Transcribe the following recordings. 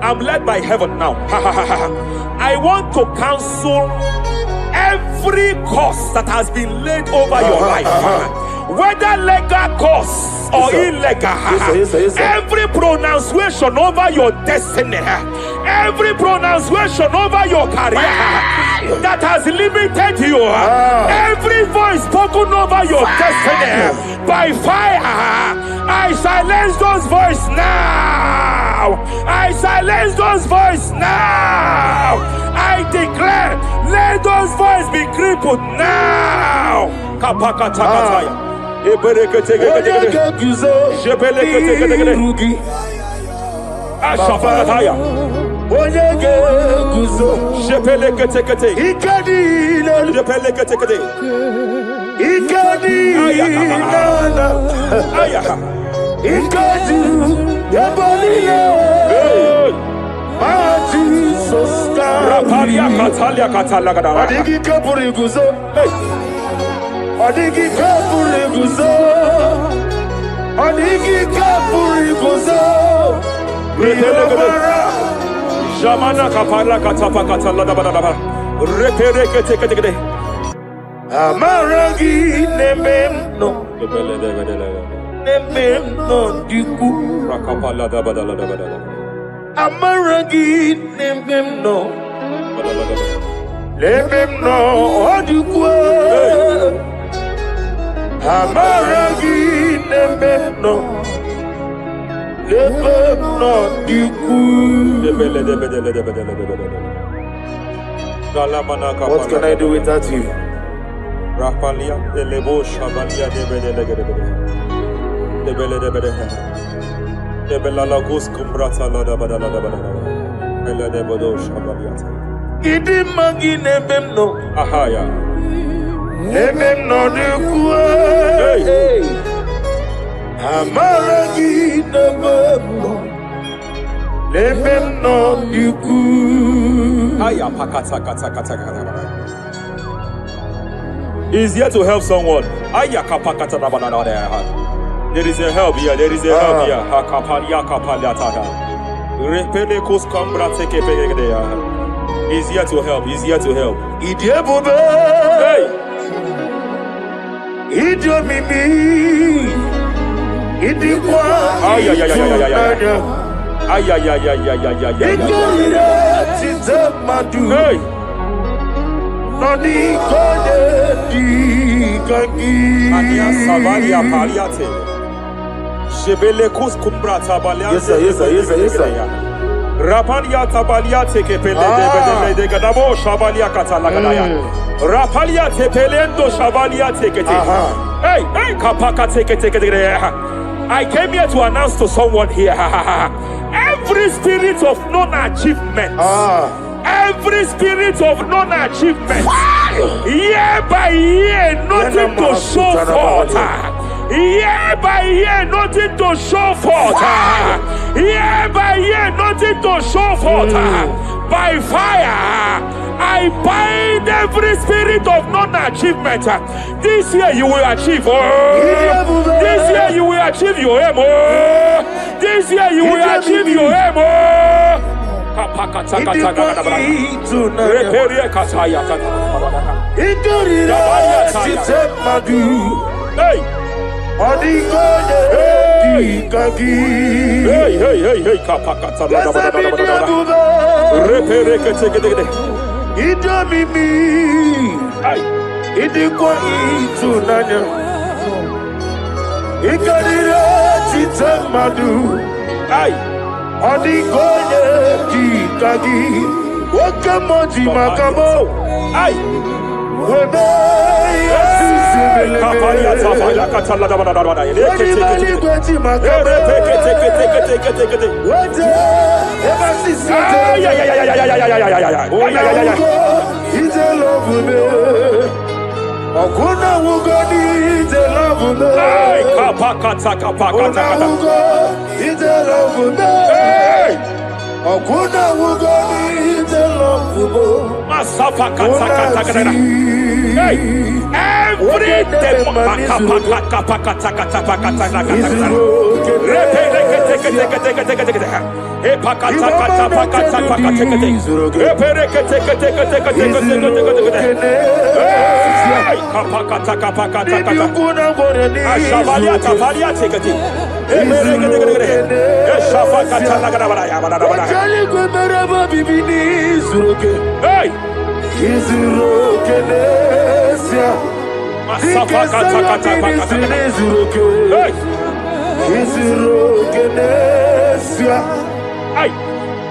I'm led by heaven now. I want to cancel every curse that has been laid over your life, whether legal curse or illegal. Every pronunciation over your destiny, every pronunciation over your career that has limited you, every voice spoken over your destiny by fire, I silence those voices now. I silence those voices now. I declare, let those voices be crippled now. Jamana kapala katapa katala da bada repere kete Amarangi nememno nememno diku rakapala da bada Amarangi nememno nememno diku Amarangi nememno What can I do without you? Rapalia, the Lebo Shabalia, the Belalagus Cumbrata, Lada Badala, Ella de Bodo Shabalia. Idi Magine Bemno, Ahaya, Ebemno de Kue. Amaragi nebemno, lebemno diku. Aya pakata kata kata kata. Is here to help someone. Aya kapakata rabana there. There is a help here. There is a help here. Hakapalia kapalia tada. Repele kos kambra teke pegedea. Is here to help. Is here to help. Idie bobe. Hey. Idio mimi. Ay ay ay ay ay ay ay ay ay ay ay ay. Nani kode di kangi. Ania savalia paliate. Jebele kus kumbra tabalia. Yes sir. Rapalia tabalia teke pele de gadabo shavalia katalagadaya. Rapalia tepelendo shavalia teke. Hey, kapaka teke. I came here to announce to someone here. Every spirit of non-achievement, every spirit of non-achievement, year by year, nothing to show forth. Year by year, nothing to show forth. Year by year, nothing to show forth. By fire, I bind every spirit of non-achievement. This year you will achieve. This year you will achieve your aim. This year you will achieve your aim. Hey, Hey, kapakata la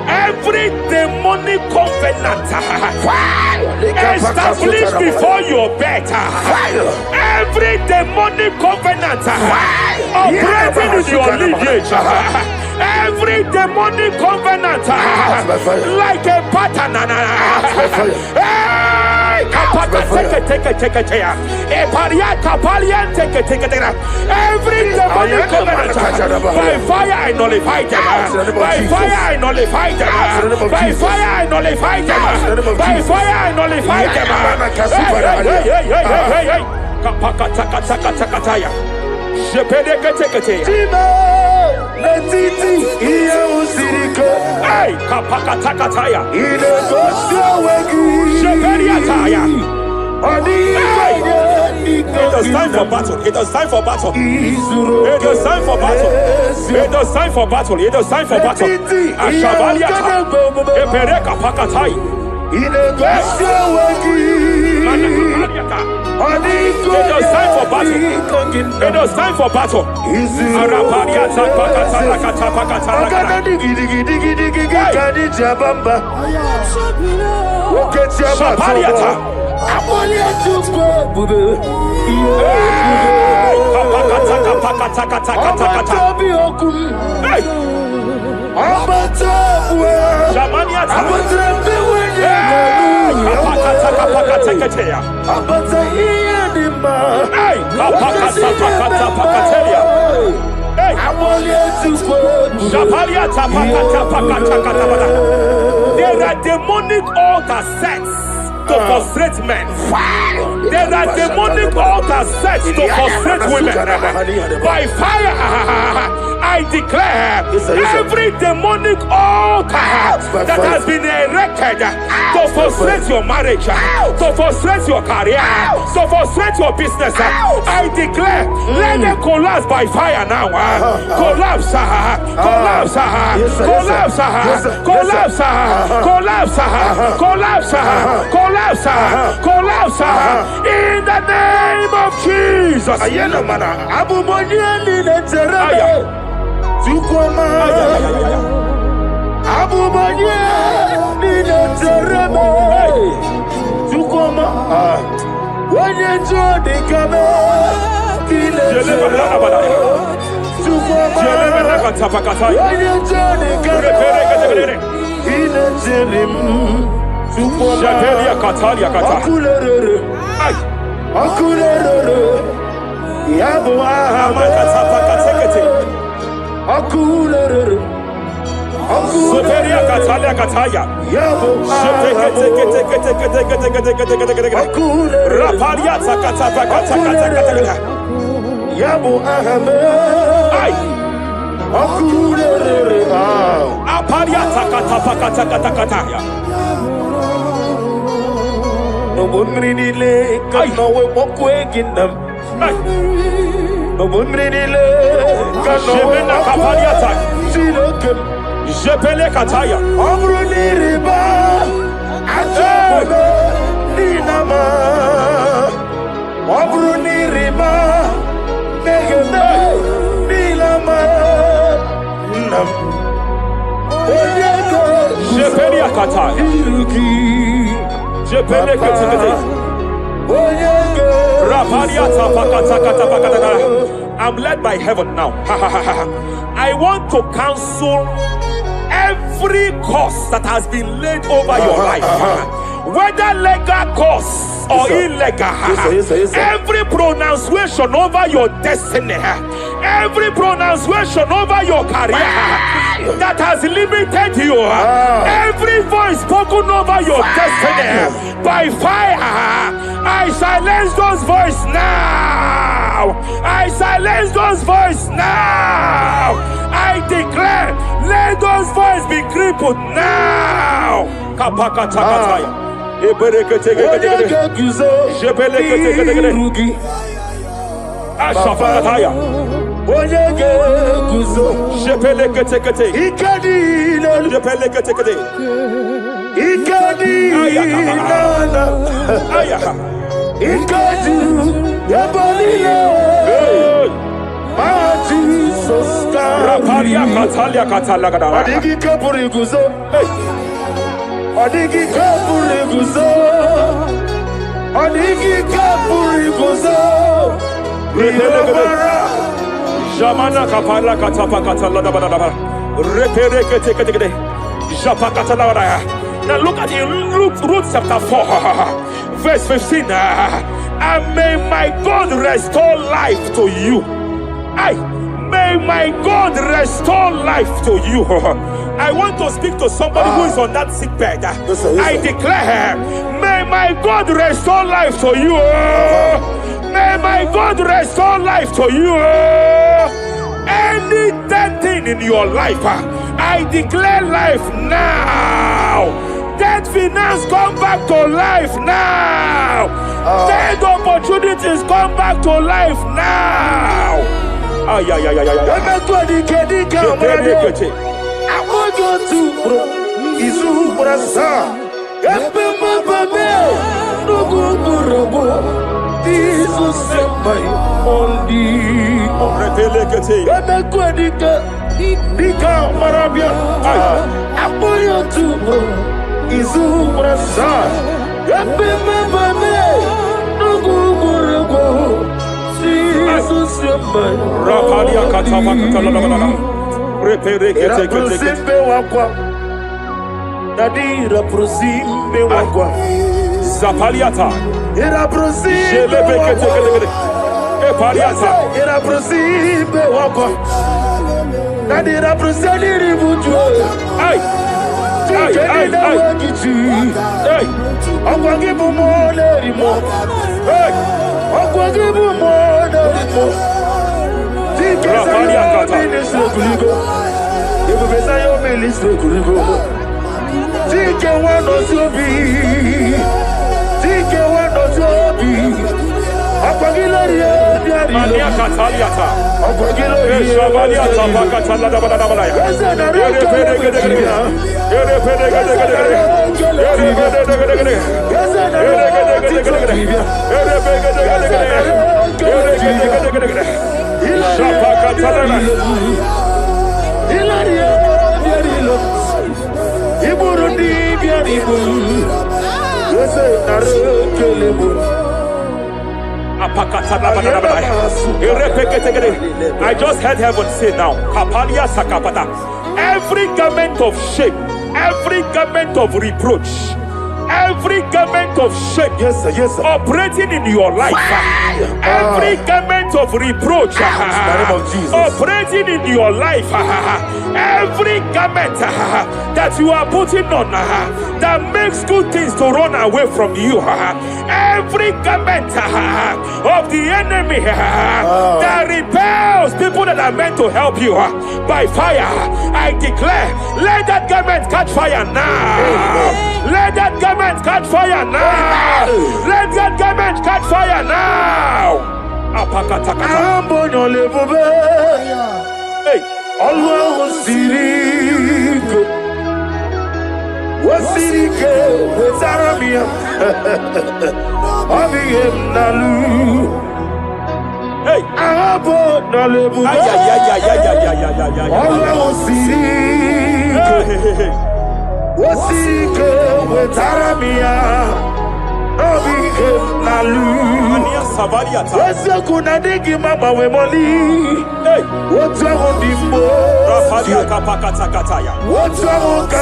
every demonic covenant established before your bed, every demonic covenant operating in your lineage, every demonic covenant like a pattern, every demonic covenant by fire I nullify them, by fire I nullify them, by fire I nullify them, by fire I nullify them. It is time for battle. It is time for battle. It is time for battle. It is time for battle. It is time for battle. Ashavaliata. Epereka pakatai. It is time for battle. It is time for battle. Arapariata pakatala katapakatala. Shapariata. There are demonic altars set to frustrate men. There are demonic altars set to frustrate women. By fire, I declare every demonic altar that has been erected to frustrate your marriage, to frustrate your career, to frustrate your business, I declare, let them collapse by fire now. Collapse, collapse, collapse, collapse, collapse, collapse, collapse, collapse, in the name of Jesus. Jebena kapaliata. Jebele kataya. Jebele kataya. Jebele kataya. I'm led by heaven now. I want to cancel every curse that has been laid over your life, whether legal curse or illegal. Every pronunciation over your destiny, every pronunciation over your career that has limited you, every voice spoken over your destiny by fire, I silence those voices now. I silence those voices now. I declare, let those voices be crippled now. Jamana kapala katapa katala da da. Repere kete. Japa katala da. Now look at it, Ruth chapter 4, verse 15. And may my God restore life to you. May my God restore life to you. I want to speak to somebody who is on that sick bed. I declare, may my God restore life to you. May my God restore life to you. Any dead thing in your life, I declare life now. Dead finance come back to life now. Dead opportunities come back to life now. I want Zapaliata. Era prosimbe era prosimbe wako. Nadira prosali butu. Ai. Akwangi bumole rimo. Akwangi bumole rimo. Zapaliata. Ministro kuligo. Ibu besa yo ministro kuligo. Tike wano sobi. Tike wano sobi. Akwagilariye biari. Mania kataliata. Akwagilariye. Shavaliata pakatala da bada da bada ya. Ere pere gede gede. Ere pere gede gede gede. Ere pere gede gede gede. Ere gede gede gede. Ere pere gede gede gede. Ere gede gede gede. Shapakatala. Ilariye biari lo. Iburundi biari bu. Yese narekelebo. I just heard heaven say now, Kapalia Sakapata. Every garment of shame, every garment of reproach, every garment of shame, yes, sir. Operating in your life, every garment of reproach, operating in your life, every garment that you are putting on that makes good things to run away from you, every garment of the enemy that repels people that are meant to help you by fire, I declare, let that garment catch fire now. Let that garment catch fire now. Let that garment catch fire now. Apakatakata. Ambono levube. Hey. Allah sirike. Wasirike wezaramia. Abiyem nalu. Hey. Ambono levube. Ay. Allah sirike. Wasirike wezaramia. Abiyem nalu. Mania Savaliata. Wese kuna digi mama we moli. Hey. What's wrong with the Rafalia Kapakatakataya. What's wrong with the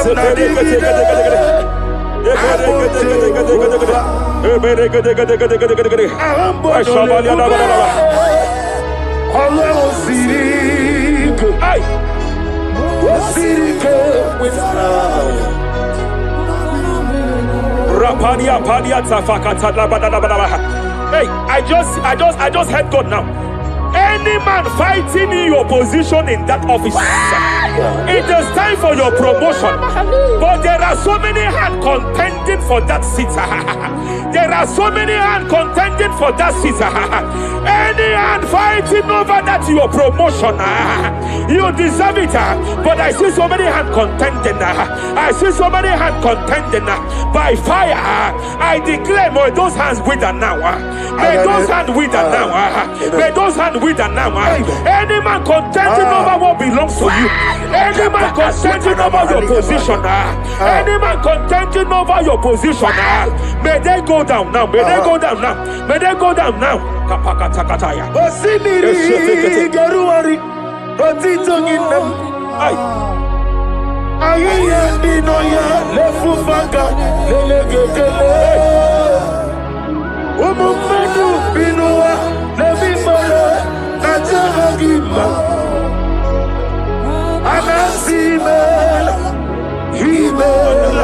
Hey, I just heard God now. Any man fighting in your position in that office, it is time for your promotion. But there are so many hands contending for that seat. There are so many hands contending for that seat. Any hand fighting over that your promotion, you deserve it. But I see so many hands contending. I see so many hands contending by fire. I declare, may those hands wither now. May those hands wither now. May those hands wither now. Any man contending over what belongs to you. Any man contending over your position. Any man contending over your position. May they go down now. May they go down now. May they go down now. Kapakatakataya. Osimiri Garuari Otitongina Ayaya Dinoya Lefufaka Lelegele Umumenu Binoa Levimala Najahagima Anasimela Himela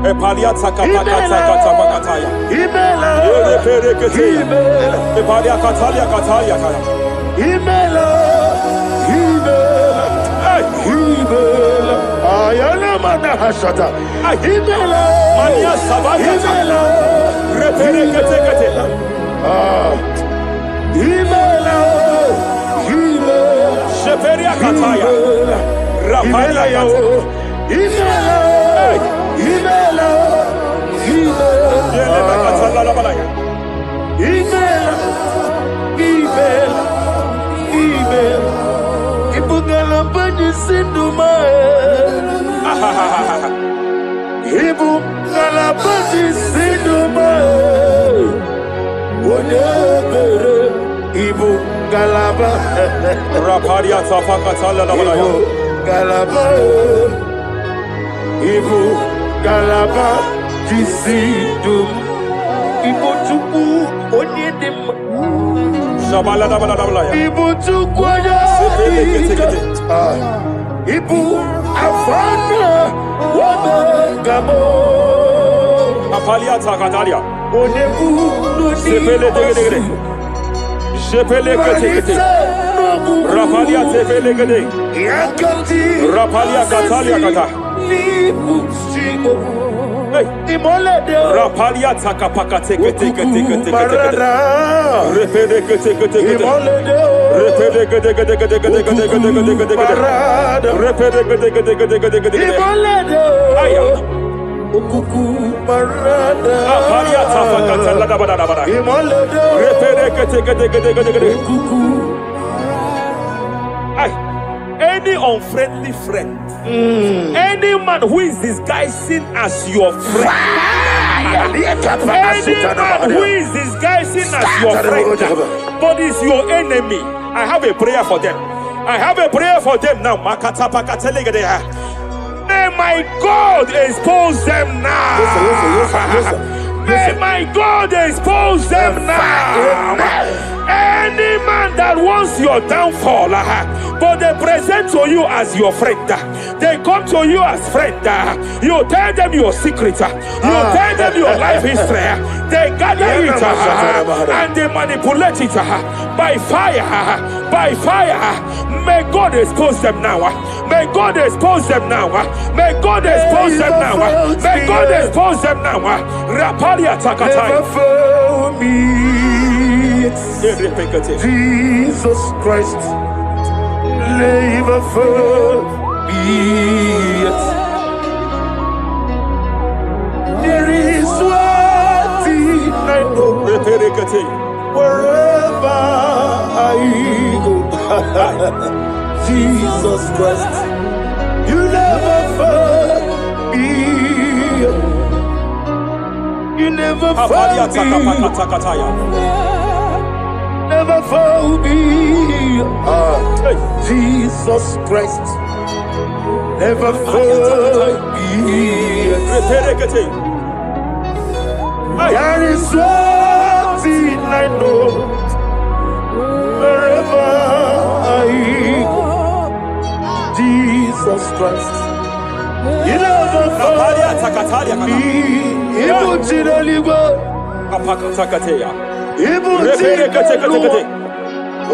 Epalia Takapakataya. Himela Epalia Katalia Katalia. Himela Ayana Mana Hashata Himela Mania Savaya Himela Himela Sheperia Kataya. Rapalia Himela Ibugala Bani Sinduma Ibugala Bani Sinduma Whatever Ibugala Rapalia Tafakatala Galaba Galaba Jisidum Ibotuku Onyedim Shabala Ibotuku Ibu Afana Wabagamo Apalia Takatalia. Onebu Sepele Rapalia Sepele Rapalia Katalia Kata. Rapalia Takapakate any unfriendly friend, any man who is disguising as your friend, any man who is disguising as your friend, but is your enemy, I have a prayer for them. I have a prayer for them now. May my God expose them now. May my God expose them now. Any man that wants your downfall, but they present to you as your friend, they come to you as friend, you tell them your secret, you tell them your life history, they gather it and they manipulate it by fire, by fire. May God expose them now. May God expose them now. May God expose them now. May God expose them now. Rapalia Takataya. me. Jesus Christ, never for me. There is one thing I know. Wherever I go, Jesus Christ, you never fail me. You never fail me. Never fail me. Jesus Christ, never fail me. There is one thing I know. Wherever I go, Jesus Christ, you never fail me.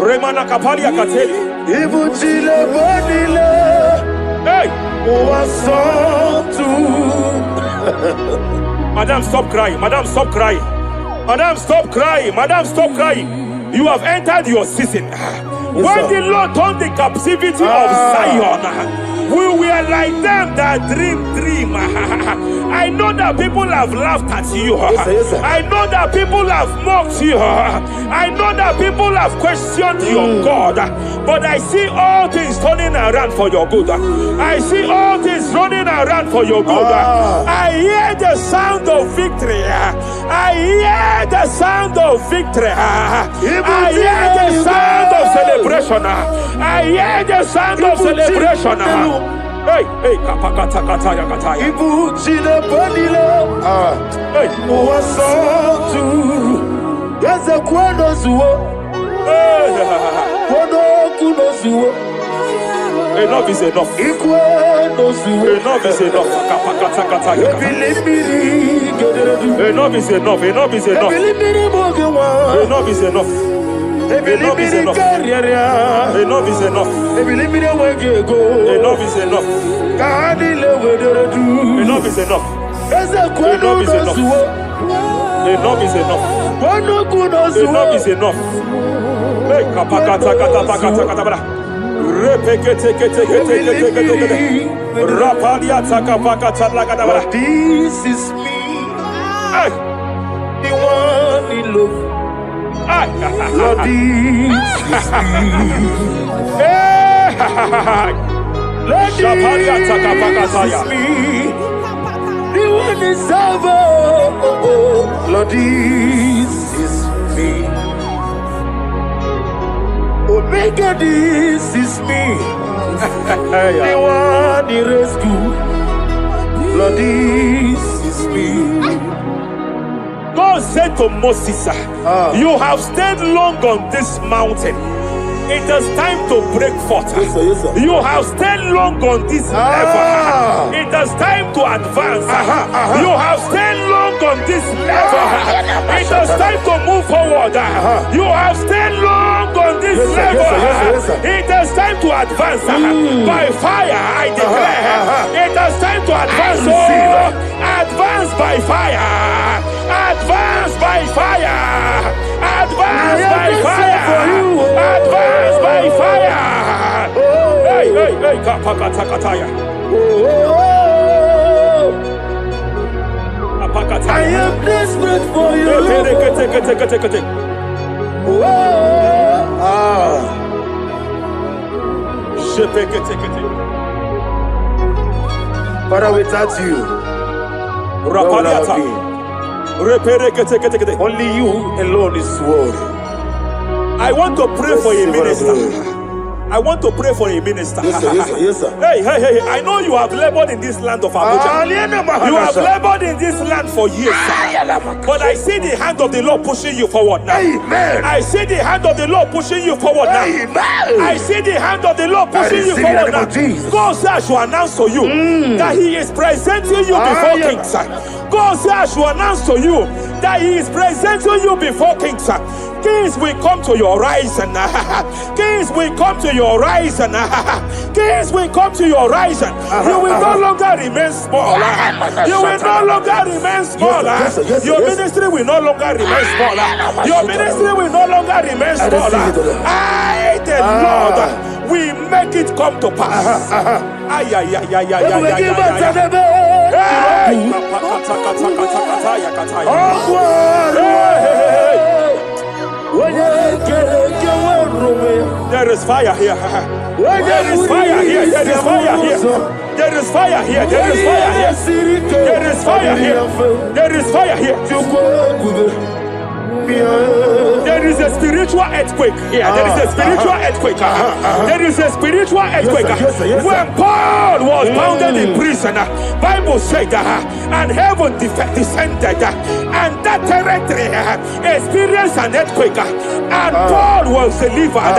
Remana kapalia kateli. Ibutile bonile. Hey! Madam, stop crying. Madam, stop crying. Madam, stop crying. Madam, stop crying. You have entered your season. When the Lord turned the captivity of Zion, we were like them that dream. I know that people have laughed at you. Yes, sir. I know that people have mocked you. I know that people have questioned your God. But I see all things turning around for your good. I see all things running around for your good. I hear the sound of victory. I hear the sound of victory. I hear the sound of celebration. I hear the sound of celebration. Hey, hey, kapakata kataya kataya. Ibu chile bonile. Hey, Uwasotu. Yaza kwano zuo. Kwano kuno zuo. enough is enough. Ikwano zuo. Enough is enough. Kapakata kataya. Ebilimiri gederedu. Enough is enough. Enough is enough. Ebilimiri mogewa. Enough is enough. Enough is enough. Enough is enough. Ebilimiri wegego. Enough is enough. Kahadile wederedu. Enough is enough. Eze kwano Enough is enough. zuo. Enough is enough. Kwano kuno zuo. Enough is enough. Hey, kapakata katapakata katabara. Repekete kete kete kete kete kete. Rapalia takapakata lagadabara. This is me. Hey, The one in love. hey, Lord, this is me. hey. Lord, Shapalia this takapakataya. is me. The one is over. Lord, this is me. Omega, this is me. The one in rescue. Lord, this is me. God said to Moses, you have stayed long on this mountain. It is time to break forth. Yes, sir, yes, sir. You have stayed long on this level. It is time to advance. You have stayed long on this level. It is time to move forward. You have stayed long on this Yes, sir, level. yes, sir, yes, sir, yes, sir. It is time to advance. By fire, I declare. It is time to advance. Advance by fire. Advance by fire. Advance by fire. Advance by fire. Hey, hey, hey, kapakatakataya. I am desperate for you. Father, without you, where would I be? Only you alone is worthy. I want to pray for a minister. I want to pray for a minister. Yes, sir, yes, sir, yes, sir. Hey, hey, hey, I know you have labored in this land of Abuja. You have labored in this land for years. But I see the hand of the Lord pushing you forward now. Amen. I see the hand of the Lord pushing you forward now. Amen. I see the hand of the Lord pushing you receive it in forward the name now. of Jesus. God says I should announce to you that He is presenting you before kings. God says I should announce to you that He is presenting you before kings. Kings will come to your horizon. Kings will come to your horizon. Kings will come to your horizon. You will no longer remain small. You will no longer remain small. Your ministry will no longer remain small. Your ministry will no longer remain small. I, the Lord, will make it come to pass. Ay, ay, ay, ay, ay, ay, there is fire here. There is fire here. There is fire here. There is fire here. There is fire here. There is fire here. There is fire here. There is a spiritual earthquake here. There is a spiritual earthquake. There is a spiritual earthquake. When Paul was bounded in prison, Bible said, and heaven descended, and that territory experienced an earthquake, and Paul was delivered.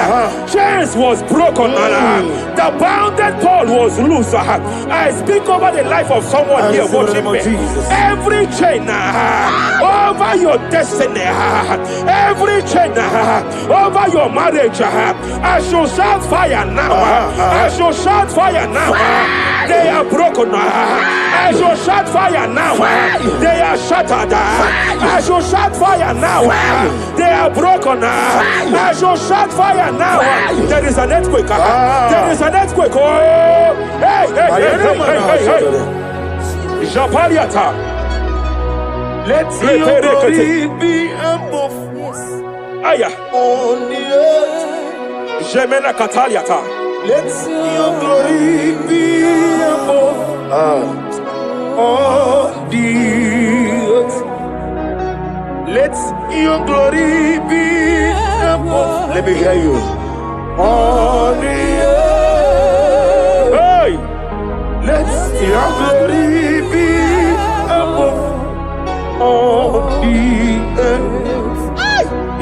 Chains was broken. The bounded Paul was loose. I speak over the life of someone here watching me. Every chain over your destiny, every chain over your marriage, I shall shout fire now. I shall shout fire now. They are broken. I shall shout fire now. They are shattered. I shall shout fire now. They are broken. I shall shout fire now. There is an earthquake. There is an earthquake. Oh, hey, hey, hey, hey, hey, hey. Japaliata. Let your glory be above Aya. on the earth. Jemena Kataliata. Let your glory be above on the earth. Let your glory be above. Let me hear you. On the earth. Hey. Let your glory be above on the earth.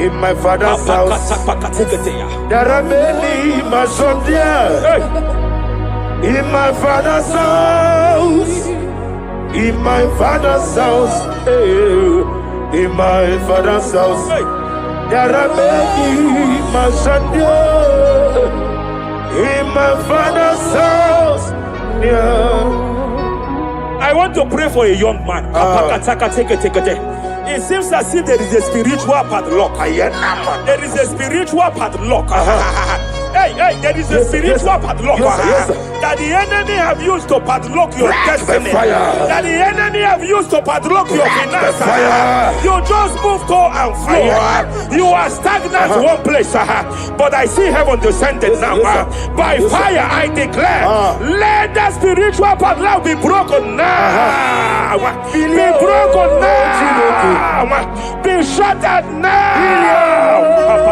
In my father's house, there are many Masondia. In my father's house, in my father's house, in my father's house, there are many Masondia. In my father's house, I want to pray for a young man. It seems as if there is a spiritual padlock. There is a spiritual padlock. Hey, there is a spiritual padlock that the enemy have used to padlock your destiny. That the enemy have used to padlock your finances. You just move to and fire. You are stagnant one place, but I see heaven descended now. By fire, I declare, let that spiritual padlock be broken now. Be broken now. Be shattered now.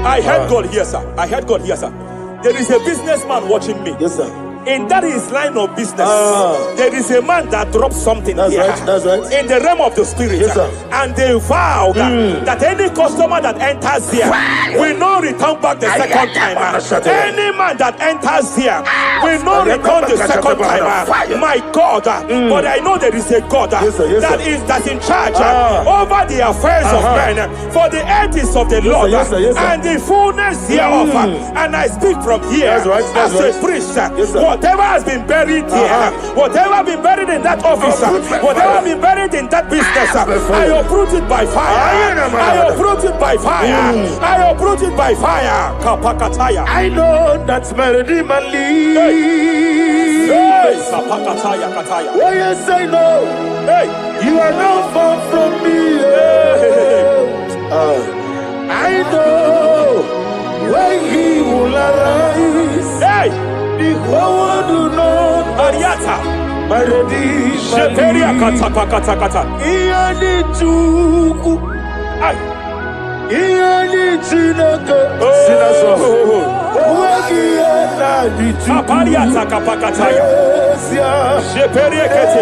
I heard God here, sir. I heard God here, sir. There is a businessman watching me. Yes, sir. In that his line of business, there is a man that drops something here. That's right. In the realm of the spirit. Yes, sir. And they vow that any customer that enters here will not return back the second time. Any man that enters here will not return the second time. My God, but I know there is a God that's in charge over the affairs of men. For the earth is of the Lord and the fullness hereof. And I speak from here as a priest. Whatever has been buried here, whatever been buried in that office, whatever been buried in that business, I uproot it by fire. I uproot it by fire. I uproot it by fire. Kapakataya. I know that's my Redeemer lives. Sapakataya kataya. Oh yes, I know. You are not far from me. I know when He will arise. The whole world will know Mariata. my Redeemer Sheperia kata. Ianichuku Iyani Chinaka. Sinaso. Apalia takapakataya. Sheperie kete.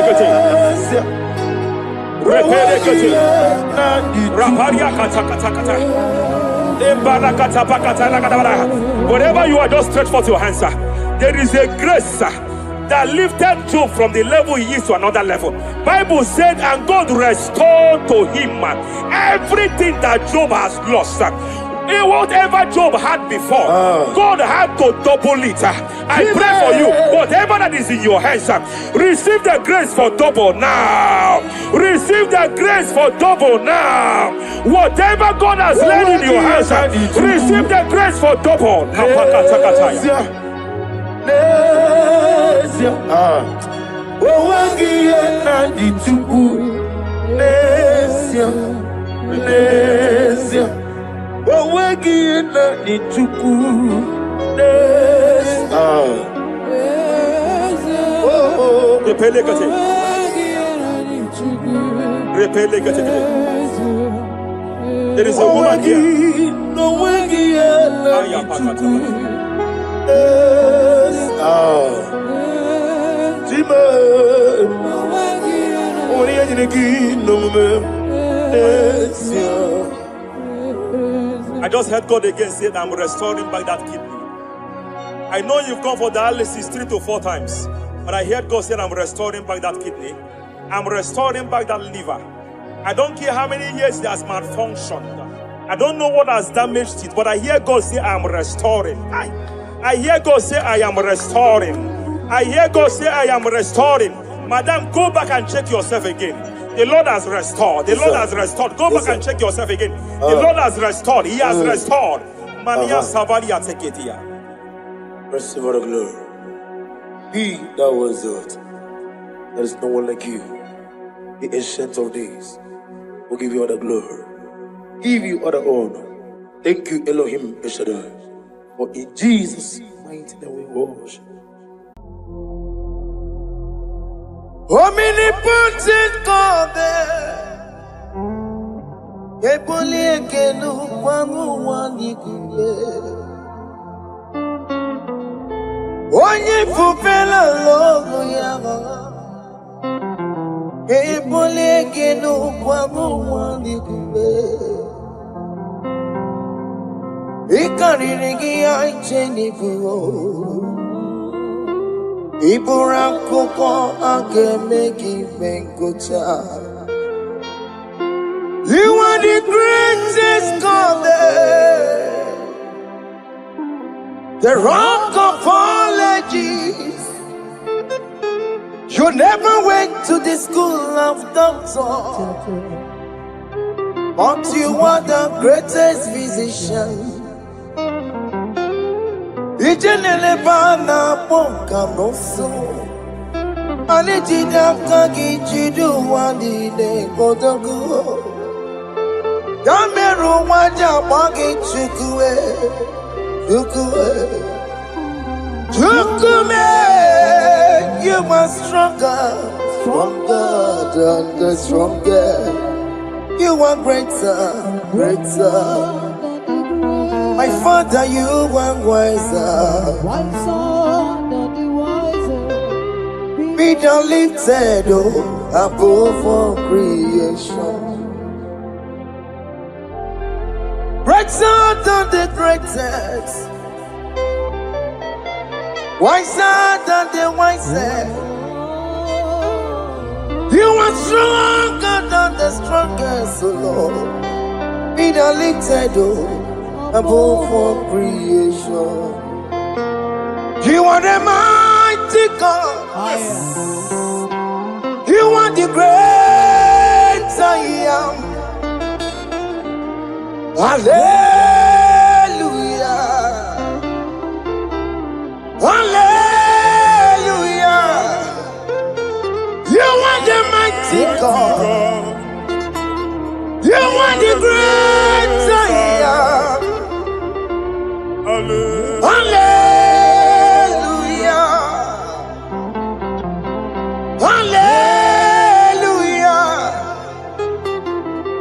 Repere kete. Raparia katakata. Whatever you are, just stretch forth your hands, sir. There is a grace, sir, that lifted Job from the level he is to another level. Bible said, and God restored to him everything that Job has lost. Whatever Job had before, God had to double it. I pray for you, whatever that is in your hands, receive the grace for double now. Receive the grace for double now. Whatever God has laid in your hands, receive the grace for double. There is a woman here. I just heard God again say that I'm restoring back that kidney. I know you've gone for dialysis 3 to 4 times, but I heard God say I'm restoring back that kidney. I'm restoring back that liver. I don't care how many years it has malfunctioned. I don't know what has damaged it, but I hear God say I'm restoring. I hear God say I am restoring. I hear God say I am restoring. Madam, go back and check yourself again. The Lord has restored. The Lord has restored. Go back and check yourself again. The Lord has restored. He has restored. Mania Savaria Teketia. Receive all the glory. He that was it. There is no one like you. The ancient of days will give you all the glory. Give you all the honor. Thank you, Elohim Eshadai. For in Jesus' mighty name we worship. Omnipotent God, Epoliekenu Kwamu Wanikuye, Onye Fupela Logo Yaga, Epoliekenu Kwamu Wanikuye, Ikarigi Aichenifu. Iburakoko akemeki benkocha. You are the greatest God, the rock of all ages. You never went to the school of doctor, but you are the greatest physician. Ijenele bana ponka noso Alijida kagi jidu wadi de kodogu Yameru waja bagi chukue Chukume You are stronger than the stronger You are greater My Father, you are wiser. Be thou lifted above all creation. Greater than the greatest. Wiser than the wisest. You are stronger than the strongest, O Lord. Be thou lifted above all creation. You are the mighty God. You are the great I am. Hallelujah. Hallelujah. You are the mighty God. You are the great I am. Hallelujah. Hallelujah.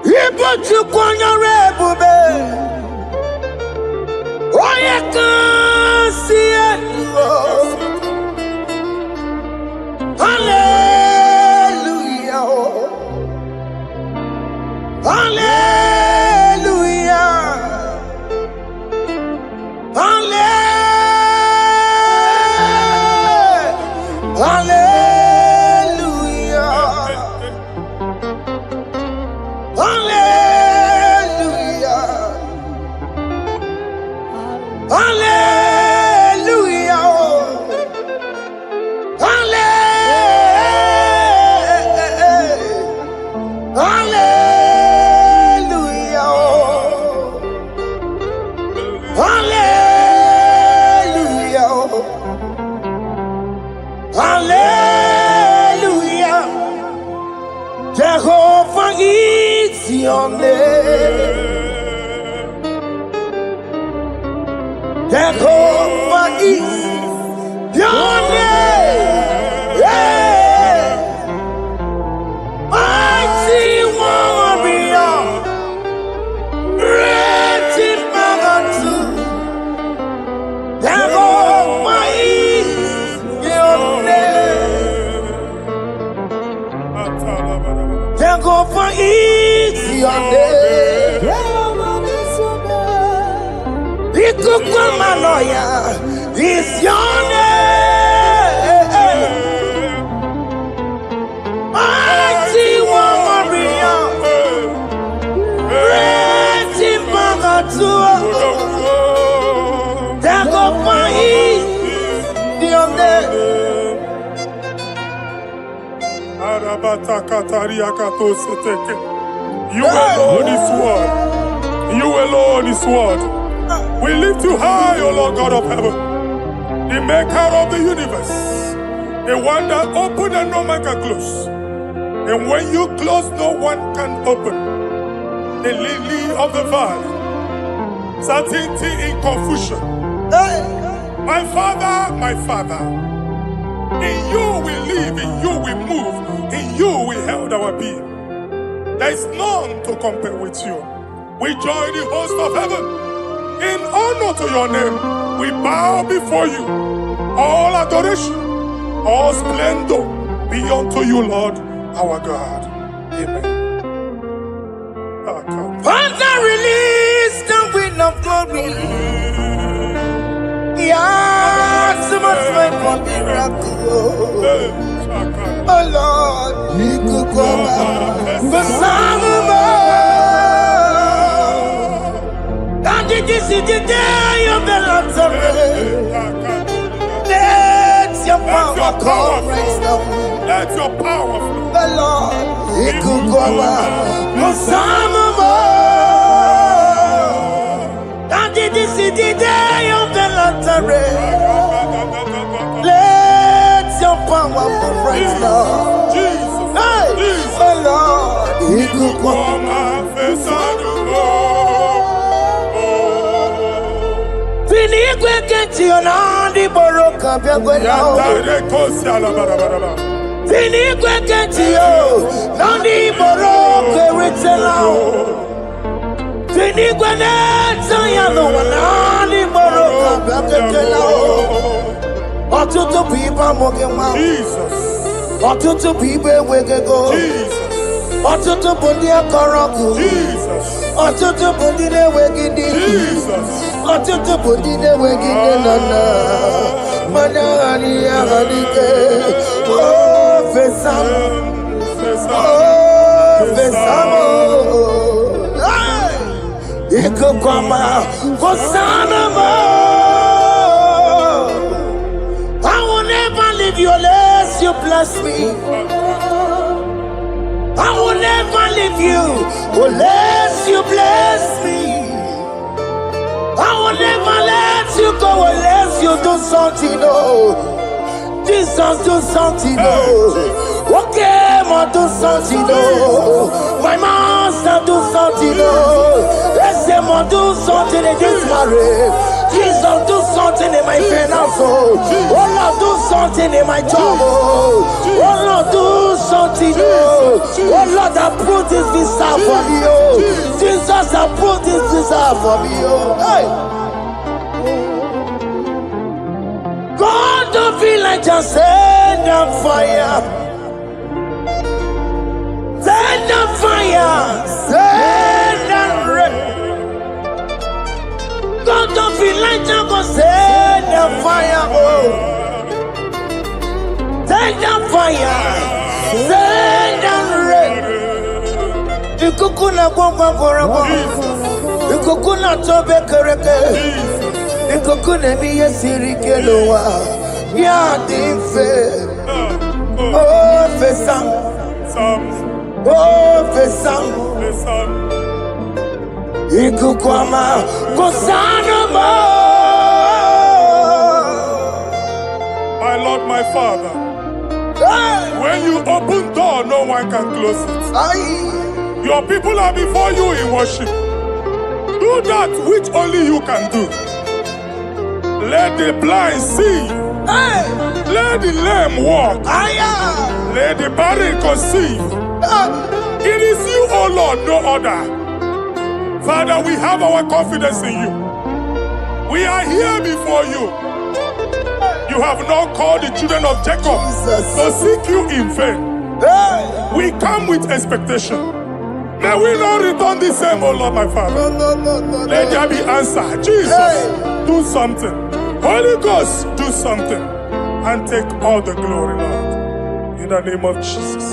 You put you on your rebel. Hallelujah. Hallelujah. Hallelujah. Hallelujah. Hallelujah. Jehovah is your name. Jehovah is your name. Yeah. Mighty warrior. Great in magnitude. Jehovah is your name. Jehovah is your name. Ikukumanoya is your name. Mighty warrior, great in magnitude. Jehovah is your name. You alone is word. You alone is word. We lift you high, O Lord God of heaven, the maker of the universe, the one that opened and no man can close. And when you close, no one can open. The lily of the valley, certainty in confusion. My Father, in you we live, in you we move, in you we held our being. There is none to compare with you. We join the host of heaven. In honor to your name, we bow before you. All adoration, all splendor be unto you, Lord, our God. Amen. Father, release the wind of glory. Yeah, so much faith for miracle. Oh Lord, you could go back. The this is the day of the Lord's rain. Let your power come right now. Let your power flow. The Lord, He could go back. No summer more. And this is the day of the Lord's rain. Let your power come right now. Jesus, hey, the Lord, He could go back. Finigwe kenti onandi boroka biagwela. Finigwe kenti o nandi boroka ritela. Finigwe neta yano nandi boroka biagwela. Otutu pipa mogema. Jesus. Otutu pipa wegego. Jesus. Otutu bundi akoroku. Jesus. Otutu bundi ne wegidi. Jesus. Otutu bundi ne wegidi nana. Mana ani agadike. Oh fesam. Oh fesam. Iko kwama kosana mo. I will never leave you unless you bless me. I will never leave you unless you bless me. I will never let you go unless you do something, oh. Jesus, do something, oh. Okay, ma do something, oh. My master, do something, oh. Let's say, ma do something in this marriage. Jesus, do something in my finance, oh. Oh Lord, do something in my job, oh. Oh Lord, do something, oh. Oh Lord, approve this visa for me, oh. Jesus, approve this visa for me, oh. Hey. God, don't feel like just send the fire. Send the fire. Send Send down rain. The coconut go. The coconut tobe kereke. The coconut be a sirikeloa. Ya dimfe. Oh fesam. Oh fesam. Ikukwama kosanoma. My Lord, my Father, when you open door, no one can close it. Your people are before you in worship. Do that which only you can do. Let the blind see. Let the lame walk. Let the barren conceive. It is you, O Lord, no other. Father, we have our confidence in you. We are here before you. You have not called the children of Jacob to seek you in vain. We come with expectation. May we not return the same, O Lord, my Father. Let there be answer. Jesus, do something. Holy Ghost, do something. And take all the glory, Lord. In the name of Jesus.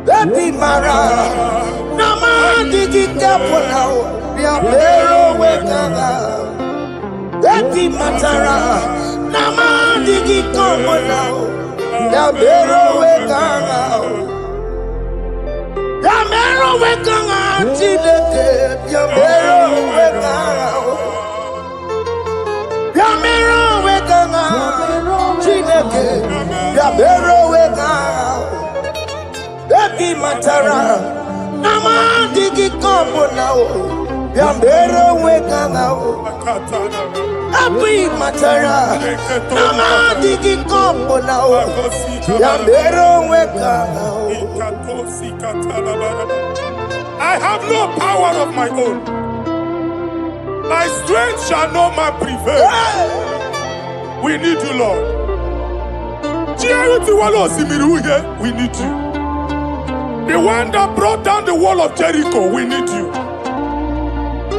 Baby Mara, Nama digi kapona, Yabero wekanga. Baby Matara, Nama digi kapona, Yabero wekanga. Yabero wekanga, Chileke, Yabero wekanga. Yabero wekanga, Chileke, Yabero wekanga. Baby Matara, Nama digi kombo now, Yambero weka now. Baby Matara, Nama digi kombo now, Yambero weka now. I have no power of my own. My strength shall no man prevail. We need you, Lord. We need you. The one that brought down the wall of Jericho, we need you.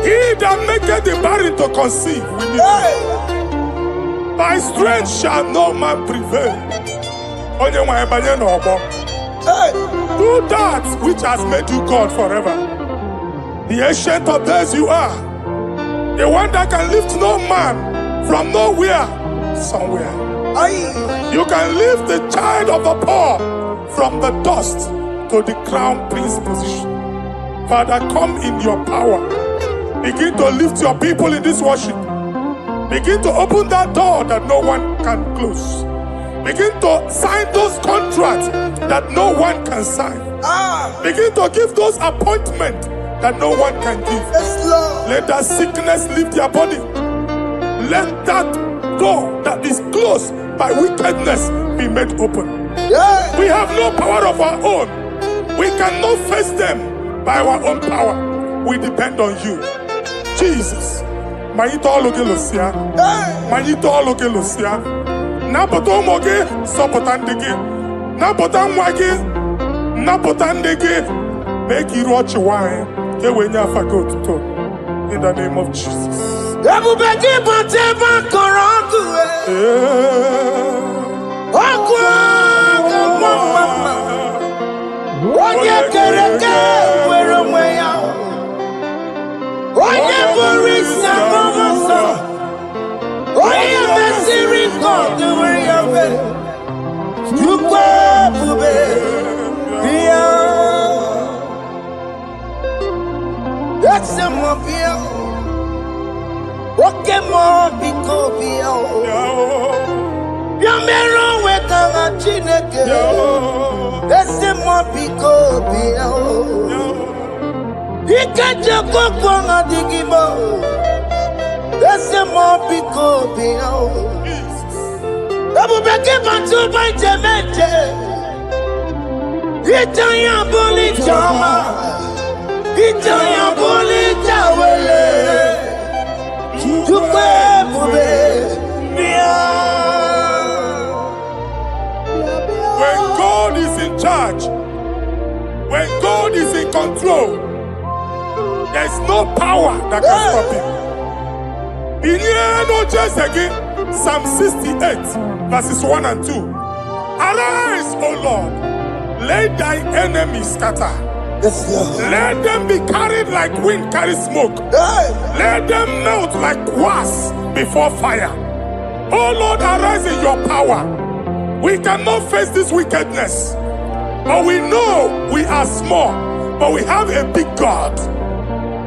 He that maketh the barren to conceive, we need you. By strength shall no man prevail. Do that which has made you God forever. The ancient of days you are. The one that can lift no man from nowhere, somewhere. You can lift the child of the poor from the dust to the crown prince position. Father, come in your power. Begin to lift your people in this worship. Begin to open that door that no one can close. Begin to sign those contracts that no one can sign. Begin to give those appointments that no one can give. Let that sickness leave their body. Let that door that is closed by wickedness be made open. We have no power of our own. We cannot face them by our own power. We depend on you. Jesus. Manito Logelosia. Manito Logelosia. Napoto Moge, Sopotandegi. Napotan Wagi. Napotandegi. Make you watch wine. In the name of Jesus. Oye kereke wero mweya, oye borisa momoso, oye mesiri kodu weyave, yukwe bube biya, ese mo biya, oke mo biko biya, yamero wekanga chineke. Ese mo biko biya, ikaje kokwanga digibo. Ese mo biko biya, abu beke bantu baite meje. Itanya boli chama, itanya boli chawele. Chukwe bube biya. When God is in charge, power that can stop him. No just again. Psalm 68, verses 1 and 2. Arise, O Lord, let thy enemies scatter. Yes, Lord. Let them be carried like wind carries smoke. Hey. Let them melt like wax before fire. Oh Lord, arise in your power. We cannot face this wickedness, but we know we are small, but we have a big God,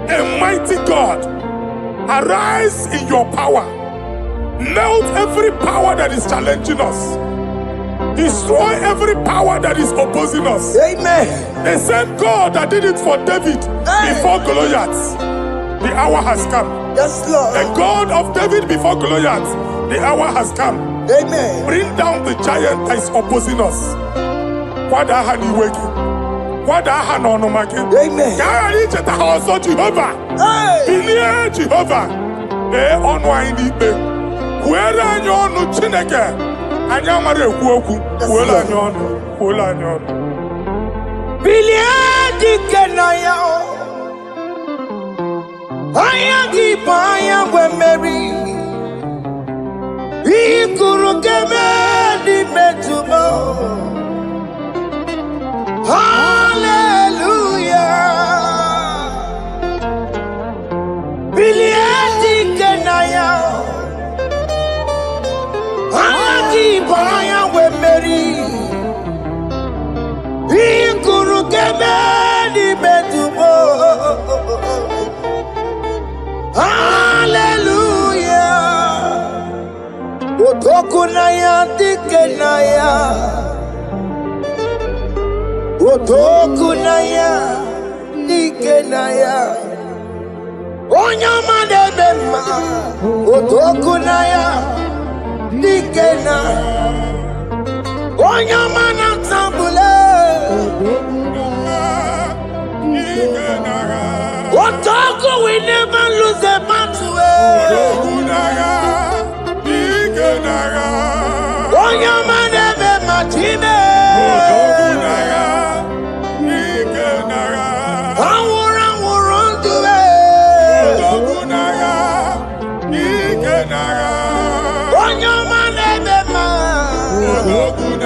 a mighty God. Arise in your power. Melt every power that is challenging us. Destroy every power that is opposing us. Amen. The same God that did it for David before Goliath, the hour has come. Yes, Lord. The God of David before Goliath, the hour has come. Amen. Bring down the giant that is opposing us. Amen. Jehovah. Hey. Jehovah. Where are you on Chineke? Anyamare kuoku, wela nyono, wela nyono. Biliadi kenaya, IGBO we Mary. Ikuru kemedi metumo. Hallelujah. Biliadi kenaya. IGBO we Mary. Ikuru kemedi metumo. Hallelujah. Otokunaya dikenaya. Otokunaya dikenaya. Onyamade bema. Otokunaya dikena. Onyamana tambule. Otoku, we never lose a battle. Onyamade bema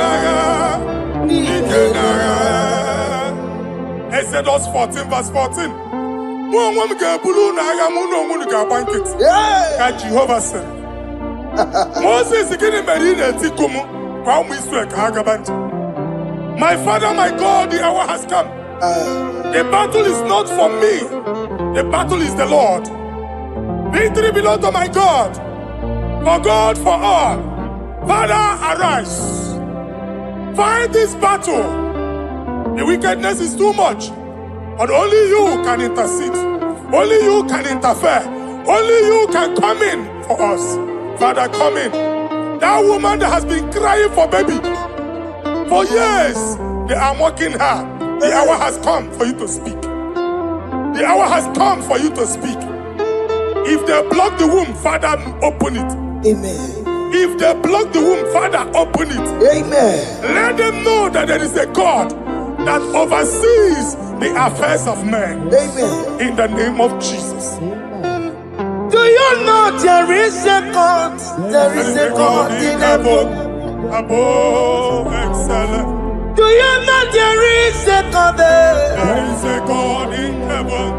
time. Exodus 14, verse 14. Jehovah said, Moses my father, my God, the hour has come. The battle is not for me, the battle is the Lord. Victory belongs to my God, for God, for all. Father, arise. Fight this battle. The wickedness is too much, but only you can intercede. Only you can interfere. Only you can come in for us. Father, come in. That woman that has been crying for baby for years, they are mocking her. The hour has come for you to speak. The hour has come for you to speak. If they block the womb, Father, open it. Amen. If they block the womb, Father, open it. Amen. Let them know that there is a God that oversees the affairs of men. Amen. In the name of Jesus. Do you know there is a God? There is a God in heaven. Above excellent. Do you know there is a God there? There is a God in heaven.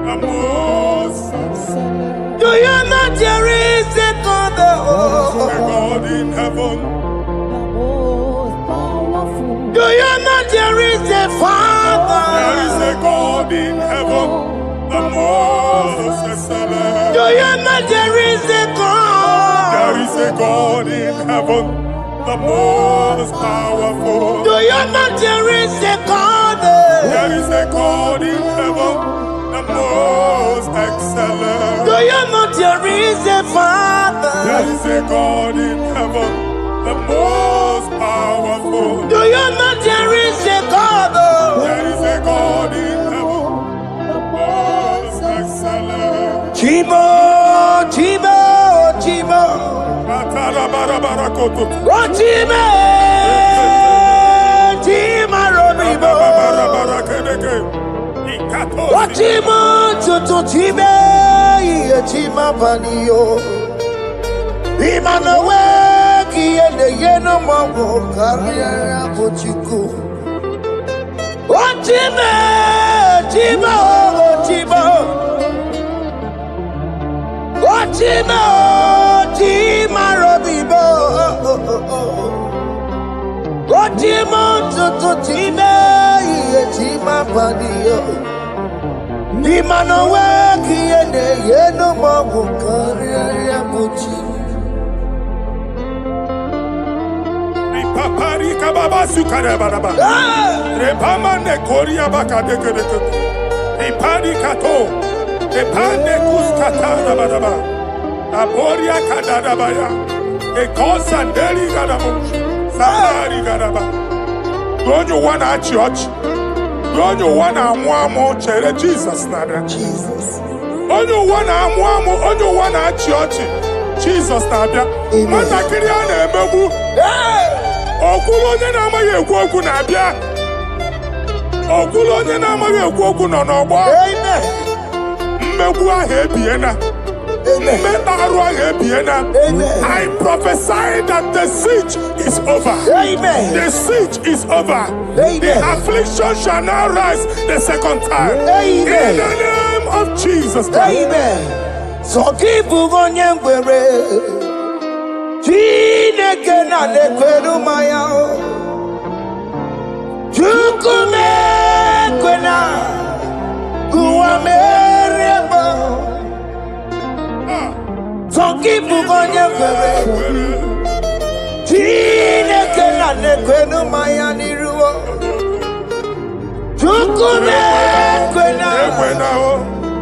Above excellent. Do you know there is a God there? There is a God in heaven. Do you know there is a Father? There is a God in heaven, the most excellent. Do you know there is a God? There is a God in heaven, the most powerful. Do you know there is a God there? There is a God in heaven, the most excellent. Do you know there is a Father? There is a God in heaven, the most powerful. Do you know there is a God? There is a God in heaven, the most excellent. Chibo, Chibo, Chibo. Oh, Chibo, Chibo, Robibo. Ochima tututime yechima panio. Imanawe kiyende yeno mawo kariya pochiku. Ochima chima ochima. Ochima chima robibo. Ochima tututime yechima panio. Imanawe kiyende yeno mawo kariya pochiku. Papari kababa sukare baraba. Repama ne koria baka deke deke. Repari kato. Repane kuskata baraba. Aboria kadada baya. E kosanderi gadabo. Safari gadaba. Don't you wanna church? Don't you wanna mwamo chere Jesus nada? Jesus. Don't you wanna mwamo? Don't you wanna church? Jesus nada. Mata kiriane emebu. Okulonye na amaghị ekwu okwu na-abịa. Okulonye na amaghị ekwu okwu nọ n'ọgbọ. Mmegbu ahụ ebiena. Mmeta arụ ahụ ebiena. I prophesy that the siege is over. The siege is over. The affliction shall now rise the second time. In the name of Jesus Christ. So keep onye ngwere. Chineke na nekwenu maya o. Chukume kwena kuwa merebo. Zonkipu konye kwere. Chineke na nekwenu maya niruo. Chukume kwena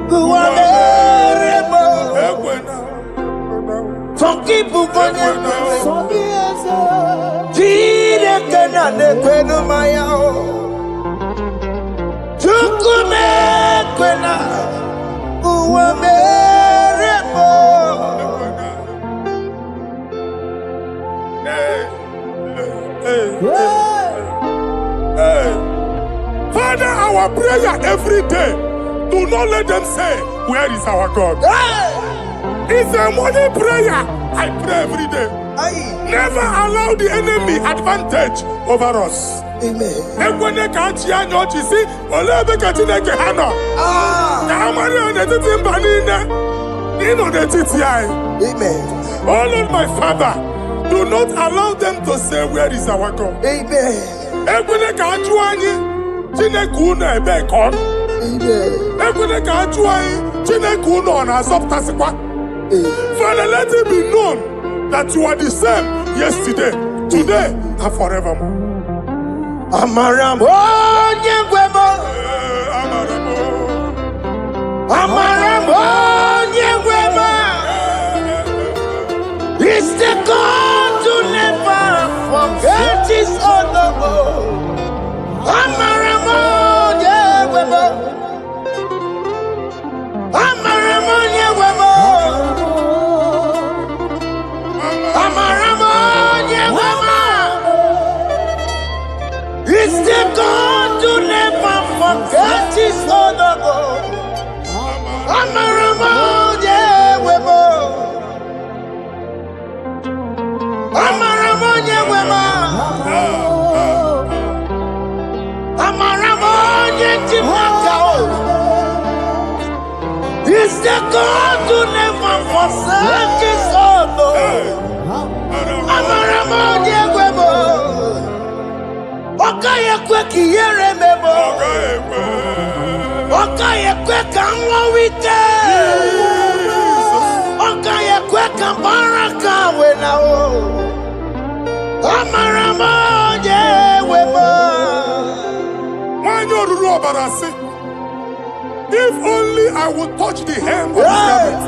kuwa merebo. Some people go there. Chineke na nekwenu maya o. Chukume kwena uwa merebo. Father, our prayer every day. Do not let them say, where is our God? It's a morning prayer. I pray every day. Never allow the enemy advantage over us. Amen. Amen. Oh Lord, my Father, do not allow them to say, where is our God? Amen. Father, let it be known that you are the same yesterday, today, and forevermore. Amaramo nyengwemo. Amaramo nyengwemo. It's the God to never forget his honor. Amaramo nyengwemo. Amaramo nyengwemo. It's the God to never forget his honor. Amaramo nyewemo. Amaramo nyewemo. Amaramo nyetimaka. It's the God to never forsake his honor. Amaramo nyewemo. Okaye kwe kiyere mebo. Okaye kwe kanwa wite. Okaye kwe kambaraka wena o. Amaramo je webo. Wanyoruru obarasi. If only I would touch the hem of his garment,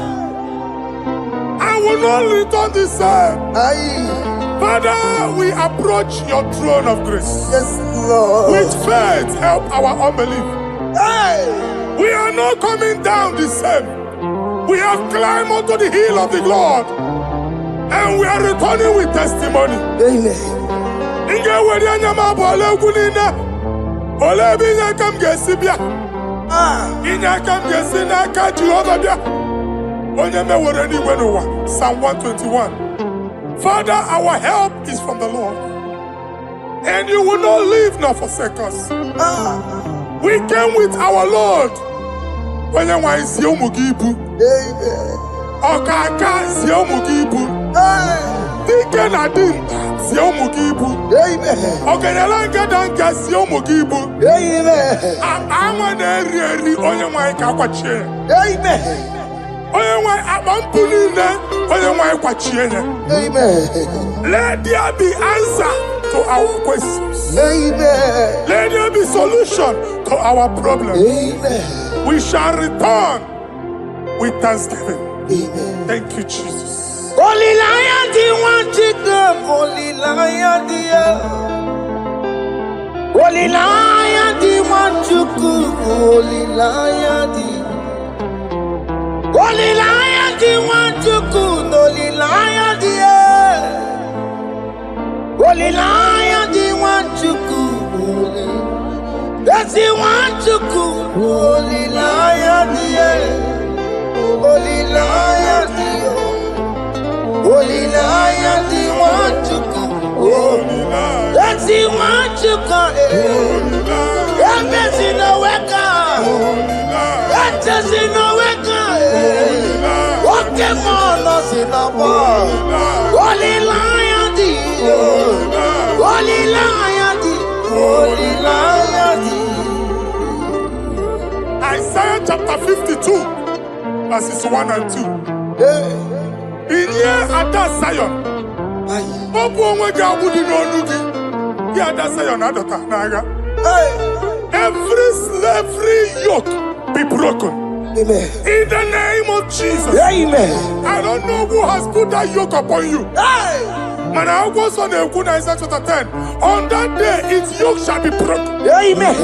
I will not return the same. Father, we approach your throne of grace. Yes, Lord. With faith, help our unbelief. We are not coming down the same. We have climbed onto the hill of the Lord, and we are returning with testimony. Amen. Inyaka mjesi na aka Jehovah bia. Onye me wore ni wenowa. Psalm 121. Father, our help is from the Lord, and you will not leave nor forsake us. We came with our Lord. Onye nwa isi ụmụ gị ibu. Ọkaka si ụmụ gị ibu. Dike na dimkpa si ụmụ gị ibu. Ọganyala ngada nga si ụmụ gị ibu. Anwa na-eri eri onye nwa anyị ka akwachie. Onye nwa akpa mpụ niile onye nwa anyị kwachie ya. Let there be answer to our questions. Let there be solution to our problems. We shall return with thanksgiving. Thank you, Jesus. Holy Lion, the one to come. Holy Lion, Holy Lion, the one to come. Holy Lion, Holy Lion, the one to come. Holy Lion, Holy Lion, the one to come. That's the one to come. Holy Lion, Holy Lion, Holy Lion, the one to come. That's the one to come. That's in the wake. That's in the wake. Walking on us in the bar. Holy Lion, Holy Lion, Holy Lion. Isaiah chapter 52, verses 1 and 2. In here at that Zion, every slavery yoke be broken. Amen. In the name of Jesus. Amen. I don't know who has put that yoke upon you. And I was on the Isaiah chapter 10. On that day, its yoke shall be broken. Amen.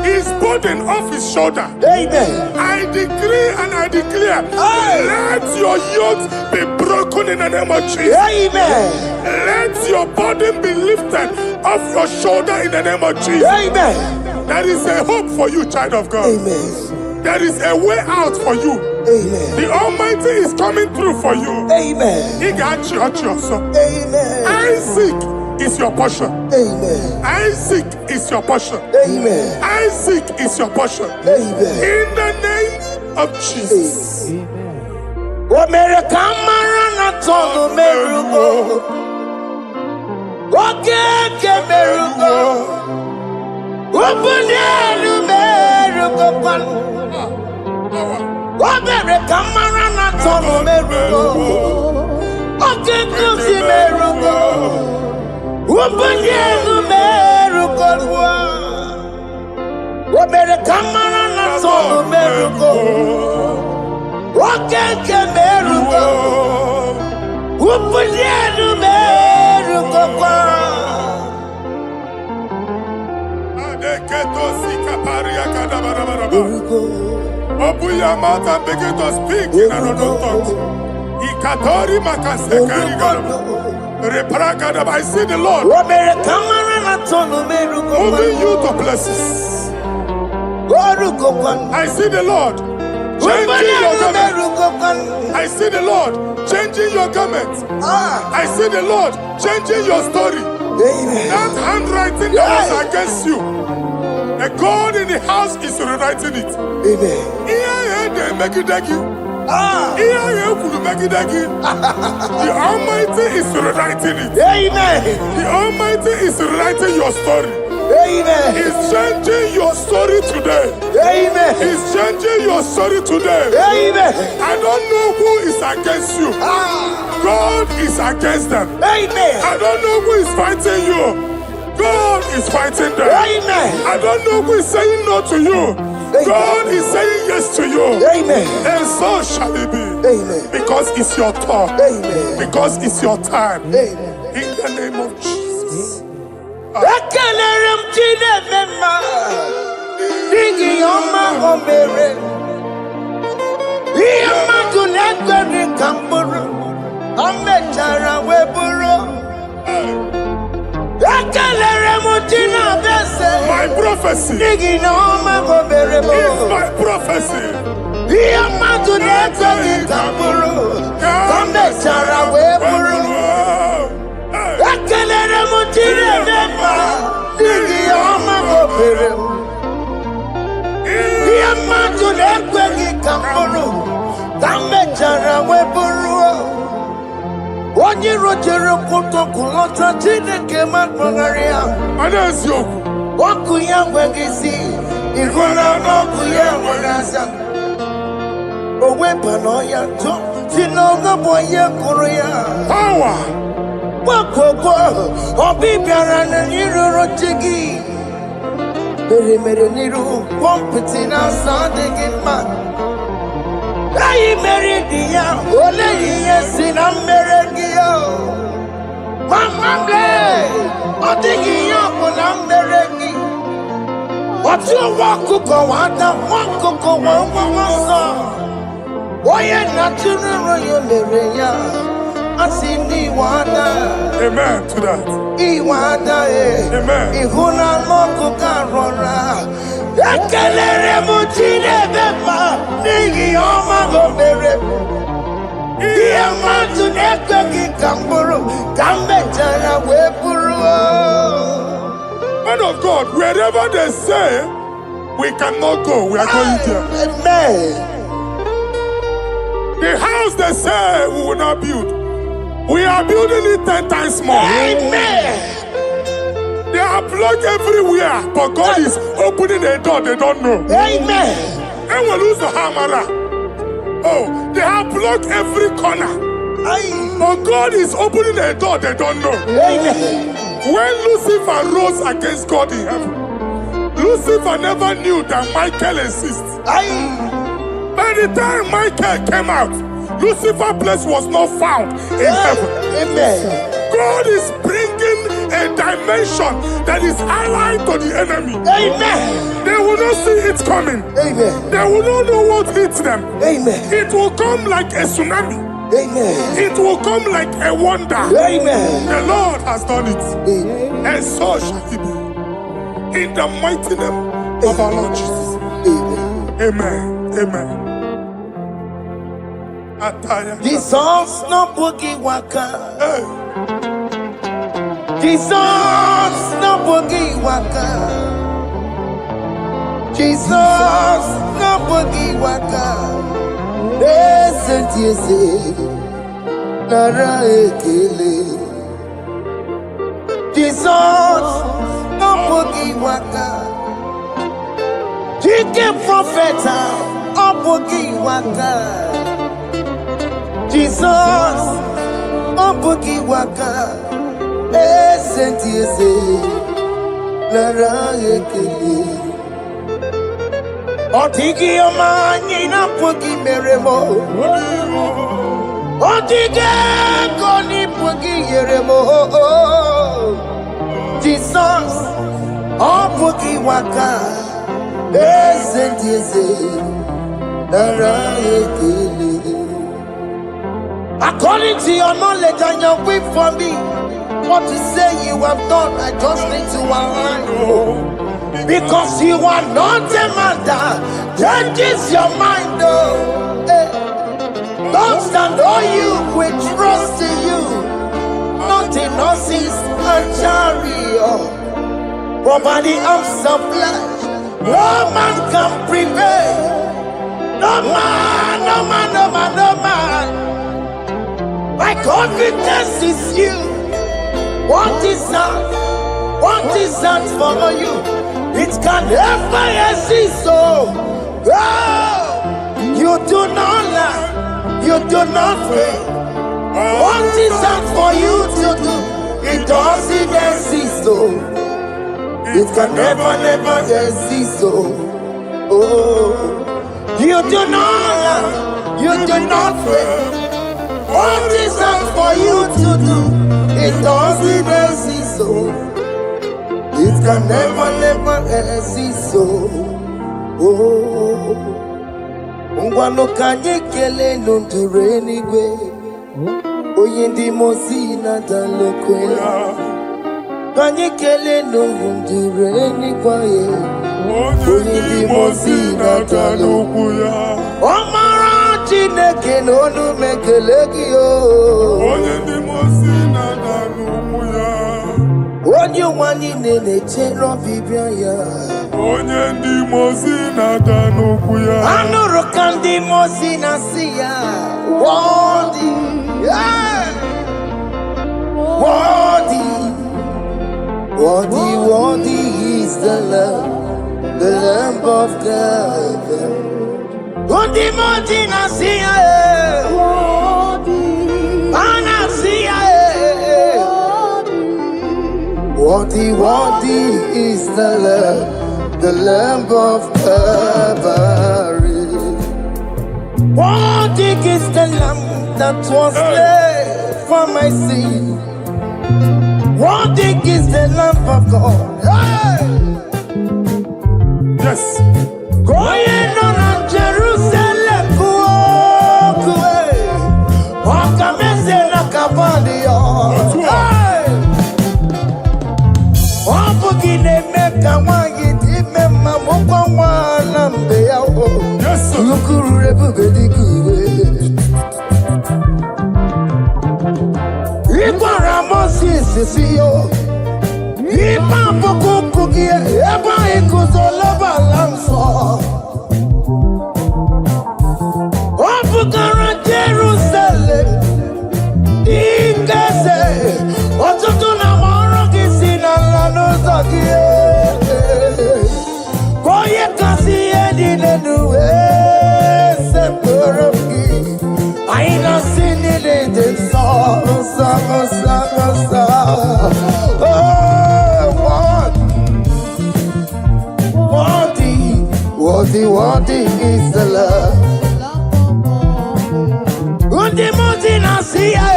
His burden off his shoulder. Amen. I decree and I declare, let your yokes be broken in the name of Jesus. Amen. Let your burden be lifted off your shoulder in the name of Jesus. Amen. There is a hope for you, child of God. Amen. There is a way out for you. Amen. The Almighty is coming through for you. Amen. He got you also. Amen. Isaac is your portion. Amen. Isaac is your portion. Amen. Isaac is your portion. Amen. In the name of Jesus. What made a camera not on the miracle? What can miracle? Open the miracle. What made a camera not on the miracle? What can the miracle? Open the miracle. What made a camera not on the miracle? What can miracle? Open the miracle. Open your mouth and begin to speak in another tongue. I see the Lord moving you to places. I see the Lord changing your garment. I see the Lord changing your garment. I see the Lord changing your story. That handwriting that was against you, the God in the house is rewriting it. The Almighty is rewriting it. The Almighty is rewriting your story. He's changing your story today. He's changing your story today. I don't know who is against you. God is against them. I don't know who is fighting you. God is fighting them. I don't know who is saying no to you. God is saying yes to you. And so shall it be. Because it's your turn. Because it's your time. In the name of Jesus. My my prophecy. Nigi no mago berebo. It's my prophecy. Iya matu neto ikamburu. Kambe chara weburu. Ekelere mutire nepa. Nigi no mago berebo. Iya matu neto ikamburu. Kambe chara weburu. Onye rojere kuto kulota Chineke makpagaria. Anezioku. Oku ya gwegisi. Iguna moku ya wanaza. Owe panoya to. Sinoga boye kuruya. Power. Wakoko. Obi biara na niru rotigi. Mere niru. Pompiti na sandegi ma. Ayi meridia, ole yesi na meregia. Mama ble, odigia na meregi. Otu wakuko wada, wakuko wawasa. Oye natural yo mereya, asini wada. Amen to that. Iwada Amen. Ihuna moku karora. Ekelere mutine beba. Nigi oma gobere. Iya matu nekwe kikamburu. Kambe jana weburu. Man of God, wherever they say we cannot go, we are going there. Amen. The house they say we will not build, we are building it 10 times more. Amen. They are blocked everywhere, but God is opening a door they don't know. Amen. And we lose the hammer. Oh, they have blocked every corner, but God is opening a door they don't know. Amen. When Lucifer rose against God in heaven, Lucifer never knew that Michael exists. By the time Michael came out, Lucifer's place was not found in heaven. Amen. God is bringing a dimension that is allied to the enemy. Amen. They will not see it coming. Amen. They will not know what hits them. Amen. It will come like a tsunami. Amen. It will come like a wonder. Amen. The Lord has done it. Amen. And so shall it be. In the mighty name of our Lord Jesus. Amen. Amen. Amen. Jesus no boogie waka. Hey. Jesus no boogie waka. Jesus no boogie waka. Listen to you say, Nara ekele. Jesus no boogie waka. Jike profeta no boogie waka. Jesus, oh boogie waka, senti ese, lara ekele. Otigi omani na boogie meremo, otige koni boogie yeremo. Jesus, oh boogie waka, senti ese, lara ekele. According to your knowledge and your will for me, what you say you have done, I just need to align. Because you are not a man that changes your mind. Don't stand on you, we trust in you. Not in horses and chariot, but by the arms of flesh, no man can prevail. No man, no man, no man, no man. My confidence is you. What is that? What is that for you? It can never exist. So, you do not lie. You do not fail. What is that for you to do? It doesn't exist. So, it can never, never exist. So, you do not lie. You do not fail. What is that for you to do? It doesn't exist, so it can never, never exist, so Ngwano kanye kele nundure nigwe Oyendi mozi na dalekwe Panikele no hundure ni kwaye. Onye di mosi na tanukuya. Omara chineke no nu mekeleki yo. Onye di mosi na tanukuya. Onye wani nene chero bibia ya. Onye di mosi na tanukuya. Anuru kandi mosi na siya. Worthy, yeah. Worthy, worthy, worthy is the Lamb of God. Worthy, worthy na siya. Ana siya. Worthy, worthy is the Lamb of Calvary. Worthy is the Lamb that was slain for my sin. Worthy is the Lamb of God. Hey! Yes. Going on Jerusalem, go away. Walk a mess in a cavalio. Hey! Wapugine meka wangi dimema mokwa wanambe yao. Yes, sir. Lukuru rebugedi kuwe. Ikwa ramosi sisiyo. Ipa pokukukie. Eba ikuzoloba lamso. Wapugara Jerusalem. Ikese. Otutu na moro kisi na lanozakie. Koye kasi edi nenuwe. Seporoki. Aina sinile de sa. Oh, worthy is the love. Undi muti nasiya,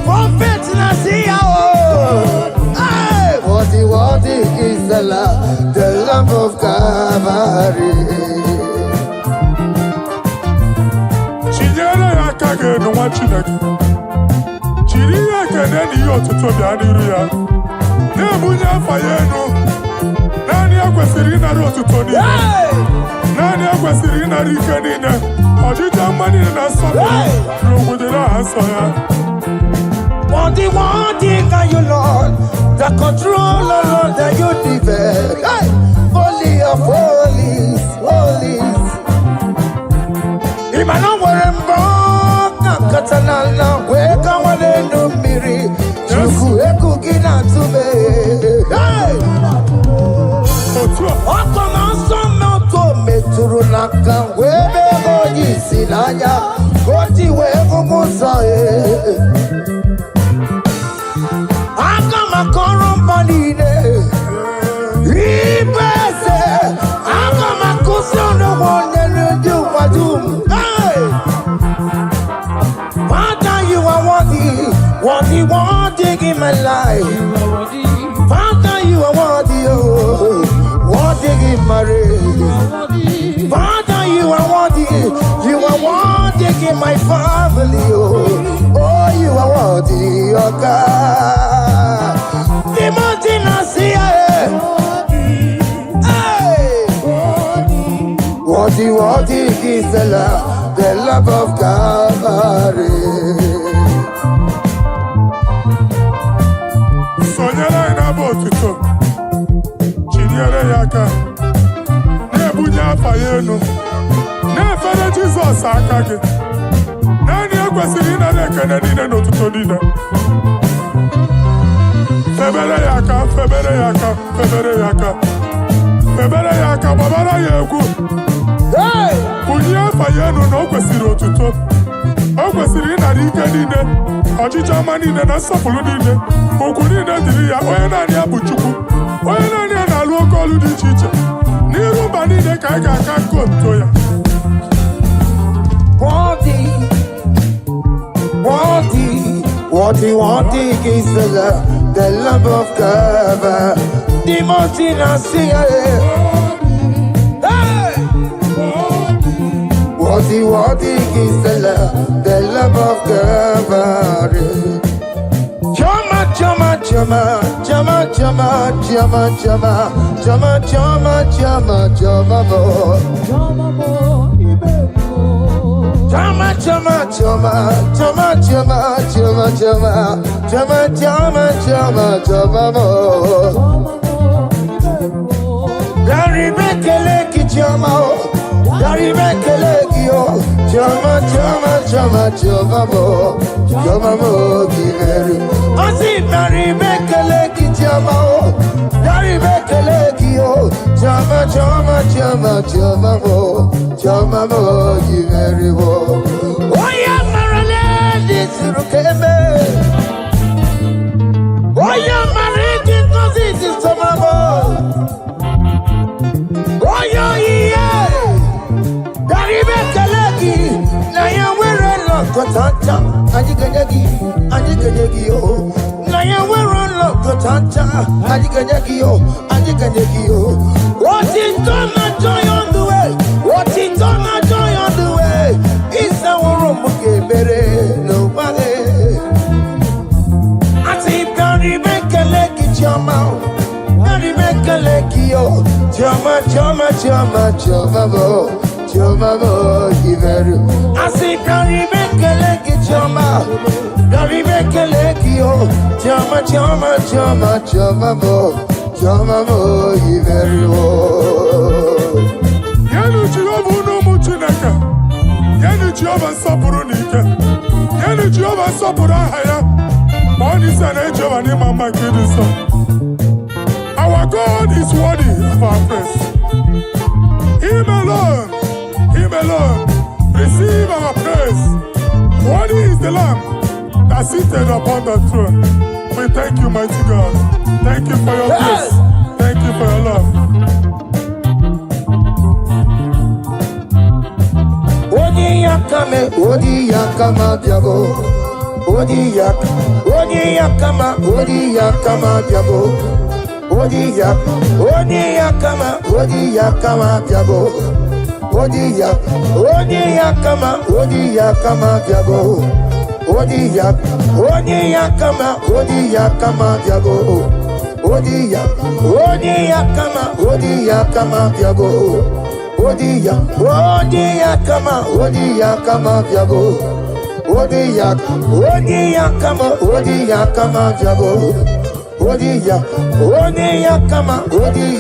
prophet nasiya. Worthy is the Lamb of Calvary. Chinyere ya kage no wachineke. Chiri ya kene ni otuto bia niru ya. Ne bunya fayeno. Nani akwesiri na otuto ni. Nani akwesiri na rike ni ne. Ojija mani na sobe. Rogudera asoya. Worthy can you, Lord? The control, Lord, that you develop. Hey! Holy of holies, holies. Imano warembo, katanala, weka walendo miri. Chuku eku gina tume. Hey! Oko manso moko meturu naka webe hoji sinanya. Koti wevu musa Akama korombanine Ibese Akama kusono wonye nuju wadum Hey! Father, you are worthy in my life. Father, you are worthy, oh, worthy in my race. Father, you are worthy in my family, oh, you are worthy, oh God. The mountain I see, worthy is the love of Calvary. Sonyera ina botuto. Chinyere yaka. Nebunya fayeno. Nefere Jesus akage. Nani akwesiri na nekene nine notuto nine. Febere yaka, babara yegu. Hey! Bunya fayeno no kwesiri otuto. O kwesiri na rike nine. Ọchịcha mma niile na nsọpụrụ niile okwu niile dịrị ya onye naanị ya bụ Chukwu onye naanị ya na-alụ oke ọlụ dị iche iche n'iru mba niile ka anyị ga-aka nkonto ya Worthy is the love of God. The mountain I see, worthy is the love of God. Choma, chama, chama, chama, chama, chama, chama, chama, chama, chama, bo. Chama, chama, chama, chama, chama, chama, chama, chama, chama, chama, chama, bo. Dari mekele ki chama, dari mekele ki o, chama, chama, chama, chama, bo, chama, bo ki meru. Asi dari mekele ki chama o, dari mekele ki o, chama, chama, chama, chama, bo, chama, bo ki meru bo. Oya marale di surukeme, oya marale di kosi di samabo. Oyo iye, dari bekalegi, na ya wero lokotanta, ajiganyagi yo, na ya wero lokotanta, ajiganyagi yo. What is done na joy on the way, what is done na joy on the way, is our room bere no bale. Ati dari bekalegi chama. Dari bekalegi yo, chama, chama, chama, chama, bo, kiveru. Asi dari bekalegi chama, dari bekalegi yo, chama, chama, chama, chama, bo, kiveru. Yenu Jehova no muchinaka. Yenu Jehova sapuru nika. Yenu Jehova sapuru haya. Money sana Jehova ni mama kidisa. Our God is worthy of our praise. Him alone, receive our praise. Worthy is the Lamb that seated upon the throne. We thank you, mighty God. Thank you for your grace. Thank you for your love. Odi yakama diabo. Odi yakama diabo. Odi yakama diabo. Odi yakama diabo. Odi yakama diabo. Odi yakama diabo. Odi yakama diabo. Odi yakama diabo. Odi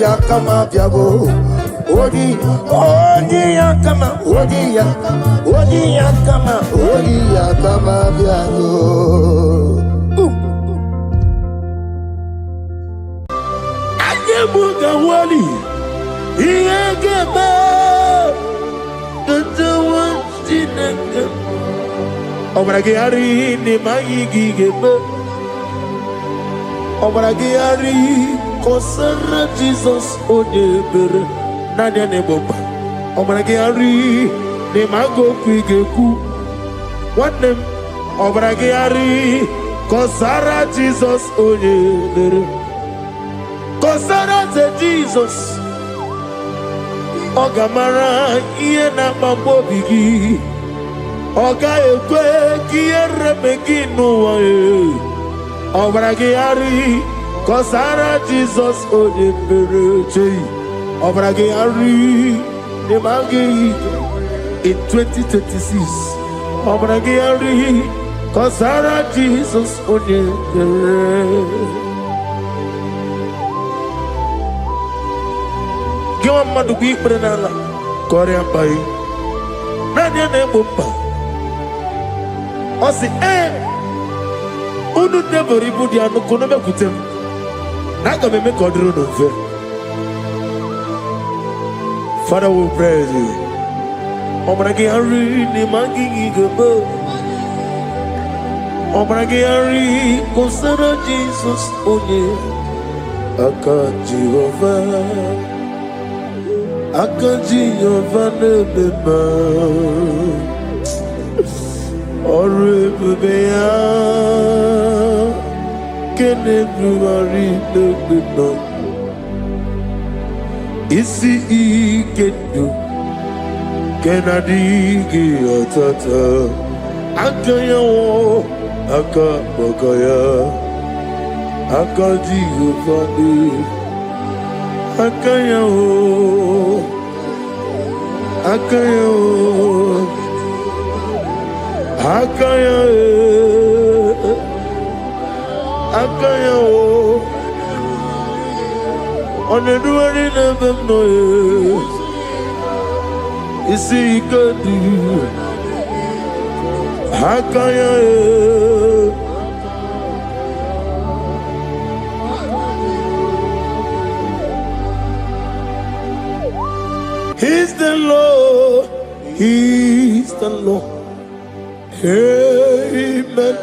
yakama diabo. Odi yakama diabo. Ajebuga wali Iyageba Tatawantinaka Obragari ni mayigigeba Obragari Kosara Jesus Odebere Nadia Neboba Obragari ni mago kwigeku Wanem Obragari Kosara Jesus Odebere Kosara Jesus Ogamara iye na mambobigi Oga ekwe kiye remegi nuwae Obragari Kosara Jesus Odebere Obragari Nemagi in 2026 Obragari Kosara Jesus Odebere Giwa madu gwi prenala Korea bai Nadia nebomba Osi Unu nebori budi anu kono me kutem Naga me kodro no fe Father we praise you Obragi hari ni mangi gigebo Obragi hari Kosara Jesus onye Aka Jehovah nebeba Orebeya Kenebruari nebeba Isi ikedu Kenadigi atata Akayawo Akabakaya Akaji Ufadi, Akayo, Akayo, Akayo, Akayo, on the doing of them noise. You see, you could do, Akayo. He's the Lord, He's the Lord. Amen.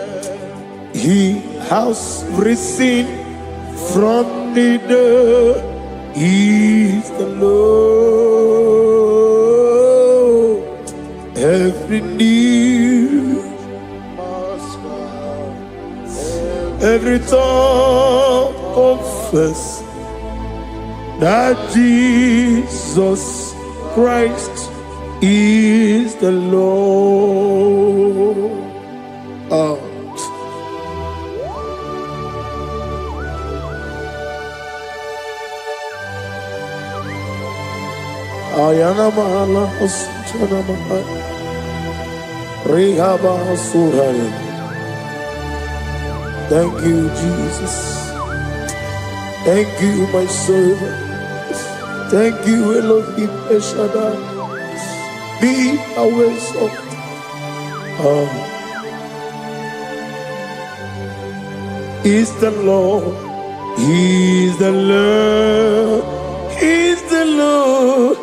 He has risen from the dead. He's the Lord. Every knee, every tongue confess that Jesus Christ is the Lord. Ayana mahala oschana mahala rehaba suraya. Thank you, Jesus. Thank you, my servant. Thank you, Elohim Eshadai. Be our song. He's the Lord. He's the Lord. He's the Lord.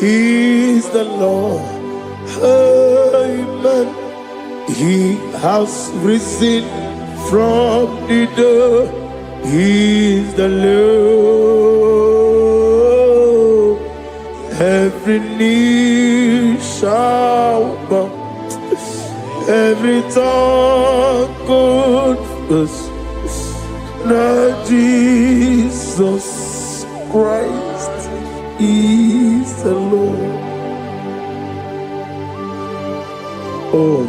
He's the Lord. Amen. He has risen from the dead. He's the Lord. Every knee shall bow, every tongue confess that Jesus Christ is the Lord. Oh.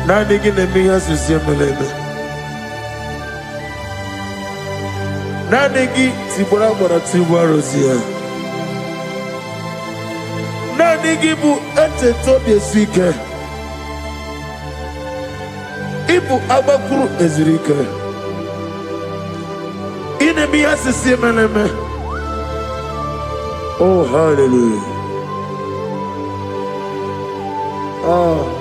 Nadigi nemiya susiyemeleme. Nadigi tibora bora tibora rozia. Nadigi bu ete tobi esike. Ibu abakuru ezirike. Inemiya susiyemeleme. Oh, hallelujah. Oh.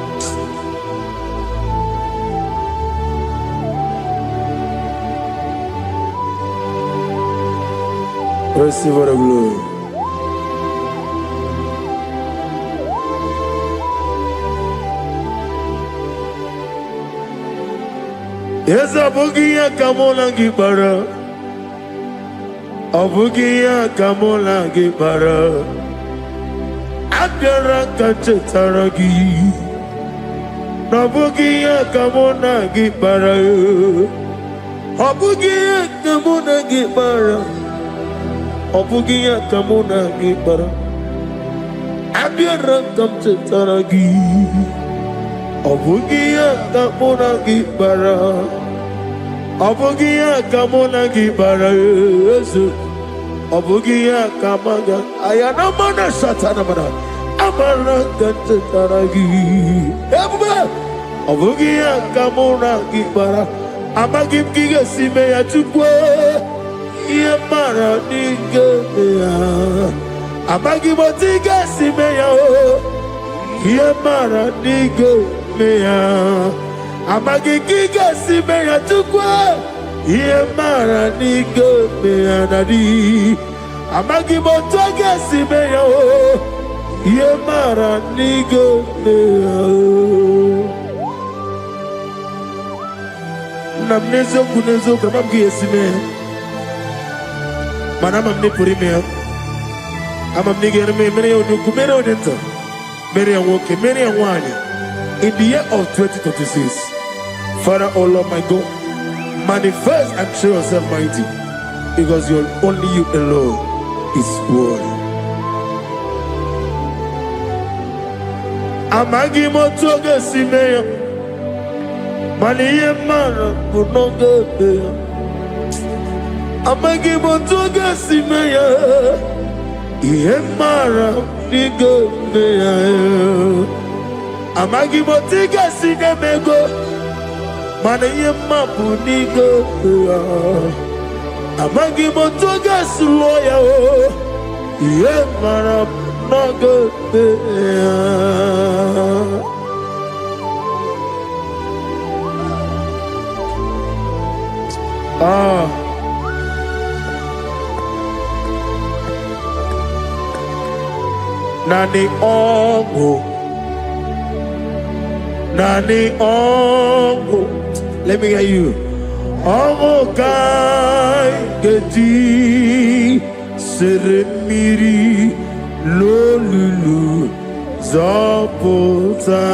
Receive the glory. Yes, Abugia Kamola Gibara. Abugia Kamola Gibara. Agara Kachetaragi. Abugia Kamona Gibara. Abugia Kamona Gibara. Obugia kamuna gibara, abiara kamchetaragi. Obugia kamuna gibara, obugia kamuna gibara. Obugia kamaga, ayana mana satana mana, amara kamchetaragi. Obugia kamuna gibara, amagim giga sime ya chukwe. Yemara nigeya, amagi motiga simeya o. Yemara nigeya, amagi giga simeya tukwa. Yemara nigeya nadi, amagi motiga simeya o. Yemara nigeya. Namnezo kunezo kamamgi esimeya. Manama mne purimea, ama mnige me mene onuku mene onenta, mene woke mene wanya. In the year of 2026, Father, oh Lord my God, manifest and show yourself mighty, because only you alone is worthy. Amagi motoge simeya. Maniye mara kunoge. Amagi motoge simeya. Iye mara nigo meya. Amagi motoge sinemego. Maniye mapu nigo meya. Amagi motoge suloya. Iye mara noge meya. Nani ongo. Let me hear you. Ongo kai geti seremiri lolulu zapota.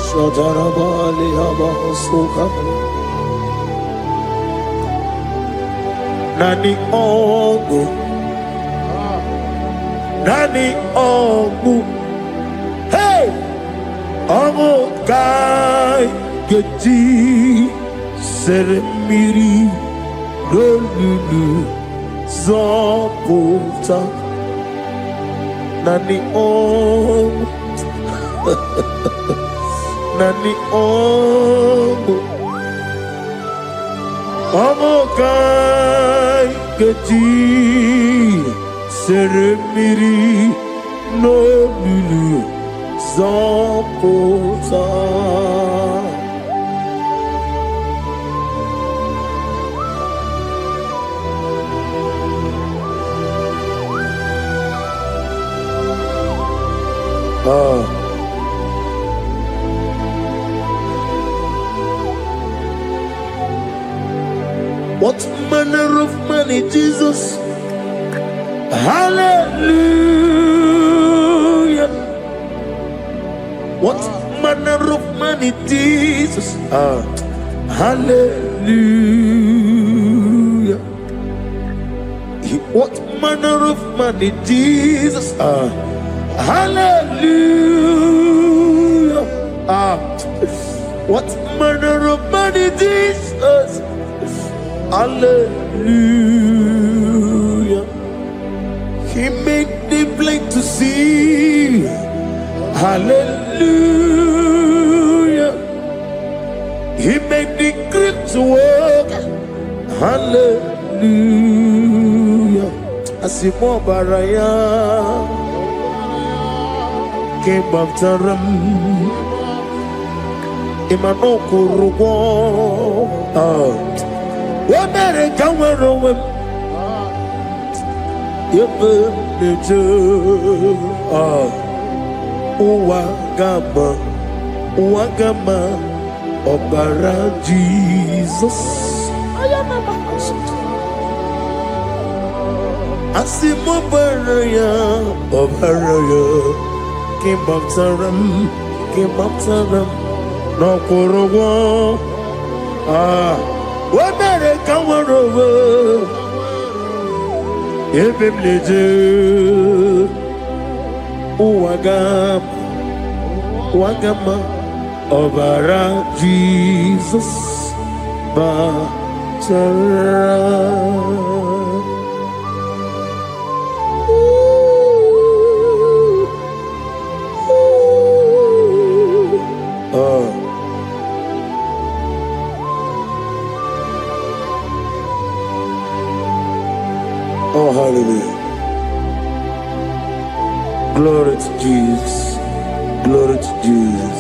Shadarabali Abasuka Nani Ongu Hey Ongu Kai Geti Seremiri Lolulu Zapota Nani Ongu Nani ongo kai geti seremiri no lulu zapota. What manner of money, Jesus? Hallelujah. What manner of money, Jesus? Hallelujah. What manner of money, Jesus? Hallelujah. What manner of money, Jesus? Hallelujah. He made the blind to see. Hallelujah. He made the crippled to walk. Hallelujah. Asimo baraya came after him. Imano kurugo. America were away. Wagama, Obara Jesus. Asimo Baraya, Obaraya, came after them, no Korogo. America were over. Ebim leje. Wagama, Obara Jesus, Batara. Oh, hallelujah. Glory to Jesus. Glory to Jesus.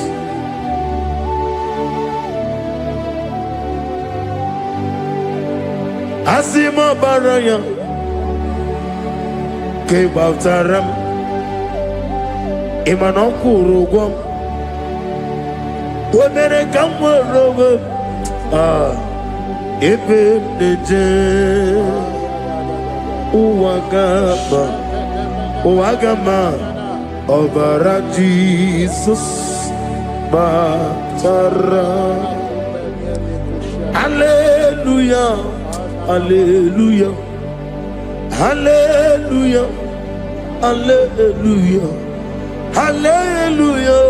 Asima baraya ke bautaram imanokuru wemere kamworowe ebe neje Uwagama Obara Jesus Batara Hallelujah, hallelujah, hallelujah, hallelujah, hallelujah,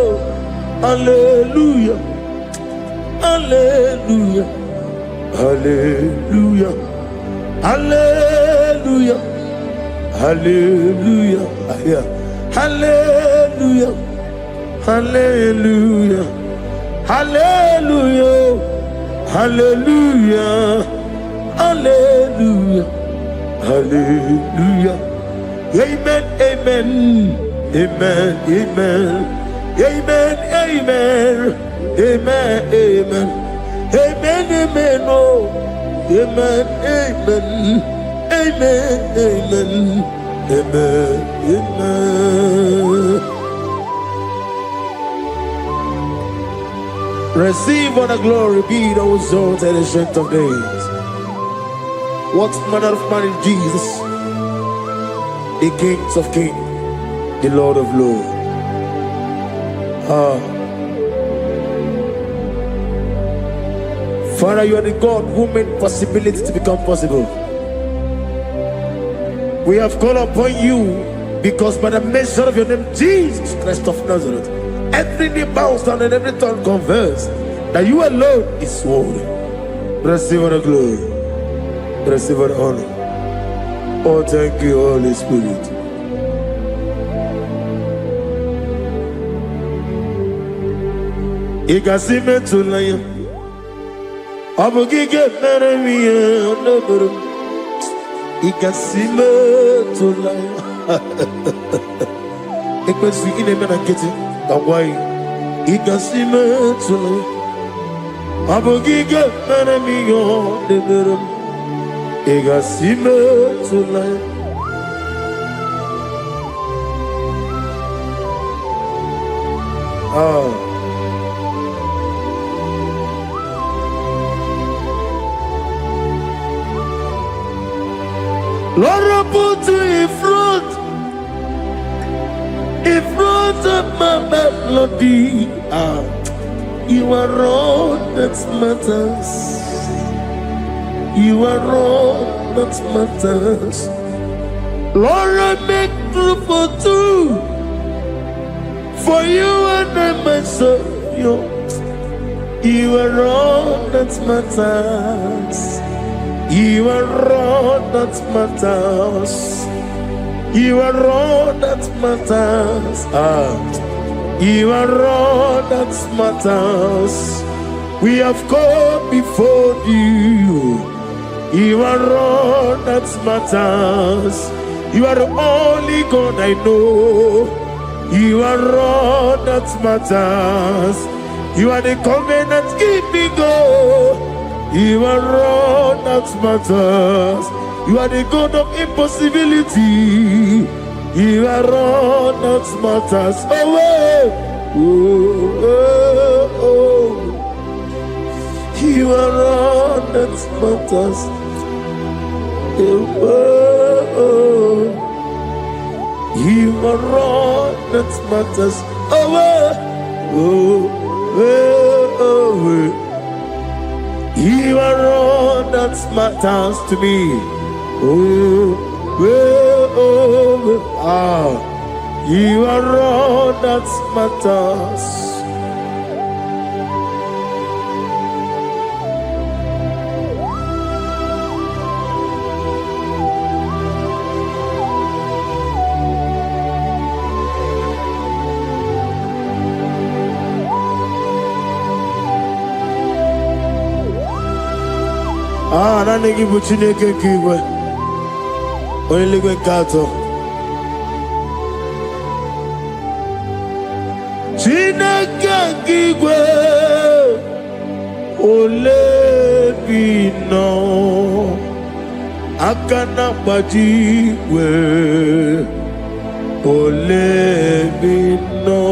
hallelujah, hallelujah, hallelujah, hallelujah, hallelujah, hallelujah, hallelujah, hallelujah, hallelujah, hallelujah, hallelujah. Amen, amen, amen, amen, amen, amen, amen, amen, amen, amen, oh, amen, amen, amen, amen, amen, amen. Receive all the glory, be thou exalted, the strength of days. What manner of man is Jesus? The King of kings, the Lord of lords. Father, you are the God who made possibility to become possible. We have called upon you because by the measure of your name, Jesus Christ of Nazareth, every knee bows down and every tongue confess that you alone is worthy. Receive all the glory. Receive all the honor. Oh, thank you, Holy Spirit. Ikasime tulaya, abugige meremiya naburu. Ikasime tulaya. Ikasi ine mena kiti kawai. Ikasime tulaya, abugige meremiya naburu. Ikasime tulaya. Lord, I put you in front of my melody. You are all that matters. You are all that matters. Lord, I make room for two, for you and I myself. You are all that matters. You are all that matters. You are all that matters. You are all that matters. We have come before you. You are all that matters. You are the only God I know. You are all that matters. You are the covenant keeping God. You are all that matters. You are the God of impossibility. You are all that matters. Oh, oh, oh, oh. You are all that matters. Oh, oh. You are all that matters. Oh, oh, oh, oh. You are all that matters to me. Oh, oh, oh. You are all that matters. Nani give Chineke kiwe. Only we kato. Chineke kiwe. Ole bino. Akana bajiwe. Ole bino.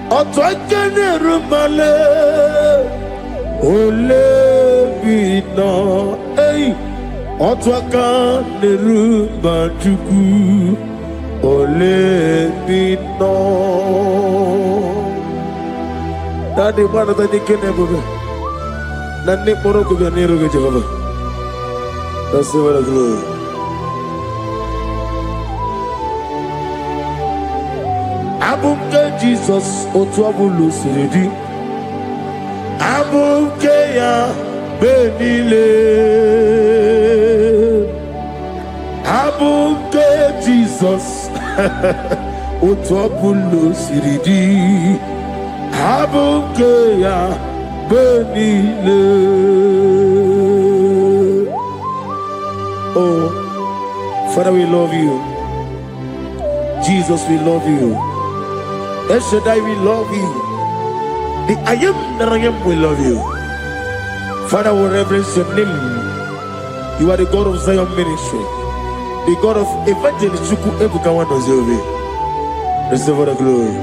Otwakene rumale. Ole bino, hey, otwaka nerumba chuku, ole bino. Daddy, what are they getting? Nani poro ko biya niru ke Jehovah. Receive the glory. Abumke Jesus otuabulu siridi. Abumke ya benile. Abumke Jesus otuabulu siridi. Abumke ya benile. Oh, Father, we love you. Jesus, we love you. El Shaddai, we love you. The I am that I am, we love you. Father, we reverence your name. You are the God of Zion ministry, the God of evangelist Chuku Ebukawan Ozeovi. Receive the glory.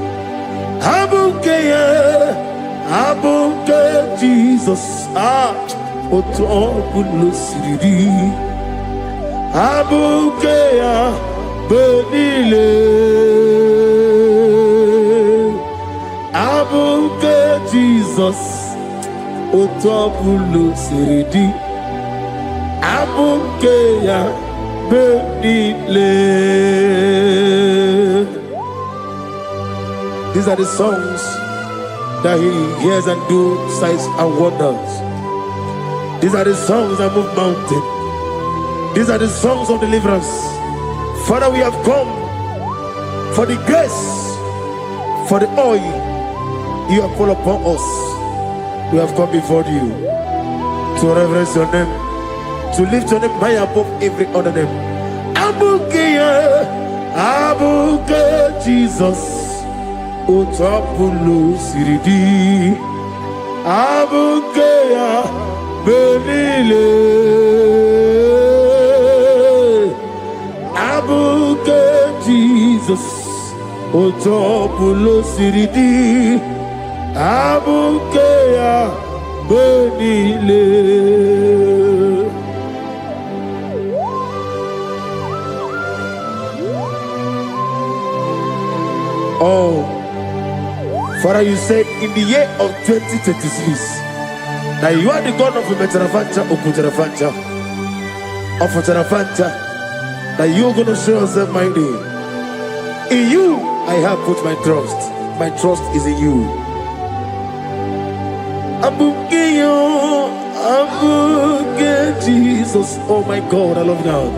Abuke Jesus, Otobulo Siridi. Abuke Benile. Abuke Jesus, Otobulo Siridi. Abuke Benile. These are the songs that he hears and do signs and wonders. These are the songs that move mountains. These are the songs of deliverance. Father, we have come for the grace, for the oil you have poured upon us. We have come before you to reverence your name, to lift your name high above every other name. Abuke Jesus, Otapulo Siridi. Abuke Benile. Abuke Jesus, Otapulo Siridi. Abuke Benile. Oh, Father, you said in the year of 2026 that you are the God of Metarafanta, Okutarafanta, of Otarafanta, that you are going to show yourself mighty. In you, I have put my trust. My trust is in you. Abuke Jesus. Oh my God, I love God.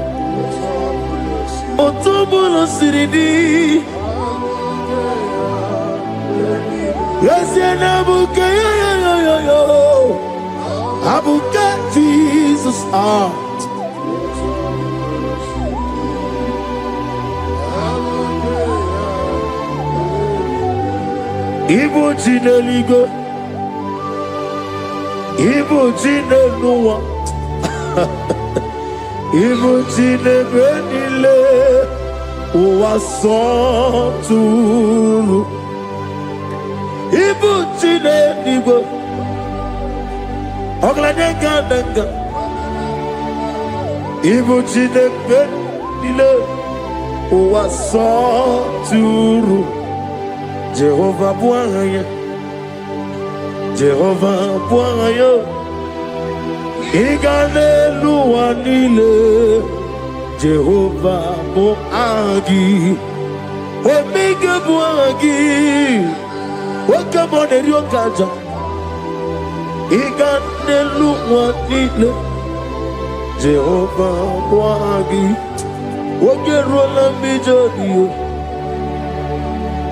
Otobulo Siridi. Yes, Abuke, Abuke Jesus. Ibu Jineligo, Ibu Jineluwa, Ibu Jinebenile, Uwasoturu. Ibu Jineligo, Oglanenga, Ibu Jinebenile, Uwasoturu. Jehovah Bwaya, Jehovah Bwaya, Igane Luanile, Jehovah Boagi, Omega Boagi, Wakamone Ryokaja, Igane Luanile, Jehovah Boagi, Wakerola Mijodio.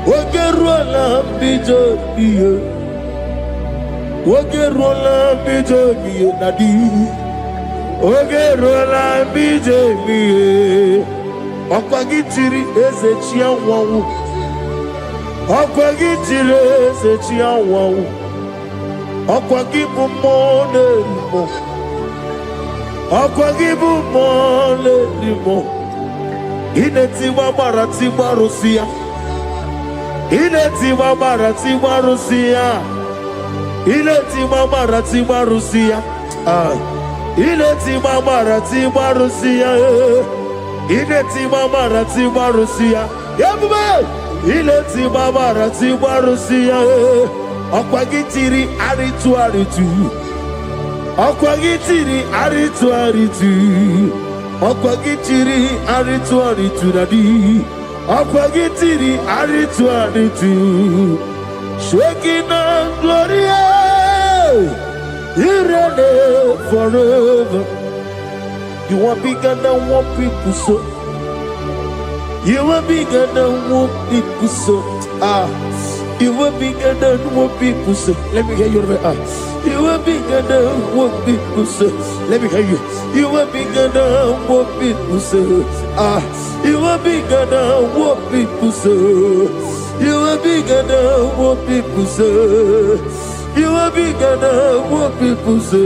Wakerola bijogiye, Wakerola bijogiye nadi, Wakerola bijogiye. Okwagitiri ezechia wawu, Okwagitiri ezechia wawu, Okwagibu mone limo, Okwagibu mone limo. Ineti wabarati warusia. Ileti mamarati marusia, Ileti mamarati marusia, Ileti mamarati marusia, Ileti mamarati marusia, Yabume, Ileti mamarati marusia, Okwagitiri aritu, Okwagitiri aritu aritu. Okwagitiri aritu aritu dadi. Okwagitiri aritu aritu. Shekinah glory. You reign forever. You are bigger than what people say. You are bigger than what people say. You are bigger than what people say. Let me hear you. You are bigger than what people say. Let me hear you. You are bigger than what people say. You are bigger than what people say. You are bigger than what people say. You are bigger than what people say.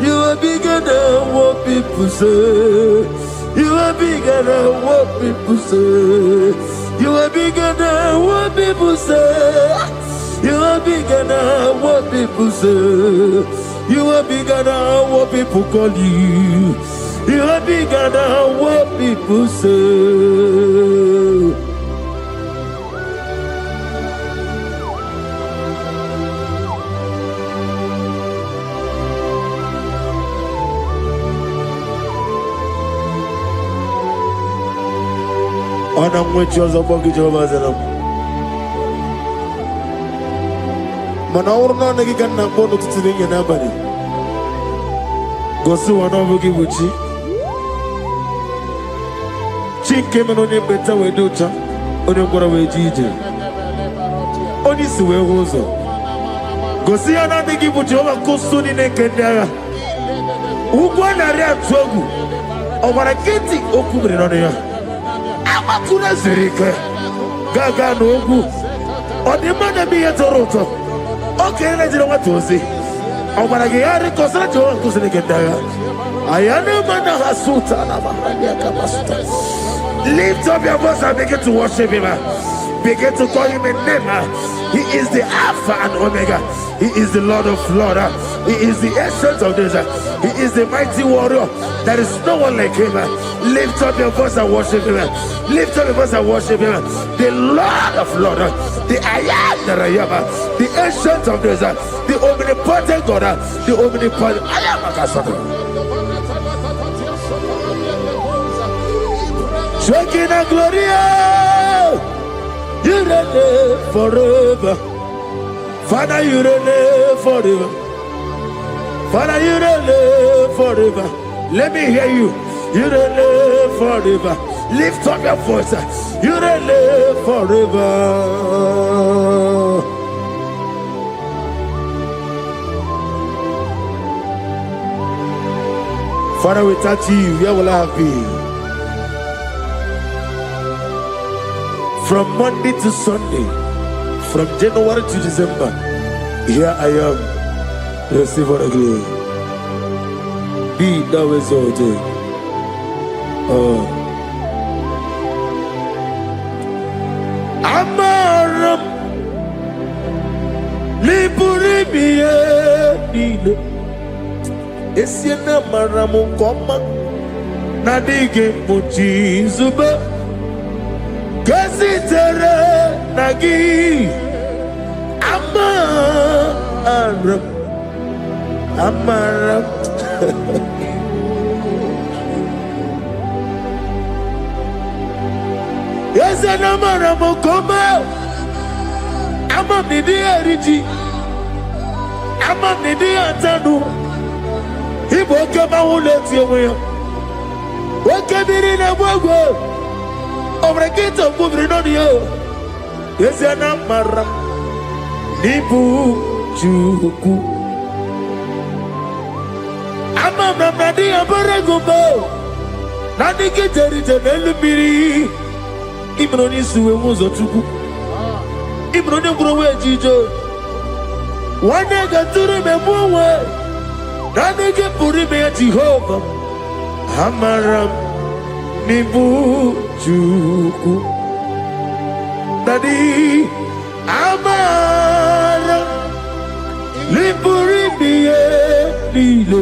You are bigger than what people say. You are bigger than what people say. You are bigger than what people say. You are bigger than what people say. You are bigger than what people call you. You are bigger than what people say. Ana mwechoza kwa kichwa sana. Mana urna nagi kanna bono tutsiringe na bari. Gosu wana bugi buchi. Chinke meno ne beta wedocha. Oni ngora wejije. Oni siwe hozo. Gosi ana nagi buchi oba kosuni ne kendaya. Ugwa na ria tsogu. Obara kiti okubire no ya. Amakuna zirike gaga n'ogwu ọdịmma bi ya toroto oke na jiri nwatozi ọgbara gị ya rịkọsara jehova nkụziri gị ndagha ayana mana hasuta na mahania kamasuta. Lift up your voice and begin to worship him. Begin to call him a name. He is the Alpha and Omega. He is the Lord of Lords. He is the Ancient of Days. He is the mighty warrior. There is no one like him. Lift up your voice and worship him. Lift up your voice and worship him. The Lord of Lords, the I am that I am, the Ancient of Days, the omnipotent God, the omnipotent I am. Shekinah glory, you reign forever. Father, you reign forever. Father, you reign forever. Let me hear you. You reign forever. Lift up your voice. You reign forever. Father, without you, where will I have been? From Monday to Sunday, from January to December, here I am. Receive all the glory. Be thou exalted. Amaram Liburibie Nile Esiena Maramu Koma Nadige Muchi Zuba Gazitere Nagi Amaram Yes, and Amaram Koma Amam Nidi Ariji Amam Nidi Antanu Ibo Kama Uleti Away Wakabiri Nawago Over a gate of Bubrinodio. Yes, and Amaram Nibu Juku Amam Nadi Abaragubo Nadi Kitari Elubiri Ibroni Suwe Muzotuku Ibroni Growe Jijo One day got to remember Nadi Puri me Jehovah Amaram Nibu Juku Nadi Amaram Niburi Mie Nile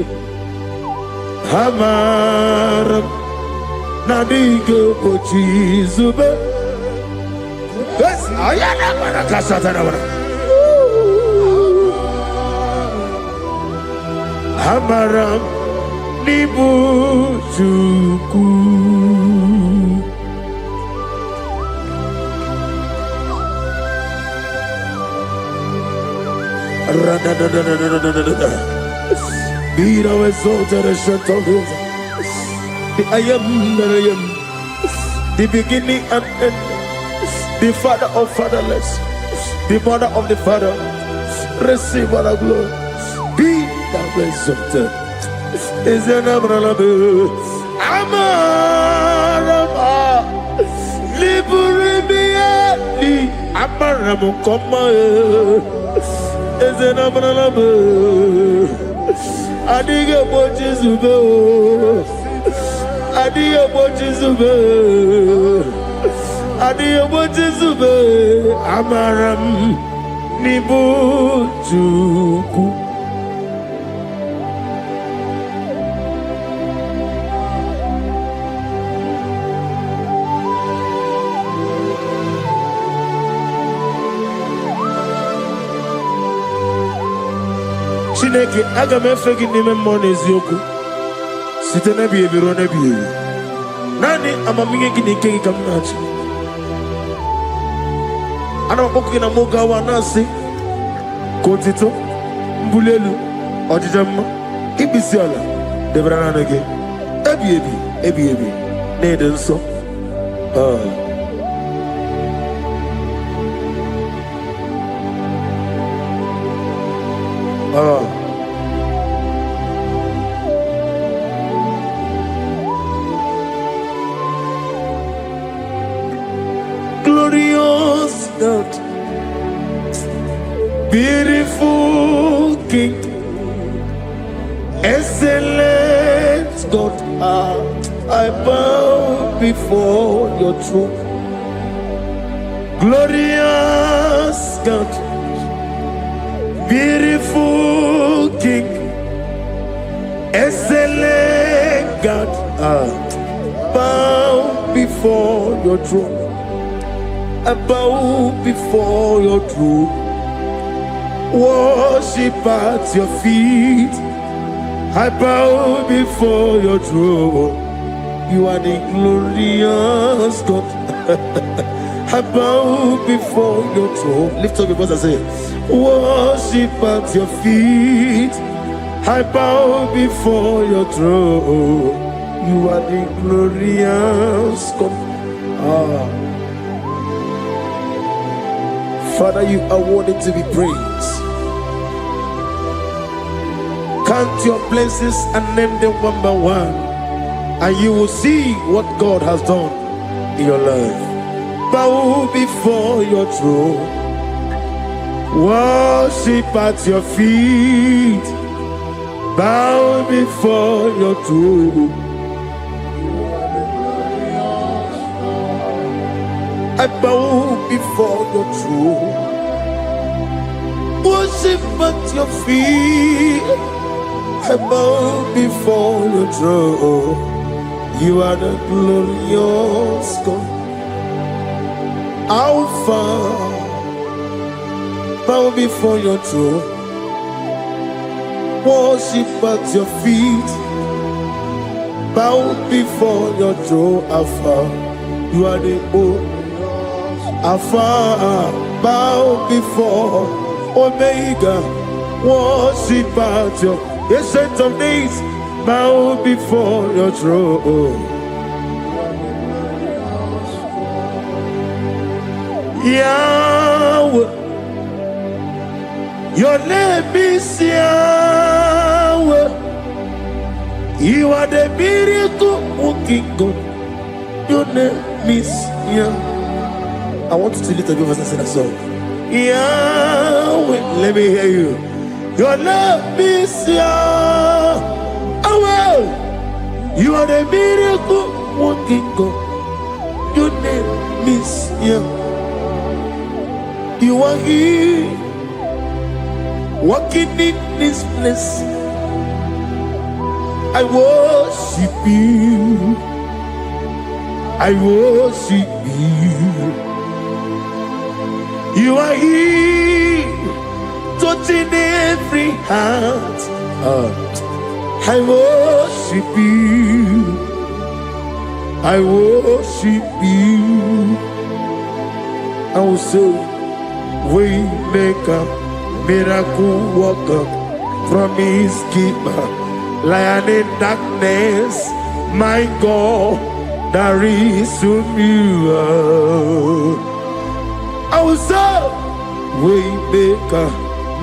Amaram Nadige Pochi Zube. Yes, I am a Casatana. Amaram Nibujuku. Be thou exalted and shut of his. The I am that I am, the beginning and end, the father of fatherless, the mother of the father. Receive all the glory. Be thou exalted. Is an Abraham. Amarama. Liburibiani. Abraham, come. Is an Abraham. Adiga Bojizuba. Adiga Bojizuba. Adiga Bojizuba. Amaram Nibujuku. Chineke aga m efe gị n'ime mmụọ na eziokwu site n'ebighị ebi ruo n'ebighị ebi. Naanị amamihe gị na ike gị ka m na-achị. Ana m akpọkụ gị na mụ gawa na-asị ka otito, mbuli elu, ọjịja mma, ikpisi ala debere naanị gị ebighị ebi ebighị ebi na-ede nsọ. Glorious God, beautiful King, excellent God, I bow before your throne. Glorious God, beautiful King, excellent God, bow before your throne. I bow before your throne, worship at your feet. I bow before your throne. You are the glorious God. I bow before your throne. Lift up your voice and say, worship at your feet. I bow before your throne. You are the glorious God. Father, you are worthy to be praised. Count your blessings and name them one by one, and you will see what God has done in your life. Bow before your throne, worship at your feet. Bow before your throne. I bow before your throne, worship at your feet. I bow before your throne. You are the glorious God, Alpha. Bow before your throne, worship at your feet. Bow before your throne, Alpha. You are the old Alpha. Bow before Omega, worship at your ancient of days. Bow before your throne. Yahweh, your name is Yahweh. You are the miracle working God. Your name is Yahweh. I want you to lift up your voice and sing a song. Yahweh, let me hear you. Your name is Yahweh. You are the miracle working God. Your name is Yahweh. You are here, walking in this place. I worship you. I worship you. You are here, touching every heart. I worship you. I worship you. I will say, way maker, miracle worker, promise keeper, lion in darkness, my God, there is whom you are. I will say, way maker,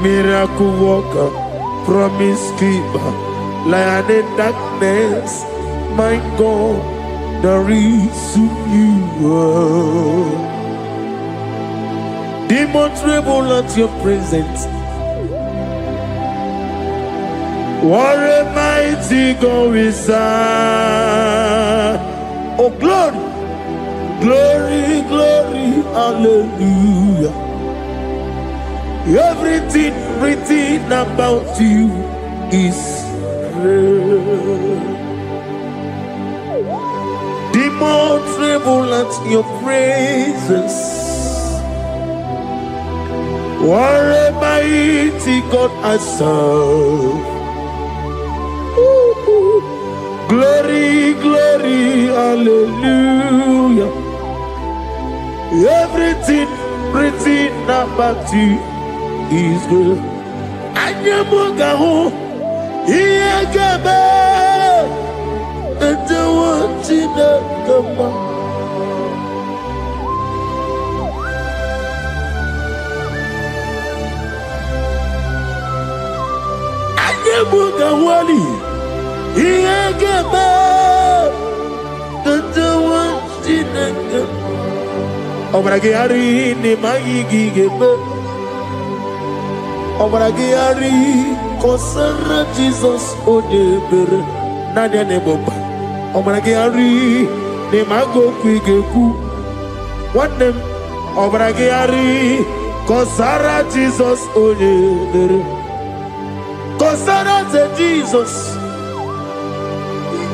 miracle worker, promise keeper, lion in darkness, my God, there is whom you are. Demons tremble at your presence. What a mighty God we serve. Oh, glory, glory, glory, hallelujah. Everything written about you is real. Demons tremble at your presence. What a mighty God I serve. Glory, glory, hallelujah. Everything written about you is good. Anyamugaho, Iyagaba, and the one in the Gama. Anyamugaho, Iyagaba, and the one in the Gama. Obragari ni Maigigebe. Obragari Kosara Jesus Odebere Nadia Neboba. Obragari ni Mago Kwigeku. One name Obragari Kosara Jesus Odebere. Kosara Jesus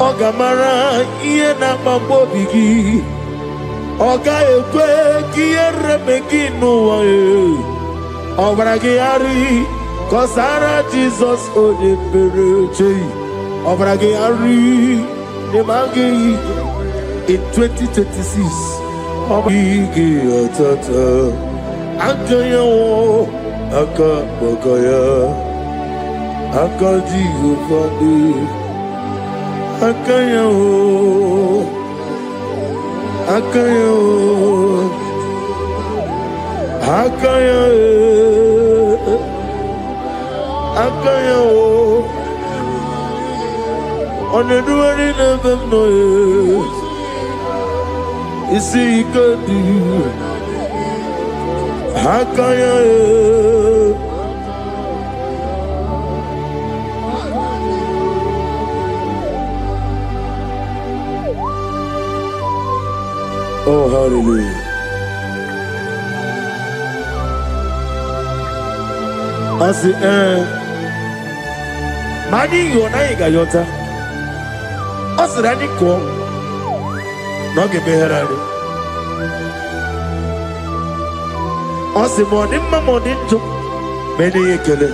Ogamara Iena Mambobigi. Oga ekwe kiere meginu wae. Obragari Kosara Jesus Odebereche. Obragari Nemagi in 2026. Obragi atata Akaya wo Akabakaya Akaji ufadi Akaya wo Akayo, Akayo, Akayo. On the doing of them noise, is he could do Akayo. Oh, hallelujah. I say, Mani Yonaiga Yota. I said, I need to go. Not get me here. I said, morning, my morning, to many a killer.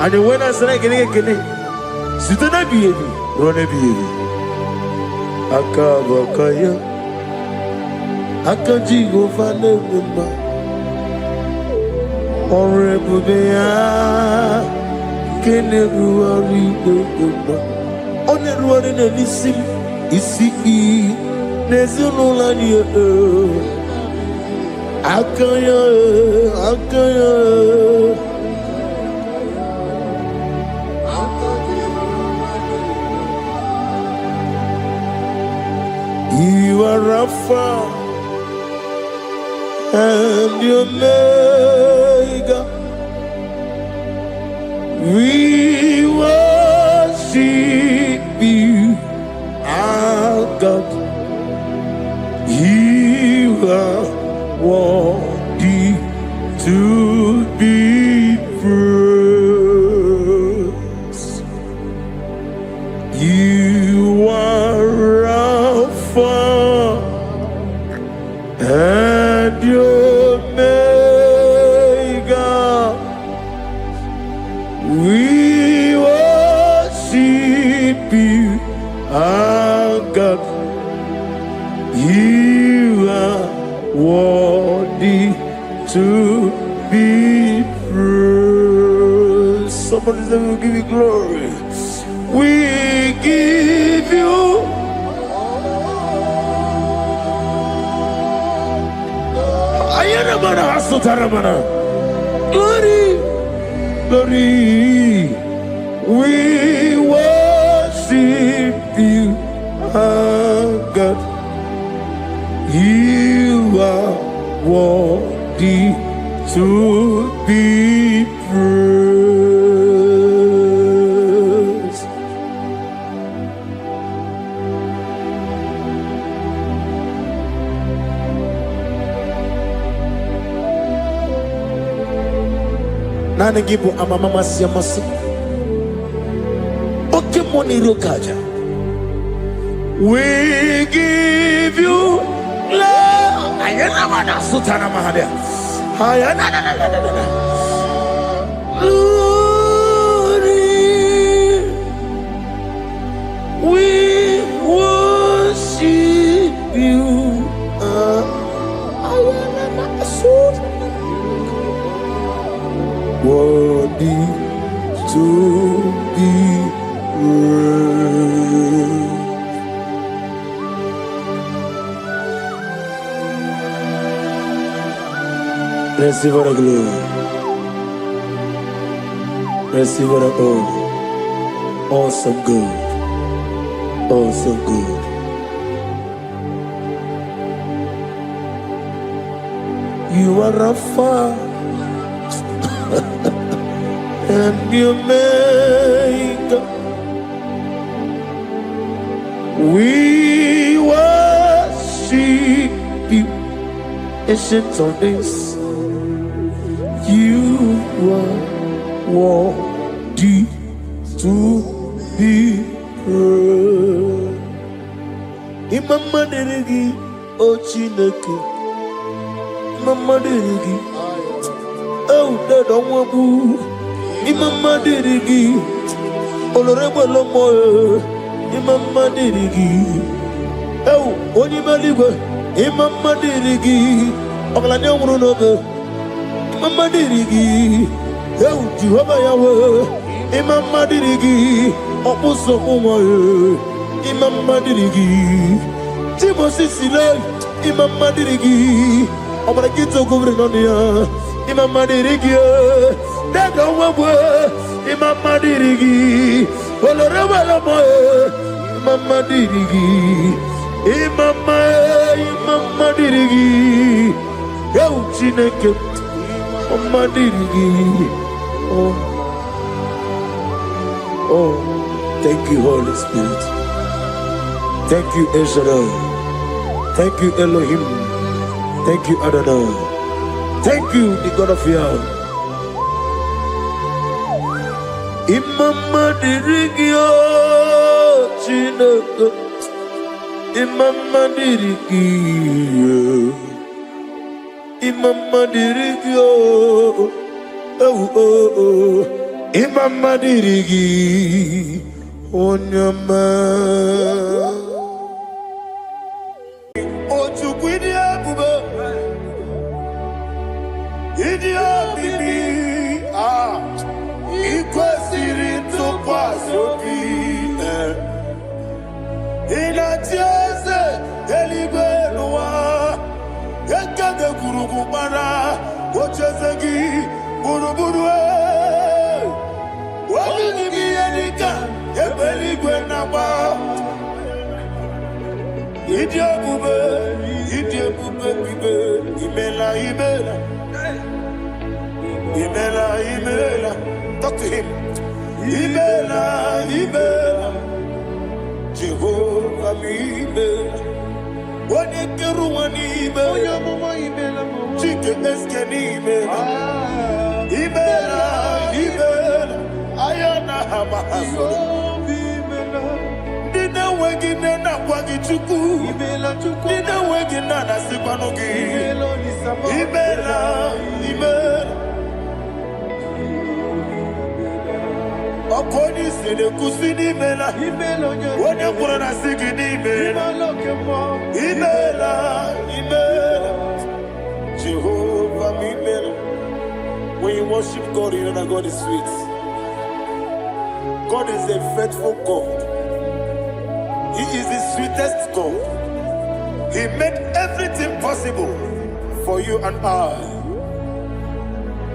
And when I said, I get a killer, sit on a baby, run a baby. Akabakaya. Akaji go fane mma Honorable Bea Kene ruari mma One ruari na nisim Isi Nezuno la nye Akaya Akaya You are Rapha and your Omega, we worship you, our God. You are worthy to be praised. You are Alpha and your Omega, we worship worthy to be praised. Somebody say, we'll give you glory. We give you glory, glory. We worship you, our God. You are worthy to be praised. Nani gibu amamama siyamasi. Oke moni rokaja. We give you love. Ayana mana sutana mahadia. Ayana na na na na na. Glory. We worship you. Ayana mana sutana. Worthy to be praised. Receive the glory. Receive the honor. Awesome God. Awesome God. You are Rapha. And you make we worship you, ancient of days. You are worthy to be praised. Imama deregi o Chineke, Imama deregi o Dadonwabu. Imama dirigi, olorebo lomo. Imama dirigi, oh onimaligwe. Imama dirigi, oglanya murunobe. Imama dirigi, oh Jehovah Yahweh. Imama dirigi, opuso umoye. Imama dirigi, Timosi sile. Imama dirigi, obragito gouvernania. Imama dirigi. Dada wabwe, Imama dirigi, oloreba lamoe, Imama dirigi, Imama dirigi, Yau Chineke, Imama dirigi. Oh, thank you, Holy Spirit. Thank you, El Shaddai. Thank you, Elohim. Thank you, Adonai. Thank you, the God of Yahweh. Imama dirigi o Chineke, Imama dirigi, Imama dirigi o, Imama dirigi, Onyama. Ochukwidi abube, idia bibi ikwesiri ntụkwasị obi. Ịna-achị eze eluigwe n'ụwa, ekede kwurugwu gbara ocheeze gị gburugburu. Obi n'ime ihe dịka ebe eluigwe na-agba. Ịdị ebube bibe, imela imela. Imela, imela, talk to him. Imela, imela, Jehovah imela. Wani keru wani imela, chike eske ni imela. Imela, imela, ayana hamahaso. Dina wegi na kwagi chuku. Dina wegi na nasikwanogi. Imela, imela. Okoni sede kusini mela, wone kurana sigi ni mela, imela, imela, worship God, you know that God is sweet. God is a faithful God. He is the sweetest God. He made everything possible for you and I.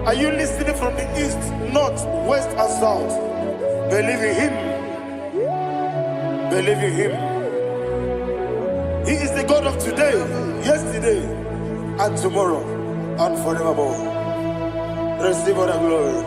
Are you listening from the east, north, west, and south? Believe in Him. Believe in Him. He is the God of today, yesterday, and tomorrow, and forevermore. Receive all the glory.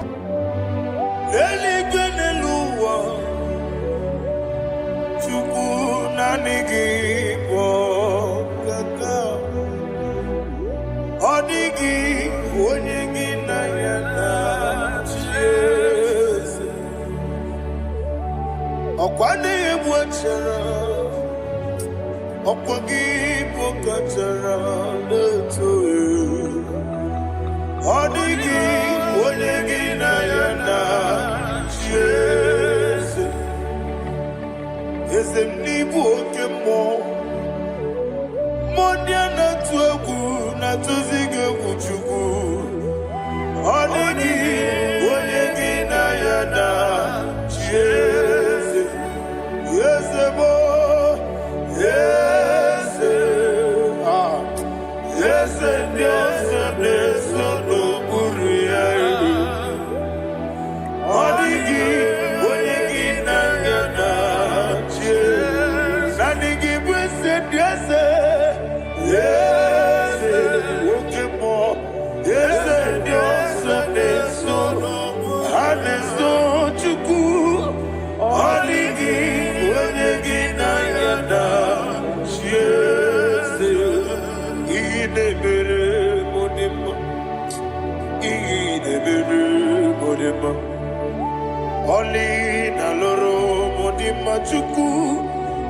Oli na loro modima chuku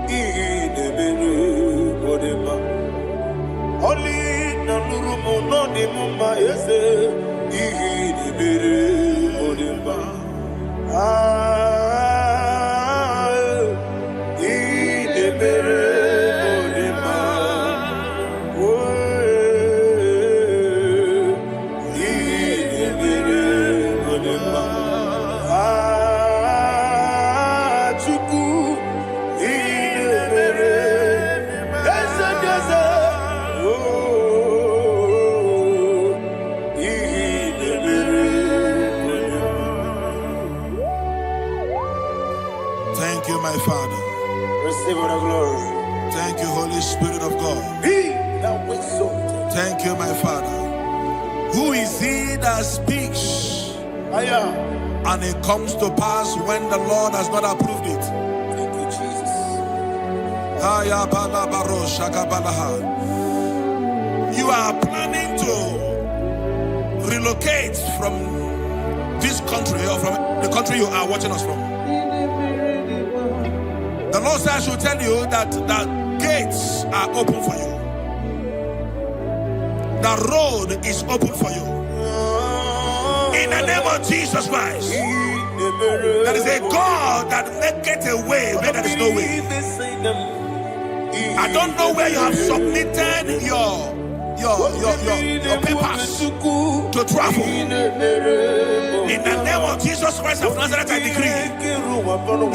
idebere modima. Oli na loro monodi mumba yese idebere modima. Idebere modima. Idebere modima. Thank you, my Father. Receive all the glory. Thank you, Holy Spirit of God. Be thou exalted. Thank you, my Father. Who is he that speaks and it comes to pass when the Lord has not approved it? Thank you, Jesus. You are planning to relocate from this country or from the country you are watching us from. The Lord says I should tell you that the gates are open for you. The road is open for you. In the name of Jesus Christ. There is a God that maketh a way where there is no way. I don't know where you have submitted your papers to travel. In the name of Jesus Christ of Nazareth, I decree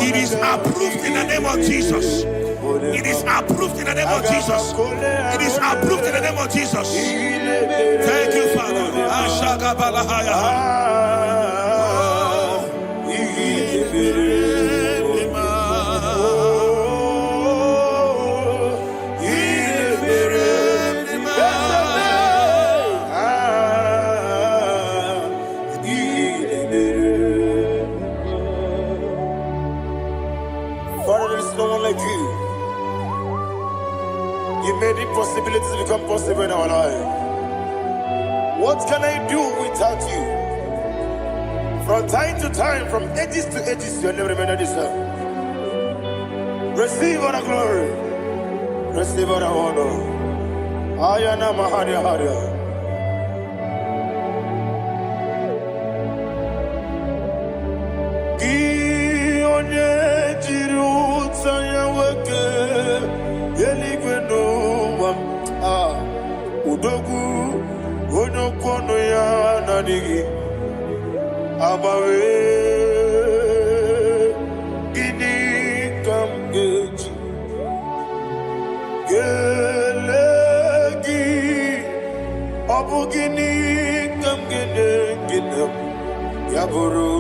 it is approved in the name of Jesus. It is approved in the name of Jesus. It is approved in the name of Jesus. Thank you, Father. Father, there is no one like you. You made impossibilities become possible in our life. What can I do without you? From time to time, from ages to ages, you never remain the same. Receive all the glory. Receive all the honor. Ayana Maharia Haria. Udogu, Onokono ya nadigi. Abawe Gini Kam Geji Gelegi Abu Gini Kam Gene Ginam Yaburu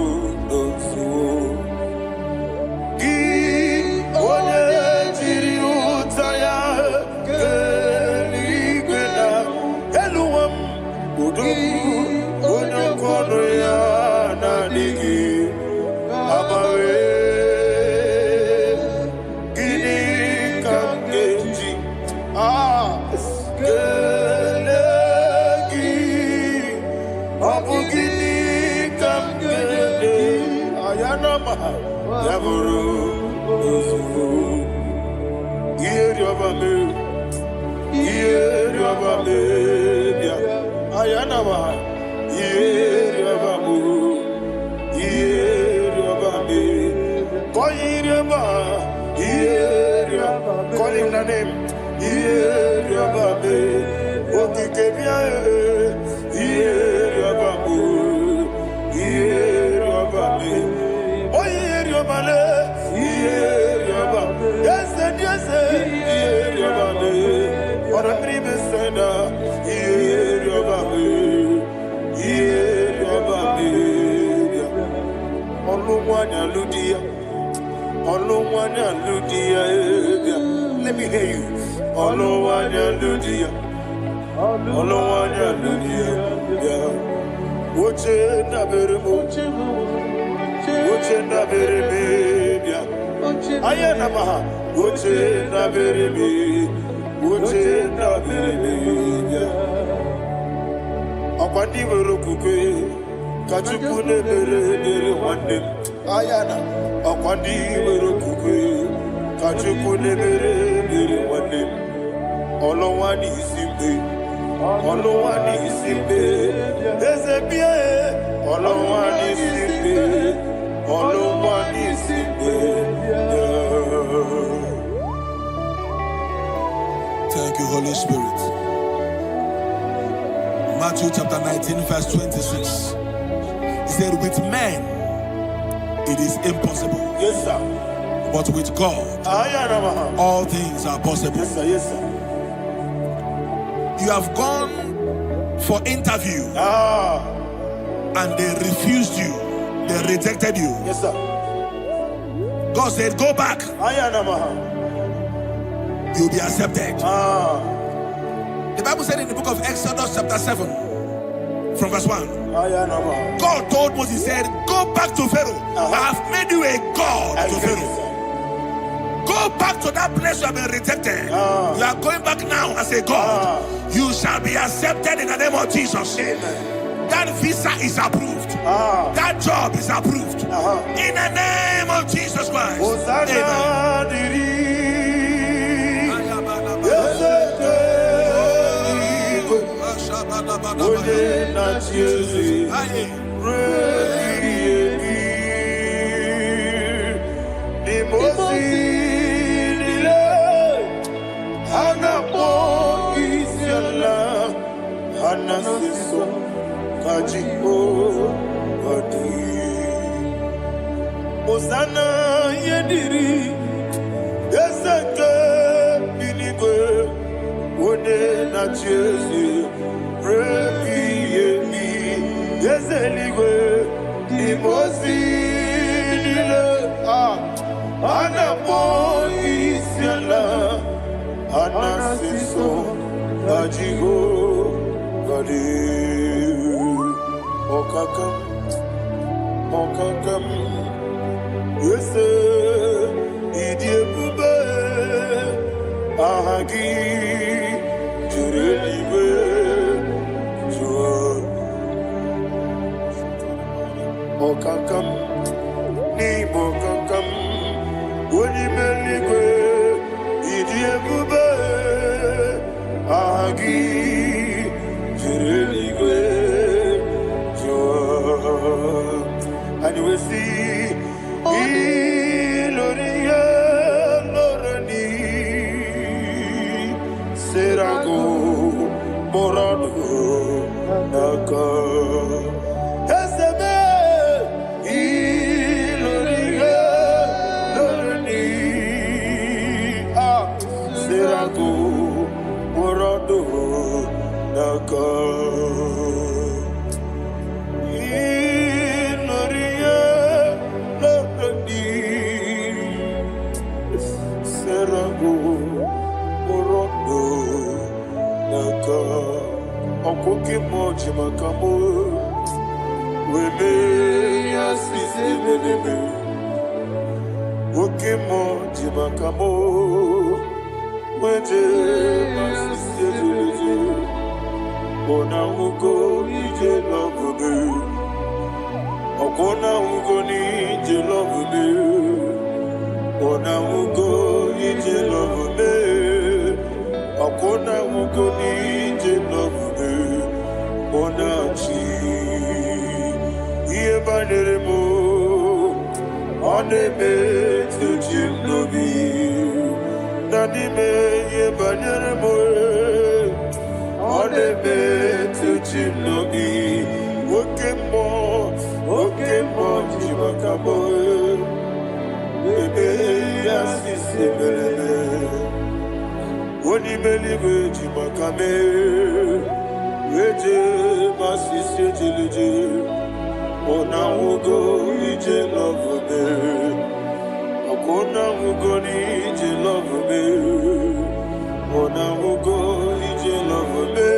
Dosu Gi One Jiri Utaya Geli Gena Eluam Udu Ono Kono Ya Nadigi Abawe Gini Kam Geji Gelegi Abu Gini Kam Gene Ayanama Yaburu Dosu Yeriobame Yeriobame Ayanama Yeriobamu Yerobame Koyireba Yerioba Call him the name Yerobame Okikebia Yeriobamu Yerobame Oyeriobale Yerioba Yes and yes Yerobame Or a dream is senda Yerobame Yerobame Oluwanya Ludia Oluwanya Ludia Let me hear you Oluwanya Ludia Oluwanya Ludia Woche na beremo Woche na bereme Ayana maha Woche na bereme Woche na bereme Akwandi berokukwe Kachukune bere wandem Ayana Akwandi berokukwe Kachukune bere wandem Olowani simbe Olowani simbe Ezebie Olowani simbe Olowani simbe Thank you, Holy Spirit. Matthew chapter 19, verse 26. He said, with men it is impossible. Yes, sir. But with God, all things are possible. Yes, sir. Yes, sir. You have gone for interview and they refused you. They rejected you. Yes, sir. God said, go back. You'll be accepted. The Bible said in the book of Exodus chapter 7 from verse 1, God told Moses, he said, go back to Pharaoh. I have made you a God to Pharaoh. Go back to that place you have been rejected. You are going back now as a God. You shall be accepted in the name of Jesus. Amen. That visa is approved. That job is approved. In the name of Jesus Christ. Amen. Osana yediri Ezeke binigwe One na Jezi Rebi yemi Yezeligwe Imosi nile Anapo isiala Anasiso Ajigo Gadi Okakam Okakam Yes, Idiebube Ahagi Jurelibe Jua Okakam Ni Bokakam Unimeligwe Idiebube Ahagi Jurelibe Jua And we see Iloria Lorani Serago Morado Naka Ezebe naka Inoria Lakadi Serago Morondo Naka Okoki Moji Makamo Wele Yasisi Belebe Oke Moji Makamo Weje Masisi Belebe Ona Ugo Ije Love Me Okona Ugo Nije Love Me Ona Ugo Ije Love Me Okona Ugo Nije Love Me Ona Chi Iye Banere Mo One Me Tujim Nobi Nani Me Iye Banere Mo One Me Tujim Nobi Oke Mo Jimakamo Bebe Yasisi Belebe Oni Belibe Jimakame Weje Masisi Jilije Ona Ugo Ije Love Me Akona Ugo Ije Love Me Ona Ugo Ije Love Me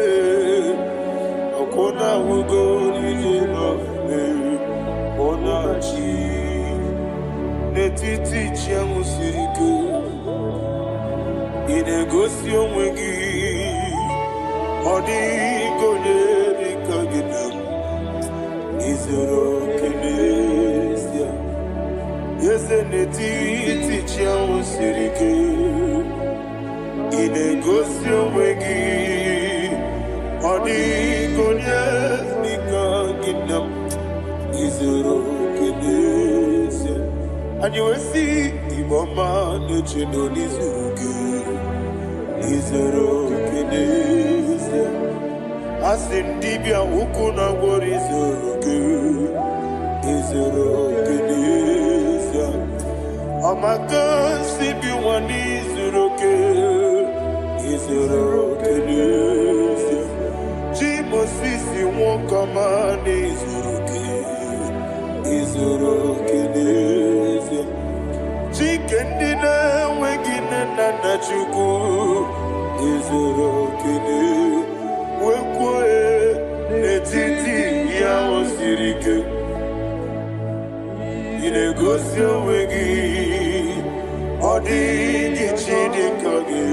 Akona Ugo Ije Love Me Ona Chi Netiti Chiamu Siriku Inegosi Onwegi Odi Gonye Dikagidam Izoro Kenesia Yese Netiti Chiamu Siriku Inegosi Onwegi Odi Gonye Dikagidam Izoro Kenesia And you will see Iboma Nechino Nizuruke Izoro Kenesia Asindibia Ukuna War Izoro Kenesia Amaka Sibi Wani Izoro Kenesia Jimo Sisi Wokamani Izoro Kenesia Chikendina Wegina Nana Chuku Izoro Kenesia Wekwe Netiti Yao Sirike Inegosio Wegi Odi Gichidi Kage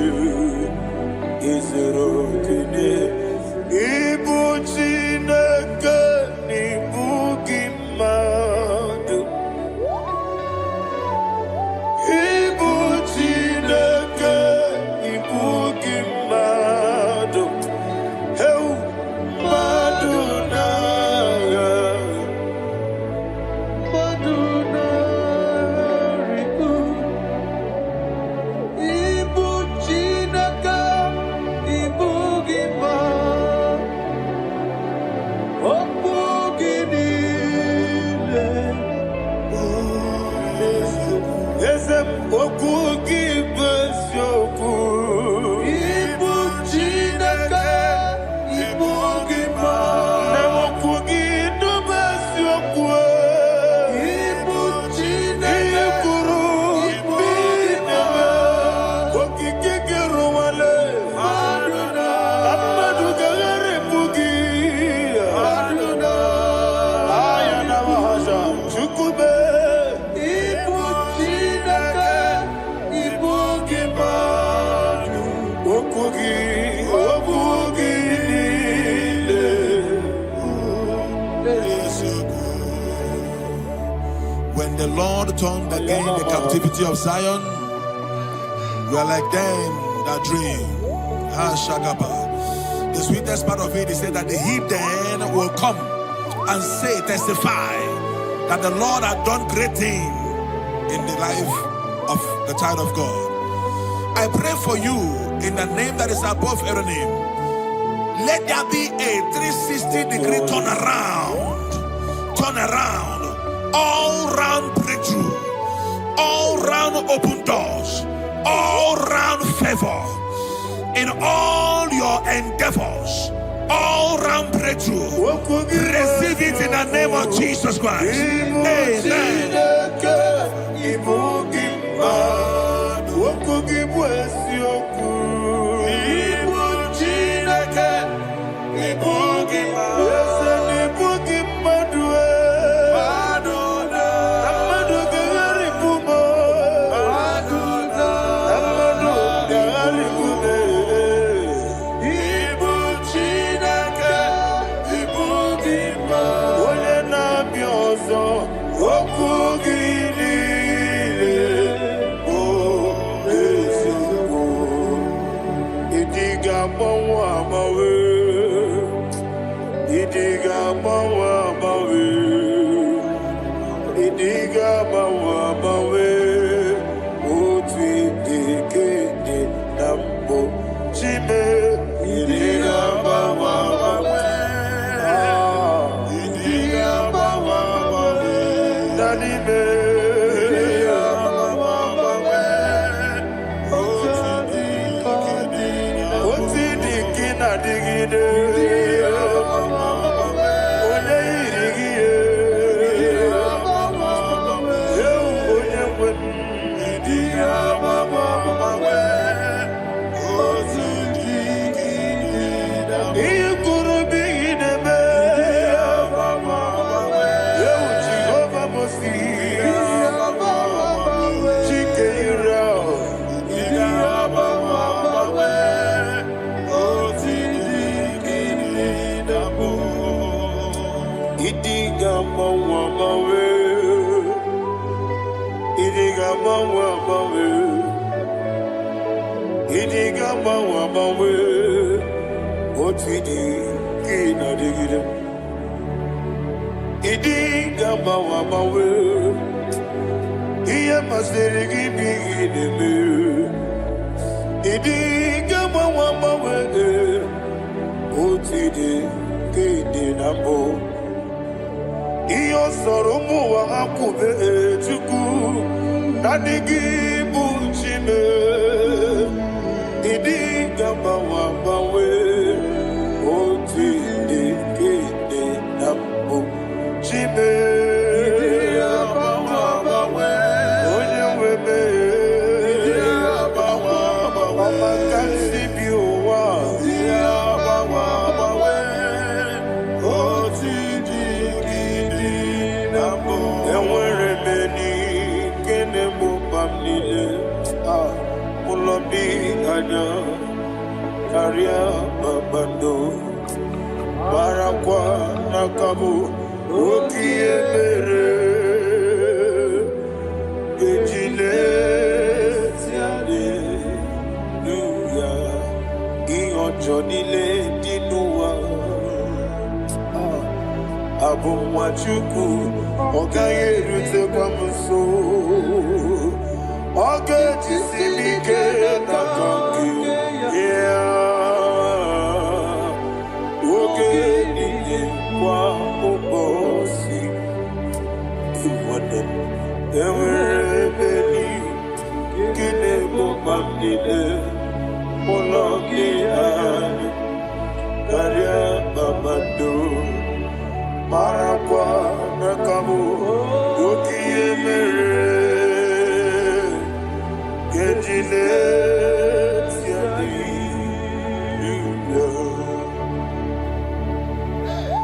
Izoro Kenesia Ibu Chinaka Ibu Gimadu Ibu Chinaka Ibu Gimadu Heu Maduna Maduna Riku Ibu Chinaka Ibu Okugi Besyoku Ibu Chineke Ibu Gima Nemokugi do Besyoku Ibu Chineke Ikuru Ibu Gima Okiki Kiruwale Aduna Amadu Gagare Bugi Aduna Ayana Mahasha Chukube When the Lord turned again the captivity of Zion, we are like them that dream. The sweetest part of it is said that the heathen will come and say, testify, that the Lord had done great things in the life of the child of God. I pray for you in the name that is above every name. Let there be a 360-degree turn around, all round breakthrough, all round open doors, all round favor in all your endeavors, turnaround breakthrough. Receive it in the name of Jesus Christ. Amen.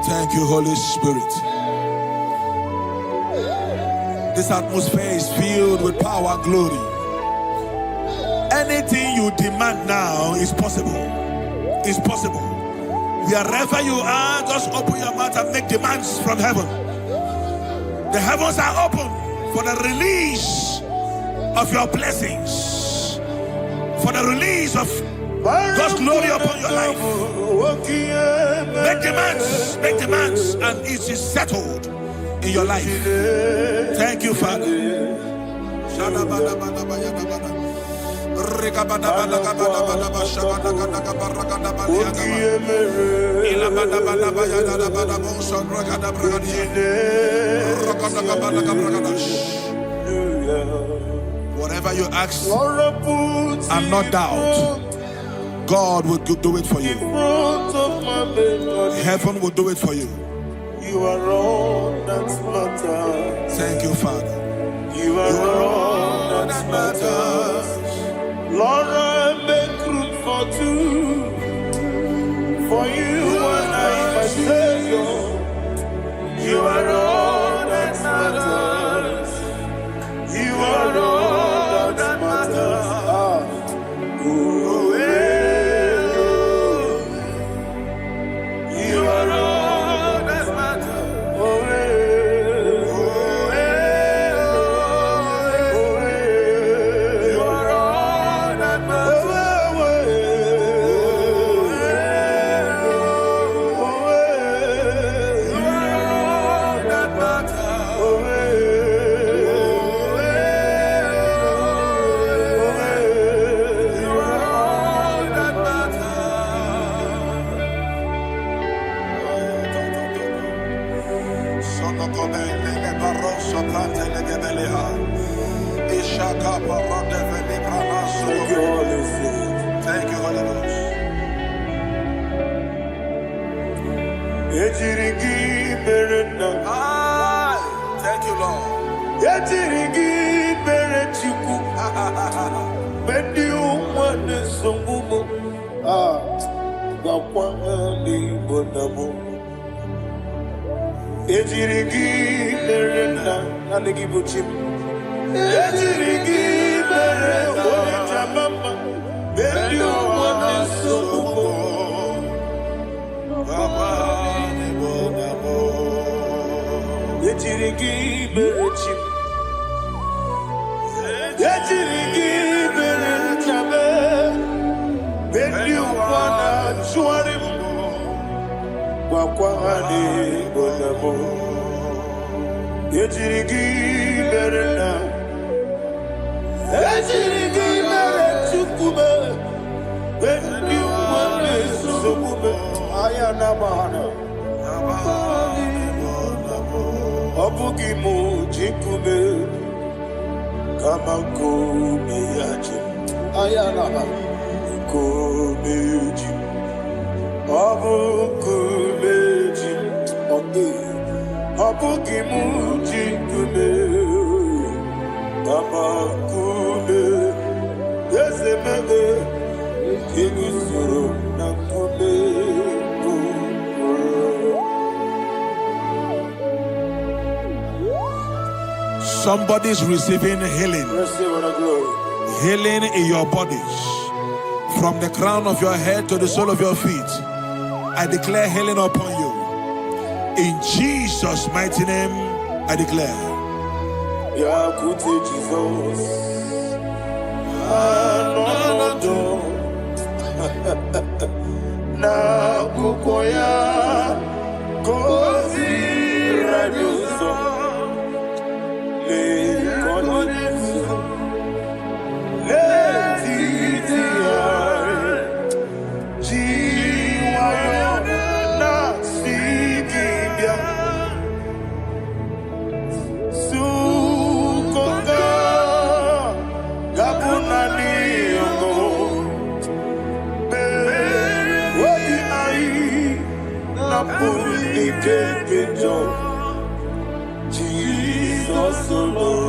Thank you, Holy Spirit. This atmosphere is filled with power and glory. Anything you demand now is possible. It's possible. Wherever you are, just open your mouth and make demands from heaven. The heavens are open for the release of your blessings, for the release of God's glory upon your life. Make demands, and it is settled in your life. Thank you, Father. Whatever you ask and not doubt, God will do it for you. heaven will do it for you. You are all that matters. Thank you, Father. You are all that matters. Lord, I make room for two. For you and I, my Savior. You are all that matters. You are all that matters. You are all that matters. You are all that Thank you, Holy Ghost. Thank you, Lord. Somebody's receiving healing. Healing in your bodies. From the crown of your head to the sole of your feet. I declare healing upon you. In Jesus' mighty name, I declare. Jesus. Na kukoya kozi radioso le konesu le titia jiwayo na sikibia sukonga gabuna niyongo Jesus alone.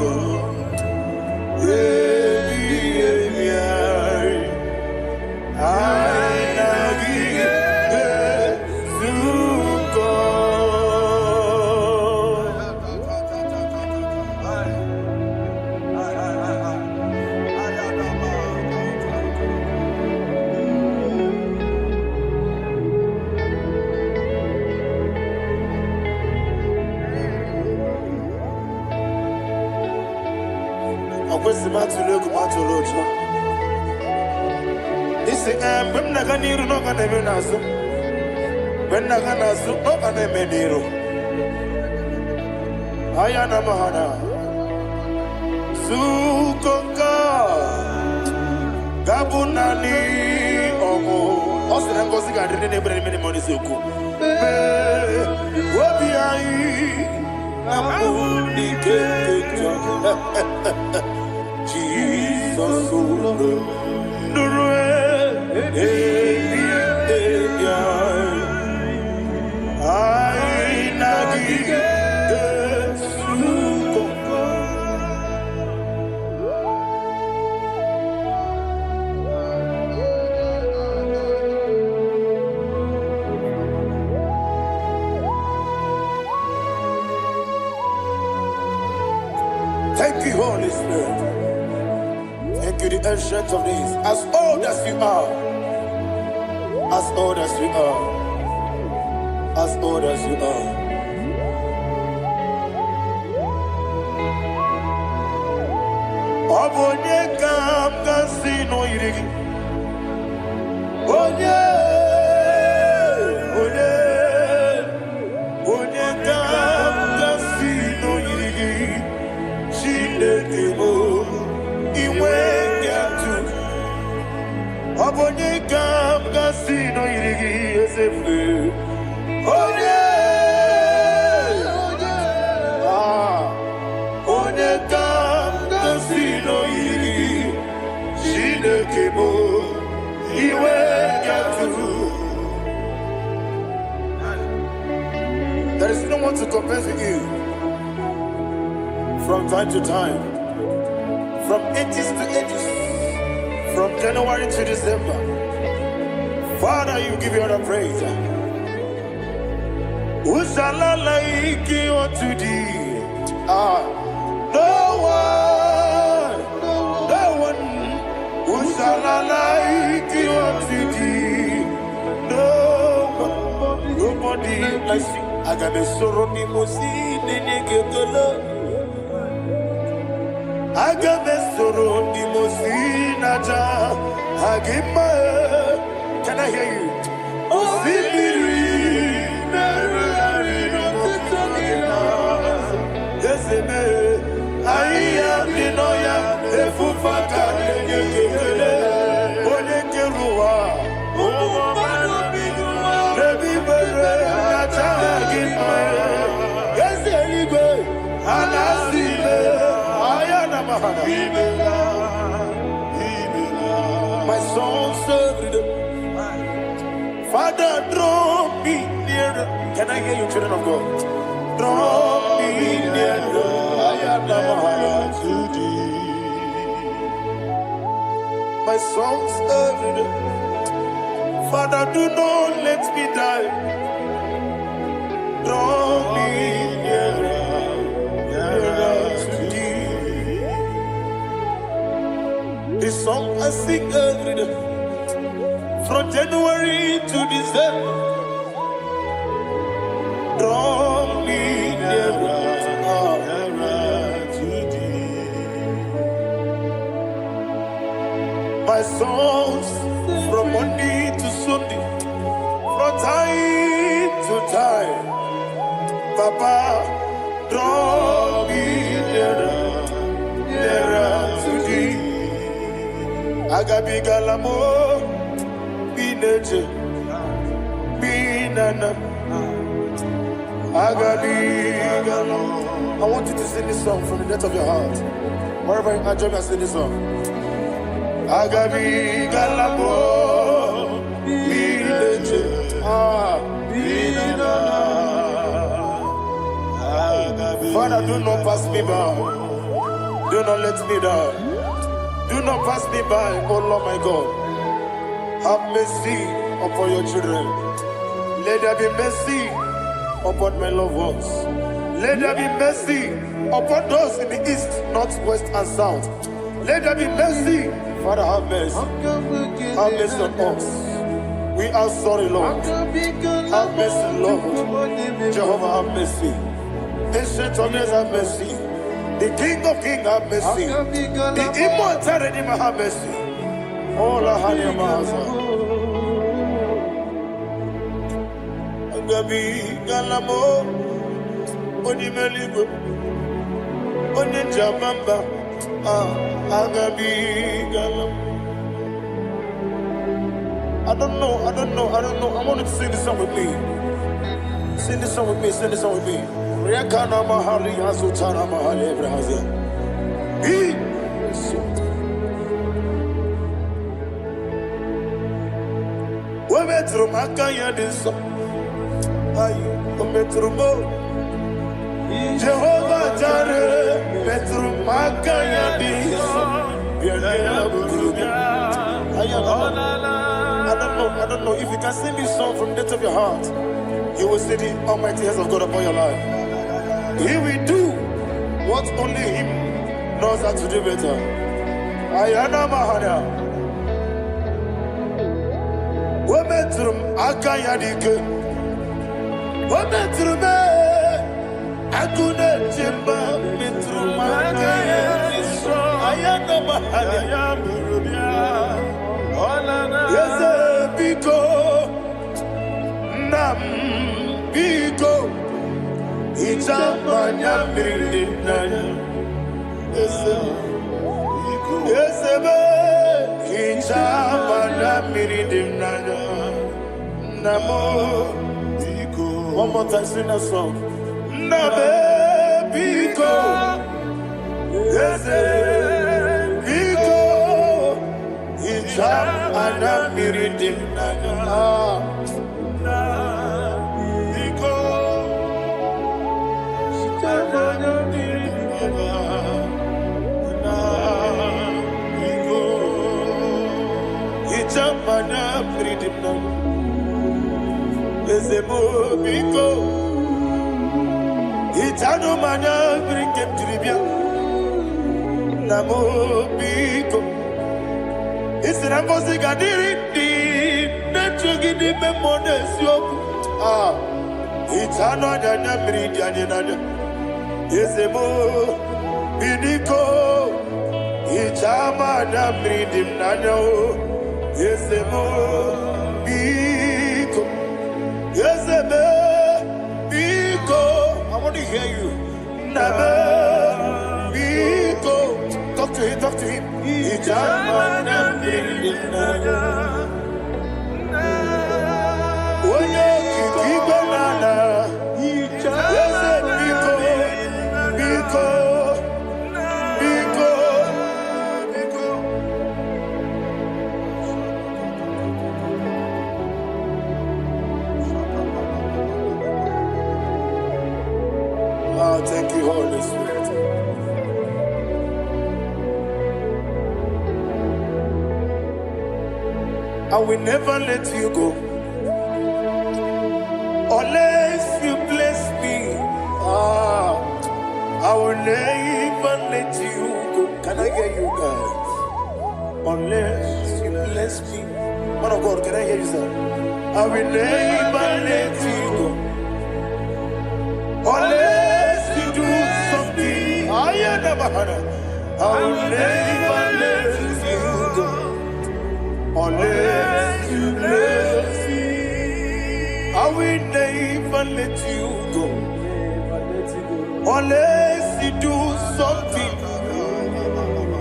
Thank you, Holy Spirit. Thank you, the ancient of days. As old as you are, as old as you are, as old as you are. Obonye kam kasino irigi. Onye kam kasino irigi. Shindekimo iwe yatu. Obonye kam kasino irigi esefu. Onye kam kasino irigi. Shindekimo iwe yatu. There is no one to compare with you. From time to time, from ages to ages, from January to December. Father, you give you all the praise. Who shall I like you unto thee? No one. Who shall I like you unto thee? No one, nobody like you. I got a sorrow, Agamesoro di Mosinaja Agima. Can I hear you? Osibiri Yeseme Aya Dinoya Efufaka Nekele Onekerua Rebi Bere Naja Agima Yeselibe Anasile my soul served. Father, draw me nearer. Can I hear you, children of God? Draw me nearer. I am to thee. My soul served. Father, do not let me die. Draw me nearer. This song I sing every day, from January to December. Draw me nearer to thee. My songs from Monday to Sunday, from time to time. Papa, draw me nearer to thee. Agabi galamo, bineje, binana. Agabi galamo. I want you to sing this song from the depth of your heart. Wherever you are, join me and sing this song. Agabi galamo, bineje, binana. Father, do not pass me by. Do not let me die. Do not pass me by, oh Lord my God. Have mercy upon your children. Let there be mercy upon my loved ones. Let there be mercy upon those in the east, north, west, and south. Let there be mercy. Father, have mercy. Have mercy on us. We are sorry, Lord. Have mercy, Lord. Jehovah, have mercy. Ancient of days, have mercy. The King of Kings, have mercy. The immortal Redeemer, have mercy. Oh, la hania maza. Agabi galamo, oni meligo, oni jabamba. Agabi galamo. I don't know. I want you to sing this song with me. Sing this song with me. Sing this song with me. Rekana mahali azutana mahali brazia. We metro makaya diso. Ayo, we metro mo. Jehovah Jireh, Petru Makaya Diso, I don't know if you can sing this song from the depth of your heart. You will see the almighty hands of God upon your life. He will do what only Him knows how to do better. Ayana Mahana. Wometrum Akayadike. Wometrum Akuna Jimba Mitrum Akayadike. Ayana Mahana. Yes, Biko. Nam Biko. Ichamanya Mirinaya. Yes, Ichamanya Mirinaya. Namo Biko. One more time, sing that song. Nabe Biko. Yes, Biko. Ichamanya Mirinaya. Ichamanya Mirinaya. Ezemo Biko. Itano Mana Brinkem Tribia. Namo Biko. It's an ambassador di Netrugi di Memonesio. Itano Dana Meridiana. Ezemo Bidiko. Ichamana Mirinaya. Ezemo Biko. Ezemo Biko. I want to hear you. Nabe Biko. Talk to him, talk to him. Ichamana Mirinaya. Oye Kibanana. Eze Biko. Biko. Biko. Oh, thank you, Holy Spirit. I will never let you go unless you bless me. I will never let you go. Can I hear you guys? Unless you bless me. Man of God, can I hear you, sir? I will never let you go unless you do something. I will never let you go unless you bless me. I will never let you go unless you do something.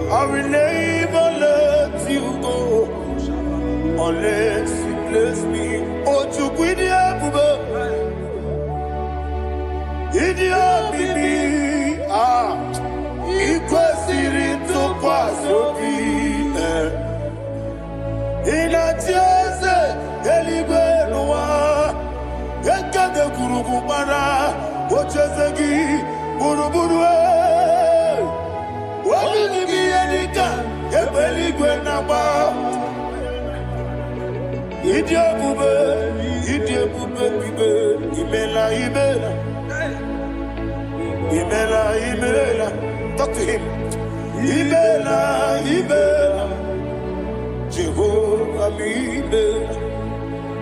I will never let you go unless you bless me. Oh, to quit the Idia bibi ikwesiri ntụkwasị obi ịna-etieze eluigwe n'ụwa ekede kwuru gbara ocheze gị gburugburu obibi gị ihe dịka ebe eluigwe na-agba ịdị ebube bibe imela imela. Imela, Imela, talk to him. Imela, Imela, Jehovah, Imela.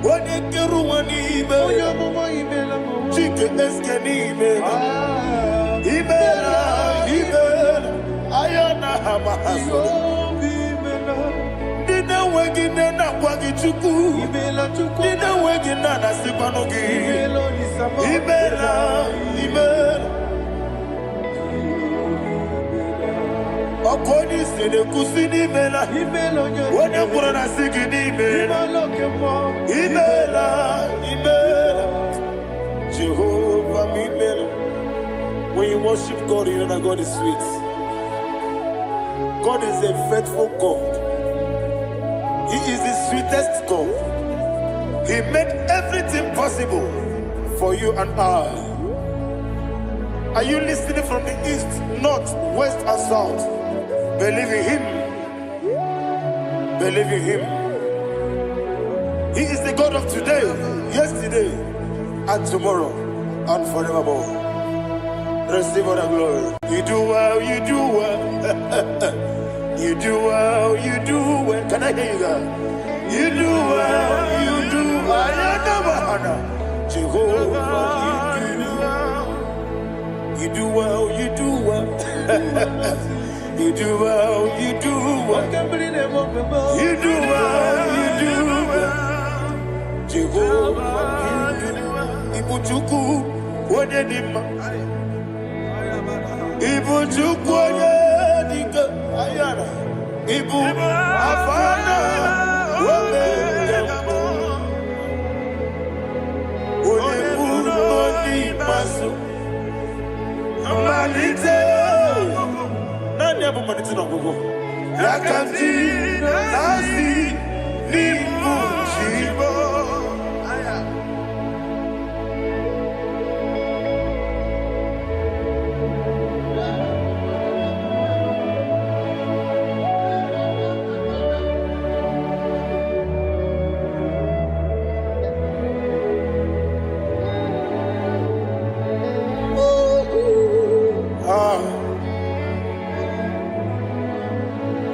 When you get one Imela, chicken escan Imela. Imela, Imela, Ayana Hamahaso. Dina wegina na kwagi chuku. Dina wegina na sipanogi. Imela, Imela. Okoni sede kusini mela. Wone kurana sigini mela. Imela, Imela. Jehovah, Imela. When you worship God, you know that God is sweet. God is a faithful God. He is the sweetest God. He made everything possible for you and I. Are you listening from the east, north, west, and south? Believe in him. Believe in him. He is the God of today, yesterday, and tomorrow, and forevermore. Receive all the glory. You do well, you do well. You do well, you do well. Can I hear you guys? You do well, you do well. Jehovah, you do well, you do well. You do well, you do well. You do well, you do well. Jehovah, Ibuchuku, Wadedima. Ibuchuku, Wadedika, Ayana. Ibu, Afana, Wabedama. Odebu, Noni, Masu. Manite, nani hapo manite na gogo? Yakati, nasi, nimu, shibo.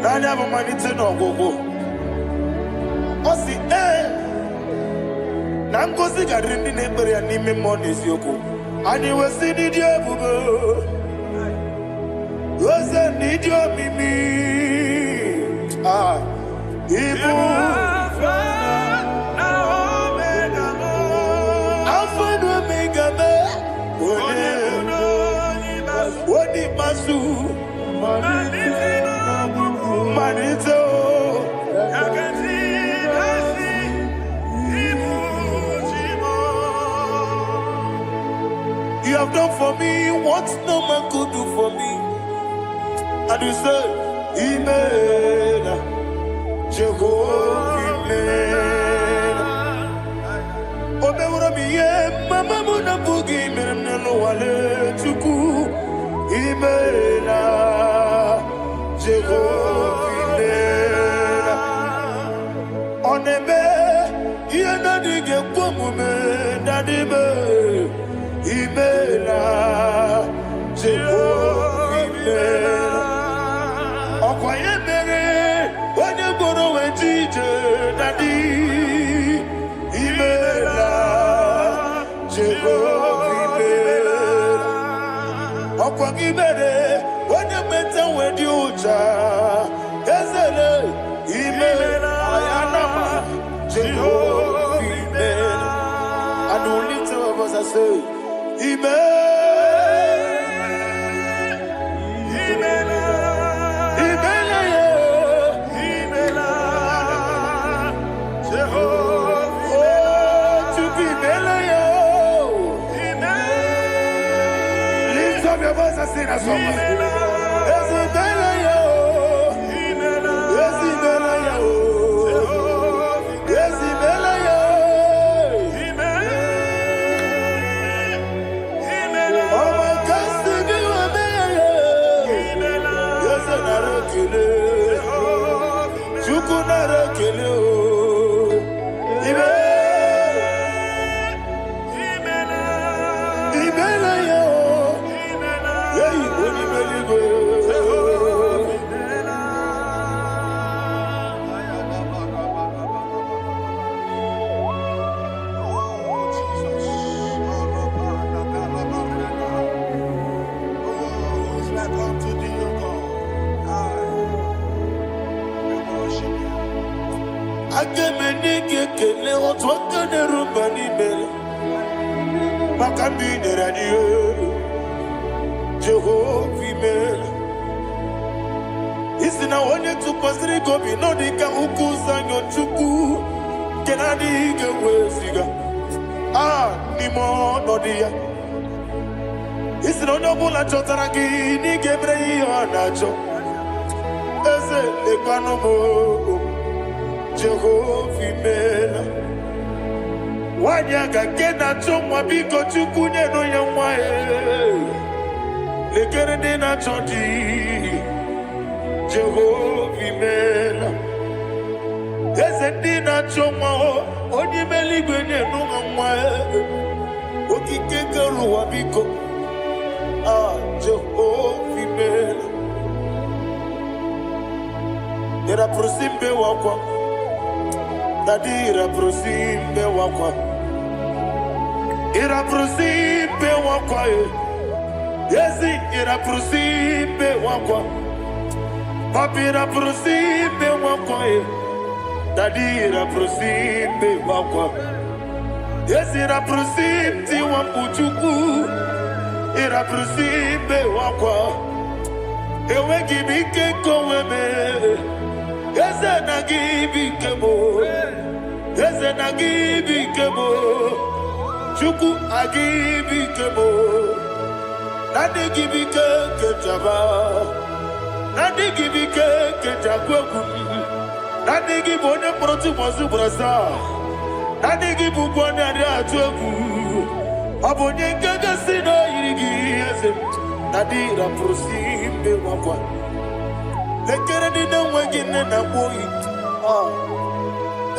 Nani hapo manite na gogo? Osi na ngozi garindi n'ekpere ya n'ime mmụọ n'eziokwu. Anyị wesi n'ịdị ebube, oze n'ịdị omimi. Ibu Alpha na Omega me, Odi Masu, Manito. You have done for me what no man could do for me. And you say, Imela, Jehovah, Imela. Omeura miye, mama muna bugi, menelo wale chuku. Imela, Jehovah, Imela. Oneme, yena dige kumume, nadime. Imela, Jehovah, Imela. Okwaye mere, wanye goro wejije, nadi. Imela, Jehovah, Imela. Okwagi mere, wanye meta wedi uja, ezele. Imela, ayanama, Jehovah, Imela. And only two of us are saved. Lift up your voice and sing a song. Kele otwaka ne rumba ni bele Makambi ne radio Jehovah Imela Isina onye tukosiri gobi no dika ukuza nyochuku Kenadi gewesiga Nimo no dia Isina onye bula chotaraki ni gebre anacho Eze lekanomo Jehovah Imela Wanyaga kena chomwa biko chukunye no yamwae lekere dị na chọdị Jehova imela eze ndị na-achọ nwa onye ime eluigwe na-enu ha nwa okike kere ụwa biko Jehova imela ira prosimbe wakwa dadi ira prosimbe wakwa yesi ira prosimbe wakwa papi ira prosimbe wakwa dadi ira prosimbe wakwa yesi ira prosimti wampuchuku ira prosimbe wakwa ewe gibike koweme eze na gibike mo chuku agibike mo nadi gibike ketaba nadi gibike ketakweku nadi gibone proti mozu brasa nadi gibukwane ade atweku abonye ngege sino yirigi eze nadi ra prosimbe wakwa lekere di na wegine na boyi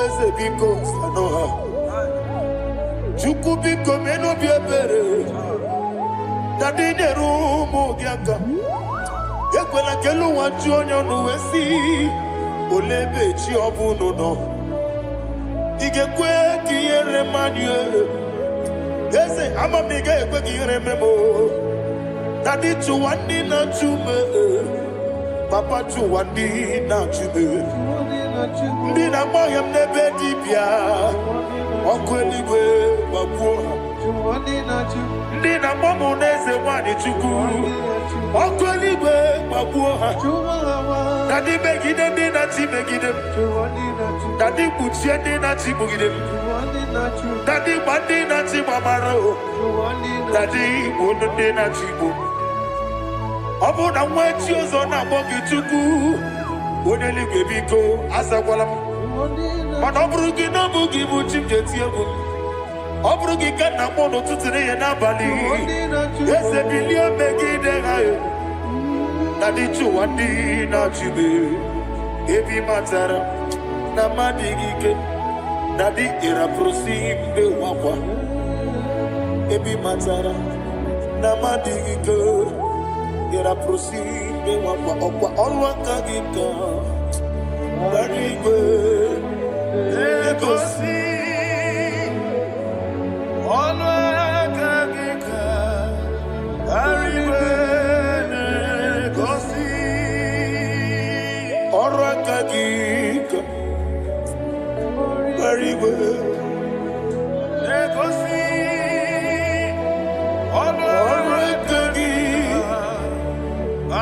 eze biko sanoha chuku biko meno biebere nadi nerumu giaka ekwela kelu wachi onye nuwesi olebe chi obuno no igekwe kiyere manye eze amamiga ekwe kiyere memo nadi chuwandi na chume papa chuwandi na chume ndi na moyam nebe dibia ọkụ eluigwe gbagbuo ndị na mgbanwe n'eze nwanyị chukwu ọkụ eluigwe gbagbuo ha dadi megide ndị na-achị megide m dadi kpuchie ndị na-achị gbugide m dadi gba ndị na-achị gbamara o dadi igbo ndị na-achị igbo ọ bụ na nwa echi ụzọ na-akpọ gị chukwu onye eluigwe biko azakwala m mana ọ bụrụ gị na ọ bụ gị bụ chi m ga-eti egwu ọ bụrụ gị ka nna mụ n'ụtụtụ n'ihe n'abalị eze bilie megide ha na dị chụwa ndị na-achịbe ebi matara na mmadụ gị ike na dị ịrapụrụsi mbe wakwa ebi matara na mmadụ gị ike ịrapụrụsi mbe wakwa ọkwa ọrụ aka gị ka gbara igwe egosi ọnụ aka gị ka arịbe na-egosi ọrụ aka gị ka arịbe na-egosi ọnụ aka gị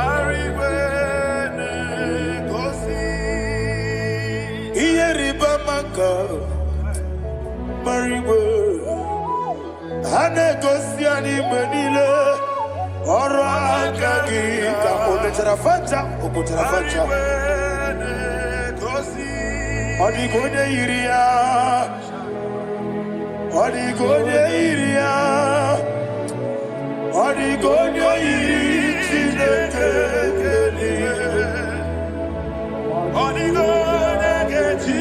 arịbe na-egosi ihe rịba maka marigwe ha na-egosi anyị mgbe niile ọrụ aka gị ka o mechara facha o pụtara facha ọ dịghị onye yiri ya ọ dịghị onye yiri ya ọ dịghị onye yiri Chineke ọ dịghị onye ga-eji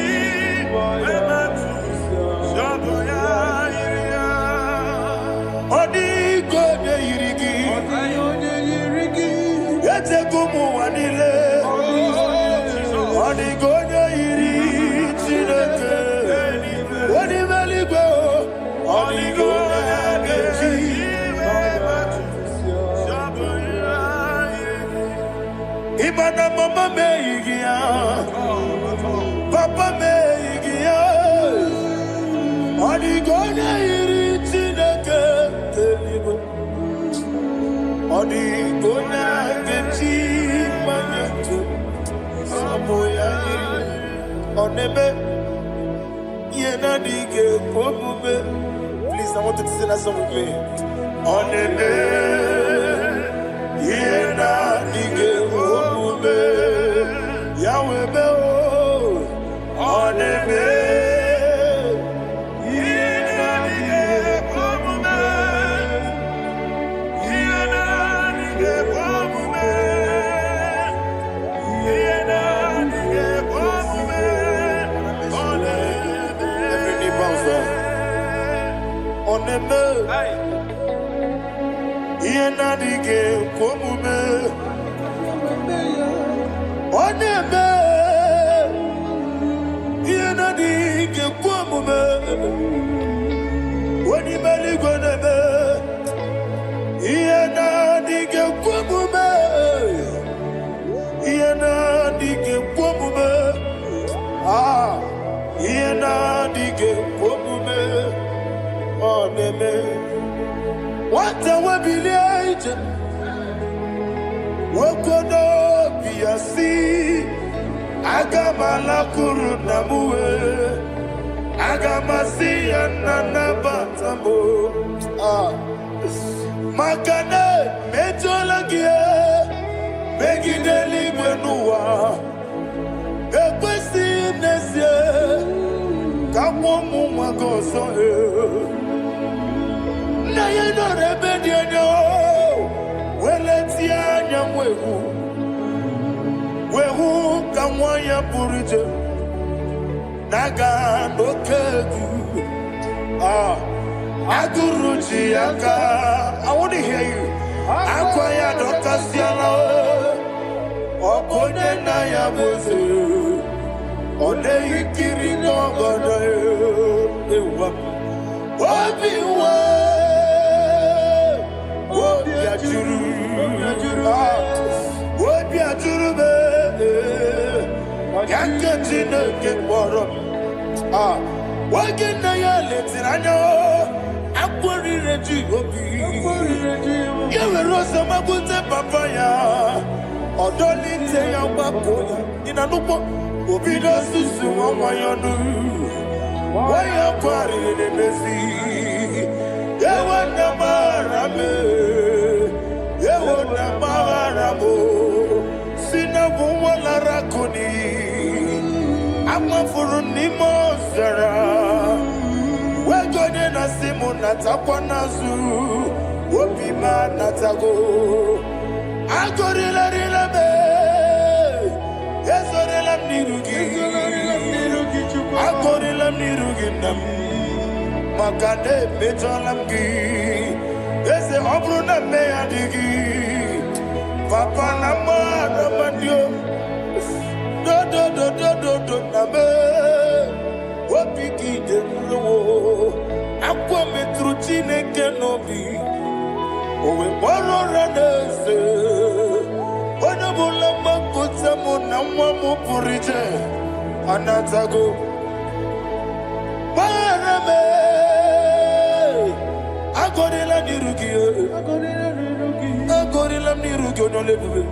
ụwa niile ọ dịghị onye yiri Chineke onye eluigwe ọ dịghị onye ga-eji ịma na mama meghị ya papa meghị ya ọ dịghị onye yiri Chineke eluigwe ọ dịghị onye ga-eji Onebe, Yenadike, Pomube. Please, I want you to sing that song with me. Onebe, Yenadike, Pomube. Yahweh, Onebe, Yenadike, Pomube. Yenadike, Yenadige komume oneme Yenadige komume onimeli goneme Yenadige komume Yenadige komume Yenadige komume oneme what a wabiliate Wokono biasi Agamala kurunamue Agamasi ananabatamo Makane metolagie Begideli mwenua Ekwesi nesie Kamwomu wagoso na ye no rebedi no weletia nyamwehu wehu kamwaya purije naga nokegu aguruji aka I want to hear you akwaya dokasiala okonye na ya boze ode ikiri no godo ewa obiwa Wobiajuru Yankajina get water. Wagina Yaletino Aquari Regi Obi. You were Rosa Mabute Papaya or Dolly Yawakoya in a lupo. Obida Susu Wamayanu. Why are quarry in the sea? Yawana Marame. Yewona marabo sina wala rakoni amafuru ni mozara wegode na simu natakwana zu wopima natago agorila rilame yesorela nirugi agorila nirugi nam makane metolamgi ese obruna me adigi papa na mara mandio do na me wopiki de lo akwa metruchine kenobi owe boro ranese ona bola makota mona mwa purije anatago parame Agorila nirugi no lebu.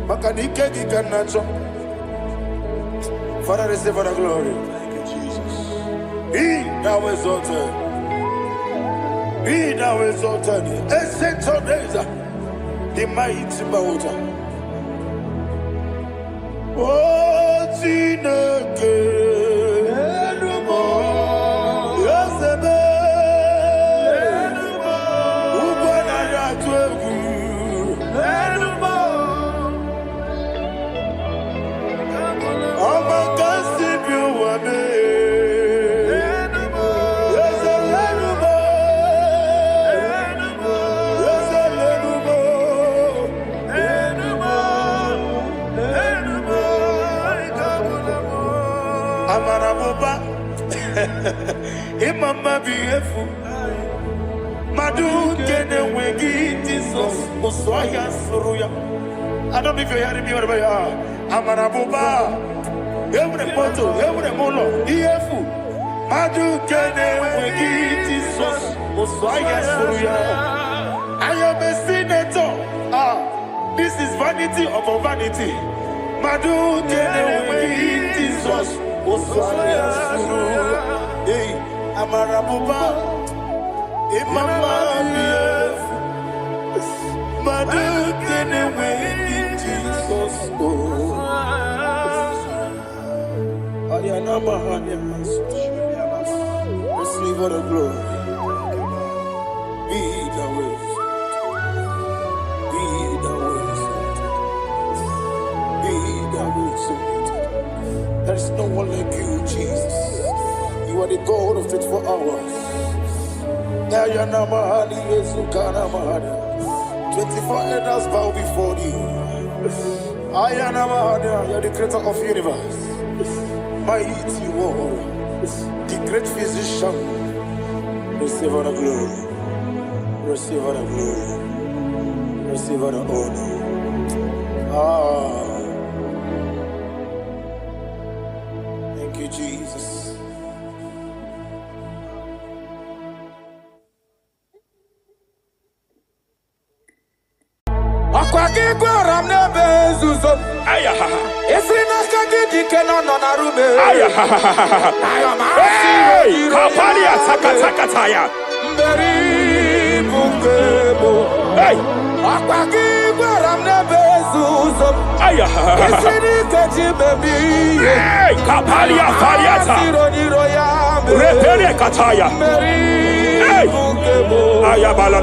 Makanike gikanacho. Father, receive the glory. Thank you, Jesus. Be thou exalted. Be thou exalted. Ancient of days, the mighty mountain. Oh, Tineke. Imama beautiful Madu kene wegi Jesus Uswaya suruya I don't know if you're hearing me wherever you are Amarabuba Evre poto, evre molo Iefu Madu kene wegi Jesus Uswaya suruya I am a senator This is vanity of vanity Madu kene wegi Jesus Uswaya suruya Hey, Amarabuba, Imama, Madu, can away Jesus. Receive all the glory. Be the way. Be the way. Be the way. There is no one like you, Jesus. You are the God of 24 hours. Ayana Mahali Yezukana Mahada. 24 elders bow before you. Ayana Mahada, you're the creator of the universe. Mighty warrior, the great physician. Receive all the glory. Receive all the glory. Receive all the honor. Thank you, Jesus. Akwagigwaram nebe zuzo. Esina kagidi kenono na rume. Hey, Kapalia Sakataya. Mberi bukebo. Hey, Akwagigwaram nebe zuzo. Esini keji bebi. hey, Kapalia Fariata. Repere Kataya. Mberi bukebo. Ayabala.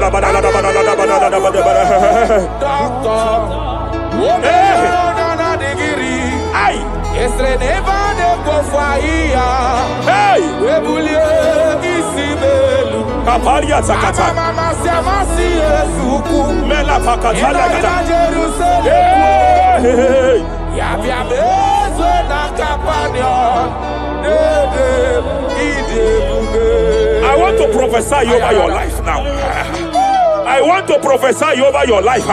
Ay, Esrenevane kofaya. hey, Webulie isibelu. Kapalia Sakata. Mama siamasi esuku. Mela Pakatala Kata. Jerusalem. Hey, Yabia bezwe na kapanya. I want to prophesy over your life now. I want to prophesy over your life.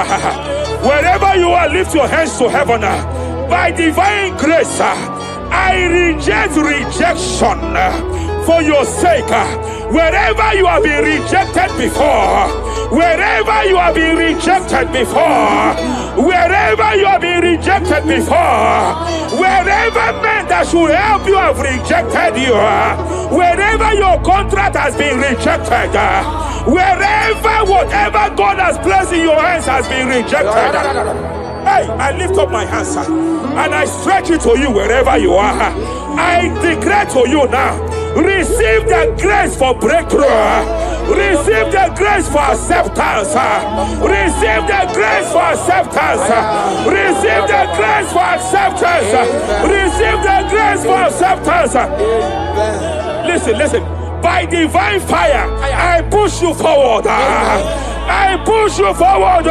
Wherever you are, lift your hands to heaven. By divine grace, I reject rejection for your sake. Wherever you have been rejected before, wherever you have been rejected before, wherever you have been rejected before, wherever men that should help you have rejected you, wherever your contract has been rejected, wherever whatever God has placed in your hands has been rejected. Hey, I lift up my hands and I stretch it to you wherever you are. I declare to you now, receive the grace for breakthrough. Receive the grace for acceptance. Receive the grace for acceptance. Receive the grace for acceptance. Receive the grace for acceptance. Listen. By divine fire, I push you forward. I push you forward.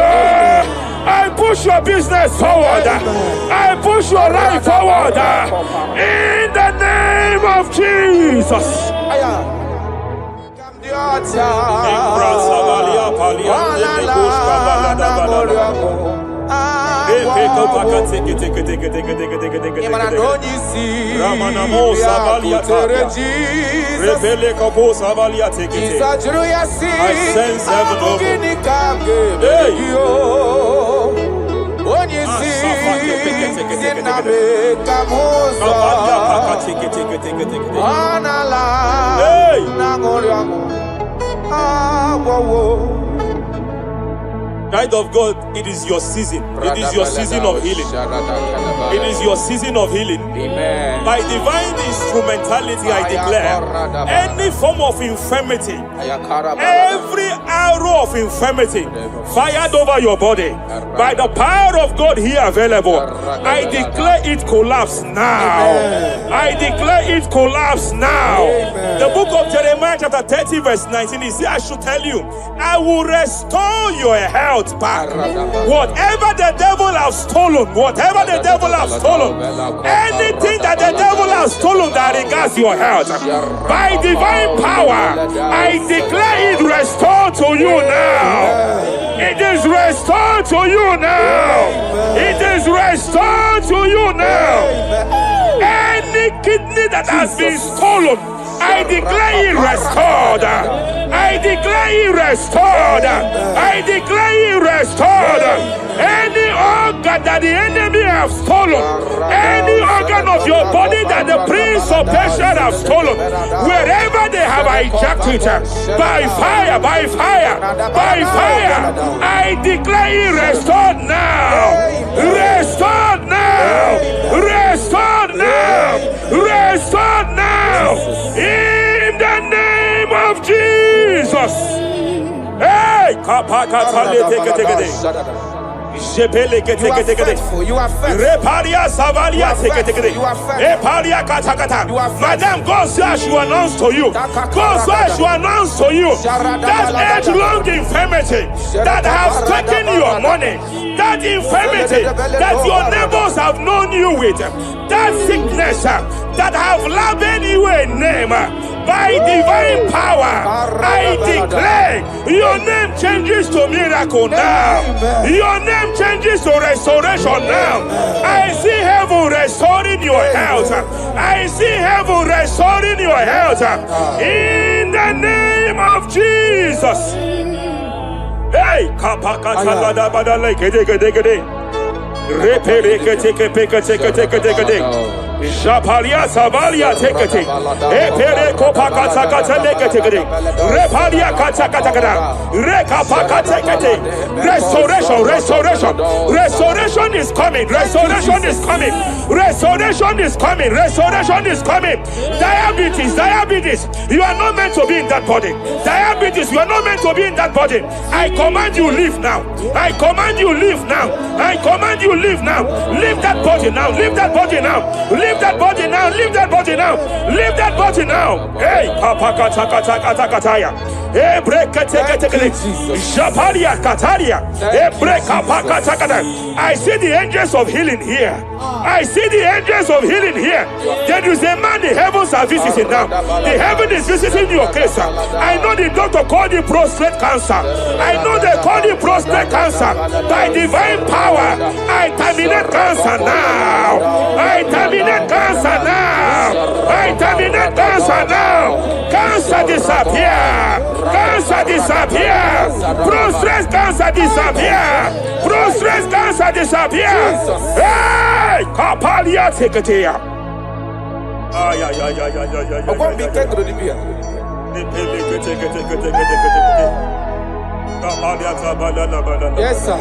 I push your business forward. I push your life forward. In the name of Jesus. I sense heaven open. Hey. Child of God, it is your season. It is your season of healing. It is your season of healing. Amen. By divine instrumentality, I declare any form of infirmity, every arrow of infirmity fired over your body, by the power of God here available, I declare it collapse now. I declare it collapse now. The book of Jeremiah chapter 30 verse 19 is here. I should tell you, I will restore your health back. Whatever the devil has stolen, whatever the devil has stolen, anything that the devil has stolen that regards your health, by divine power, I declare it restored to you now. It is restored to you now. It is restored to you now. Any kidney that has been stolen, I declare it restored. I declare it restored. I declare it restored. Any organ that the enemy have stolen, any organ of your body that the prince of Persia have stolen, wherever they have hijacked it, by fire, by fire, by fire, I declare it restored now. Restored now. Restored now. Restored now. In the name of Jesus. Hey, Jebele You are faithful. You are faithful. Reparia Savalia Tekete. You are faithful. Eparia Katakata. You are faithful. Madam, God says I should announce to you. God says I should announce to you that age-long infirmity that has taken your money, that infirmity that your neighbors have known you with, that sickness that have labeled you a name. By divine power, I declare your name changes to miracle now. Your name changes to restoration now. I see heaven restoring your health. I see heaven restoring your health. In the name of Jesus. Hey, kapakata badala gede. Repere take. Japalia Savalia tekete. Epere kopakata katekete. Repalia katakata. Rekapaka tekete. Restoration is coming. Restoration is coming. Diabetes. You are not meant to be in that body. Diabetes, you are not meant to be in that body. I command you leave now. Leave that body now. Leave that body now. Hey, kapakatakataya. Hey, break Japalia Kataria. Hey, break kapakatakata. I see the angels of healing here. There is a man the heavens are visiting now. The heaven is visiting your case. I know the doctor called it prostate cancer. I know they call it prostate cancer. By divine power, I terminate cancer now. Cancer disappear. Prostate cancer disappear. Hey, Kapalia Teketea. Yes, sir.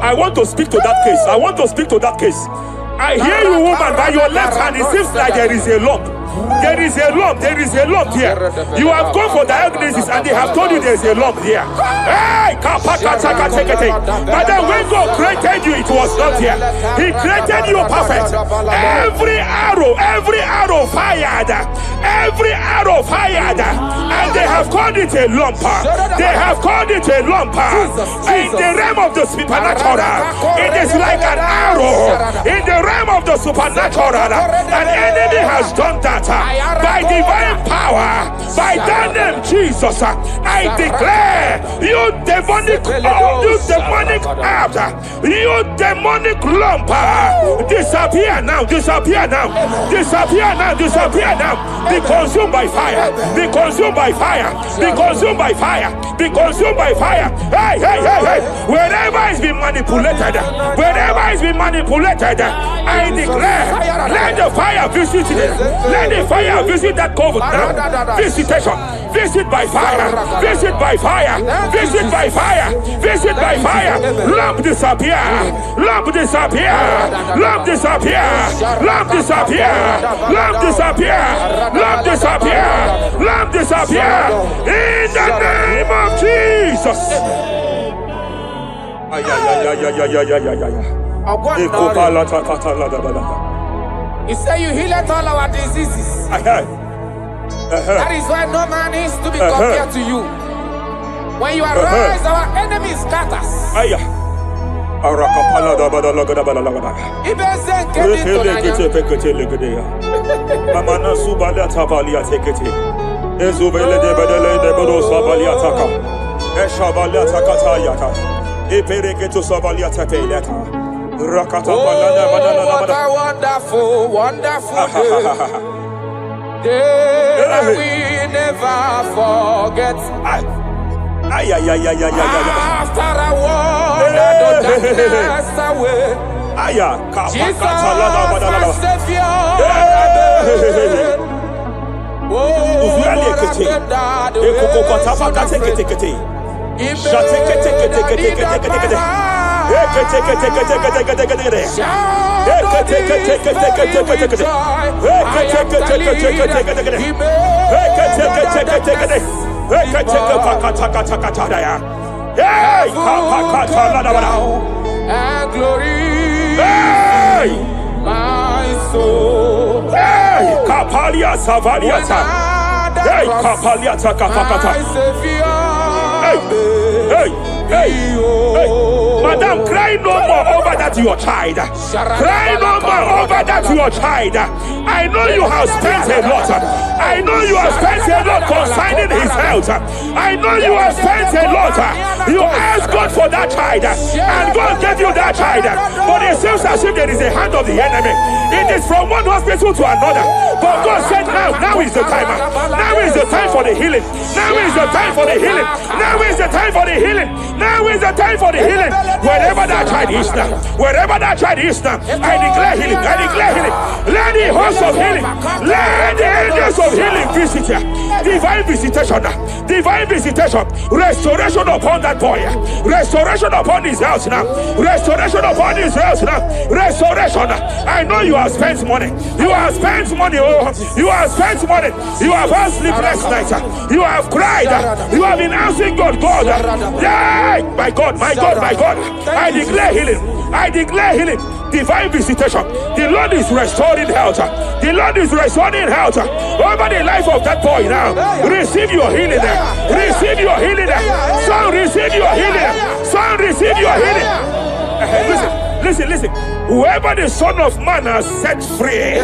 I want to speak to that case. I hear you, woman, by your left hand. It seems like there is a lump. There is a lump here. You have gone for diagnosis and they have told you there is a lump here. Hey, but then when God created you, it was not here. He created you perfect. Every arrow fired, and they have called it a lump. In the realm of the supernatural, it is like an arrow. In the realm of the supernatural, an enemy has done that. By divine power, by that name Jesus, I declare you demonic lump, disappear now. Be consumed by fire. Hey. Wherever it's been manipulated, I declare, let the fire visit it. Let the fire visit that coven now. Visitation. Visit by fire. Lump disappear. In the name of Jesus. You say you heal all our diseases. That is why no man is to be compared to you. When you arise, our enemies scatters. Oh, what a wonderful, wonderful day that we never forget. After a wandered the darkness away, Jesus, my Savior. Oh, what a and glory, my soul. Kapalia Savaliata. Hey, Kapalia Takapakata. Hey, Madam, cry no more over that your child. Cry no more over that your child. I know you have spent a lot. I know you have spent a lot concerning his health. I know you have spent a lot. You asked God for that child, and God gave you that child. But it seems as if there is a hand of the enemy. It is from one hospital to another. But God said, now is the time. Now is the time for the healing. Now is the time for the healing. Now is the time for the healing. Now is the time for the healing. Wherever that child is now, wherever that child is now, I declare healing. I declare healing. Let the host of healing, let the angels of healing visit you. Divine visitation, divine visitation, restoration upon that boy, restoration upon his house now, restoration upon his house now, restoration. I know you have spent money. You have spent money. Oh, you have spent money. You have had sleepless nights. You have cried. You have been asking God, God. Yeah, my God, my God, my God. I declare healing. I declare healing. Divine visitation. The Lord is restoring health. The Lord is restoring health over the life of that boy now. Receive your healing. Receive your healing. Son, receive your healing. Son, receive your healing. Listen. Whoever the Son of Man has set free,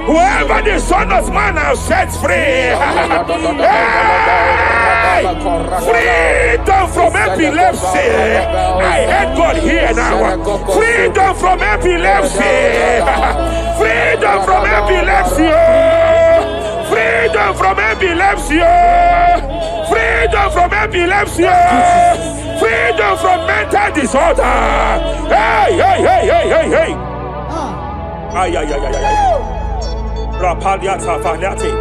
whoever the Son of Man has set free, freedom from epilepsy. I heard God here now. Freedom from epilepsy. Freedom from epilepsy. Freedom from epilepsy. Freedom from epilepsy. Freedom from mental disorder. Hey. Ay. Rapalia Tafaniati.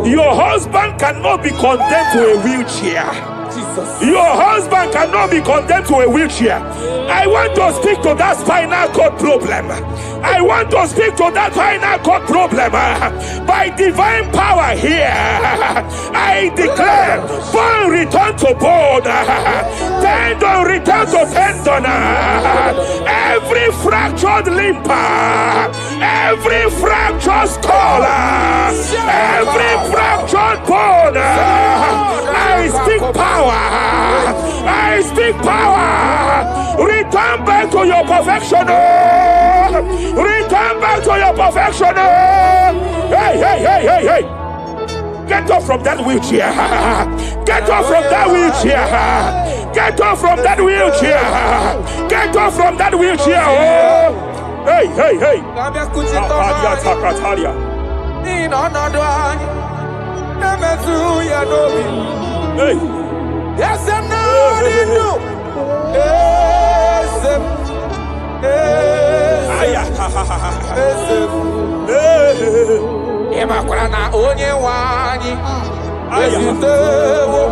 Your husband cannot be condemned to a wheelchair. Jesus. Your husband cannot be condemned to a wheelchair. I want to speak to that spinal cord problem. I want to speak to that spinal cord problem. By divine power here, I declare bone return to bone, tendon return to tendon, every fractured limb, every fractured skull, every fractured bone. I speak power. I speak power. Return back to your perfection. Return back to your perfection. Hey. Get off from that wheelchair. Get off from that wheelchair. Get off from that wheelchair. Get off from that wheelchair. Oh. Hey. Hey. Yes, I'm not. Emakrana onye wani Ezitewo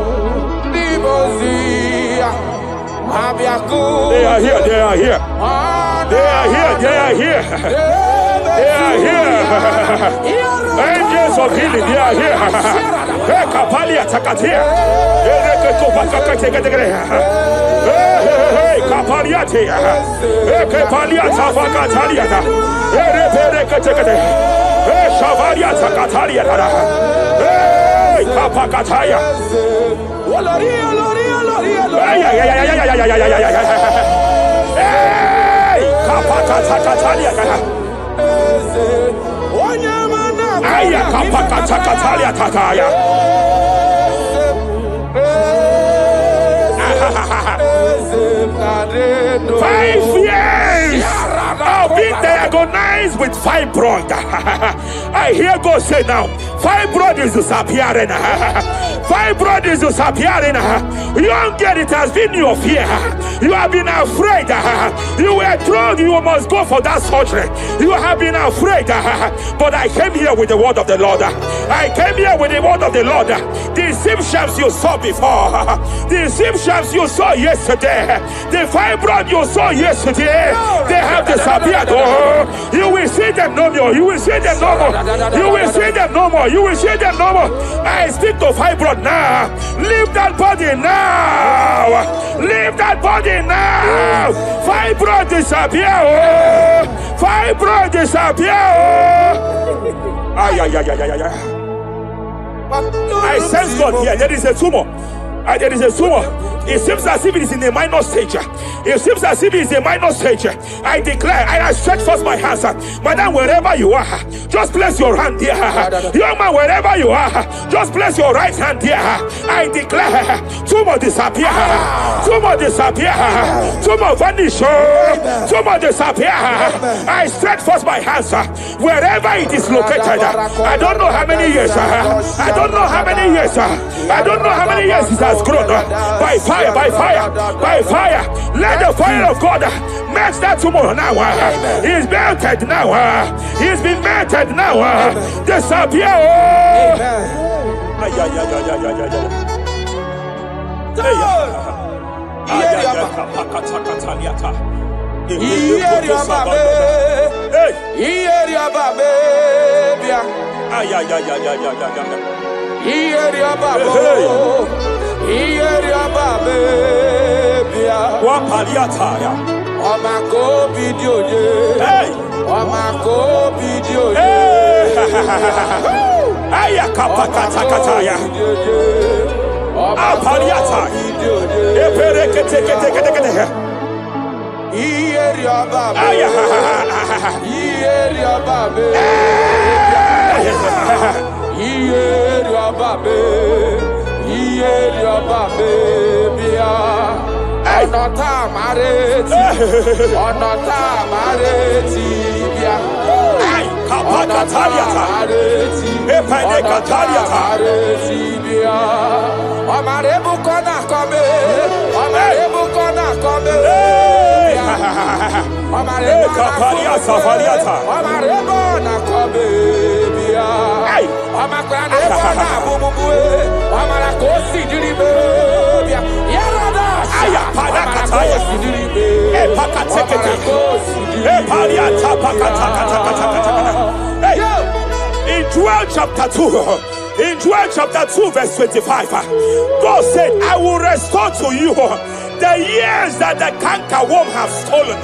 Dimozia Abiaku. They are here, they are here. They are here, they are here. They are here. Angels of healing, they are here. Hey, Kapalia Takatia. Hey, Kapaliati. Hey, Kapalia Tafakatalia. Hey, Shavalia Takatalia. Hey, Kapakataya. Hey, Kapakatakalia. Aya Kapakatakalia Takaya. 5 years of being diagnosed with fibroid. I hear God say now, fibroid is disappearing. Fibroid is disappearing. You don't get it, has been your fear. You have been afraid. You were told you must go for that surgery. You have been afraid. But I came here with the word of the Lord. I came here with the word of the Lord. The symptoms you saw before, the symptoms you saw yesterday, the fibroid you saw yesterday, they have disappeared. Oh, you will see them no more. You will see them no more. You will see them no more. You will see them no more. I speak to fibroid now. Leave that body now. Leave that body now. Fibroid disappear. Oh, fibroid disappear. Oh. Ay, ay, ay, ay, ay, ay. I sense God here. There is a tumor. There is a tumor. It seems as if it is in a minor stage. It seems as if it is a minor stage. I declare, I stretch forth my hands. Madam, wherever you are, just place your hand there. Young man, wherever you are, just place your right hand there. I declare, tumor disappear. Tumor disappear. Tumor vanish. Tumor disappear. I stretch forth my hands. Wherever it is located. I don't know how many years. I don't know how many years. I don't know how many years it has grown. By fire, by fire, by fire. Let the fire of God match that tumor now. He's melted now. He's been melted now. Disappear. Wapaliataya. Omako video ye. Omako video ye. Aya kapakatakataya. Apaliata. Epereketeketekete. Ieria babe. Aya. Ieria babe. Ieria babe. Ieria babe bia. Onota mareti. Onota mareti bia. Ay, kapakataliata. Epelekataliata. Mareti bia. Omarebu kona kome. Omarebu kona kome. Omarebu kapaliata faliata. Omarebu na kome bia. Ay, Omakrane bona bububue. Omarakosi diribe bia. Yarada. aya padakataya. Epakatekete. Epaliata pakatakatakatakata. Hey, in Joel chapter 2. In Joel chapter 2 verse 25, God said, I will restore to you the years that the cankerworm have stolen.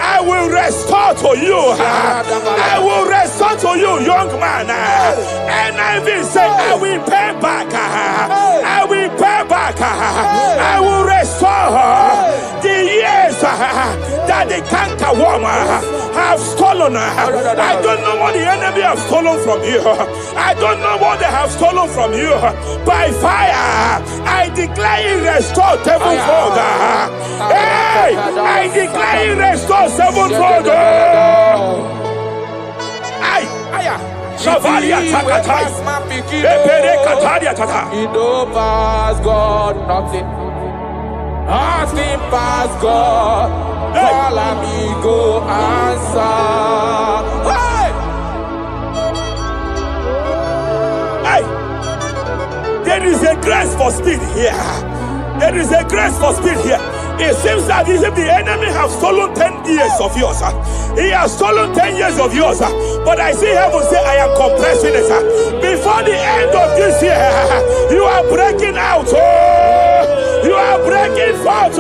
I will restore to you. I will restore to you, young man. And I will say, I will pay back. I will pay back. I will restore the years that the cankerworm have stolen. I don't know what the enemy have stolen from you. I don't know what they have stolen from you. By fire, I declare it restored sevenfold. Hey, I declare it restored sevenfold. Ay, Shavalia Takatai. Epere Kataria Tata. It don't pass God nothing. nothing past God. Call amigo answer. Hey! There is a grace for speed here. There is a grace for speed here. It seems that if the enemy have stolen 10 years of yours, he has stolen 10 years of yours. But I see heaven say, I am compressing it. Before the end of this year, you are breaking out. You are breaking forth.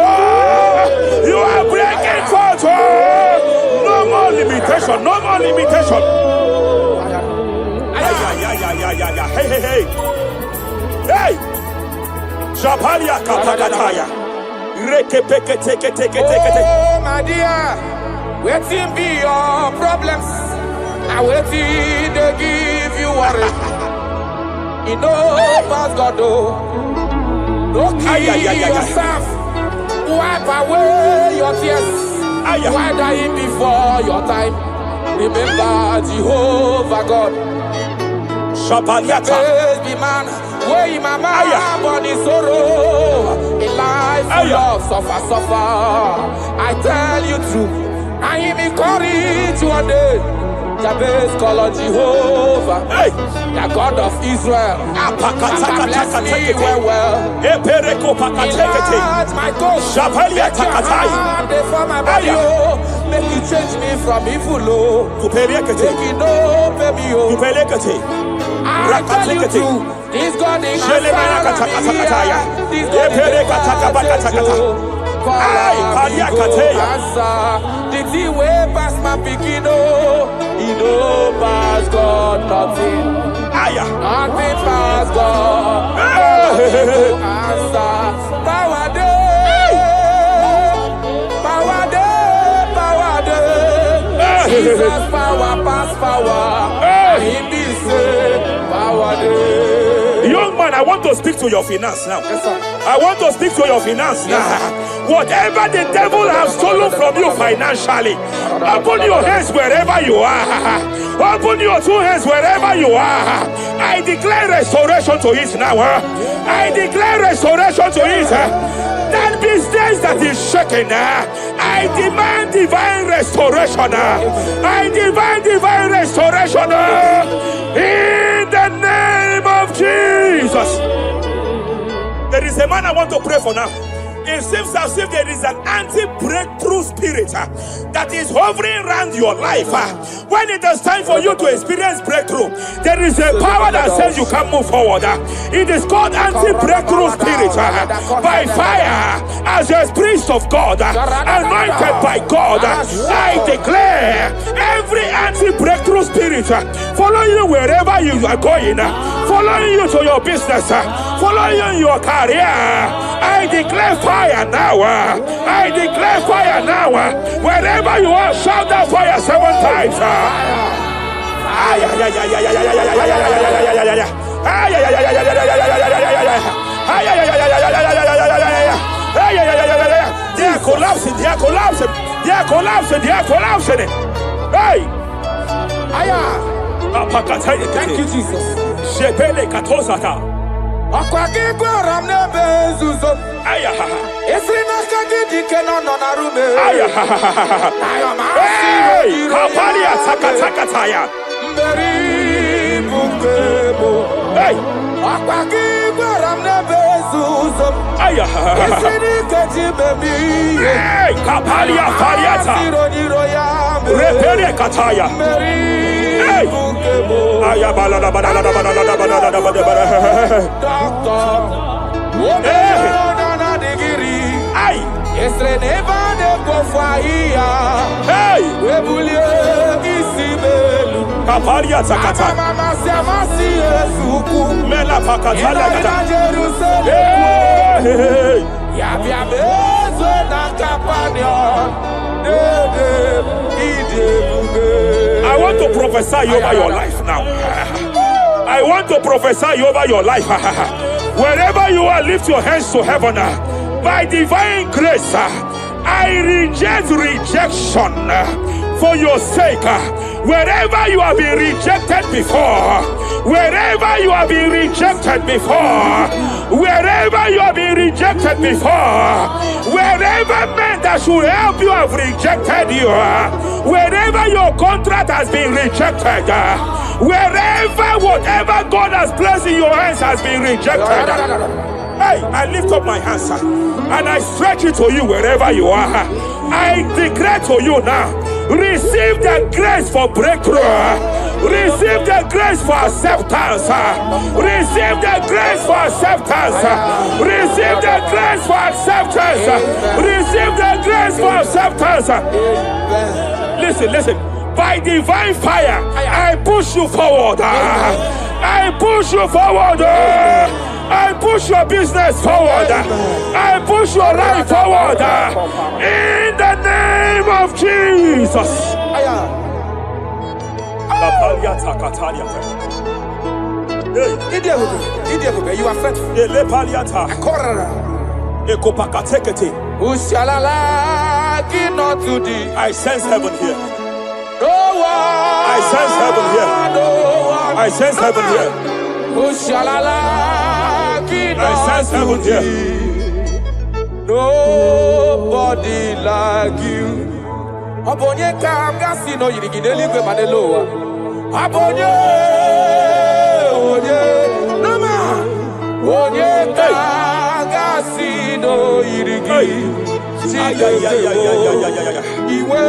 You are breaking forth. No more limitation. No more limitation. Hey, hey, hey. Hey. Japalia kapakataya. Oh, my dear, waiting be your problems. I waiting to give you worry. You know, past God, don't kill yourself. Wipe away your tears. Why dying before your time? Remember Jehovah God. Baby man, where my mama born in sorrow, a life full of suffer. I tell you true, I am encouraged one day. Jabez call on Jehovah, the God of Israel. Bless me well. Enlarge my coast. Make your hand for my body. Make you change me from evil. Make you know, baby. I tell you true, this God is my this God is the thing way past my picking, he know past God nothing. Nothing past God. Answer. Power day. Power day. Power day. Jesus power past power. Him be say power day. Young man, I want to speak to your finance now. Yes, sir. I want to speak to your finance now. Whatever the devil has stolen from you financially, open your hands wherever you are. Open your two hands wherever you are. I declare restoration to it now. I declare restoration to it. That business that is shaking, I demand divine restoration. I demand divine restoration in the name of Jesus. There is a man I want to pray for now. It seems as if there is an anti-breakthrough spirit that is hovering around your life. When it is time for you to experience breakthrough, there is a power that says you can't move forward. It is called anti-breakthrough spirit. By fire, as a priest of God, anointed by God, I declare every anti-breakthrough spirit following you wherever you are going, following you to your business, following you in your career. I declare fire now. I declare fire now. Wherever you are, shout that fire 7 times. They are collapsing. They are collapsing. They are collapsing. They are collapsing. Hey! Thank you, Jesus. I want to prophesy over your life now. I want to prophesy over your life. Wherever you are, lift your hands to heaven. By divine grace, I reject rejection for your sake. Wherever you have been rejected before, wherever you have been rejected before, wherever you have been rejected before, wherever whatever men that should help you have rejected you, wherever your contract has been rejected, wherever whatever God has placed in your hands has been rejected. Hey, I lift up my hands and I stretch it to you wherever you are. I declare to you now, receive the grace for breakthrough. Receive the grace for acceptance. Receive the grace for acceptance. Receive the grace for acceptance. Receive the grace for acceptance. Listen. By divine fire, I push you forward. I push you forward. I push your business forward. I push your life forward. In the name of Jesus. You are faithful. I sense heaven here. No one. I sense heaven here. No one. I sense heaven here. I sense heaven here. Nobody like you. Abonye kamgasi no yirigideli gbe manelowa. Abonye nama. Abonye kamgasi no yirigideli. Iwe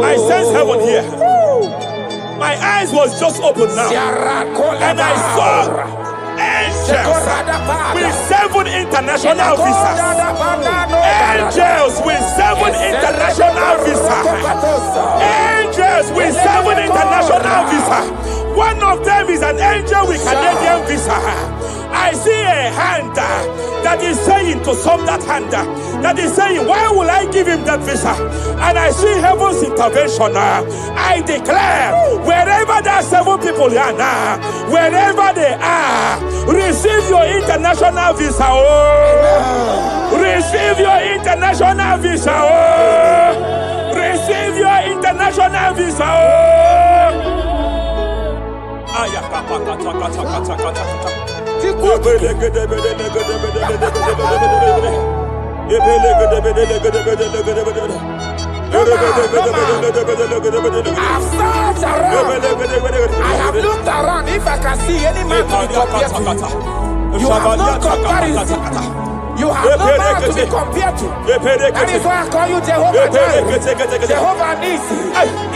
I sense heaven here. My eyes was just open now, and I saw angels with 7 international visas. Angels with 7 international visas. Angels with 7 international visas. One of them is an angel with Canadian visa. I see a hand that is saying to some that hand that is saying, why will I give him that visa? And I see heaven's intervention. I declare, wherever there are 7 people here now, wherever they are, receive your international visa. Oh. Receive your international visa. Oh. Receive your international visa. Oh. I have looked around if I can see any man to be compared to you. You have no comparison. You have no man to be compared to. That is why I call you Jehovah Jireh, Jehovah Nisi,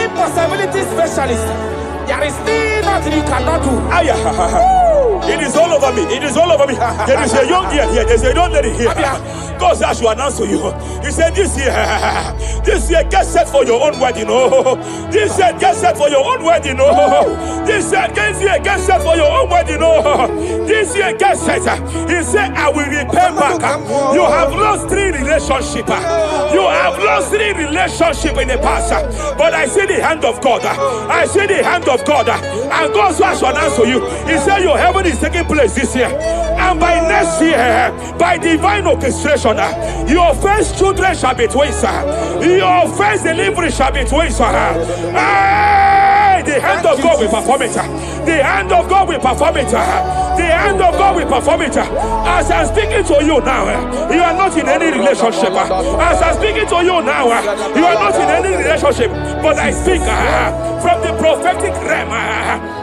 impossibility specialist. There is nothing you cannot do. It is all over me. It is all over me. There is a young girl here. There's a young lady here. God says to announce to you. He said, this year, get set for your own wedding. Oh, this year, get set for your own wedding. Oh, this year, get set for your own wedding. Oh, this year, get set. He said, I will repay back. You have lost 3 relationships. You have lost 3 relationships in the past. But I see the hand of God. I see the hand of God. And God says to announce to you. He said, your heaven is taking place this year. And by next year, by divine orchestration, your first children shall be twins. Your first delivery shall be twins. The hand of God will perform it. The hand of God will perform it. The hand of God will perform it. As I'm speaking to you now, you are not in any relationship. As I'm speaking to you now, you are not in any relationship. But I speak from the prophetic realm.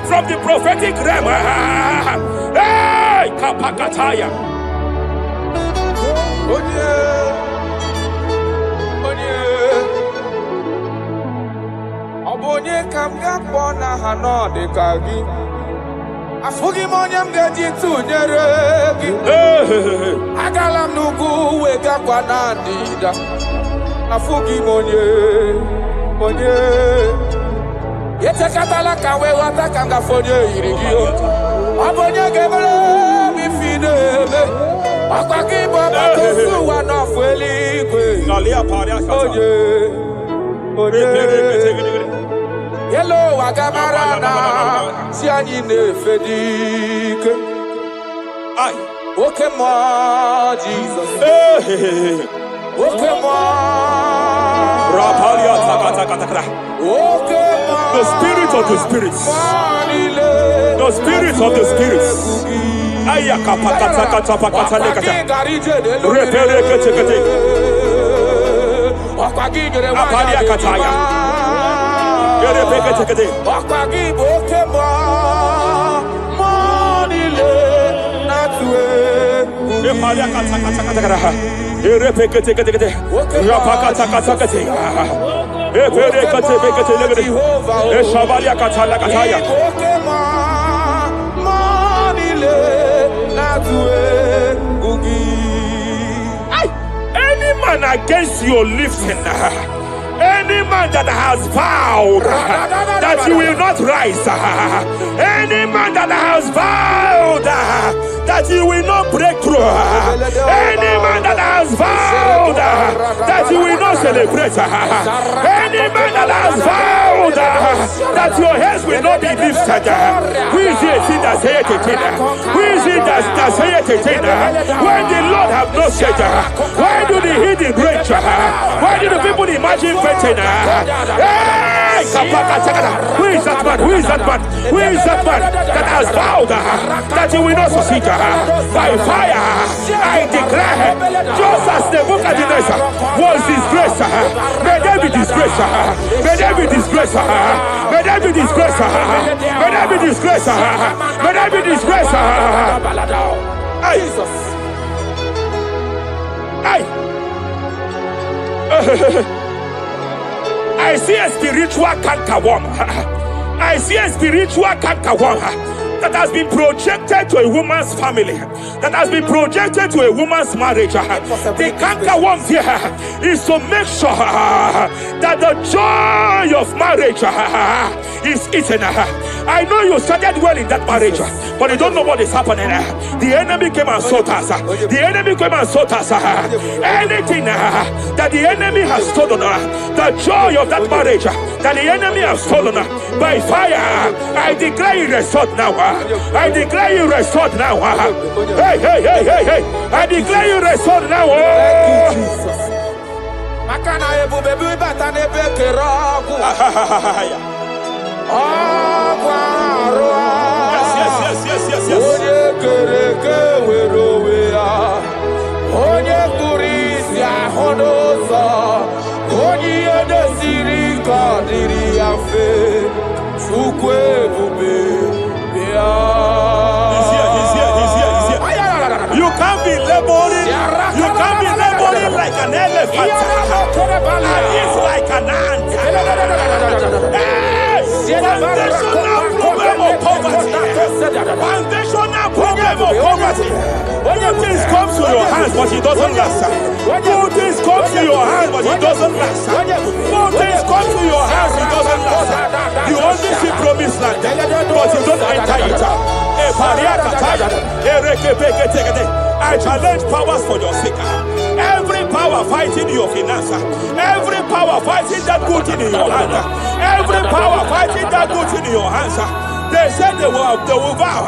From the prophetic realm. Hey, Kapakataya. Obonye kamga pona hanode kagi. Afugi monyam geji tunyere gi. Agalam nugu wega kwa nandida. Afugi monye. Yete katala kawe wata kanga fonye irigio. Obonye gebele mi fineme. Akwaki baba kusu wanofueli. Hello, Agamarana, Siani Fedik. Okay, more Jesus. Okay, more. The spirit of the spirits. The spirit of the spirits. Any man against your lifting, any man that has vowed that you will not rise, any man that has vowed that you will not break through, any man that has vowed that you will not celebrate, any man that has vowed that your heads will not be lifted, who is it that saith it? Who is it that saith it? When the Lord have not said, why do the hidden rage? Why do the people imagine fainting? Hey, who is that man? Who is that man? Who is that man that has vowed that you will not succeed? By fire, I declare, just as Nebuchadnezzar was disgraced, may they be disgraced. May they be disgraced. May they be disgraced. May they be disgraced. May they be disgraced. Jesus. I see a spiritual cankerworm. I see a spiritual cankerworm that has been projected to a woman's family, that has been projected to a woman's marriage. The cankerworm here is to make sure that the joy of marriage is eaten. I know you started well in that marriage, but you don't know what is happening. The enemy came and sought us. The enemy came and sought us. Anything that the enemy has stolen, the joy of that marriage that the enemy has stolen, by fire, I declare it restored now. I declare you restored now. Hey, hey, hey, hey, hey. I declare you restored now. Thank you, Jesus. Makana ebu bebu batane bekerogu. Yes. Onye kereke werowea. Onye kurisi ahonoza. Onye edesiri kadiri afe. Chukwe bube. He's here. You can't be laboring. You can't be laboring like an elephant. And he's like an ant. Foundational problem of poverty. Foundational problem of poverty. Good things come to your hands, but it doesn't last. Good things come to your hands, but it doesn't last. Good things come to your hands, it doesn't last. You only see promised land, but you don't enter it. I challenge powers for your sake. Every power fighting your finance, every power fighting that good thing in your hand, every power fighting that good thing in your hands. They said they will vow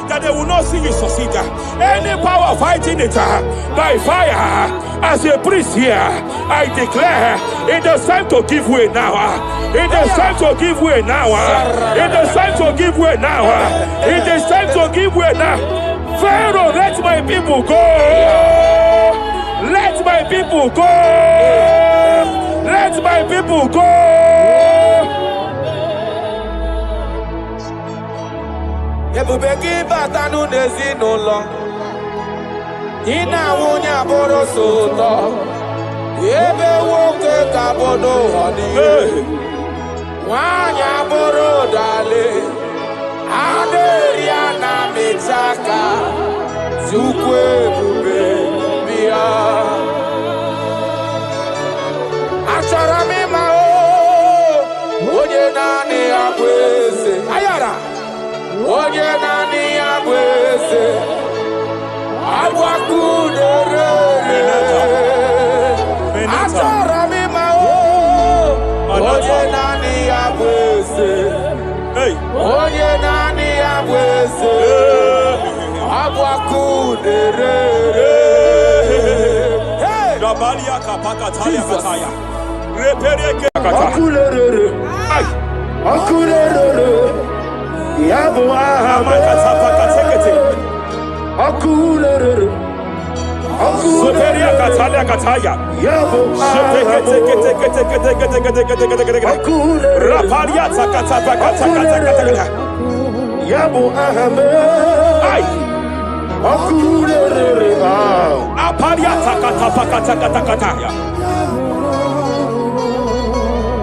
that they will not see you succeed. Any power fighting it by fire, as a priest here, I declare it is time to give way now. It is time to give way now. It is time to give way now. It is time to give way now. Pharaoh, let my people go. Let my people go. Let my people go. Ebubeki batanu nezi no long. Ina wunya boro soto. Ebe woke kabodo hadi. Wanya boro dale. Aderia na mechaka. Zukwe bube bia. Achara mi mao. Oye nani akwese. Ayara. Oye nani akwese. Abwakudere. Achara Gabalia kapaka talia kataya. Repereke kataya. Akulere. Akulere. Yabo Amakatapa katekete. Akulere. Soperia katalia kataya. Yabo Rapalia takatapa katakata. Yabo ahame. Ay. Akulere. Apalia takatapa katakata.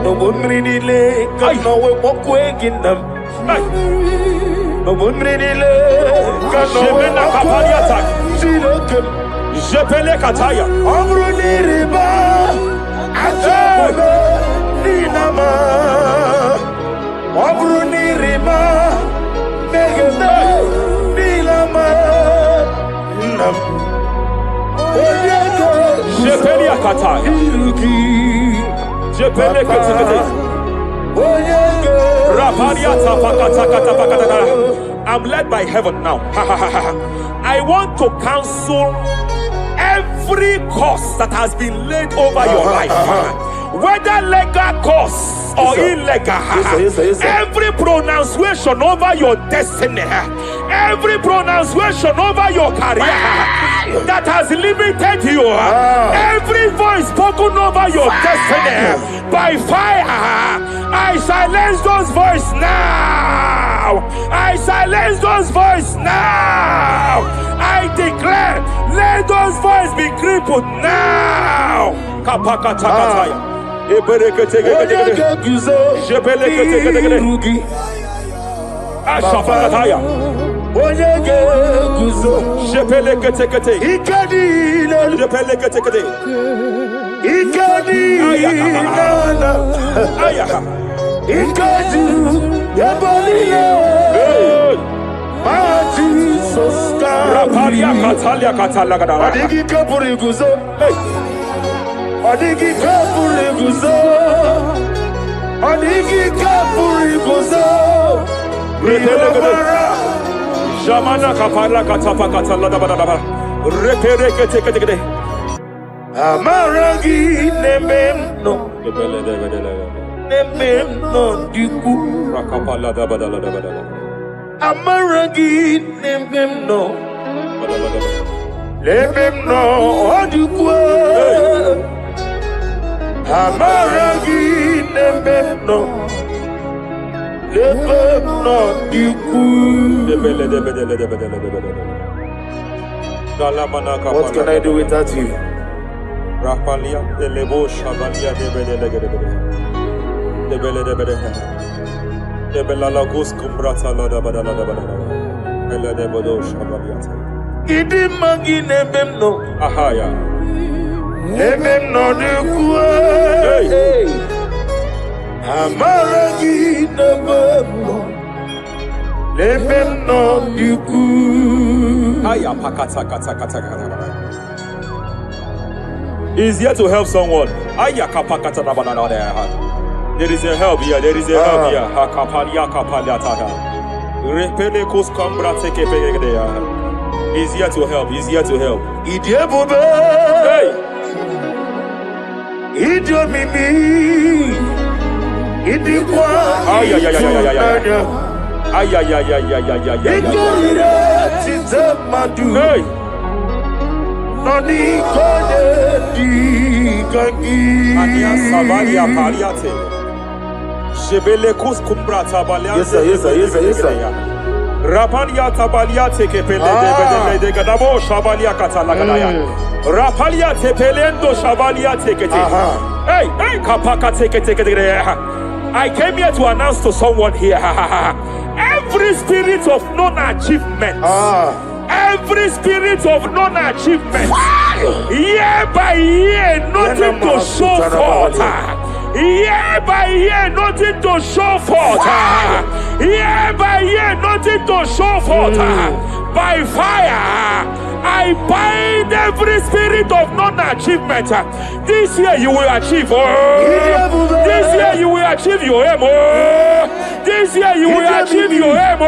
No bumrinile kana we mokweginam. No bumrinile kana we kapalia tak. Silokem. Jepele kataya. Amruniriba. Ajabe. Ninama. Amruniriba. Megene. Nilama. Nam. Jepele kataya. Jepele kataya. I'm led by heaven now. I want to cancel every curse that has been laid over your life, whether legal curse or illegal. Every pronunciation over your destiny, every pronunciation over your career that has limited you, every voice spoken over your destiny by fire, I silence those voices now. I silence those voices now. I declare, let those voices be crippled now. Kapakatakataya. Ashafakataya. Jepeleketekete. Jepeleketekete. Rapalia katalia katalaga. Adigi kapuriguzo. Adigi kapuriguzo. Adigi kapuriguzo. Jamana kapala katapa katalada badaba. Repereketekete. Amaragi nememno. Nememno diku. Rakapala da badala da badala. Amaragi nememno. Nememno diku. Amaragi nememno. Nememno diku. What can I do without you? Rapalia de lebo shabalia de bela lagos kumbrata lada badala da badala bela de bodo shabalia Idi magi nememno. ahaya Nememno diku. Amaragi nememno. Nememno diku. aya pakata kata kata kata. Is here to help someone. Aya kapakata da badala da. There is a help here. There is a help here. Hakapalia kapalia tada. Repele kos kambra teke pegede ya. He's here to help. He's here to help. Idiebobe. Hey. Idiomimi. Idikwa. Ay ay ay ay ay ay. Ay ay ay ay ay ay ay. Ikorire tizamadu. Hey. Nani kone digangi. Ania savalia paliate. Jebele kus kumbra tabalia. Yes sir, yes sir, yes sir, yes sir. Rapalia tabalia teke pele de gadabo shabalia katalagadaya. Rapalia tepelendo shabalia teke. Hey, hey, kapaka teke. I came here to announce to someone here. Every spirit of non-achievement. Every spirit of non-achievement. Year by year, nothing to show forth. Year by year, nothing to show forth. Year by year, nothing to show forth. By fire, I bind every spirit of non-achievement. This year you will achieve. This year you will achieve your aim. This year you will achieve your aim.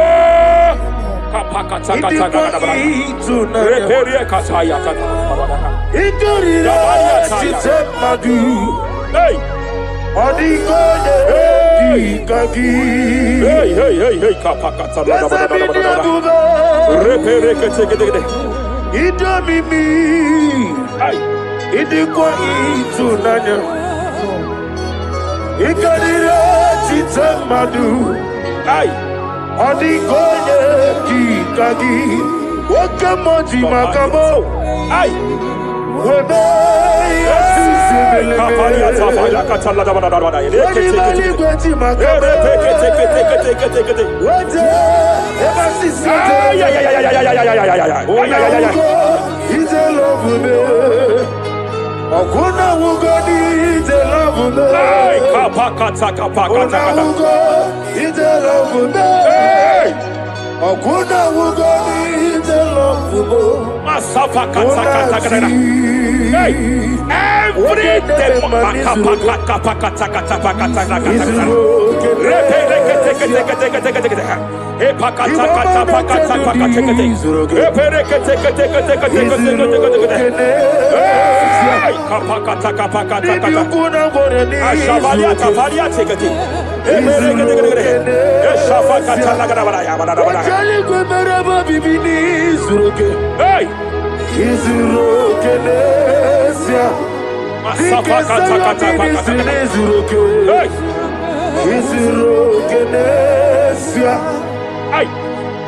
Hey!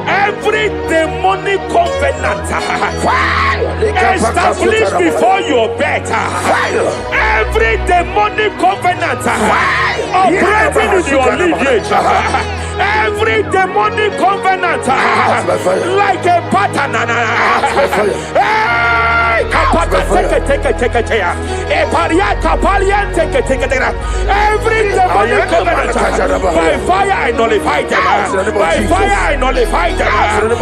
Every demonic covenant established before your bed, every demonic covenant operating in your lineage, every demonic covenant like a pattern. Every demonic covenant, by fire I nullify them. By fire I nullify them.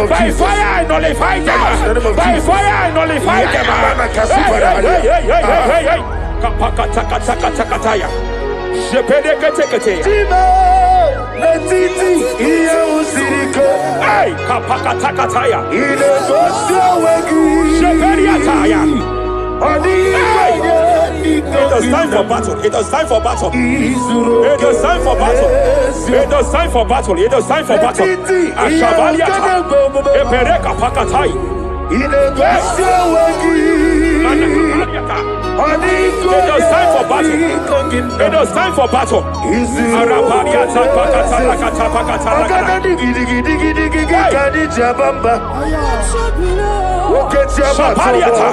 By fire I nullify them. By fire I nullify them. It is time for battle. It is time for battle. It is time for battle. It is time for battle. It is time for battle. Ashavaliata. Epereka pakatai. It is time for battle. It is time for battle. Arapariata pakata lakata pakata lakata. Shapariata.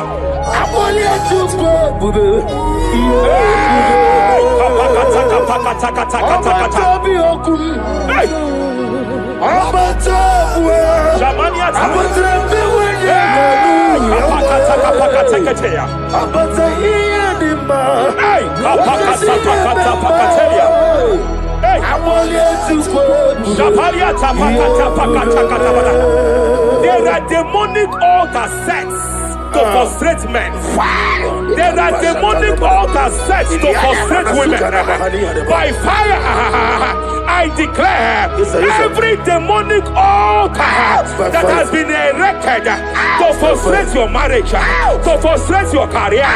There are demonic altar sets to frustrate men. There are demonic altars set to frustrate women. By fire, I declare every demonic altar that has been erected to frustrate your marriage, to frustrate your career,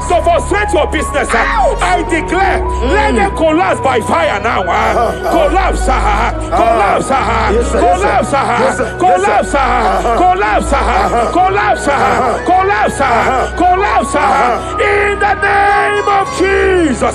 to frustrate your business, I declare, let them collapse by fire now. Collapse, collapse, collapse, collapse, collapse, collapse, collapse, collapse, in the name of Jesus.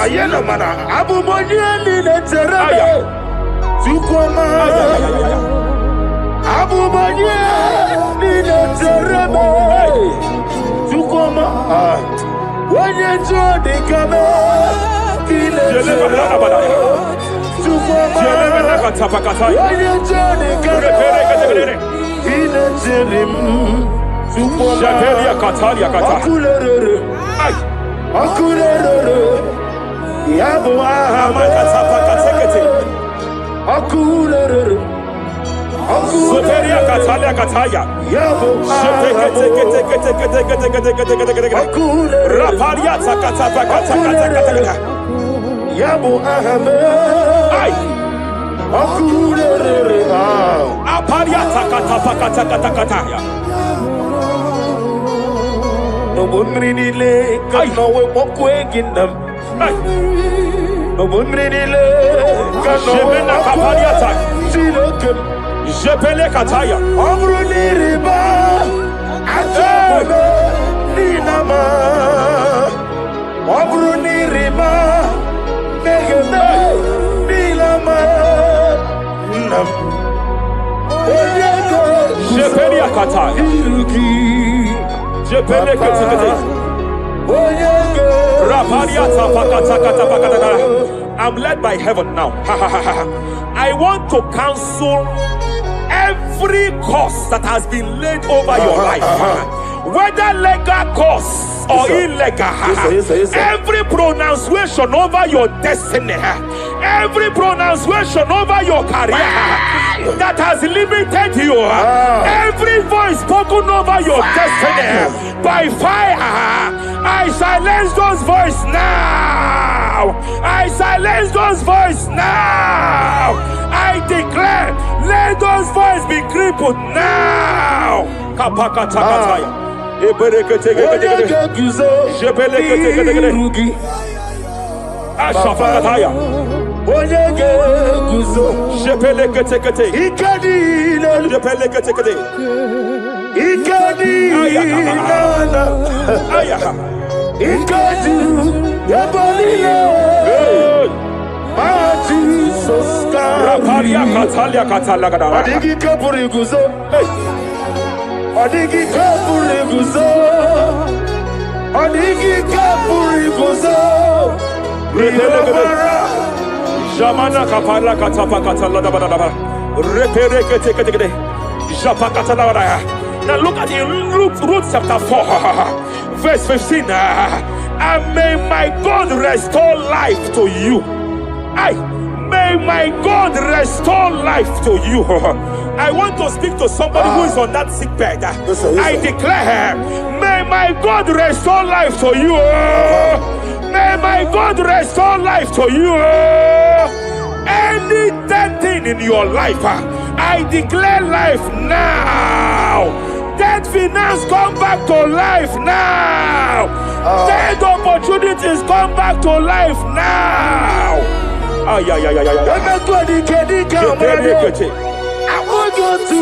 Aparia takata pakata kata kata ya. No bunrinile kanawe mokweginam. No bunrinile kanawe kapariata. Silokem. Jepele kataya. Amruniriba. Ajabe. Ninama. Amruniriba. Megane. Nilama. Nam. Jepele kataya. Jepele kataya. I'm led by heaven now. I want to cancel every curse that has been laid over your life, whether legal curse or illegal. Every pronunciation over your destiny, every pronunciation over your career that has limited you, every voice spoken over your destiny by fire, I silence those voices now. I silence those voices now. I declare, let those voices be crippled now. Kapakatakataya. Ashafakataya. Jamana kapala katapa katala da da da. Repere kete kete kete. Japa katala da. Now look at Ruth chapter 4, verse 15. And may my God restore life to you. May my God restore life to you. I want to speak to somebody who is on that sick bed. I declare, may my God restore life to you. May my God restore life to you. Any dead thing in your life, I declare life now. Dead finance come back to life now. Dead opportunities come back to life now. I want you to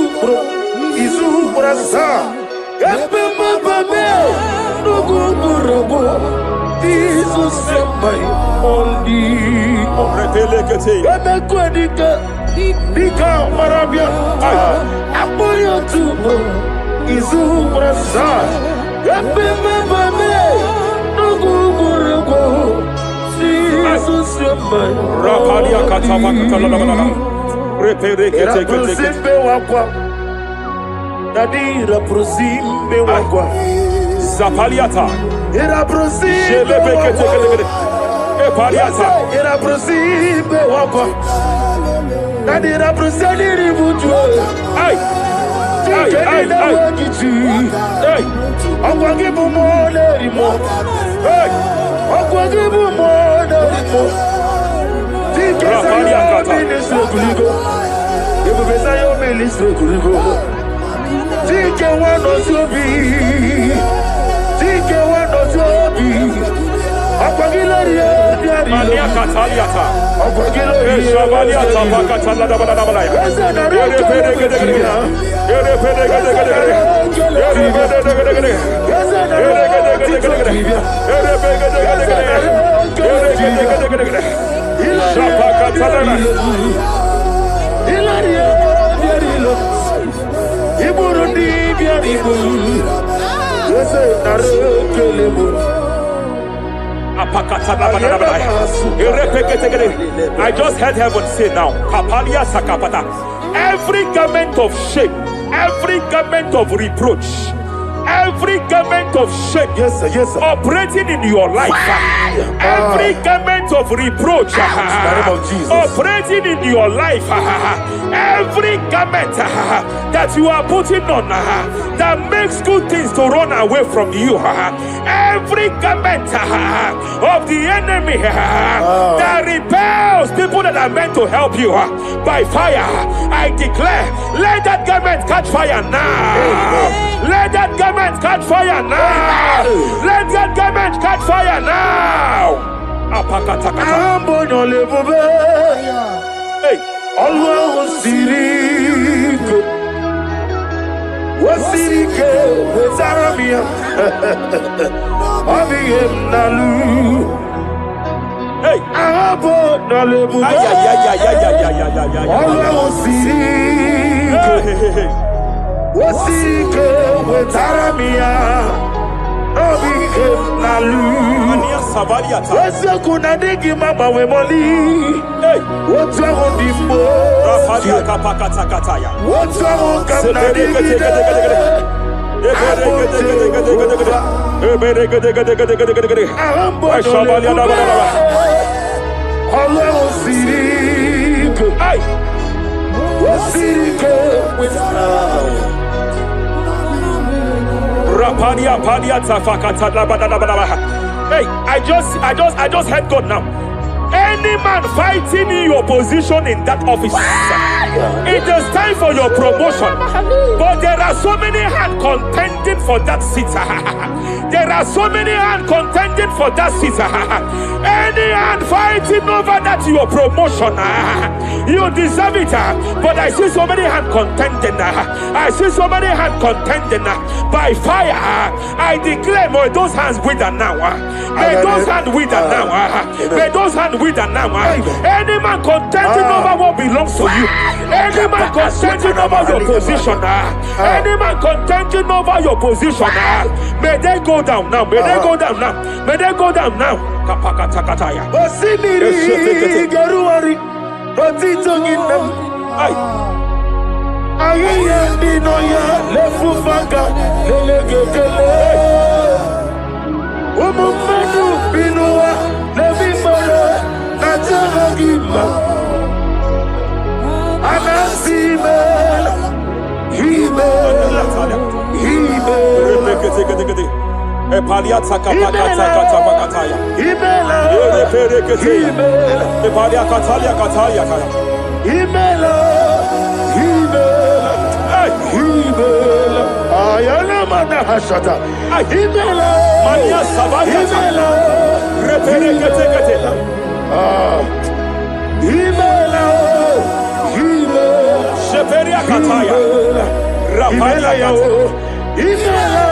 Zapaliata. Era prosime Epaliata. Era prosime wakwa. Nadi era prosali ributu. Ai. Ai. Akwa gibu mo le rimo. Akwa gibu mo le rimo. Zapaliata. Ministre kuligo. Ebu besa yo ministre kuligo. Tike wano sobi. Mania Cataliata, Shavaliata, Pacatala, I just heard heaven say now, Kapalia Sakapata. Every garment of shame, every garment of reproach, every garment of shame, operating in your life, every garment garment of reproach operating in your life, every garment that you are putting on that makes good things to run away from you, every garment of the enemy that repels people that are meant to help you by fire, I declare, let that garment catch fire now. Let that garment catch fire now. Let that garment catch fire now. Hey, Allah Sirike, Wasirike, Zaramia, Abiyem Nalu. hey, Abo Nalebu, Allah Sirike, Wasirike, Zaramia. Mania Savaliata. What's kuna digi mama we moli? Hey, what's wrong with Dimbo? Rafalia Kapakatakataya. What's wrong with Rapadia Padia Tafakata. Hey, I just heard God now. Any man fighting in your position in that office, it is time for your promotion. But there are so many hands contending for that seat. There are so many hands contending for that seat. Any hand fighting over that your promotion, you deserve it. But I see so many hands contending. I see so many hands contending by fire. I declare, may those hands wither now. May those hands wither now. May those hands wither now. Any man contending over what belongs to you. Any man contending over your position. Any man contending over your position. May they go down now. May they go down now. May they go down now. Kapakatakataya. Osimiri Geruari, Otitonginem. Aye, Dinoya, Lefufanga, Lelegele. Umumenu, Binua, Levimole, Najaragima. Anasimel, Himel. Epalia Takapakata Pakataya. Himela, Epalia Katalia Katalia. Himela, Himela, Ayana Manahashata, Himela, Mania Savaya, Himela, Reperekete, Himela, Himela, Sheperia Kataya, Rapalia Kataya, Himela,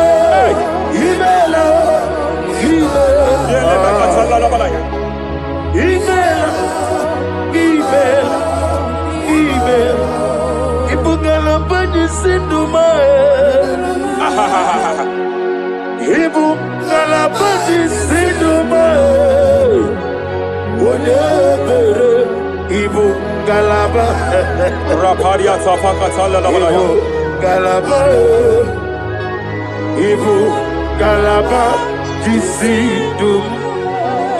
Himela, Yelena Katala Balaya. Ibugala bani sinduma. Ibugala bani sinduma. Whatever Ibugala ba. Raparia Tapakatala Balaya. Galaba. Ibugala ba disindum.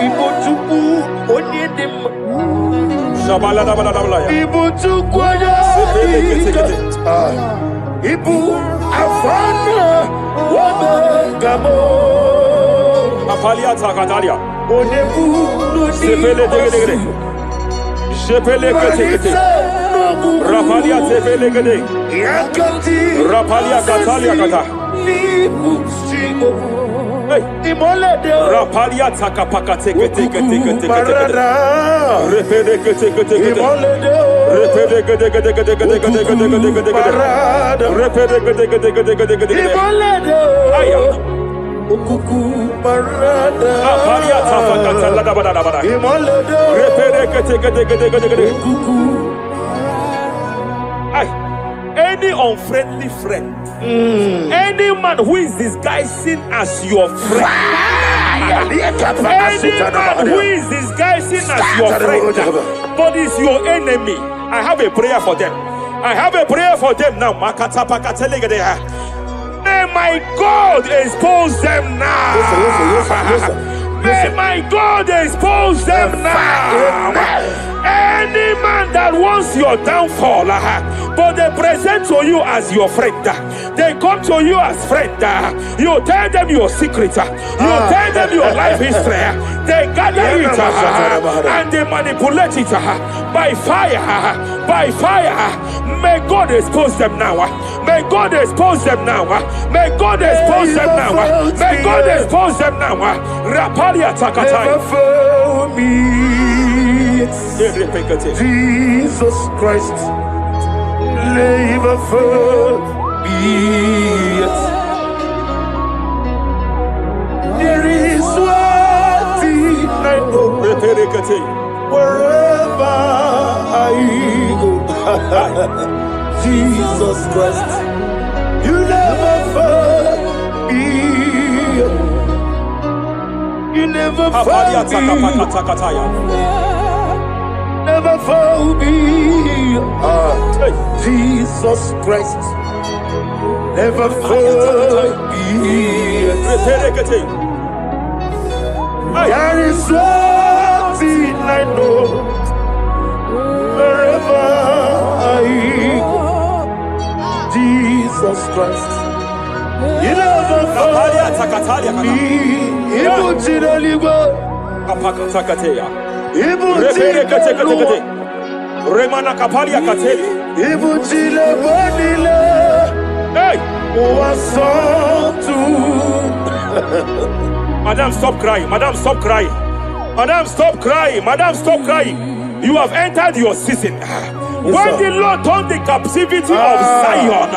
Ibutuku onyedim. Shabala Balaya. Ibutuku Ibu afana wabagamo. Apalia Takatalia. Onebu Sepele Degede. Sepele Kete. Rapalia Sepele Gede. Yakati. Rapalia Katalia Kata. Nibusigo. Rapalia Takapakate. Repede Kete. Any unfriendly friend, any man who is disguising as your friend, any man who is disguising as your friend, but is your enemy, I have a prayer for them. I have a prayer for them now. May my God expose them now. May my God expose them now. Any man that wants your downfall, but they present to you as your friend, they come to you as friend, you tell them your secret, you tell them your life history, they gather it and they manipulate it by fire, by fire. May God expose them now. May God expose them now. May God expose them now. May God expose them now. Rapalia Takatai. Jesus Christ, never for me. There is one thing I know. Wherever I go, Jesus Christ, you never fail me. You never fail me. Never fail me. Jesus Christ, never fail me. There is one thing I know. Wherever I go, Jesus Christ, you never fail me. Remana Kapalia Kateli. Hey! Madam, stop crying. Madam, stop crying. Madam, stop crying. Madam, stop crying. You have entered your season. When the Lord turned the captivity of Zion,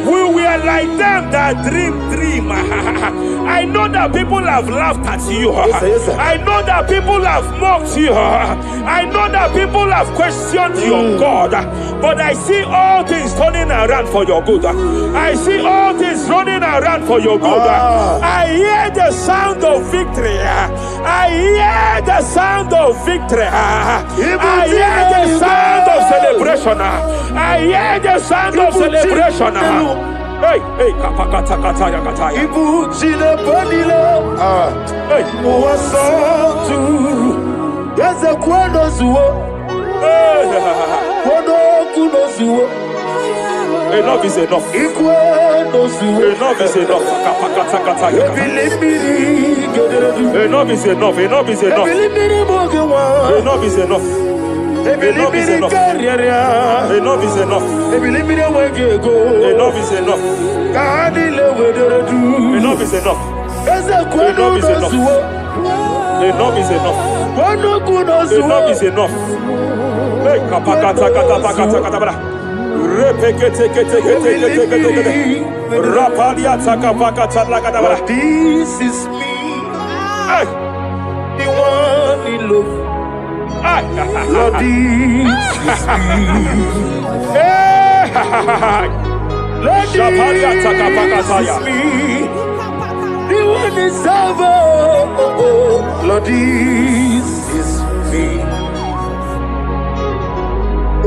we were like them that dream. I know that people have laughed at you. I know that people have mocked you. I know that people have questioned your God. But I see all things turning around for your good. I see all things running around for your good. I hear the sound of victory. I hear the sound of victory. I hear the sound of celebration. I hear the sound of celebration. Hey, hey, kapakata kataya kataya. Ibu chile panila. Hey, muwasantu. Yaza kwano zuo. Kwano kuno zuo. Enough is enough. Ikwano zuo. Enough is enough. Kapakata kataya. Enough is enough. Enough is enough. Enough is enough. Enough is enough. Enough is enough. Enough is enough. Enough is enough. Enough is enough. Enough is enough. Enough is enough. Hey, kapakata katapakata katabara. Repekete kete kete kete kete. Rapalia takapakata lakadabara. This is me. Hey, The one in love. Lord, this is me. Lord, this is me. The one is over. Lord, this is me.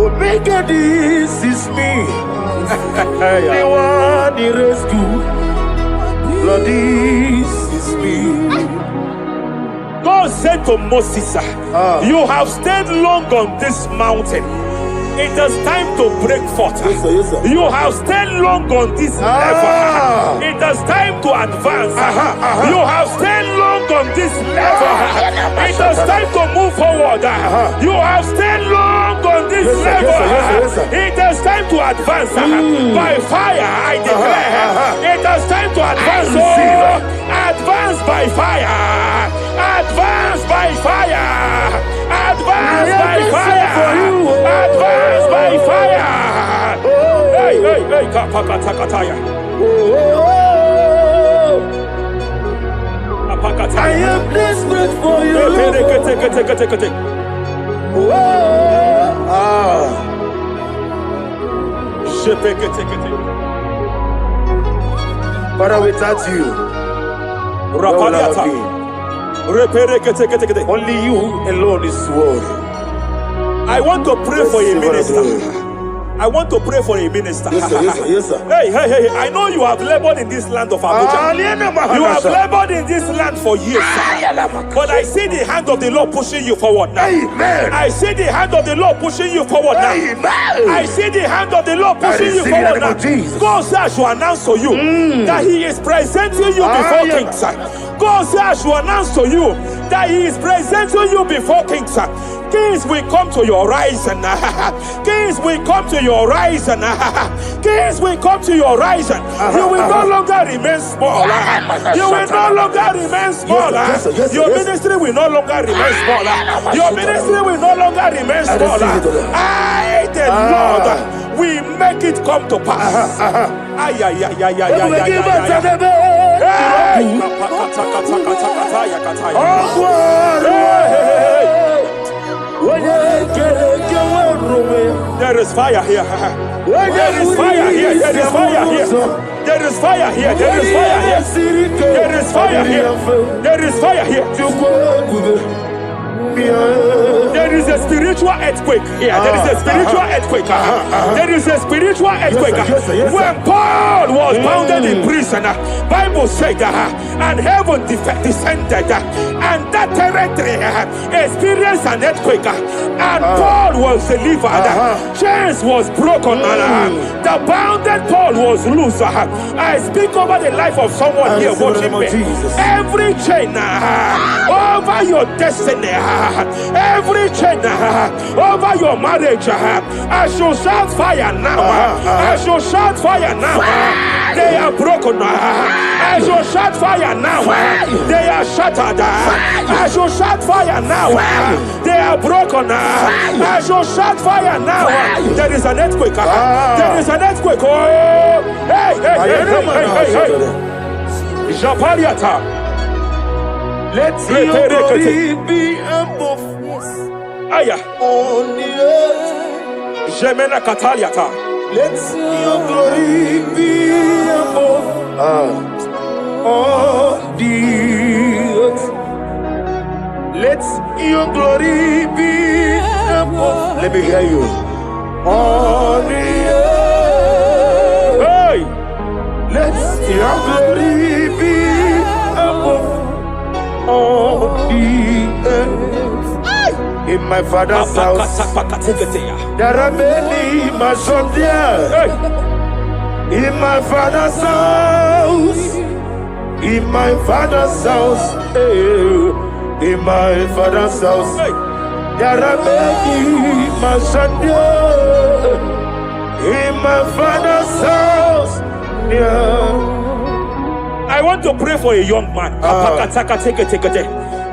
Omega, this is me. The one in rescue. Lord, this is me. God said to Moses, you have stayed long on this mountain. It is time to break forth. Yes, sir. You have stayed long on this level. It is time to advance. You have stayed long on this level. It is time to move forward. You have stayed long on this level. Yes, sir. It is time to advance. By fire, I declare. It is time to advance. Advance by fire. Advance by fire. Advance by fire. Advance by fire. Hey, hey, hey, kapakatakataya. I am desperate for you. Father, without you, where would I be? Only you alone is worthy. I want to pray for a minister. I want to pray for a minister. Yes, sir. Yes, sir. Yes, sir. Hey. I know you have labored in this land of Abuja. You have labored in this land for years. But I see the hand of the Lord pushing you forward now. Amen. I see the hand of the Lord pushing you forward now. Amen. I see the hand of the Lord pushing you forward now. God says I should announce to you that He is presenting you before kings. God says I should announce to you that He is presenting you before kings. Kings will come to your horizon. Kings will come to your horizon. Kings will come to your horizon. You will no longer remain small. You will no longer remain small. Your ministry will no longer remain small. Your ministry will no longer remain small. I, the Lord, will make it come to pass. There is fire here. There is fire here. There is fire here. There is fire here. There is fire here. There is fire here. There is fire here. There is a spiritual earthquake here. There is a spiritual earthquake. There is a spiritual earthquake. When Paul was bounded in prison, Bible said, and heaven descended, and that territory experienced an earthquake, and Paul was delivered. Chains was broken. The bounded Paul was loose. I speak over the life of someone here watching me. Every chain over your destiny, every chain over your marriage, I shall shout fire now. I shall shout fire now. They are broken. I shall shout fire now. They are shattered. I shall shout fire now. They are broken. I shall shout fire now. There is an earthquake. There is an earthquake. Oh, hey. Japariata. Let your glory be above Aya. on the earth. Jemena Kataliata. Let your glory be above on the earth. Let your glory be above. Let me hear you. On the earth. Hey. Let your glory be above on the earth. In my father's house, there are many mansions there. In my father's house, in my father's house, in my father's house, there are many mansions there. In my father's house, I want to pray for a young man.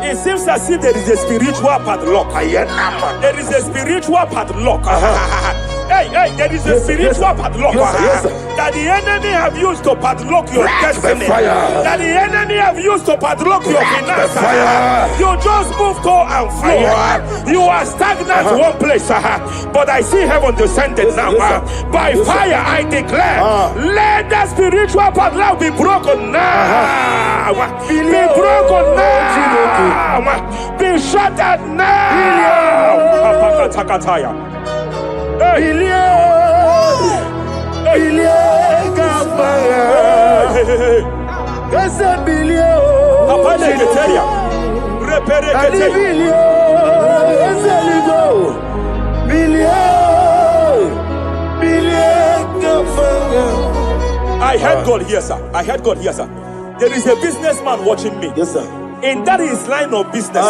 It seems as if there is a spiritual padlock. There is a spiritual padlock. Hey, there is a spiritual padlock that the enemy have used to padlock your destiny. That the enemy have used to padlock your finances. You just move to and fro. You are stagnant one place, but I see heaven descended now. By fire, I declare, let the spiritual padlock be broken now. Be broken now. Be shattered now. I heard God here, sir. I heard God here, sir. There is a businessman watching me. Yes, sir. In that his line of business,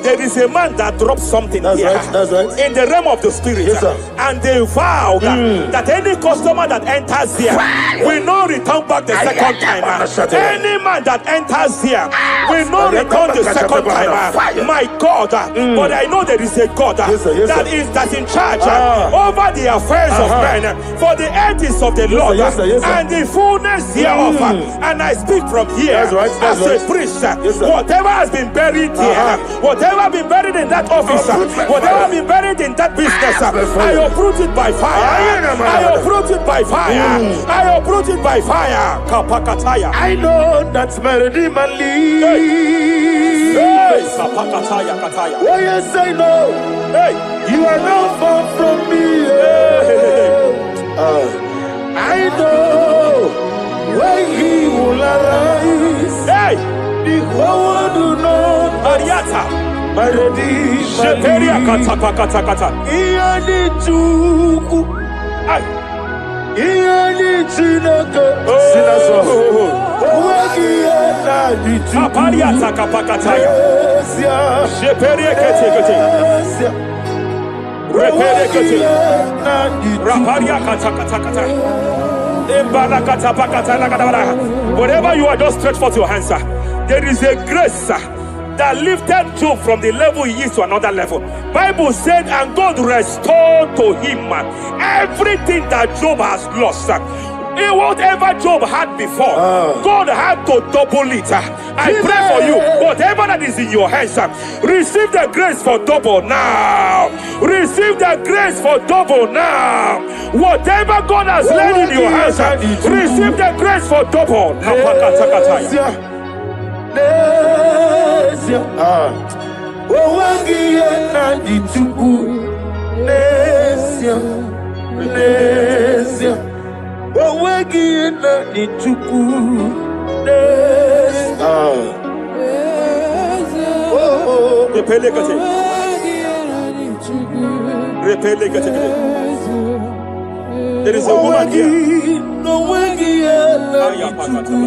there is a man that drops something here. That's right. In the realm of the spirit, yes, sir. And they vow that any customer that enters here will not return back the second time. Any man that enters here will not return the second time. My God, but I know there is a God that's in charge over the affairs of men, for the earth is of the Lord and the fullness hereof. And I speak from here as a priest. Whatever has been buried here, whatever been buried in that office, whatever been buried in that business, I uproot it by fire. I uproot it by fire. I uproot it by fire. Kapakataya. I know that's melody man leave. Hey, Kapakataya, Kataya. Oh yes, I know. Hey, you are not far from me. Hey. I know when he will arise. Hey! The whole world will know Mariata! my redeemer. Sheperia kata kata kata. Iyani chuku, Ay! iyani chinaka, Sinaso. wagi ena di chuku. Apariata kapakataya. Esia, Sheperia kete kete. esia, Repere wagi kete. ena di chuku. Raparia kata kata kata. Embarakata pakata lakata. Whatever you are, just stretch forth your hands, sir. There is a grace, sir, that lifted Job from the level he is to another level. Bible said, and God restored to him everything that Job has lost. Whatever Job had before, God had to double it. I pray for you, whatever that is in your hands, receive the grace for double now. Receive the grace for double now. Whatever God has laid in your hands, receive the grace for double. Esia, esia, wagi ena di chuku. Esia, esia, wagi ena di chuku. Esia, Repele kete. Repele kete kete. There is a woman here. no wagi ena di chuku.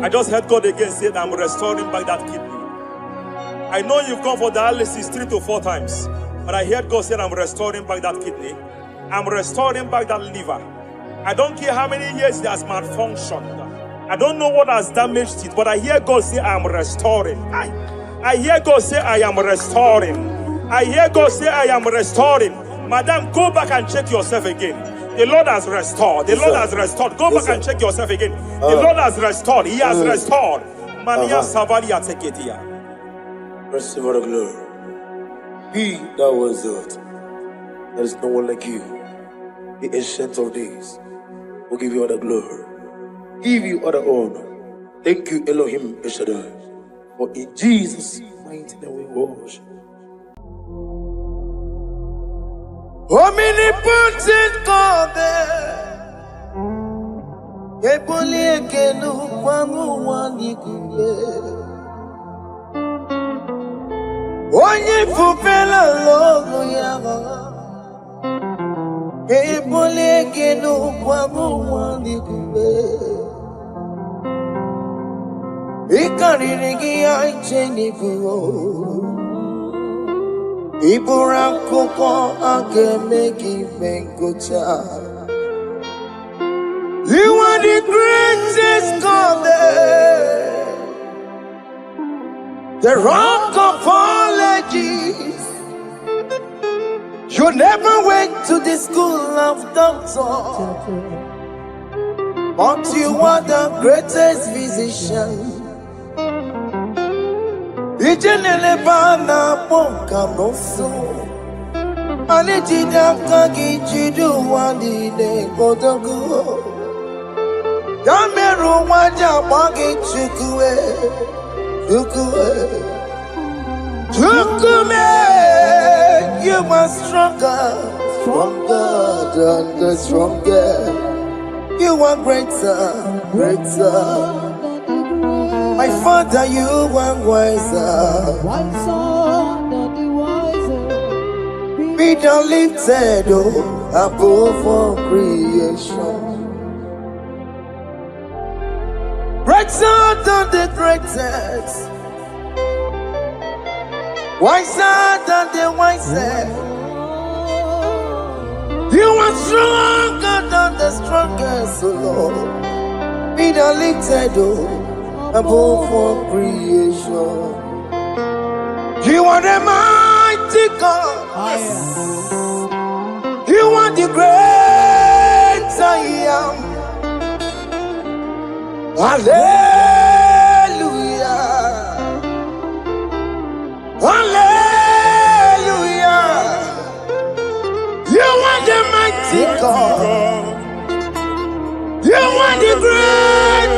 I just heard God again say that I'm restoring back that kidney. I know you've gone for dialysis 3 to 4 times, but I heard God say I'm restoring back that kidney. I'm restoring back that liver. I don't care how many years it has malfunctioned. I don't know what has damaged it, but I hear God say I am restoring. I hear God say I am restoring. I hear God say I am restoring. Madam, go back and check yourself again. The Lord has restored. The Lord has restored. Go back and check yourself again. The Lord has restored. He has restored. Mania Savalia Teketia. Receive all the glory. Be thou exalted. There is no one like you. The ancient of days will give you all the glory. Give you all the honor. Thank you, Elohim Eshadai. For in Jesus' mighty name we worship. Omnipotent God, Eboli ekelu kwangu wanikuye. Onye fupela logo yaga, Eboli ekelu kwangu wanikuye. Ikarigi aicheni buo. Iburakoko agemeki bengocha. You are the greatest God, the rock of all ages. You never went to the school of doctor, but you are the greatest physician. Ijenele bana ponka noso, anijida kagi jidu wandi ne kodogu. Yameru waja wagi chukue, chukume. You are stronger than the strongest. You are greater. My Father, you are wiser. Be thou lifted above all creation. Greater than the greatest. Wiser than the wisest. You are stronger than the strongest, O Lord. Be thou lifted above all creation. You are the mighty God. You are the great I am. Hallelujah. Hallelujah. You are the mighty God. You are the great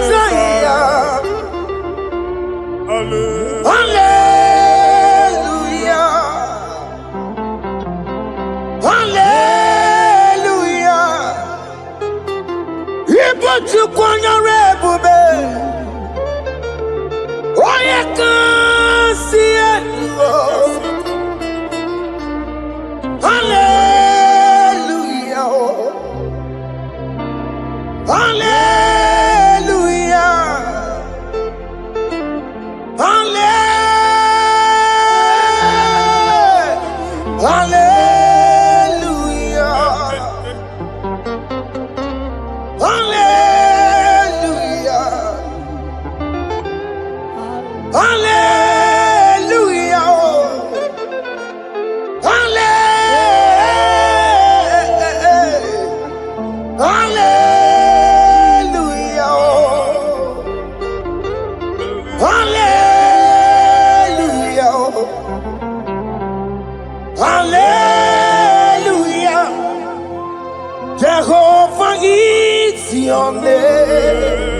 your name.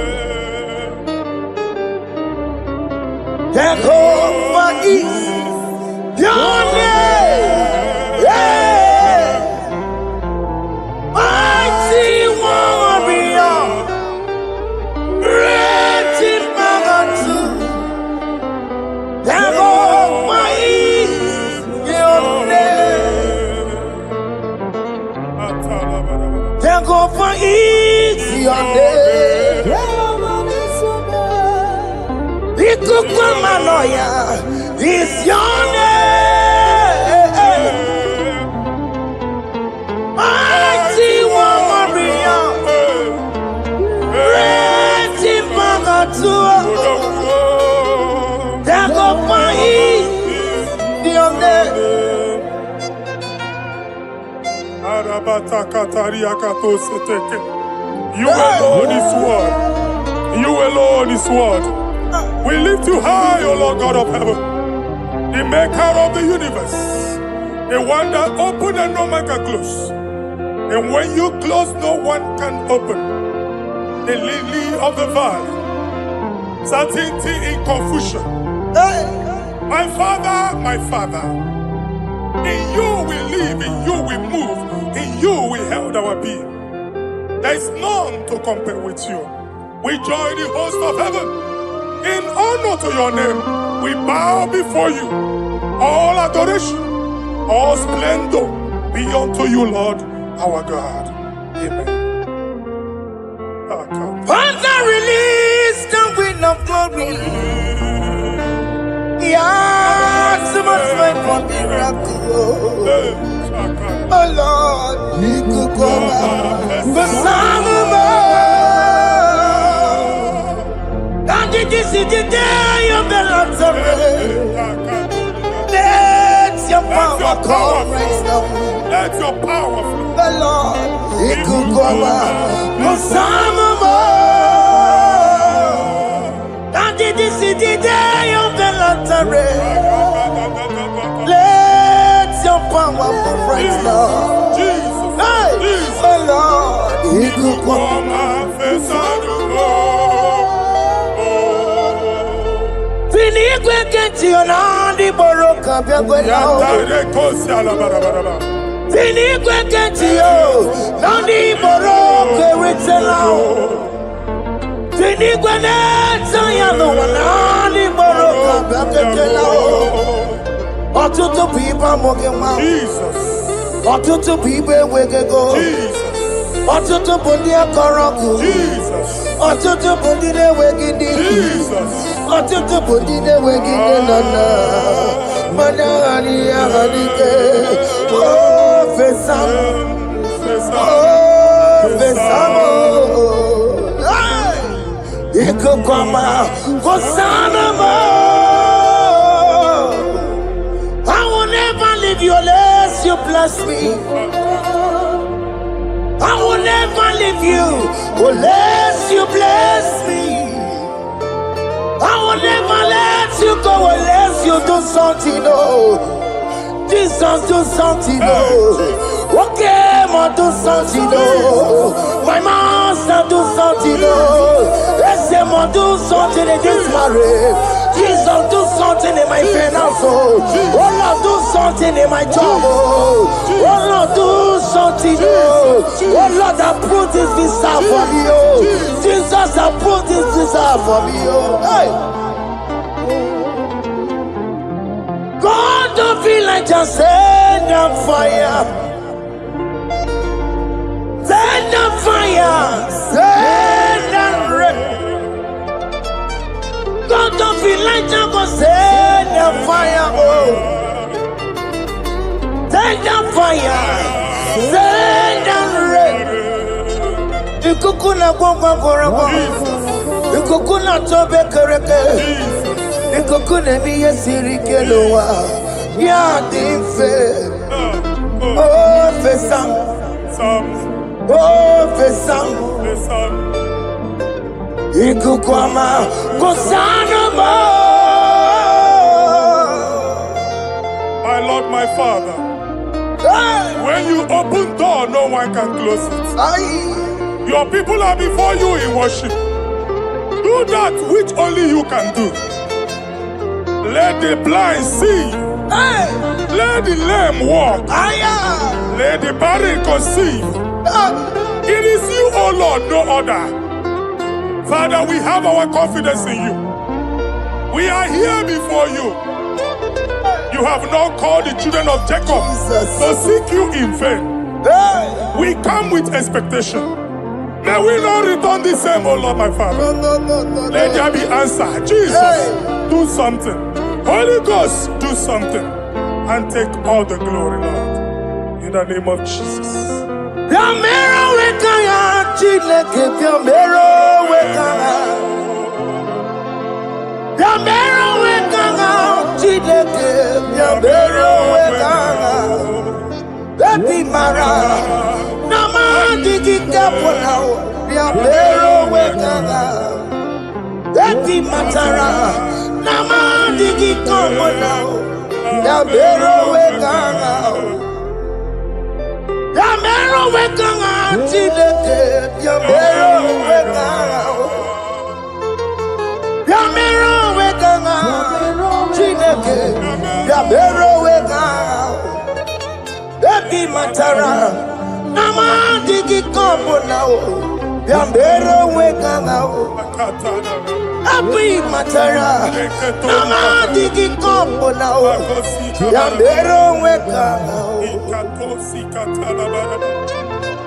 Jehovah is your name. Yeah. Mighty warrior, great in magnitude. Jehovah is your name. Jehovah is your name. Ikukumanoya is your name. Mighty warrior, great in magnitude. Jehovah is your name. You alone is word. You alone is word. We lift you high, O Lord God of heaven, the maker of the universe, the one that opened and no man can close. And when you close, no one can open. The lily of the valley, certainty in confusion. My Father, in you we live, in you we move, in you we held our being. There is none to compare with you. We join the host of heaven. In honor to your name, we bow before you. All adoration, all splendor be unto you, Lord, our God. Amen. Father, release the wind of glory. Yeah, so much faith for miracle. Oh Lord, you could go back. The Son of this is the day of the Lord's let your power come right now. Let your power flow. The Lord, He could go back. The Son of and this is the day of the Lord's let your power come right now. Jesus, hey, the Lord, He could go back. Finigwe kenti onandi boroka byagwela. Finigwe kenti yo nandi boroka ritela. Finigwe neta ya no nandi boroka byagwela. Otutu pipa mogema. Jesus. Otutu pipa wegego. Jesus. Otutu bundi akoroku. Jesus. Otutu bundi ne wegidi. Jesus. Otutu bundi ne wegidi nana. Mana ani ahanike. Oh fesam. Oh fesam. Iko kwama kosanama. I will never leave you unless you bless me. I will never leave you unless you bless me. I will never let you go unless you do something, oh. Jesus, do something, oh. Okay, ma do something, oh. My master, do something, oh. Let's say, ma do something in this marriage. Jesus, do something in my finance, oh. Oh, Lord, do something in my job, oh. Oh, Lord, do something, oh. Oh, Lord, approve this visa for me, oh. Jesus, approve this visa for me, oh. Hey. God, don't feel like just send on fire. Send on fire. Send on rain. God, don't feel like just send on fire. Oh. Send on fire. Send on rain. Ikukuna gwangwa gwangwa. Ikukuna tobe kereke. Ikukuna miye sirikelowa. Ya dife. Oh fesam. Oh fesam. Ikukwama kosanama. My Lord, my Father, when you open door, no one can close it. Your people are before you in worship. Do that which only you can do. Let the blind see. Hey. Let the lame walk. Let the barren conceive. It is you, O Lord, no other. Father, we have our confidence in you. We are here before you. You have not called the children of Jacob to seek you in vain. Hey. We come with expectation. May we not return the same, O Lord, my Father. Let there be answer. Jesus, do something. Holy Ghost, do something. And take all the glory, Lord. In the name of Jesus.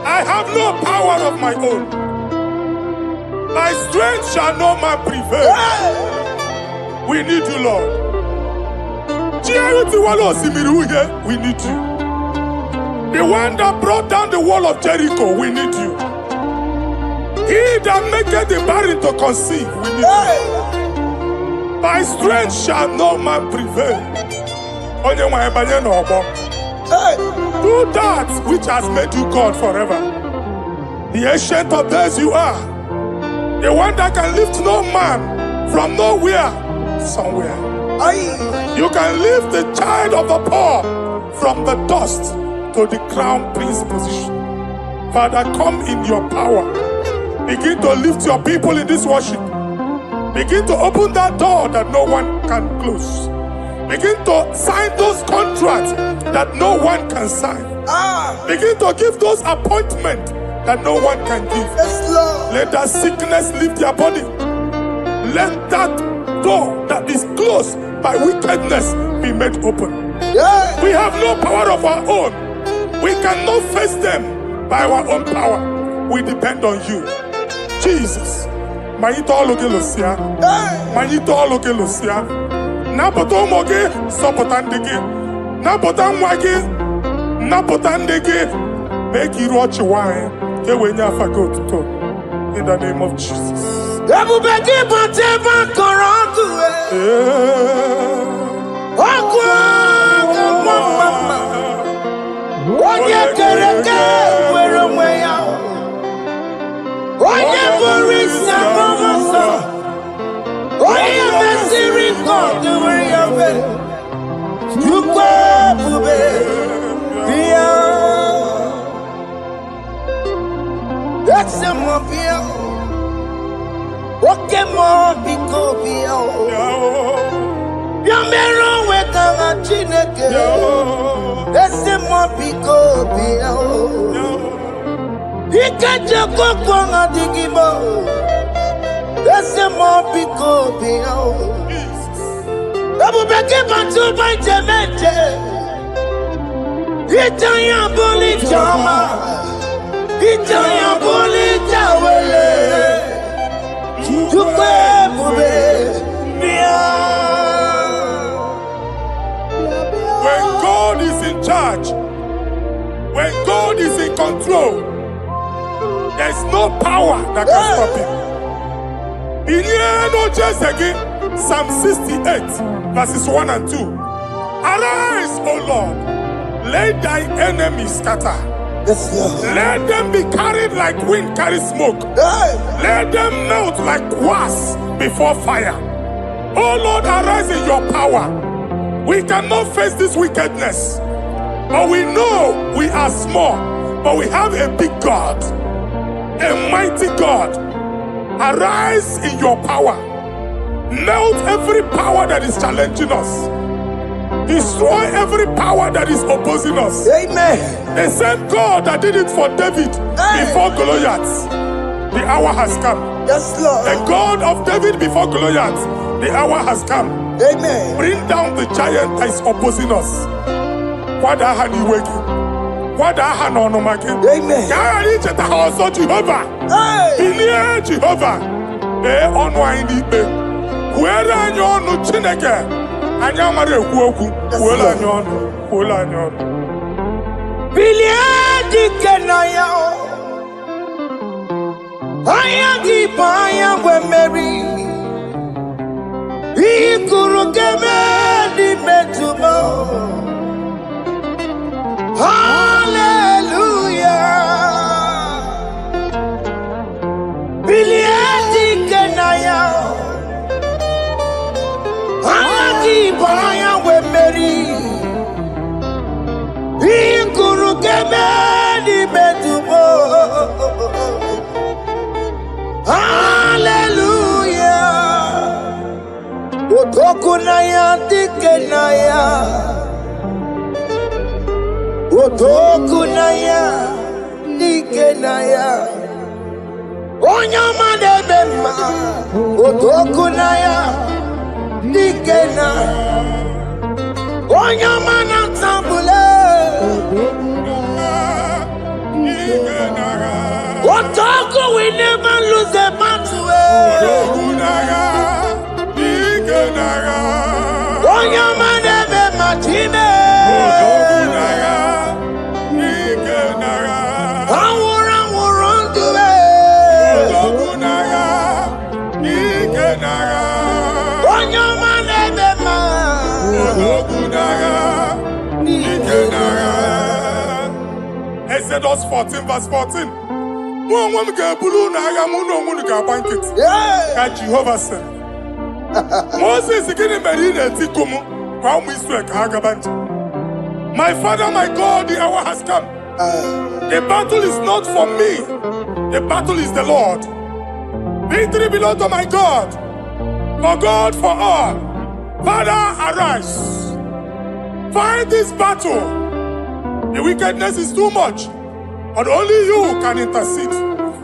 I have no power of my own. My strength shall no man prevail. We need you, Lord. We need you. The one that brought down the wall of Jericho, we need you. He that maketh the barren to conceive, we need you. By strength shall no man prevail. Do that which has made you God forever. The ancient of days you are. The one that can lift no man from nowhere somewhere. You can lift the child of the poor from the dust to the crown prince position. Father, come in your power. Begin to lift your people in this worship. Begin to open that door that no one can close. Begin to sign those contracts that no one can sign. Begin to give those appointments that no one can give. Let that sickness leave their body. Let that door that is closed by wickedness be made open. We have no power of our own. We cannot face them by our own power. We depend on you. Jesus. Manito Logelosia. Manito Logelosia. Napoto Moge, Sopotandegi. Napotan Wagi. Napotandegi. Make you watch wine. In the name of Jesus. When God is in charge, when God is in control, there's no power that can stop him. In here, no just again, Psalm 68, verses 1 and 2. Arise, O Lord, let thy enemies scatter. Let them be carried like wind carries smoke. Let them melt like wax before fire. Oh Lord, arise in your power. We cannot face this wickedness, but we know we are small, but we have a big God. a mighty God. Arise in your power. Melt every power that is challenging us. Destroy every power that is opposing us. Amen. The same God that did it for David before Goliath, the hour has come. Yes, Lord. The God of David before Goliath, the hour has come. Amen. Bring down the giant that is opposing us. What are you waking? What are you no making? Amen. Carry the house of Jehovah. Hey. Jehovah. Onwine ibe. Where are you on Chineke? Anyamare kuoku. Where are you? Where are you? Biliadi kenaya. Ayagi paya we Mary. Ikuru keme di metumo. Hallelujah. Biliadi kenaya. Ayagi paya we Mary. Ikuru keme di metumo. Hallelujah. Otokunaya dikenaya. Otokunaya dikenaya. Onyama debema. Otokunaya dikena. Onyama natambule. Otoku we never lose a battle. Onyama debema time. Exodus 14 verse 14. Jehovah said, Moses my father, my God, the hour has come. The battle is not for me. The battle is the Lord. Victory belongs to my God. For God, for all. Father, arise. Fight this battle. The wickedness is too much. But only you can intercede.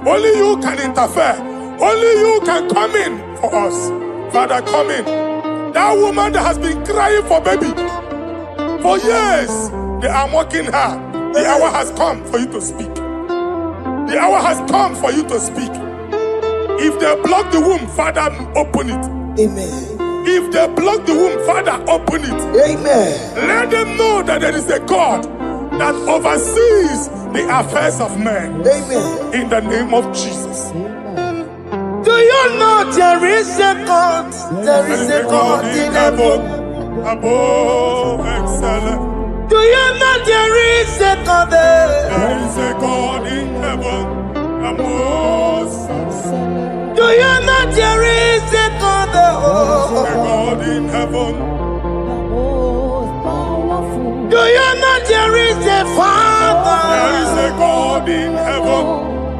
Only you can interfere. Only you can come in for us. Father, come in. That woman that has been crying for baby for years, they are mocking her. The hour has come for you to speak. The hour has come for you to speak. If they block the womb, Father, open it. Amen. If they block the womb, Father, open it. Amen. Let them know that there is a God that oversees the affairs of men. Amen. In the name of Jesus. Do you know there is a God? There is a God in heaven. Above excellent. Do you know there is a God there? There is a God in heaven. Above excellent. Do you know there is a God there? There is a God in heaven. Do you know there is a Father? There is a God in heaven,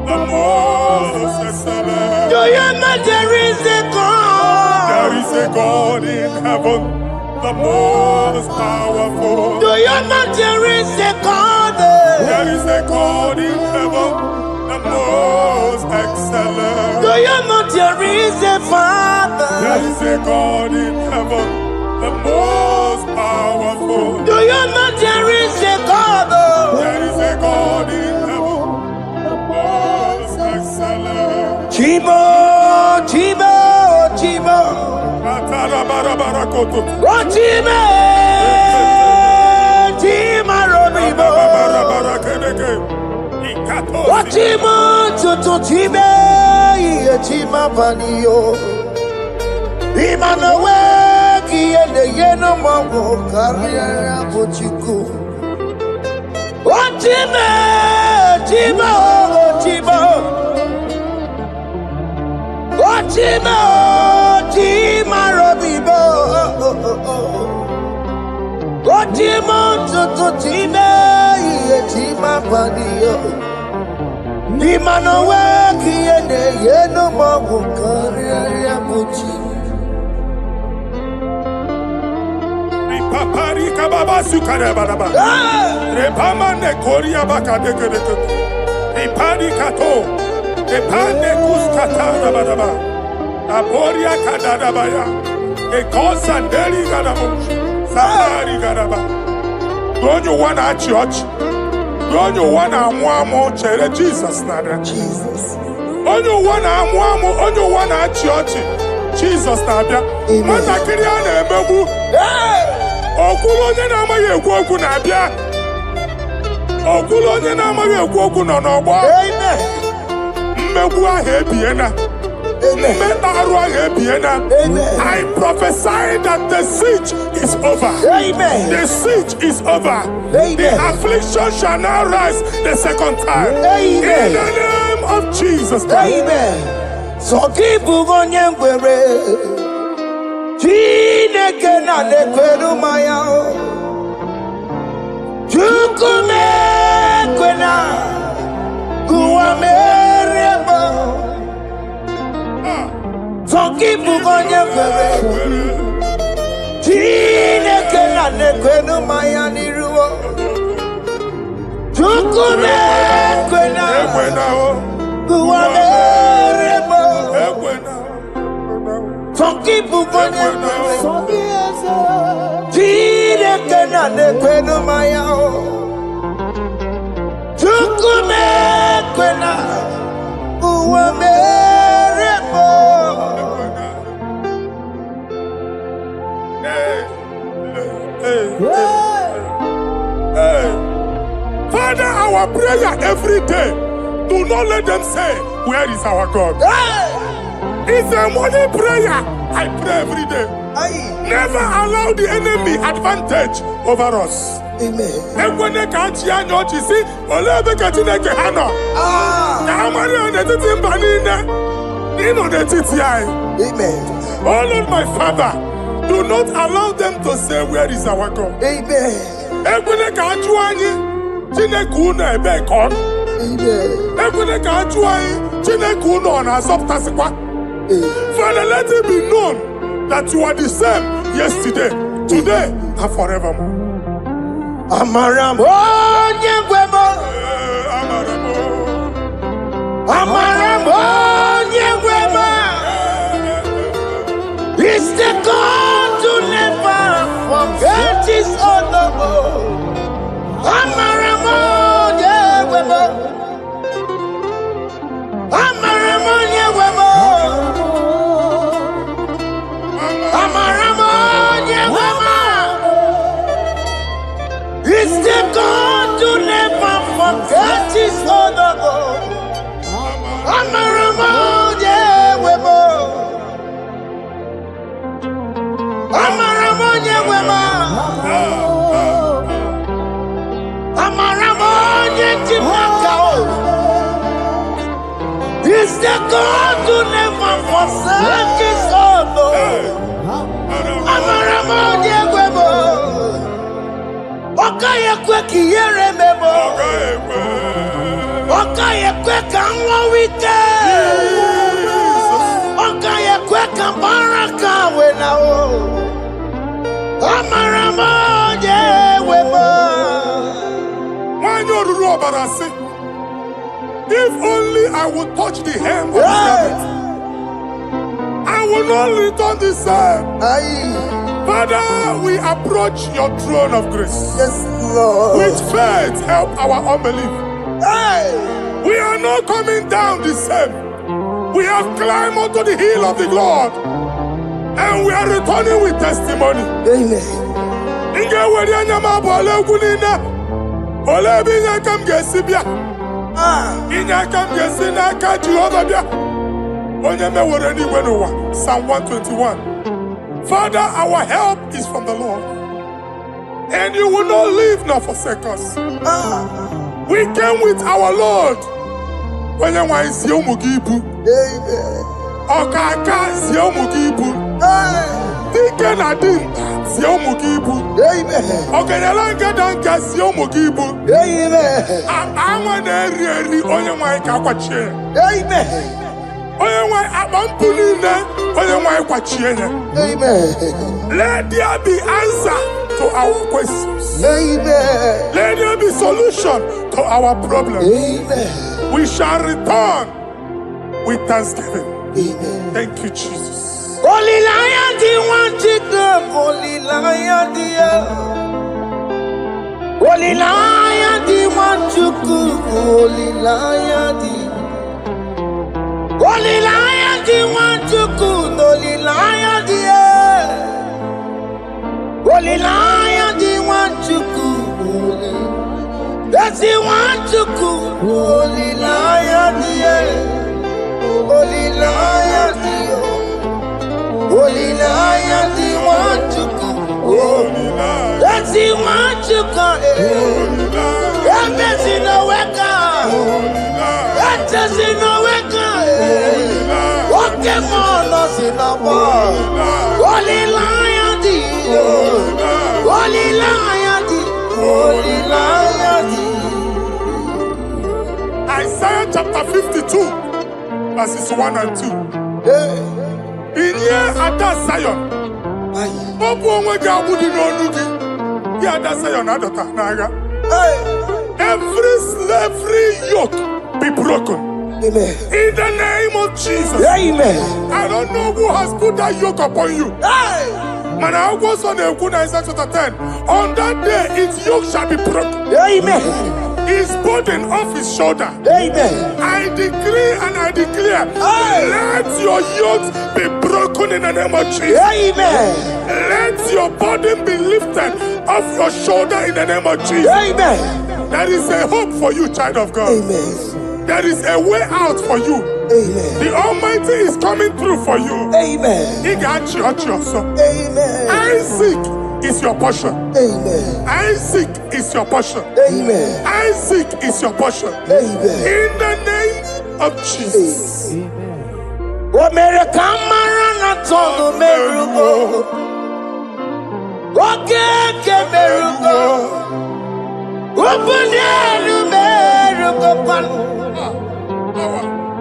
the most excellent. Do you know there is a God? There is a God in heaven, the most powerful. Do you know there is a God? There is a God in heaven, the most excellent. Do you know there is a Father? There is a God in heaven, the most powerful. Do you know there is a God? There is a God in heaven, the most excellent. Chibo, Chibo, Chibo. Oh, Chibo, Chima Robibo. Oh, Chimo, Tutu Chibe, Chima Panio. Imanowe, Kiende Yeno Mambo, Carriera Pochiku. Oh, Chime, Chibo, Chibo. Ochima, Chima Robibo. Ochima, Tutu Chime, Chima Padio. Nimanowe, kiene yeno mabu karia buchi. Ripapari kababa sukare baraba. Repama ne koria baka deke deke. Ripari kato. Repane kuskata baraba. Aboria kadadabaya. Ekosa ndeli gadamu. Samari gadaba. Don't you wanna church? Don't you wanna mwamo chere Jesus nada? Jesus. Don't you wanna mwamo? Don't you wanna church? Jesus nada. Mata kiri ane emebu. Okulo nye na amaghị ekwu okwu na-abịa. Okulo nye na amaghị ekwu okwu nọ n'ọgbọ. Mmegbu ahụ ebiena. Mmekpa arụ ahụ ebiena. I prophesy that the siege is over. Amen. The siege is over. Amen. The affliction shall now rise the second time. Amen. In the name of Jesus Christ. Amen. So keep on your way. Chineke na nekweru maya o Chukume kwena Kuwa mereba Zonki bugonye kwere Chineke na nekweru maya niruo Chukume kwena Kuwa mereba Zonki bugonye Chineke na nekwenu maya o Chukume kwena Uwe merebo Father, our prayer every day, do not let them say, where is our God? It's a morning prayer. I pray every day. Never allow the enemy advantage over us. Amen. Amen. Oh Lord, my Father, do not allow them to say, where is our God? Amen. Father, let it be known that you are the same yesterday, today, and forevermore. Amaramo nyegwemo Amaramo nyegwemo It's the God to never forget his honor. Amaramo nyegwemo Amaramo nyegwemo Amaramo nyegwemo It's the God to never forget his honor. Amaramo nyegwemo Amaramo nyegwemo Amaramo nyegwemo It's the God to never forsake his honor. Amaramo nyegwemo Okaye kwe kiyere memo Okaye kwe kanwa wite Okaye kwe kambaraka wena o Amaramo nyegwemo Manyoruru obarasi. If only I would touch the hem of his garment, I will not return the same. Father, we approach your throne of grace. Yes, Lord. With faith, help our unbelief. We are not coming down the same. We have climbed onto the hill of the Lord, and we are returning with testimony. Psalm 121. Father, our help is from the Lord, and you will not leave nor forsake us. We came with our Lord. When you want to see Okaka see Dike na di si ụmụ gị ibu. Ogenyela nke da nke si ụmụ gị ibu. Anwa na-eri eri onye nwanyị ka akwachie. Onye nwanyị akpa mpụ niile onye nwanyị kwachie ya. Let there be answer to our questions. Let there be solution to our problems. We shall return with thanksgiving. Thank you, Jesus. Holy Lion, the one to come. Holy Lion, Holy Lion, the one to come. Holy Lion, Holy Lion, the one to come. Holy Lion, Holy Lion, the one to come. That's the one to come. Holy Lion, Holy Lion, Holy Lion, the one to come. That's the one to come. That's in the wake. That's in the wake. What can us in the world? Holy Lion, Holy Lion, Holy Lion. Isaiah chapter 52, verses 1 and 2. In here at that Zion, every slavery yoke be broken. Amen. In the name of Jesus. Amen. I don't know who has put that yoke upon you. Man, I was on the Isaiah chapter 10. On that day, its yoke shall be broken. Amen. His burden off his shoulder. Amen. I decree and I declare, let your yokes be broken in the name of Jesus. Amen. Let your burden be lifted off your shoulder in the name of Jesus. Amen. There is a hope for you, child of God. Amen. There is a way out for you. Amen. The Almighty is coming through for you. Amen. He got you also. Amen. Isaac is your portion. Amen. Isaac is your portion. Amen. Isaac is your portion. Amen. In the name of Jesus. America marana tono merugo. Okay, merugo. Ubunelu merugo pan.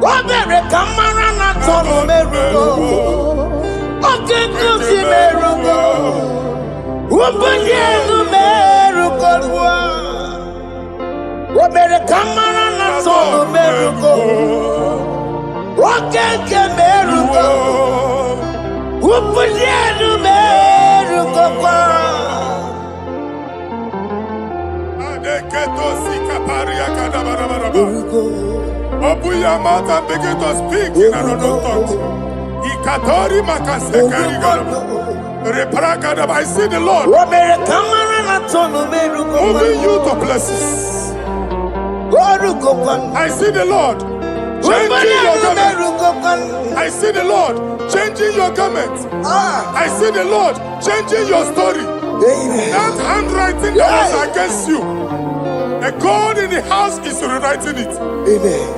America marana tono merugo. Okay, merugo. Ubunelu merugo. America marana tono merugo. Okay, merugo. Ubunelu merugo. Open your mouth and begin to speak in another tongue. I see the Lord moving you to places. I see the Lord changing your garment. I see the Lord changing your garment. I see the Lord changing your story. That handwriting that was against you, the God in the house is rewriting it. Amen.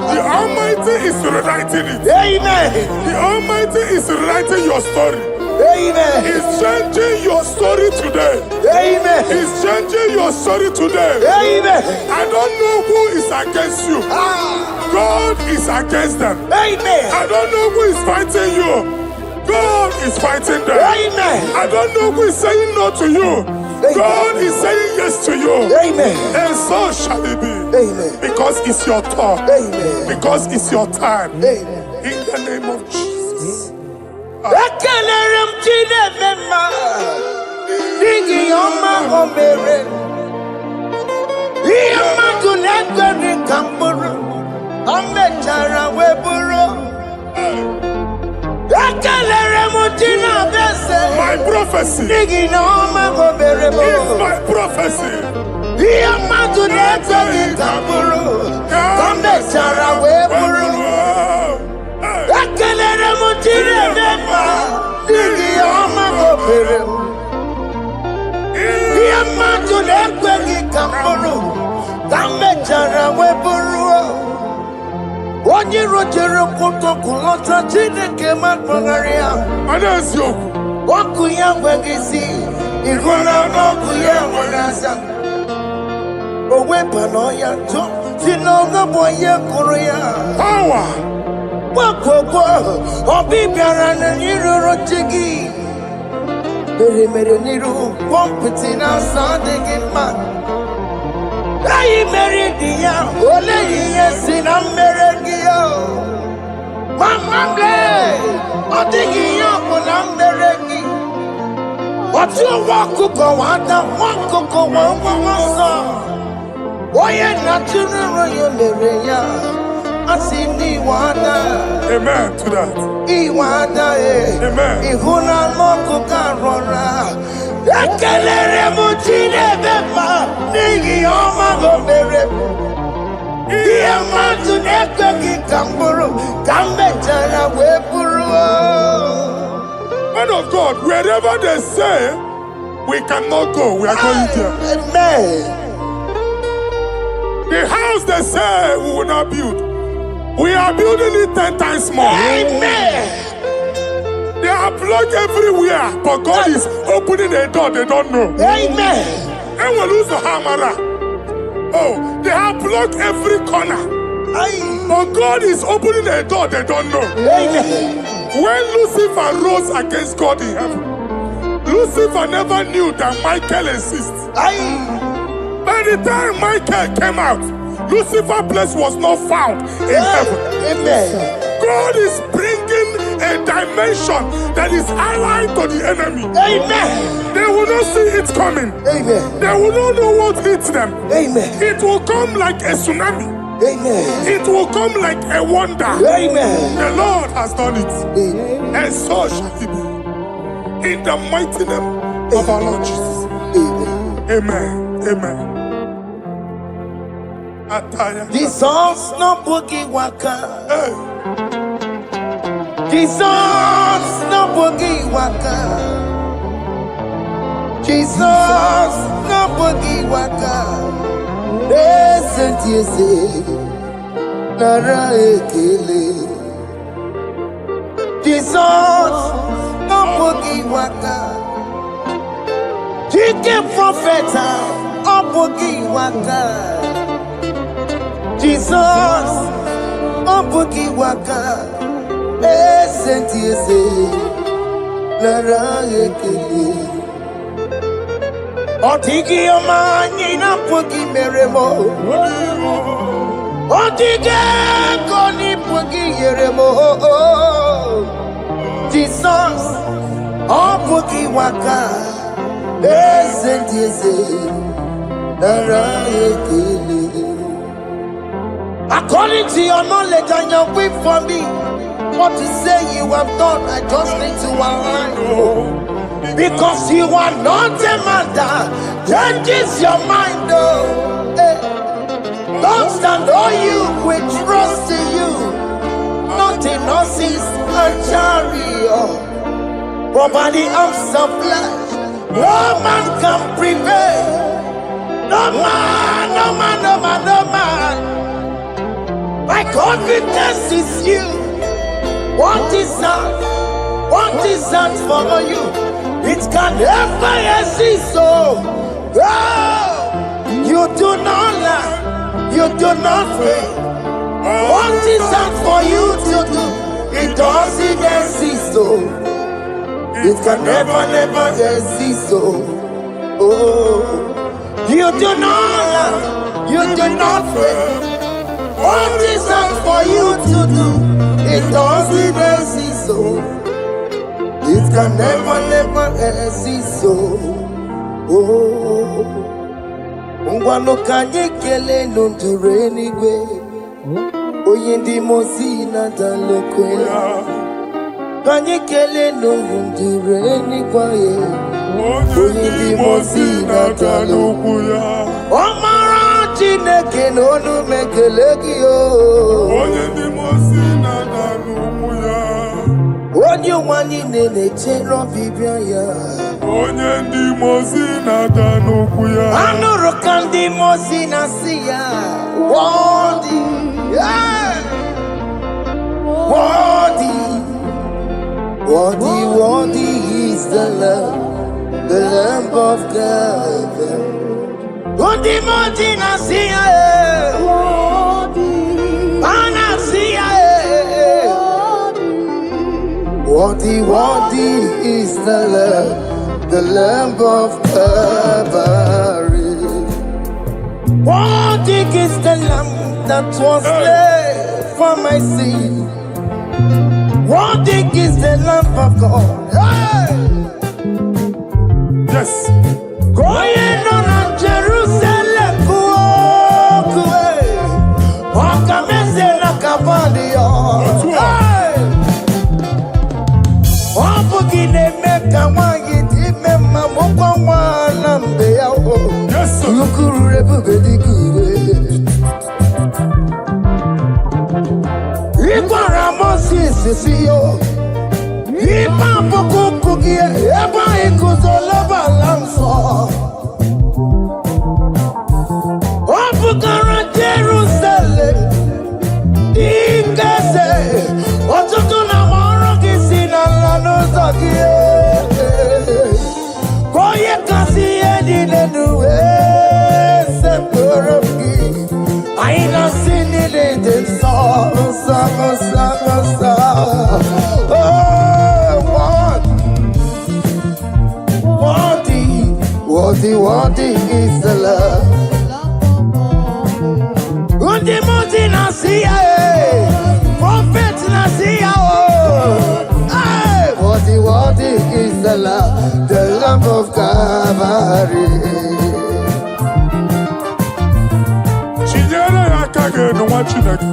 The Almighty is rewriting it. Amen. The Almighty is rewriting your story. Amen. He's changing your story today. Amen. He's changing your story today. Amen. I don't know who is against you. God is against them. Amen. I don't know who is fighting you. God is fighting them. Amen. I don't know who is saying no to you. God is saying yes to you. Amen. And so shall it be. Amen. Because it's your turn. Amen. Because it's your time. Amen. In the name of Jesus. My prophecy is my prophecy. Onye Ono jere koto kulota Chineke makpagaria Anasio. Waku ya gwegisi Igona noku ya wanasa Owepa no ya to Sinoga boye kuruya Power. Wakoko Obibiara na niruro chigi Mere niru Pompitina sadegi ma Ayi meridia Ole yesi na merengiyo Mama ble Odigi yoko na merengi Watu wakuko wada Wakuko wawawasa Oye naturu yo mereya Asini wada Amen to that. Iwada Amen. Ihuna moku karora Ekelere mutine bema Nigi oma gomere Iya matu neko kikamburu Kambe jara wepuru Man of God, wherever they say we cannot go, we are going there. Amen. The house they say we will not build, we are building it 10 times more. Amen. They are blocked everywhere, but God is opening a door they don't know. Amen. And we lose the hammer. Oh, they have blocked every corner, but God is opening a door they don't know. Amen. When Lucifer rose against God in heaven, Lucifer never knew that Michael exists. By the time Michael came out, Lucifer's place was not found in heaven. Amen. God is bringing a dimension that is allied to the enemy. Amen. They will not see it coming. Amen. They will not know what hits them. Amen. It will come like a tsunami. Amen. It will come like a wonder. Amen. The Lord has done it. Amen. And so shall it be. In the mighty name of our Lord Jesus. Amen. Amen. Amen. Ataya. Jesus no boogie waka. Hey. Jesus no boogie waka. Jesus no boogie waka. Listen to you say, Nara ekele. Jesus no boogie waka. Jike profeta no boogie waka. Jesus no boogie waka. Listen to you say, Nara ekele. Otigi omani na pugi meremo. Otige koni pugi yeremo. Jesus, oh pugi waka. Listen to say, according to your knowledge and your will for me, what you say you have done, I just need to align. Because you are not a man that changes your mind, oh. Don't stand on you, we trust in you. Not in horses and chariot, but by the arms of flesh, no man can prevail. No man, no man, no man, no man. My confidence is you. What is that? What is that for you? It can never exist, so you do not lie, you do not fail. What is that for you to do? It doesn't exist, so it can never, never exist, so you do not lie, you do not fail. What is that for you to do? It doesn't exist, so it can never, never exist, so Ngwano kanye kele nundure anyway. Oyindi mosi na dalokwe. Kanye kele nundure anyway. Oyindi mosi na dalokwe. Omara Chineke n'onu mekelegi yo. Oyindi mosi na dalokwe. Onye wani nene chero bibia ya. Onye ndi mosi na danukwu ya. Anụrụ ka ndị mosi na si ya. Wọdị. Worthy is the Lamb of God. Worthy, is the Lamb of Calvary. Worthy is the Lamb that was slain for my sin. Worthy is the Lamb of God. Hey! Yes. Going on Jerusalem, walk a message like a body. Hey! Oh, forgive me, make a one, you did me, my one, and they are all. Yes, sir. You could rebuke good. Sisiyo, ipa poco cookie, eba ikuzola lanso. Opukara Jerusalem, ingese, otutuna moro kisina lanozakie. Koye kasi edi nenuwe, seporoki. Aina sini de sa. Worthy is the love. Undi muti nasiya, prophet nasiya. Worthy is the Lamb of Calvary. Chinyere akage no wachinaki.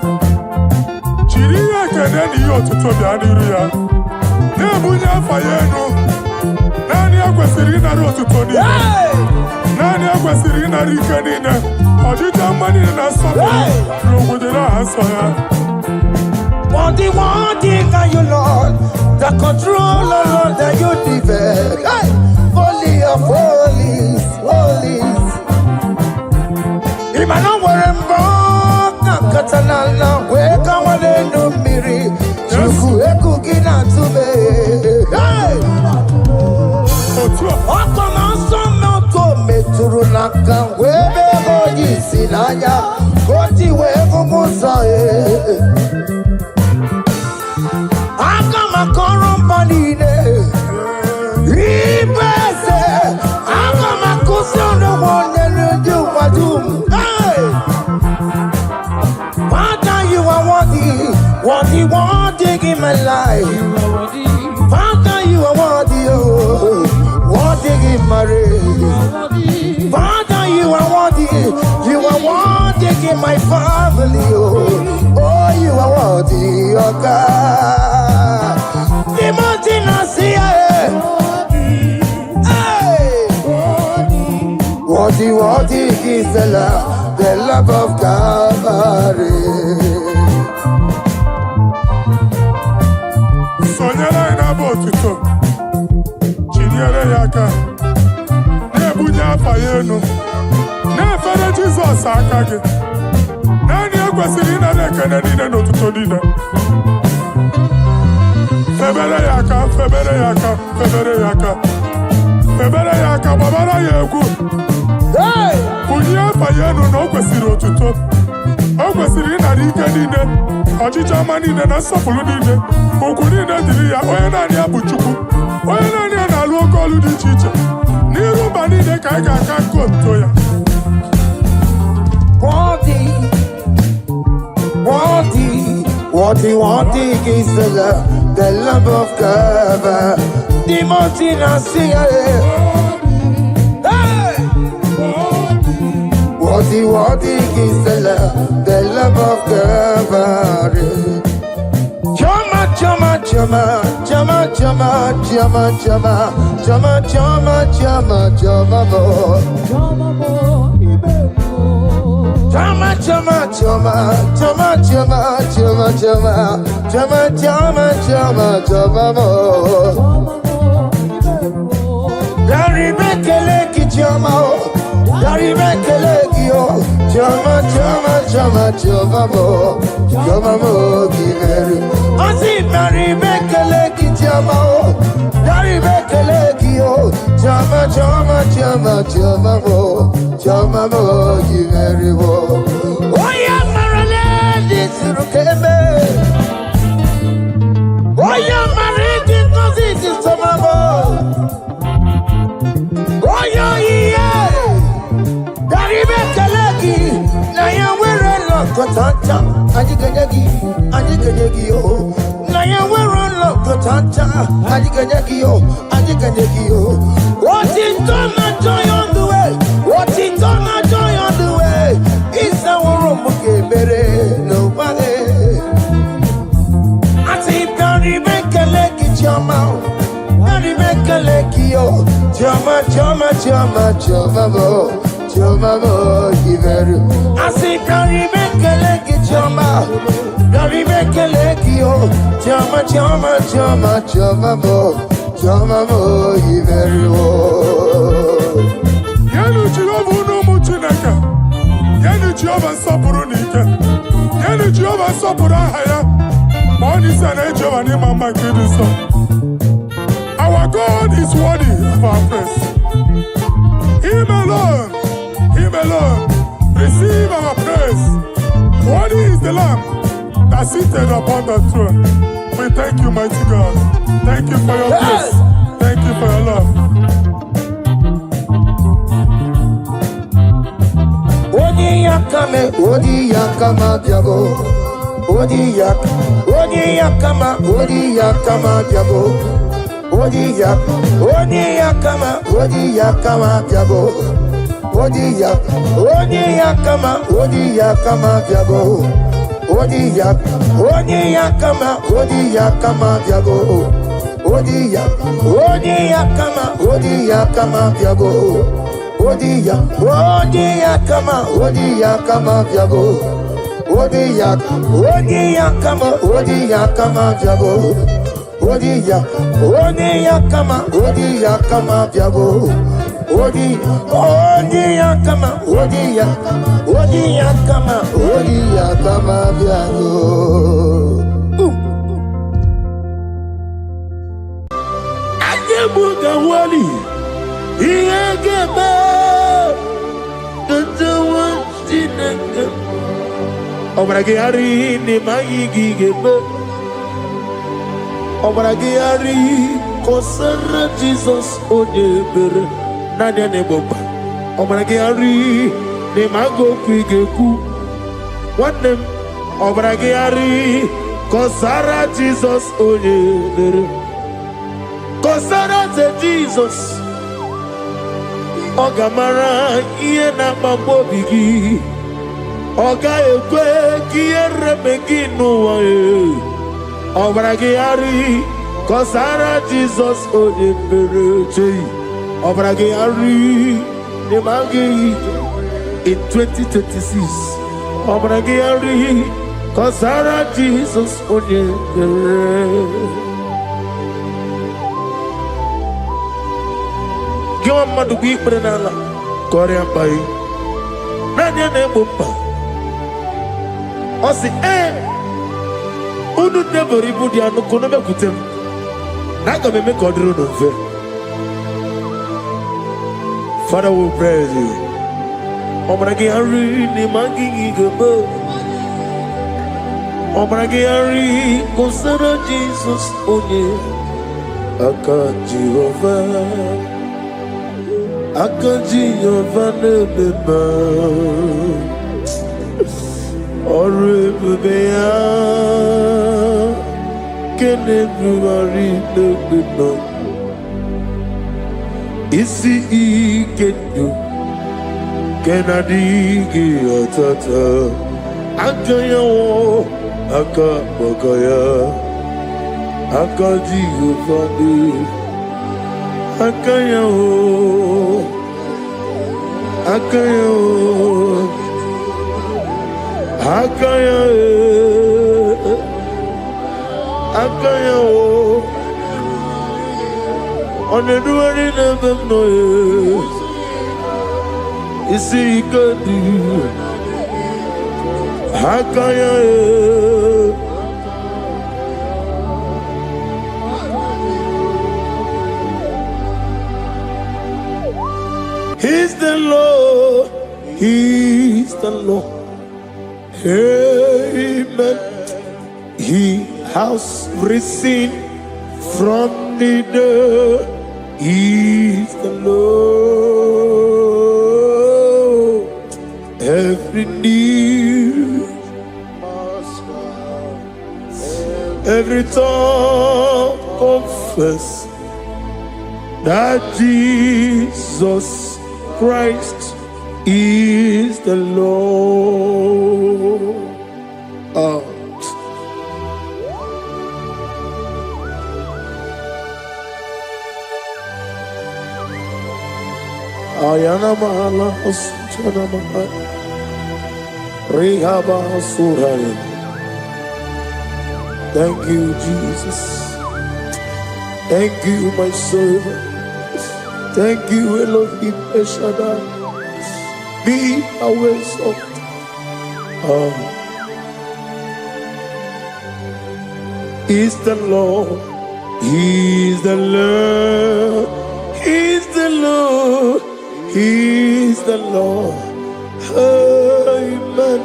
Chiriya keneni yotuto bianiru ya. Nebunya fayenu. Nani akwesiri na rotuto ni. Nani akwesiri na rike nine. Ojita mani na sofi. Rogudera hasoya. Worthy are you, Lord. The control, Lord, that you develop. Hey! Holy of holies. Imano warembo. Katanala, wake on one no miri. Chuku eku gina tube. Hey! Okona sono to meturu naka webe hoji sinanya. Koti wevu musae. Akama korumbanine. Ibese. Akama kusono wone nuju wadum. Hey! Father, you are worthy in my life. Father, you are worthy in my race. Father, you are worthy in my family. Oh, you are worthy, oh God. The mountain I see, worthy is the love of Calvary. Sonyala ina botuto. Chinyere yaka. Nebunya fayenu. Nefere Jesus akage. Nani akwesiri na nekene nine notuto nine. Febere yaka, babara yeku. Hey! Kunya fayenu no kwesiri otuto. Okwesiri na rike nine. Ọchịcha ama niile na nsọpụrụ niile. Okwu niile dịrị ya, onye naanị ya bụ Chukwu. Onye naanị ya na-alụ oke ọlụ dị iche iche. N'iru mba niile ka anyị ga-aka nke otuto ya. Worthy is the Lamb of God. The mountain I see. Hey! Worthy is the Lamb of God. Chama, chama, Asi Mary Bekeleki Jama, Dari Bekeleki, Jama, Jama, Jama, Jama, Jama, you very well. Oh, yeah, Marale, this is Rukeme. Oh, yeah, Mariki, this is Tomamo. Oh, yeah, Dari Bekeleki, Naya, we're a lot, Kotanta, Ajiganyagi, oh. Naya, we're a lot, Kotanta, Ajiganyagi, oh. What is done, joy on the way? What is done, joy on the way? It's our room, okay, better, nobody. I see Barry Bekeleki, Jama, Barry Bekeleki, oh. Jama, Jama, Jama, Jama, Jama, Giveru. I see Barry Bekeleki, Jama, Barry Bekeleki, oh. Jama, Jama, Jama, Jama, Jama, Giveru. Yanu Jehovah no muchinaka. Yanu Jehovah sapurunika. Yanu Jehovah sapurahaya. Money sana Jehovah ni mama kidiso. Our God is worthy of our praise. Him alone, receive our praise. Worthy is the Lamb that seated upon the throne. We thank you, mighty God. Thank you for your grace. Thank you for your love. Odi yakama biago. Odi yakama biago. Odi yakama biago. Odi yakama biago. Odi yakama biago. Odi yakama biago. Odi yakama biago. Odi yakama biago. Odi yakama biago. Odi yakama biago. Ajebuga wali. Iyageba. Dodowa sinanga. Obrage hari ni magigi gebe. Obrage hari kosara Jesus onyebere. Nadia ne boba. Obrage hari ni mago kwigeku. Wanem. Obrage hari kosara Jesus onyebere. Kosara ze Jesus. Ogamara iye na mabobigi. Oga ekwe kiye rebegi nuwa e. Obrage hari kosara Jesus onyebere chei. Obrage hari ni magi in 2026. Obrage hari kosara Jesus onyebere. Give madu bi prenala Korea pai. Nadia ne bomba. Osi unu nebori budi anu kono be kutem. Naga me kodro no fe. Father, we praise you. Obrage hari ni mangi gebo. Obrage hari kosara Jesus onye. Aka Jehovah. Akaji Yovanebeba Orebea Kenebuari Nebeba Isi Ikenyo Kenadigi Atata Akayawo Akabakaya Akaji Yovane Akayawo On the duty never know. You see, God, He's the Lord. He's the Lord. Amen. He has risen from the dead. He's the Lord. Every knee, every tongue confess that Jesus Christ is the Lord. Ayana mahala osana mahala rehaba suraya. Thank you, Jesus. Thank you, my servant. Thank you, Elohim Eshadai. Be our salt. He's the Lord. He's the Lord. He's the Lord. He's the Lord. Amen.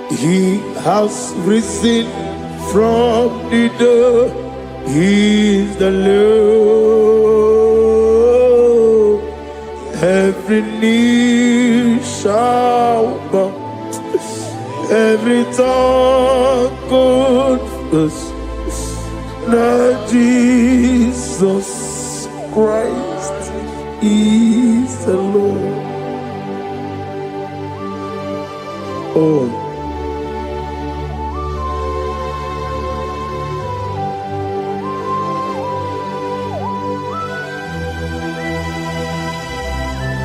He has risen from the dead. He's the Lord. Every knee shall bow, every tongue confess that Jesus Christ is the Lord. Oh.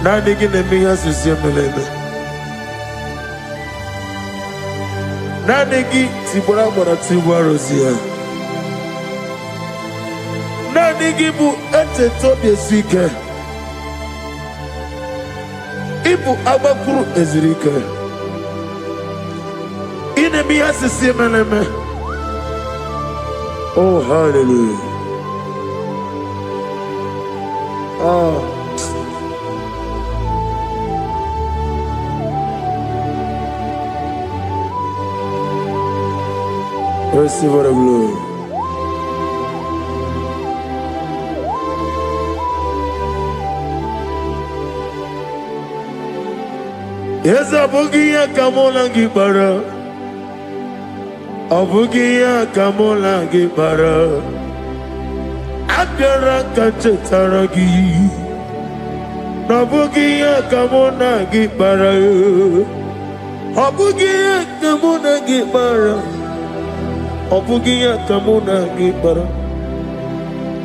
Nani gine miya sisemeleme. Nani gi tibora mora tibora siya. Nani gi bu ete tobe sike. Ibu abakuru ezirike. Ine miya sisemeleme. Oh, hallelujah. Oh. Receive the glory. Yes, Abugia Kamola Gibara. Abugia Kamola Gibara. Abdara Kachetaragi. Nabugia Kamona Gibara. Abugia Kamona Gibara. Obugia kamuna gibara,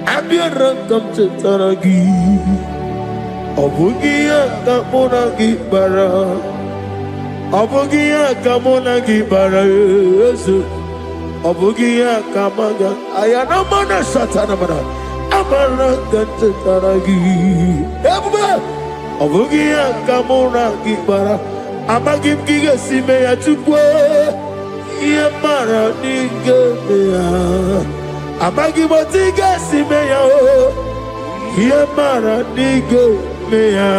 abiara kamche taragi. Obugia kamuna gibara, obugia kamuna gibara. Obugia kamaga, ayana mana satana mana, amara kamche taragi. Obugia kamuna gibara, amagim giga sime ya chukwe. Yemara nigeya, amagi motiga simeya o. Yemara nigeya,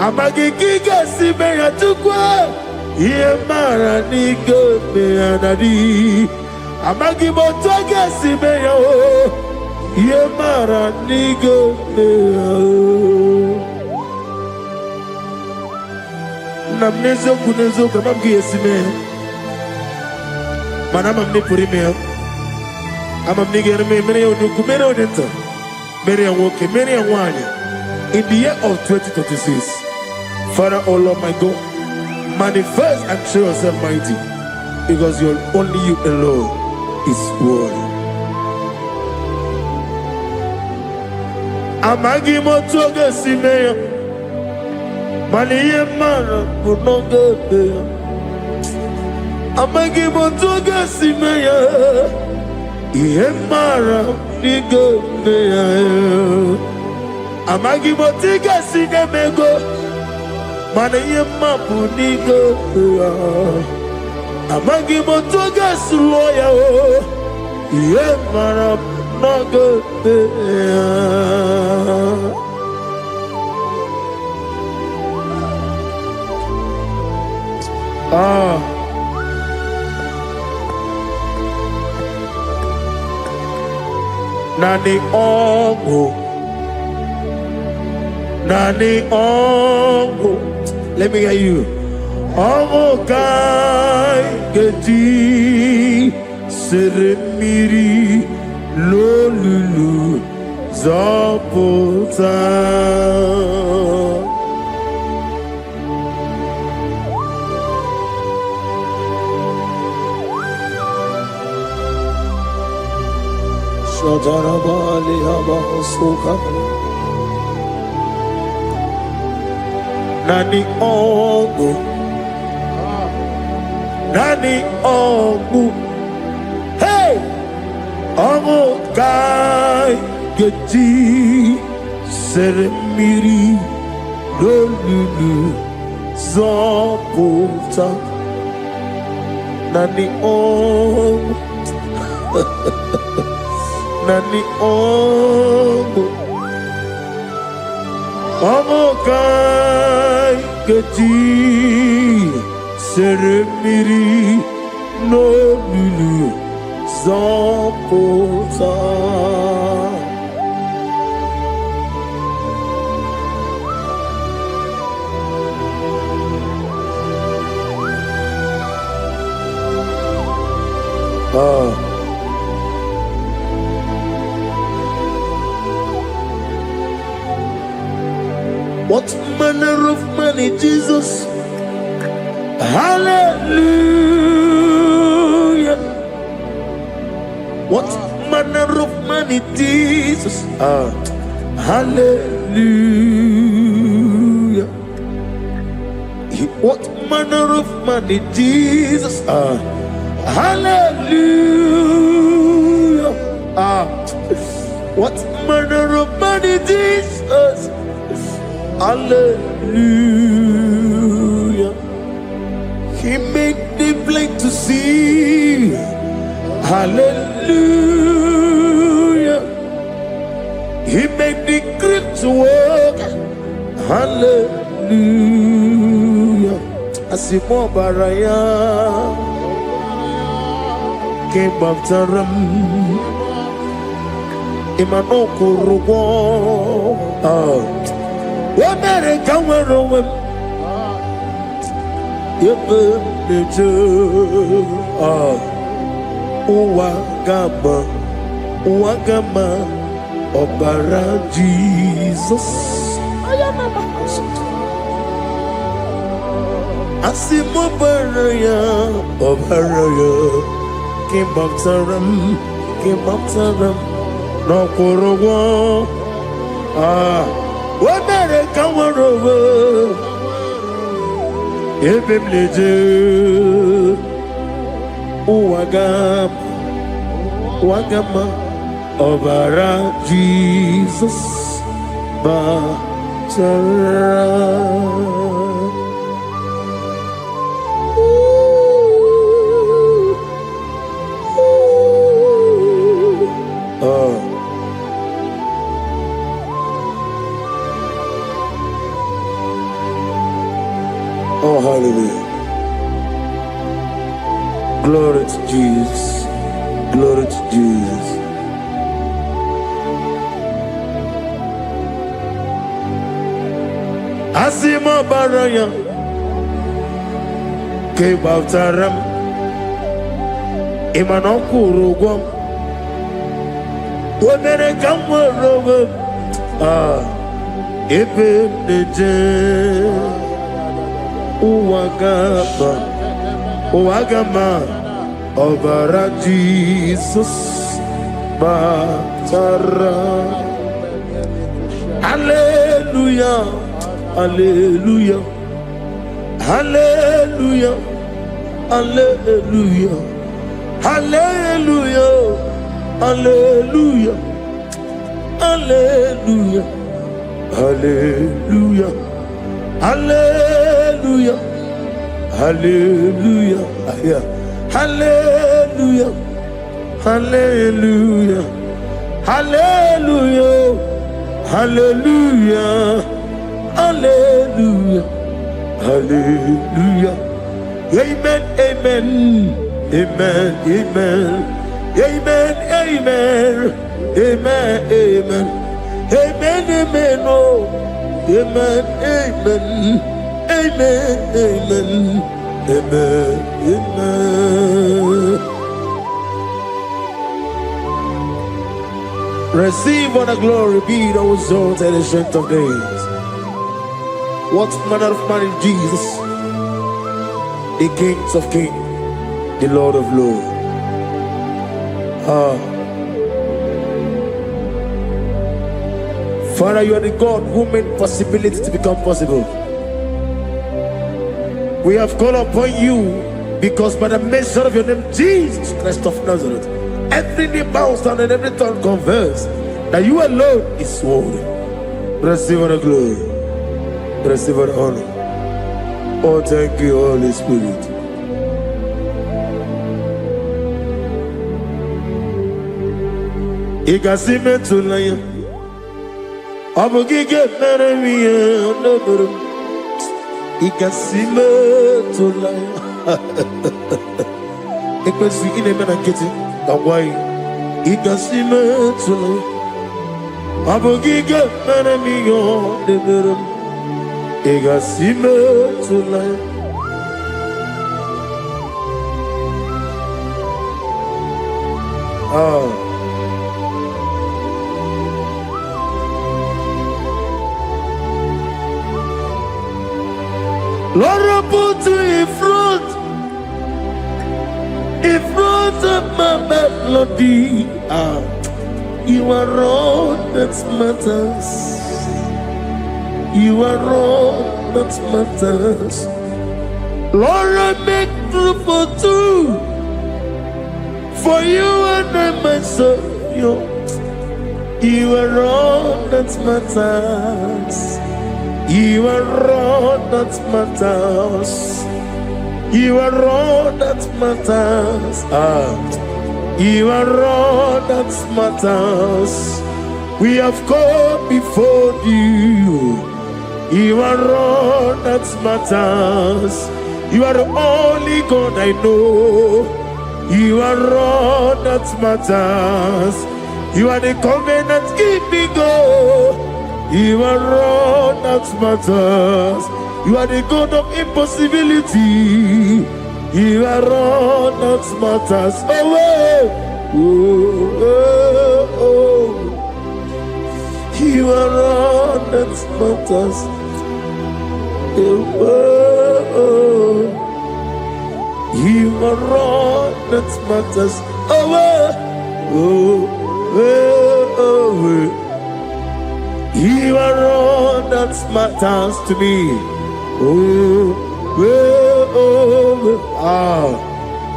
amagi giga simeya tukwa. Yemara nigeya nadi, amagi motiga simeya o. Yemara nigeya. Namnezo kunezo kamamgi yesimeya. Manam amni puri me amam ni gere me mere onuku mere odenta mere anwoke mere anwanya. In the year of 2026, Father, oh Lord my God, manifest and show yourself mighty, because only you alone is worthy. Amagi motoga simeya maniye mara kunoga beya. Amagi motoga simeya, yemara nigo meya. Amagi motiga sinemego, mana yemapu nigo meya. Amagi motoga suloya, yemara nigo meya. Nani ongo. Nani ongo. Let me hear you. Ongo kai geti seremiri lolulu zapota. Shadarabali abasuka. Nani ongo. Nani ongo. Hey! Ongo kai geti seremiri lolulu zapota. Nani ongo. Nani ongo. Ongo kai geti seremiri no lulu zapota. What manner of money, Jesus? Hallelujah. What manner of money, Jesus? Hallelujah. What manner of money, Jesus? Hallelujah. What manner of money, Jesus? Hallelujah. He made the blind to see. Hallelujah. He made the crippled to walk. Hallelujah. Asimo baraya came after him. Imano kurugo. America were away. Wagama, Obara Jesus. Asimo baraya, Obaraya, came after him, no kurugo. America were over. Ebim leje. Wagama, Obara Jesus, Batara. Oh, hallelujah. Glory to Jesus. Glory to Jesus. Asima baraya came after him. Imanokuru Womere kamwe Ebe neje Uwagama Obara Jesus Batara. Hallelujah, hallelujah, hallelujah, hallelujah, hallelujah, hallelujah, hallelujah, hallelujah, hallelujah, hallelujah, hallelujah, hallelujah, hallelujah, hallelujah, hallelujah, hallelujah. Amen, amen, amen, amen, amen, amen, amen, amen, amen, amen, oh, amen, amen, amen, amen, amen, amen. Receive all the glory, be thou exalted and strength of days. What manner of man is Jesus? The King of Kings, the Lord of Lords. Father, you are the God who made possibility to become possible. We have called upon you because by the measure of your name, Jesus Christ of Nazareth, every knee bows down and every tongue confesses that you alone is worthy. Receive all the glory. Receive all the honor. Oh, thank you, Holy Spirit. Ikasime tulaya, abugige meremiya naburu. Ikasime tulaya. Ikasi inemena kiti kawai. Ikasime tulaya, abugige meremiya naburu. Ikasime tulaya. Lord, I put you in front of my melody. You are all that matters. You are all that matters. Lord, I make room for two, for you and I myself. You are all that matters. You are all that matters. You are all that matters. You are all that matters. We have come before you. You are all that matters. You are the only God I know. You are all that matters. You are the covenant keeping God. You are all that matters. You are the God of impossibility. You are all that matters. You are all that matters. You are all that matters. You are all that matters to me.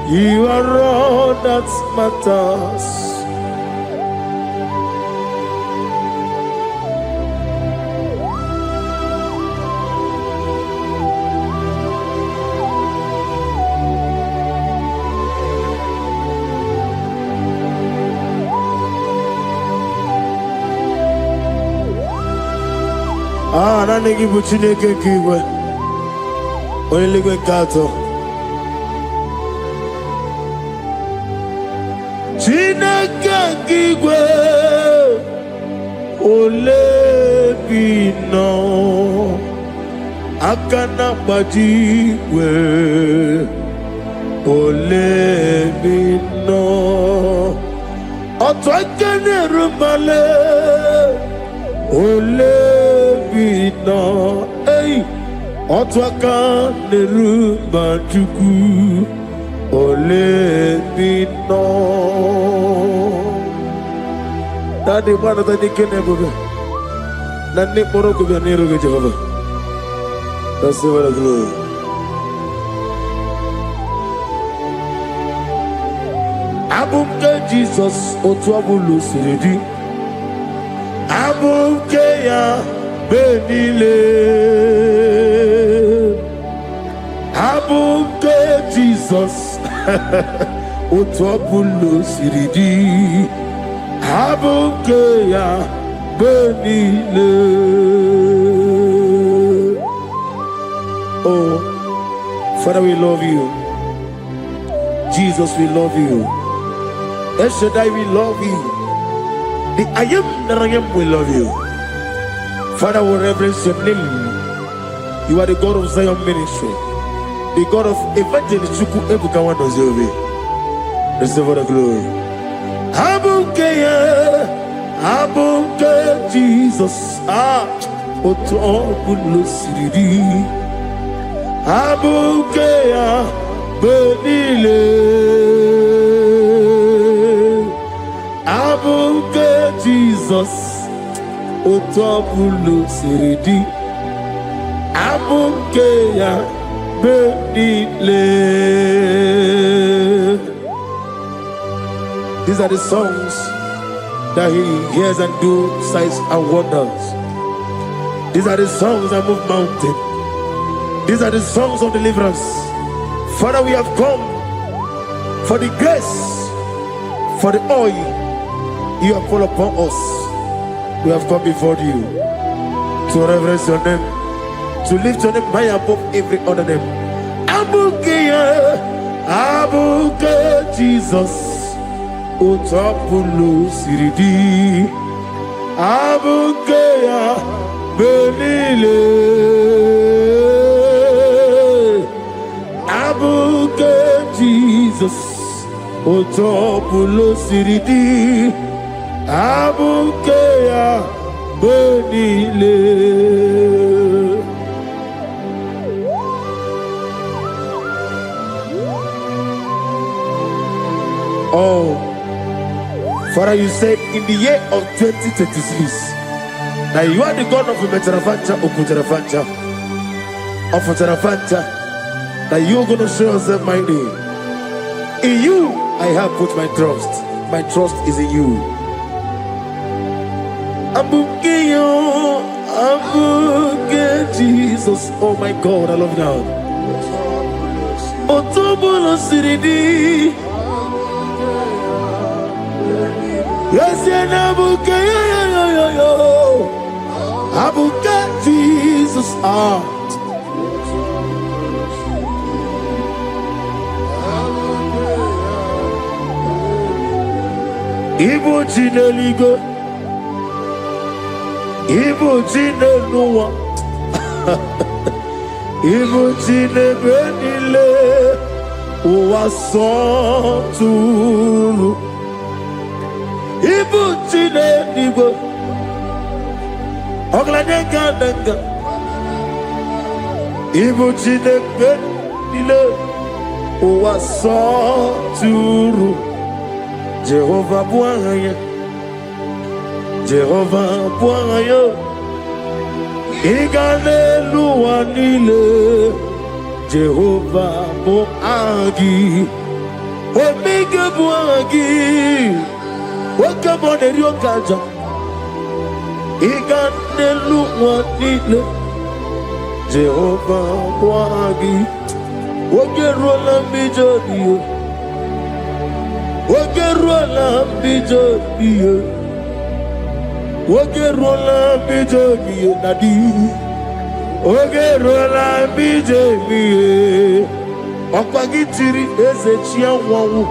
You are all that matters. Nani kibu Chineke kiwe Oyeligwe kato Chineke kiwe Olebino Akana bajiwe Olebino Otwakene rumale Olebino, hey, Otwaka nerumba chuku. Olebino. Daddy, what are the Kennebuga? Nani Morocco Nero Jehovah. That's the word of glory. Abumke Jesus, Otwabulu Siridi. Abukeya benile, abuke Jesus, utwapulu siridi, abukeya benile. Oh, Father, we love you. Jesus, we love you. El Shaddai, we love you. The I am that I am, we love you. Father, we reverence your name. You are the God of Zion ministry, the God of Evangelist Chuku Ebukawa Nozobe. Receive all the glory. Abuke Jesus, Oto Bulusiri. Abuke Benile. Abuke Jesus, Oto Bulusiri. Abuke Benile. These are the songs that he hears and do signs and wonders. These are the songs that move mountain. These are the songs of deliverance. Father, we have come for the grace, for the oil you have poured upon us. We have come before you to reverence your name, to lift your name high above every other name. Abuke Jesus. Utapulu siridi Abukeya Benile Abuke Jesus Utapulu siridi Abukeya Benile. Oh, Father, you said in the year of 2026 that you are the God of Umetarafancha, Okutarafancha, of Utarafancha, that you are going to show yourself mighty. In you, I have put my trust. My trust is in you. Abuke Jesus. Oh my God, I love you now. Otobulo siridi. Yes, Abuke, Abuke Jesus, Ibo Chineligo, Ibo Chineluwa, Ibo Chinebenile, Uwasotulu. Ibu chine nigo Oglanega nanga Ibu chine benile Uwasoturu Jehovah Bwanya Jehovah Bwanya Igane luwanile Jehovah Bwagi Omega Bwagi Wake up on the Rio Kaja. Iganelu wanile. Jehovah Wagi. Wake rola bijodiyo. Wake rola bijodiyo. Wake rola bijodiyo nadi. Wake rola bijodiyo. Okwagitiri ezechia wawu.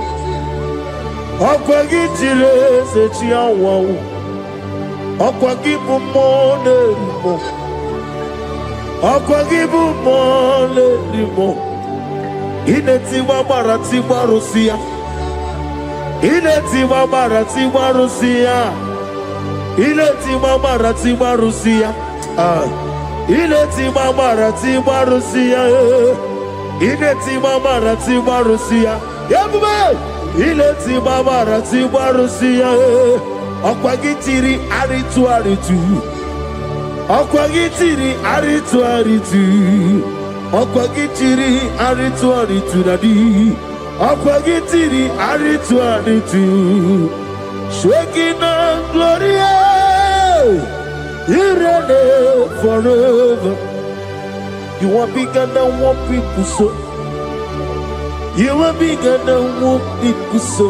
Okwagitire sechi awawu Okwagibu mone limo Okwagibu mone limo Ineti wabara tiwa Rusia Ineti wabara tiwa Rusia Ineti wabara tiwa Rusia Ineti wabara tiwa Rusia Ineti wabara tiwa Rusia Yabube Ileti babara ti barusia Okwagitiri aritu aritu Okwagitiri aritu aritu Okwagitiri aritu aritu nadi Okwagitiri aritu aritu Shekina Gloria You reign forever You are bigger than what people so You are bigger than what people so.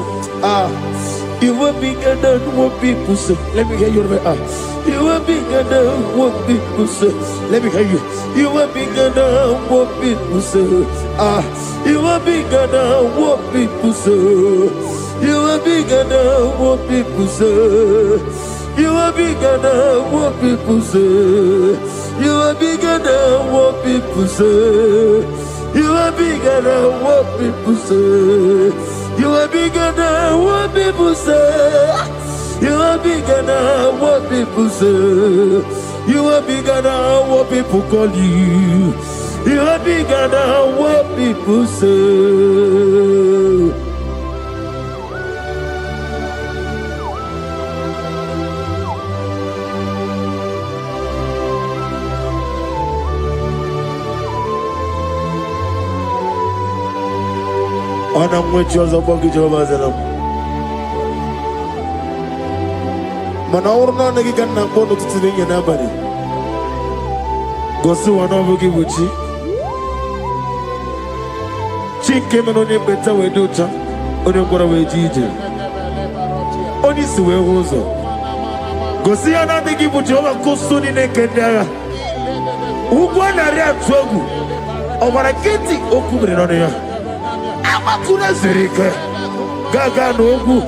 You are bigger than what people say. Let me hear you. You are bigger than what people say. Let me hear you. You are bigger than what people say. You are bigger than what people say. You are bigger than what people say. You are bigger than what people say. You are bigger than what people say. You are bigger than what people say. You are bigger than what people say. You are bigger than what people say. You are bigger than what people call you. You are bigger than what people say. I'm with you as a bucket of us. Manaurna Nagikan Napo to the Yanabari. Go to one of Gibuchi. She came on a better way to talk on your Goraway Gigi. On his way also. Go see another Gibuchi over Kosuni Nekendara. Ugwana Togu. Over a Kitty Okubri. Amakuna Zerika Gaga Nogu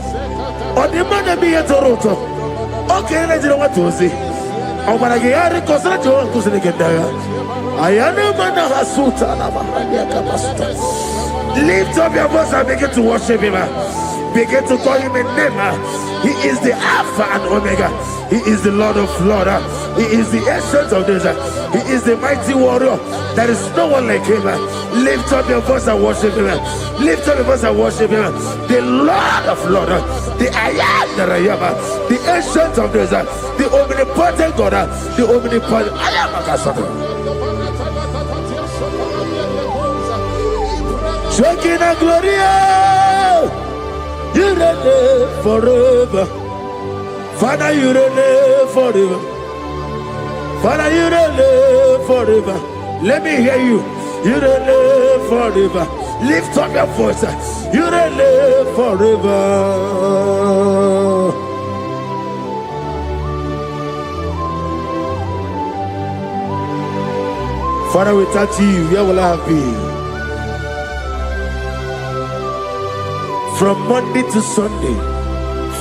or the man be a Toronto. Okay, let's know what to say. I'm gonna get a consultant to Kusinigandaya. I am a man of Hasuta. Lift up your voice and begin to worship him. Begin to call him a name. He is the Alpha and Omega. He is the Lord of Lords. He is the Ancient of Days. He is the mighty warrior. There is no one like him. Lift up your voice and worship him. Lift up your voice and worship him. The Lord of Lords, the I am that I am, the Ancient of Days, the omnipotent God, the omnipotent I am a Kasata. Shekinah Gloria, you reign forever. Father, you reign forever. Father, you reign forever. Let me hear you. You reign forever. Lift up your voice. You reign forever. Father, without you, where will I have been? From Monday to Sunday,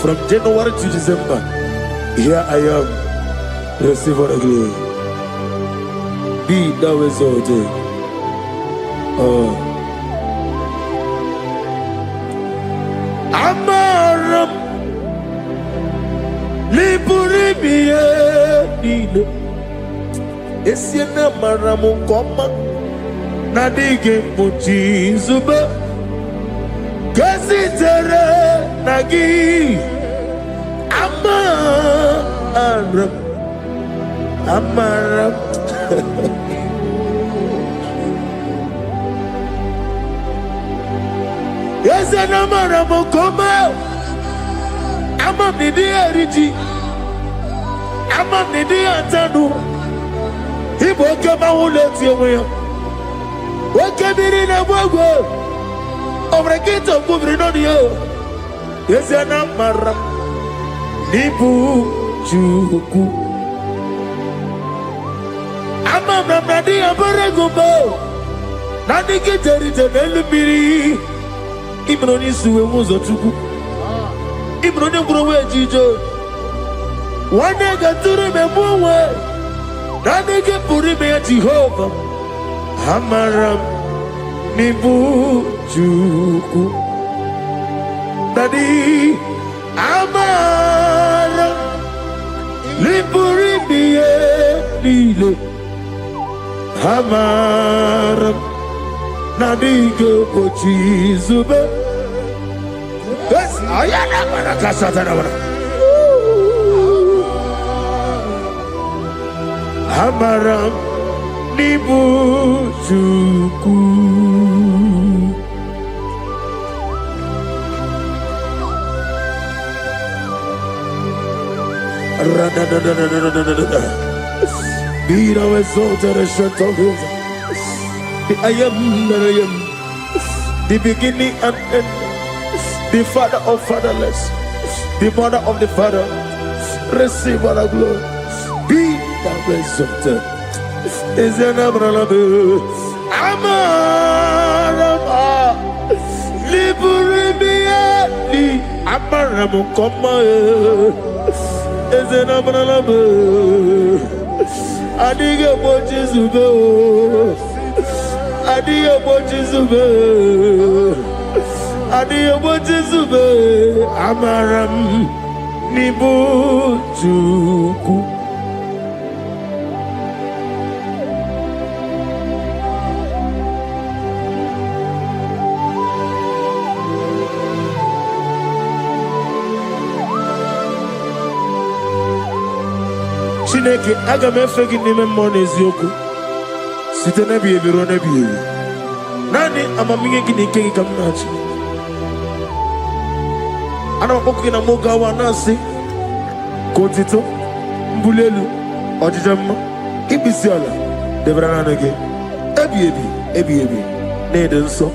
from January to December, here I am. Receive all the glory. Be thou exalted. Amaram Liburibie Nino Esiena Maramu Koma Nadige Muchi Zuba Kasitere Nagi Amaram Yes, and Amaram Koma Amam Nidi Ariji Amam Nidi Antanu He woke up my whole let you away. Woke up in a wago over a gate of moving on you. Yes, and Amaram Nibu Chuku Amam Nadi Abaragumbo Nadi Kitari Telebiri Ibroni Suwe Muzotuku Ibroni Browe Jijo One nigga to remember that nigga put him at Jehovah Hamaram Nibu Chuku Daddy Amaram Liburi Lile Hamaram Nadiga Pochizube. Yes, I am a Casatana. Hamaram Nibu Chuku. Be thou exalted, ancient of days. The I am that I am, the beginning and end, the father of fatherless, the mother of the father. Receive all the glory, Be thou exalted. Is an abraham. Amarama. Liberimiani. Amaramu koma. Is an abraham. Adiga bochizube. Adiga bochizube. Adiga bochizube. Amaram nibujuku. Chineke aga m efe gị n'ime mmụọ na eziokwu site n'ebi ebi ruo n'ebi ebi. Naanị amamihe gị na ike gị ka m na-achị. Ana m akpọkụ gị na mụ gawa na-asị ka otito, mbuli elu, ọjịja mma, ikpisi ala debere naanị gị ebi ebi ebi ebi na-ede nsọ.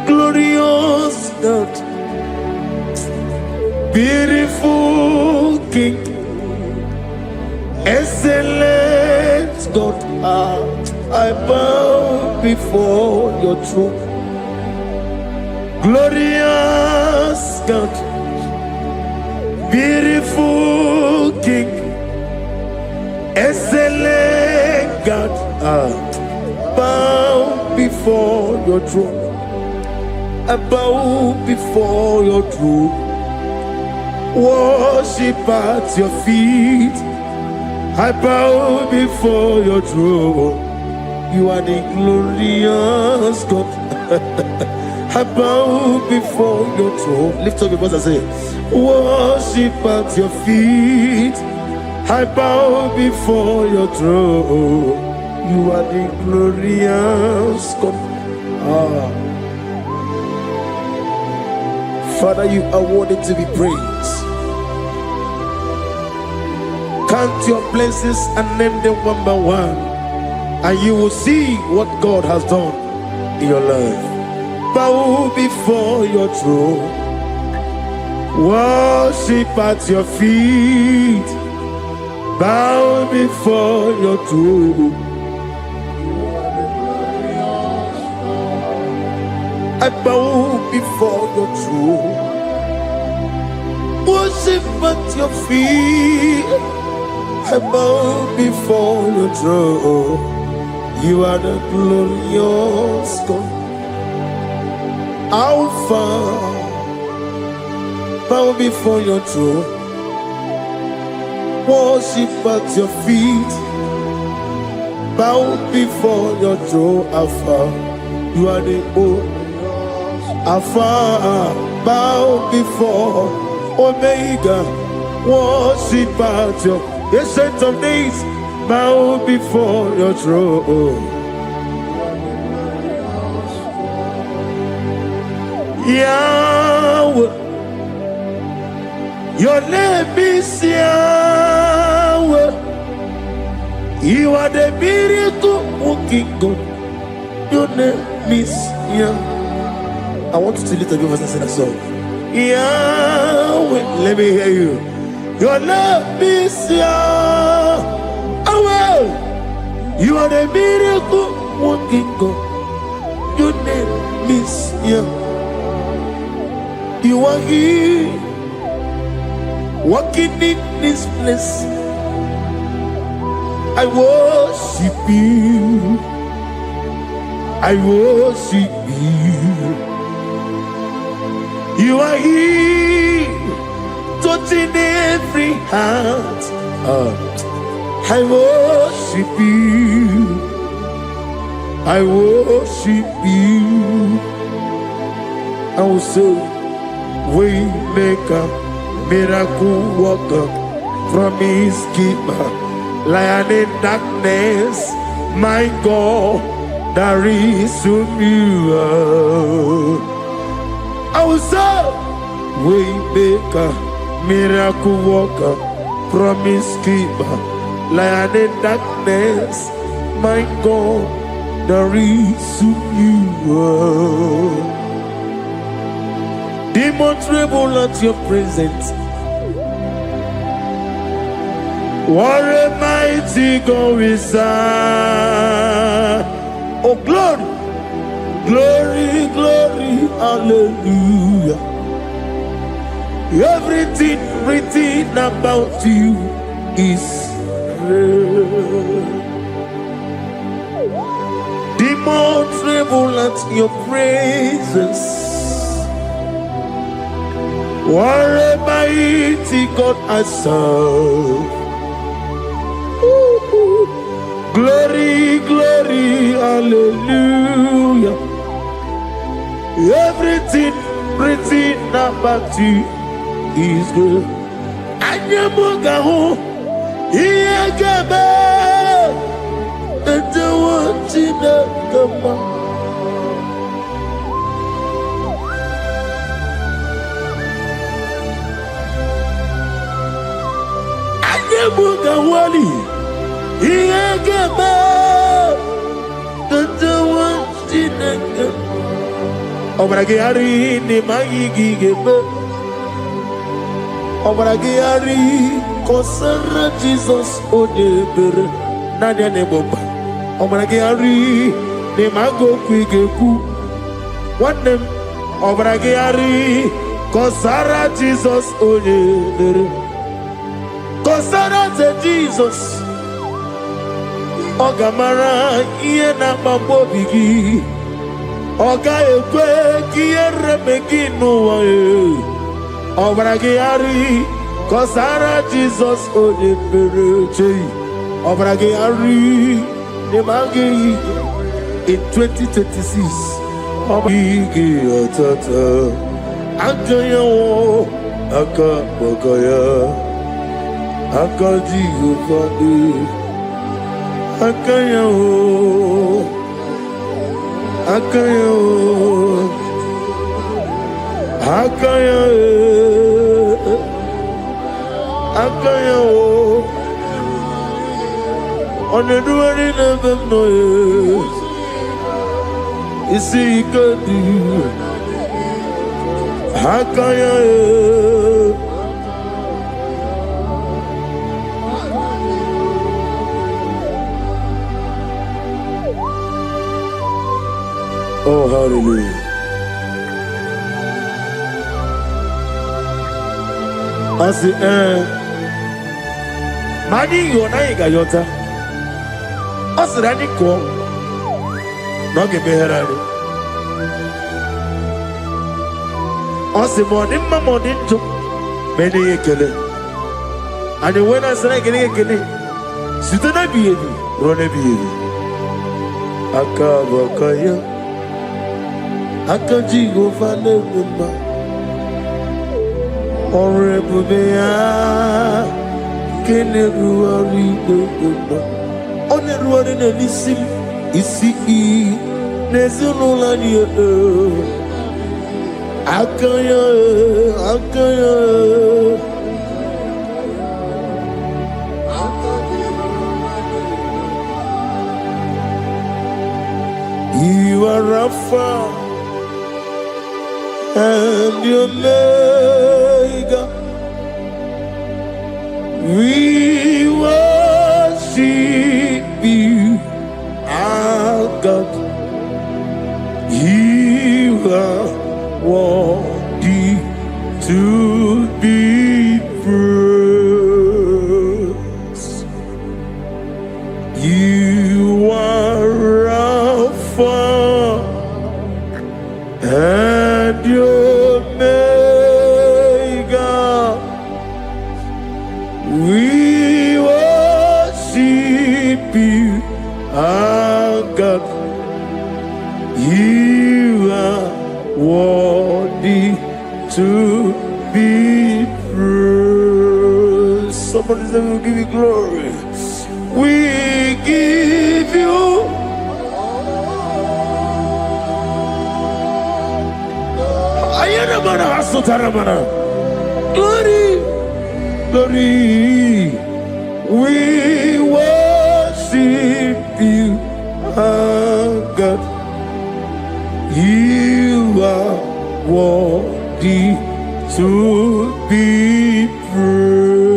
Glorious God, beautiful King, excellent God, I bow before your throne. Glorious God, beautiful King, excellent God, bow before your throne. I bow before your throne, worship at your feet. I bow before your throne. You are the glorious God. I bow before your throne. Lift up your voice and say, worship at your feet. I bow before your throne. You are the glorious God. Father, you are worthy to be praised. Count your blessings and name them one by one, and you will see what God has done in your life. Bow before your throne, worship at your feet. Bow before your throne. I bow before your throne, worship at your feet. I bow before your throne. You are the glorious God, Alpha. Bow before your throne, worship at your feet. Bow before your throne, Alpha. You are the old Alpha, bow before Omega, worship at your ancient of days, bow before your throne. Yahweh, your name is Yahweh. You are the miracle working God. Your name is Yahweh. I want you to lift up your voice and sing a song. Yahweh, let me hear you. Your name is Yahweh. You are the miracle working God. Your name is Yahweh. You are here, walking in this place. I worship you. I worship you. You are here, touching every heart. I worship you. I worship you. I will say, Waymaker, miracle worker, promise keeper, lion in darkness, my God, there is you. I will say, Waymaker, miracle worker, promise keeper, lion in darkness, my God, there is you. Demons tremble at your presence. What a mighty God is that? Oh, glory, glory, glory, hallelujah. Everything written about you is real. Demons tremble at your presence. What a mighty God I serve. Glory, glory, hallelujah. Everything written about you is good. Anyamugaho, Iyagaba, and the one in the Gama. Anyamugawali, Iyagaba, and the one in the Gama. Obragari ni magigi gebe. Obragari kosara Jesus odebere nadia ne bomba. Obragari ni mago kwigeku. Wanem obragari kosara Jesus odebere. Kosara te Jesus. Ogamara iye na mabobigi. Oga ekwe kiyere meginu wae. Obragari kosara Jesus odebere. Obragari ne magi in 2026. Obragi atata akaya wo akabakaya akaji ufadi akaya wo akaya wo akaya akaya wo oneduwari never know isi ikadi akaya oh hallelujah. Asi mani yona iga yota. Asi rani ko noge beherani. Asi moni njo meni yekele. Ani wena sana yekele. Sitana biyebi rone biyebi. Akabakaya akaji gofane mma. Orebubea keneruari dogma. Oneruari nelisim isi nezunulani akaya akaya you are Alpha and Omega. We worship you, our God. You are worthy to be praised. You are Alpha and Omega. We worship you, our God. You are worthy to be praised. Somebody say we'll give you glory. We give you glory, glory. We worship you, our God. You are worthy to be praised.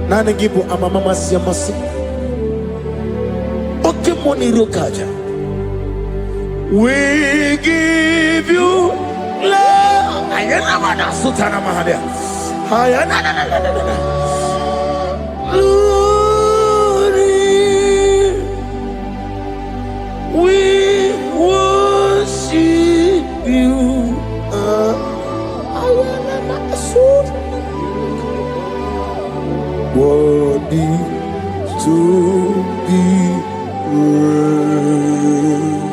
Nana gibu amamama siyamasi. Oke moni rokaja. We give you love. Ayana mana sutana mahadia. Ayana na. Glory. We worship you. Ayana na sut. Worthy to be praised.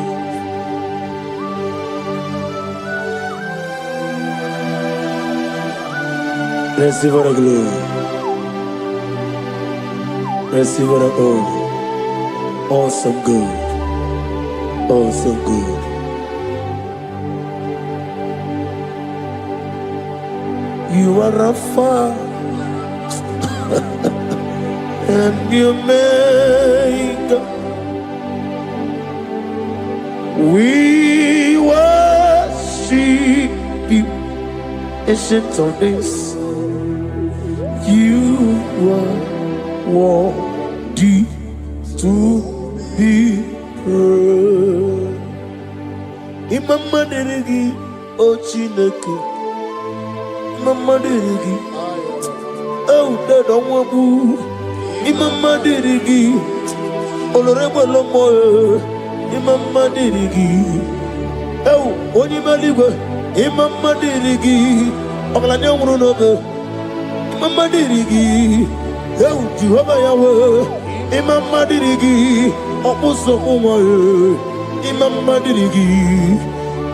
Receive the glory. Receive the honor. Awesome God. Awesome God. You are Alpha and you make. We worship you, ancient of days. You are worthy to be praised. Imama deregi o Chineke. Imama deregi o Dadonwabu. Imama deregi olorebo lomo. Imama deregi o Onimaligwe. Imama deregi oglanya umurunobe. Imama dirigi, eu Jehovah Yahweh. Imama dirigi, opuso umaye. Imama dirigi,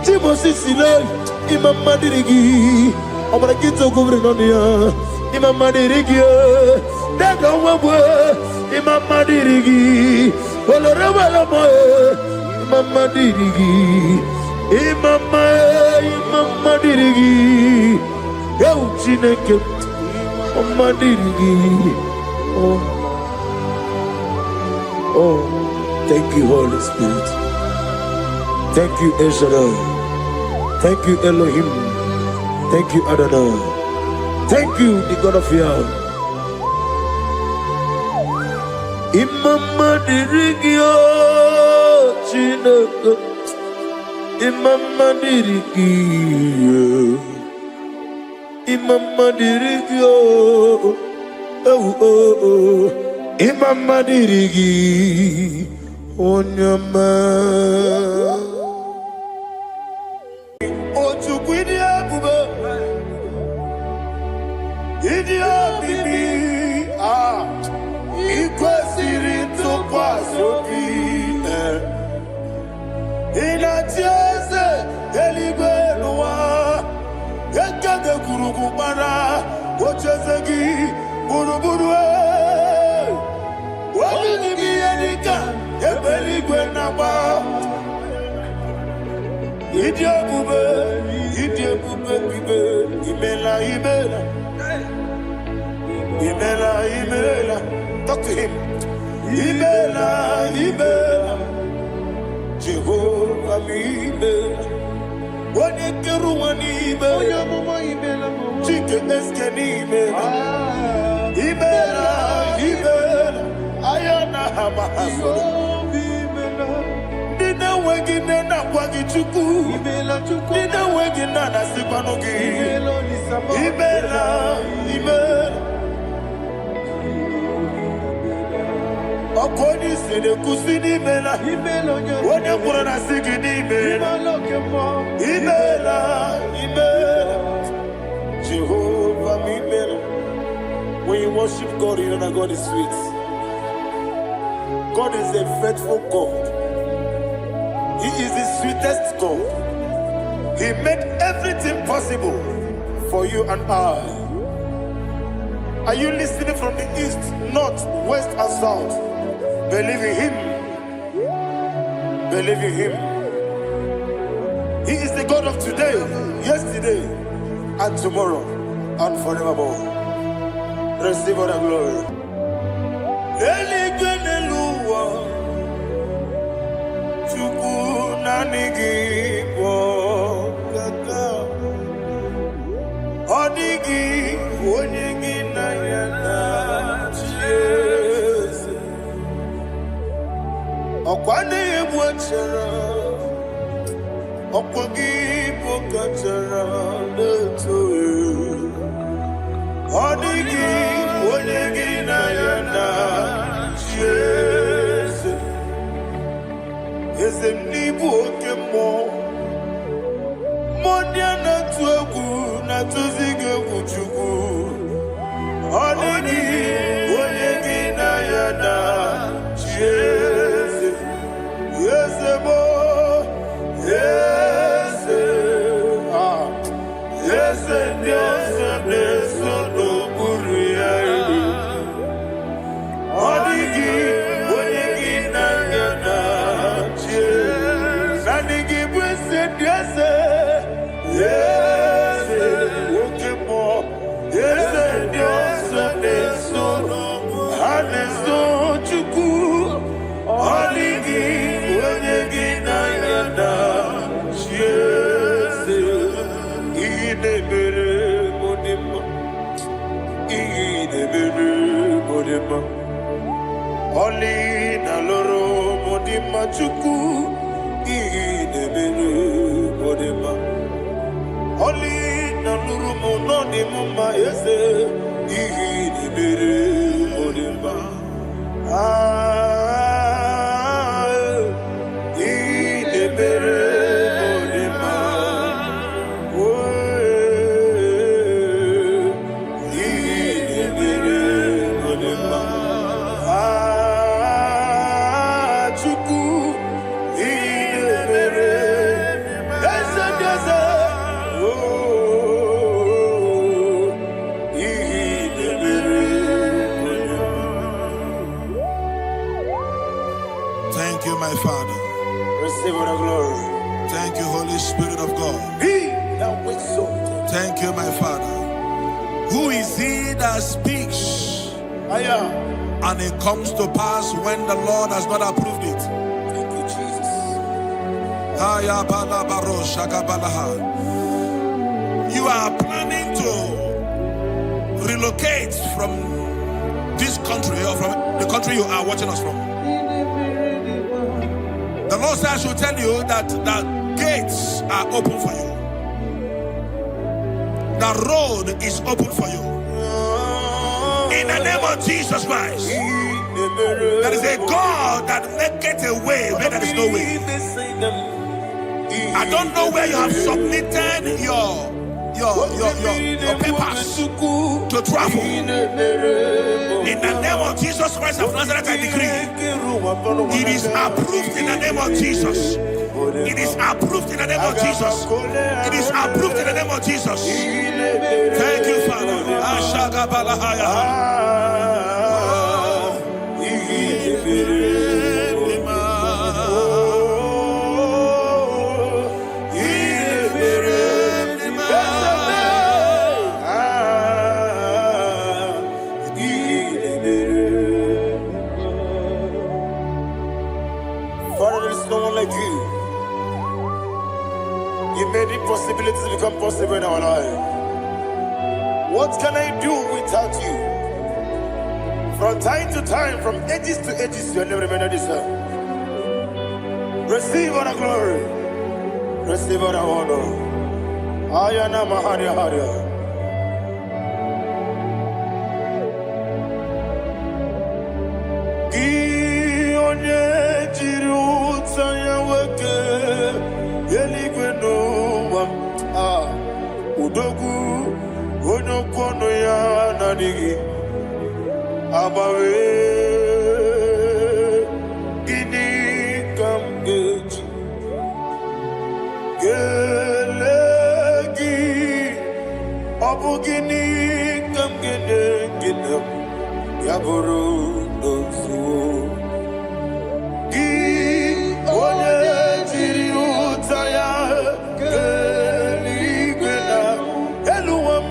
Timosi Sile. Imama dirigi, omarakito kubrinonia. Imama dirigi, daga wabwe. Imama dirigi, oloreba lamoye. Imama dirigi, Imama dirigi, eu Chineke. Oh, thank you, Holy Spirit. Thank you, El Shaddai. Thank you, Elohim. Thank you, Adonai. Thank you, the God of Yah. Imama dirigi o Chineke. Imama dirigi. Imama dirigi oh Imama dirigi onyama otukwidi abube idi obibi ikwesiri ntụkwasị obi ịna-etieze eluigwe n'ụwa ekege kurugu para ocheze gị gburugburu onye n'ime ihe dịka ebe eluigwe na-agba ịdị ebube bibe imela talk to him imela Jehovah imela Wani keru wani ibela, chike eske ni ibela, ayana hama hasoro. Nina wegi nena kwagi chuku, nina wegi nana sipanogi, ibela. Okoni sede kusini ibela, wani kura na sigi ni ibela. Imela, Jehovah, Imela. When you worship God, you know that God is sweet. God is a faithful God. He is the sweetest God. He made everything possible for you and I. Are you listening from the east, north, west, and south? Believe in him. Believe in him. He is the God of today, yesterday, and tomorrow, and forevermore. Receive all the glory. Odigi onyegi na yana Jesus okwane ebwachara okwogi pokachara leto odigi onyegi na yana Jesus ezemnibu okemo Modiana tuegu na tuzige kuchuku Onini onyegi na yana Jeze Yeze mo Yeze Yeze Yeze Neso no Buriya Onigi onyegi na yana Jeze Nanigi bwese Yeze Yes, okay, more. Yes, Dios, eso, aneso, chuku, oligi, onyegi na yana, yes, idebere modima, oli na loro modima chuku, idebere modima. Oli na nurumo no ni mama yese ihi ni bere modimba ihi ni bere modimba ihi ni bere modimba chuku ihi ni bere ese dese Thank you, my Father. Receive all the glory. Thank you, Holy Spirit of God. He that exalted. Thank you, my Father. Who is he that speaks and it comes to pass when the Lord has not approved it? Thank you, Jesus. You are planning to relocate from this country or from the country you are watching us from. The Lord says I should tell you that the gates are open for you. The road is open for you. In the name of Jesus Christ. There is a God that maketh a way where there is no way. I don't know where you have submitted your papers to travel. In the name of Jesus Christ of Nazareth, I decree it is approved in the name of Jesus. It is approved in the name of Jesus. It is approved in the name of Jesus. Thank you, Father. You made impossibilities become possible in our life. What can I do without you? From time to time, from ages to ages, you never remain the same. Receive all the glory. Receive all the honor. Ayana Maharia Haria. Udogu onokono ya nadigi abawe gini kamgeji gelegi abu gini kamgene Yaburu Dosu Gi One Jiriu Taya Keligena Eluam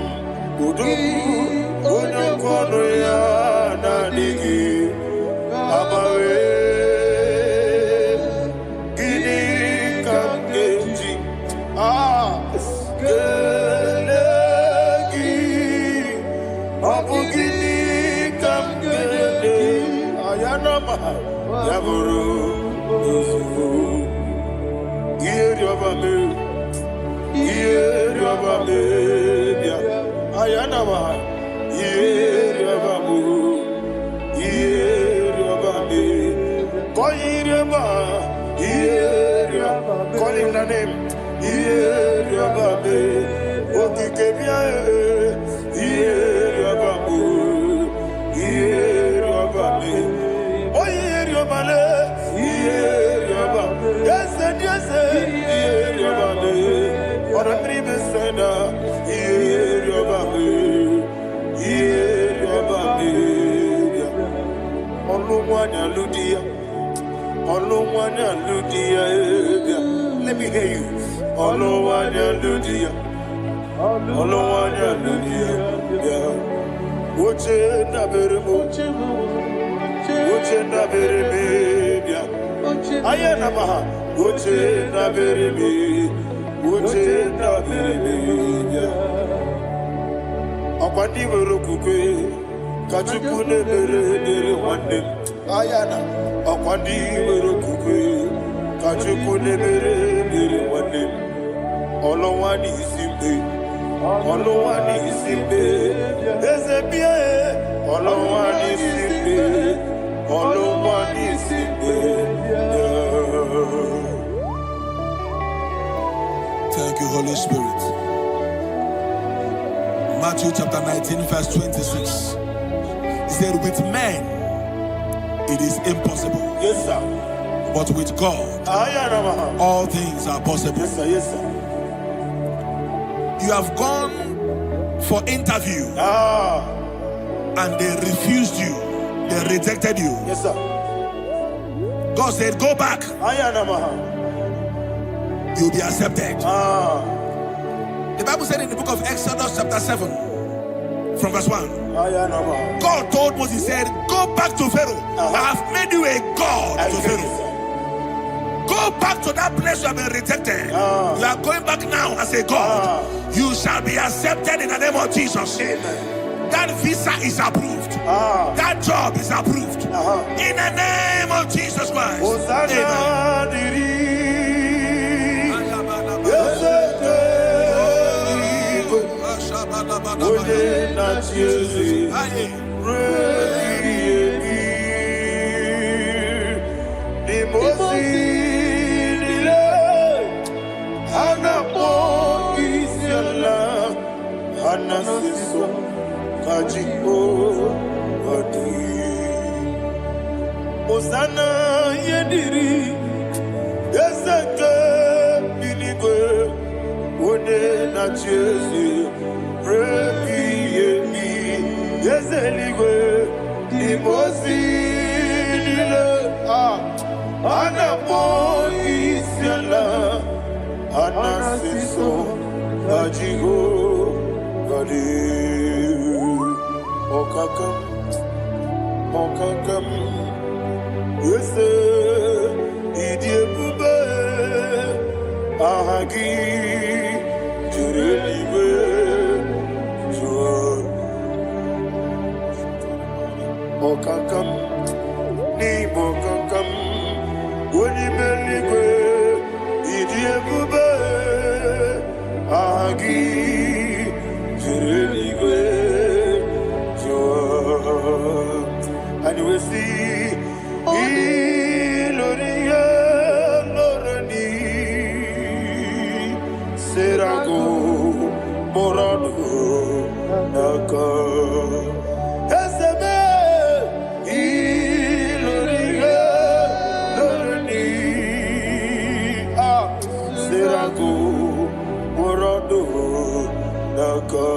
Udu One Kono Ya Nadigi Abawe Gini Kamgeji Kelegi Abugini Kamgede Ayanama Yaburu Dosu Yeri Obame Yeri Obame Ayanama Yeri Obamu Yeri Obame Koyiri Oba Yeri Oba Call him the name Yeri Obame Okikebia Yeri Obamu Yeri Obame Oyeri Obale Yeri Oba Yes Yeri Obame Ora tribe seda Yeri Obame Yeri Obame Olumwanya Ludia Olumwanya Ludia Let me hear you Olumwanya Ludia Olumwanya Ludia Uche na beremo Uche na bereme Ayana maha Uche na bereme Uche na bereme Akwandi werokukwe Kachuku ne bere wande Ayana Akwandi werokukwe Kachuku ne bere wande Olowani isimbe Olowani isimbe Ezebie Olowani isimbe Olowani isimbe Thank you, Holy Spirit. Matthew chapter 19, verse 26. He said, with men it is impossible. Yes, sir. But with God, all things are possible. Yes, sir. Yes, sir. You have gone for interview and they refused you. They rejected you. Yes, sir. God said, go back. You'll be accepted. The Bible said in the book of Exodus chapter 7 from verse 1. God told Moses, he said, go back to Pharaoh. I have made you a God to Pharaoh. Go back to that place you have been rejected. You are going back now as a God. You shall be accepted in the name of Jesus. Amen. That visa is approved. That job is approved. In the name of Jesus Christ. Osana yediri Yeseke binigwe One na chezi Reki yemi Yezeligwe Imosi nile Anapo isyala Anasiso Ajigo Gadi Okakam Okakam Yese Idiebube Ahagi Jurelibe Jua Okakam Ni Bokakam Unimeligwe Idiebube Ahagi Jurelibe Jua And you will see Iloria Lorani Serago Morado Naka Eseme Iloria Lorani Serago Morado Naka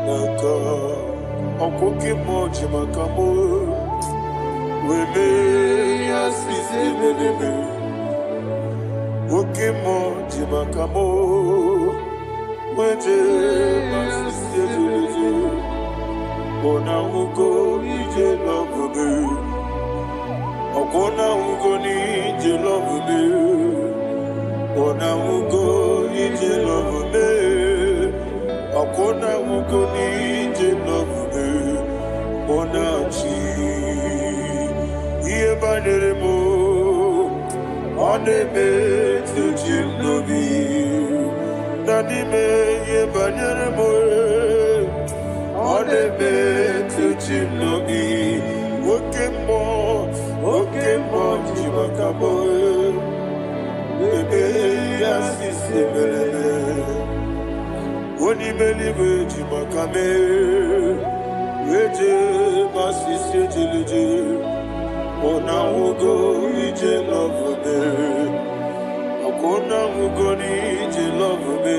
naka okoke moji makamo wele asisi belebe oke moji makamo weje asisi belebe ona ugo ije love okona ugo ni ije love ona ugo ije love Akona ukoni je love ona chi iye banere mo one me to jinobi nani me iye banere mo one me to jinobi oke mo jimakabo bebe asisi belebe Oni believe jimakame weje masisi jilije ona ugo ije love me akona ugo ni ije love me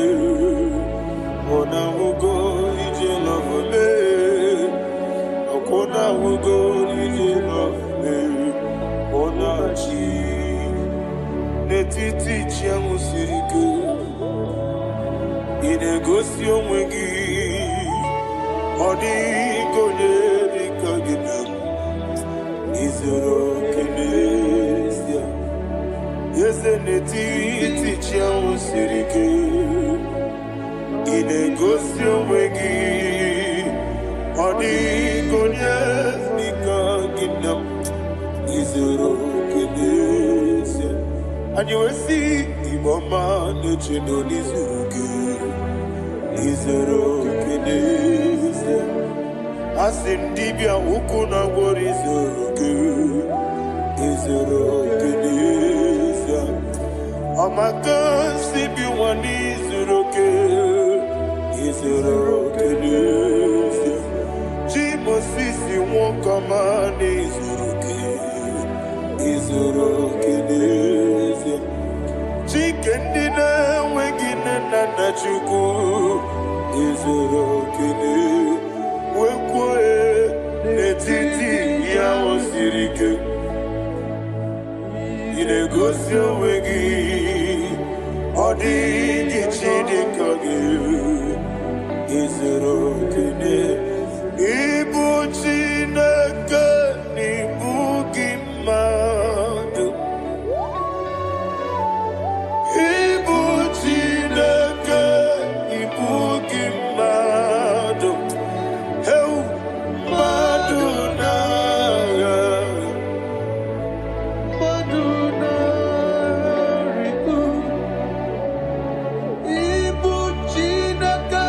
ona ugo ije love me akona ugo ije love me ona chi netiti chiamu sirike inegosi onwe gị ọ dịghị onye dịka gị na izuru oke n'ezie eze n'etiti chi ahụ siri ike inegosi onwe gị ọ dịghị onye dịka gị na izuru oke n'ezie anyị wee sị Igbo ọma na-eche na onye zuru gị izuru oke n'ezie asị dibịa ukwu na gwọrọ izuru oke n'ezie ọmaka si bi nwa n'izuru oke n'ezie chi Mosisi nwoke ọma n'izuru oke n'ezie chike ndị na-enweghị nne na nna Chukwu izuru oke wekwuo n'etiti ya o siri ike ị na-egosi onwe gị ọ dịghị chi dịka gị izuru oke ịbụ Chineke n'ịbụ gị mmadụ ịbụ Chineke ịbụ gị mmadụ mmadụ n'agha mmadụ na-arịgo ịbụ Chineke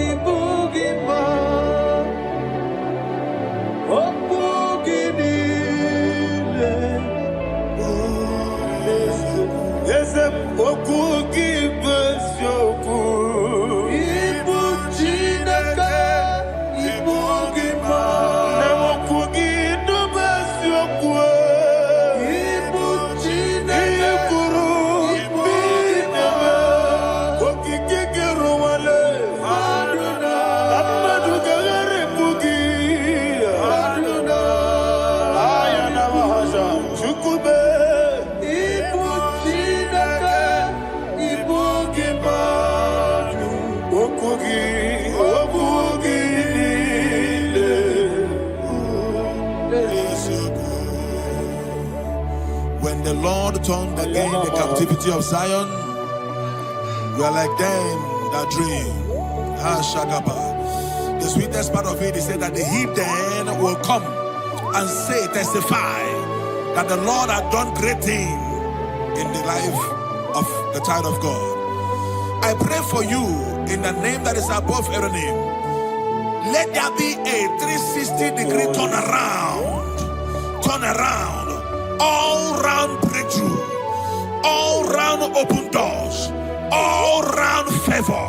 ịbụ gị mmadụ okwu gị niile eze okwu gị bụ eziokwu ịbụ Chineke ịbụ gị mmadụ okwu gị bụ eziokwu ịbụ Chineke kwuru ịbụ gị mmadụ okike gị rụwale mmadụ gaghara ebu gị aya na mahasha Chukwube ịbụ Chineke ịbụ gị mmadụ okwu gị niile When the Lord turned again the captivity of Zion, we are like them that dream. The sweetest part of it is said that the heathen will come and say, testify that the Lord had done great things in the life of the child of God. I pray for you in the name that is above every name. Let there be a 360-degree turn around, all round breakthrough, all round open doors, all round favor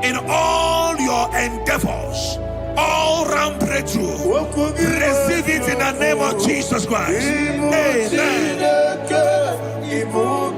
in all your endeavors, all round breakthrough. Receive it in the name of Jesus Christ. Amen. Ibu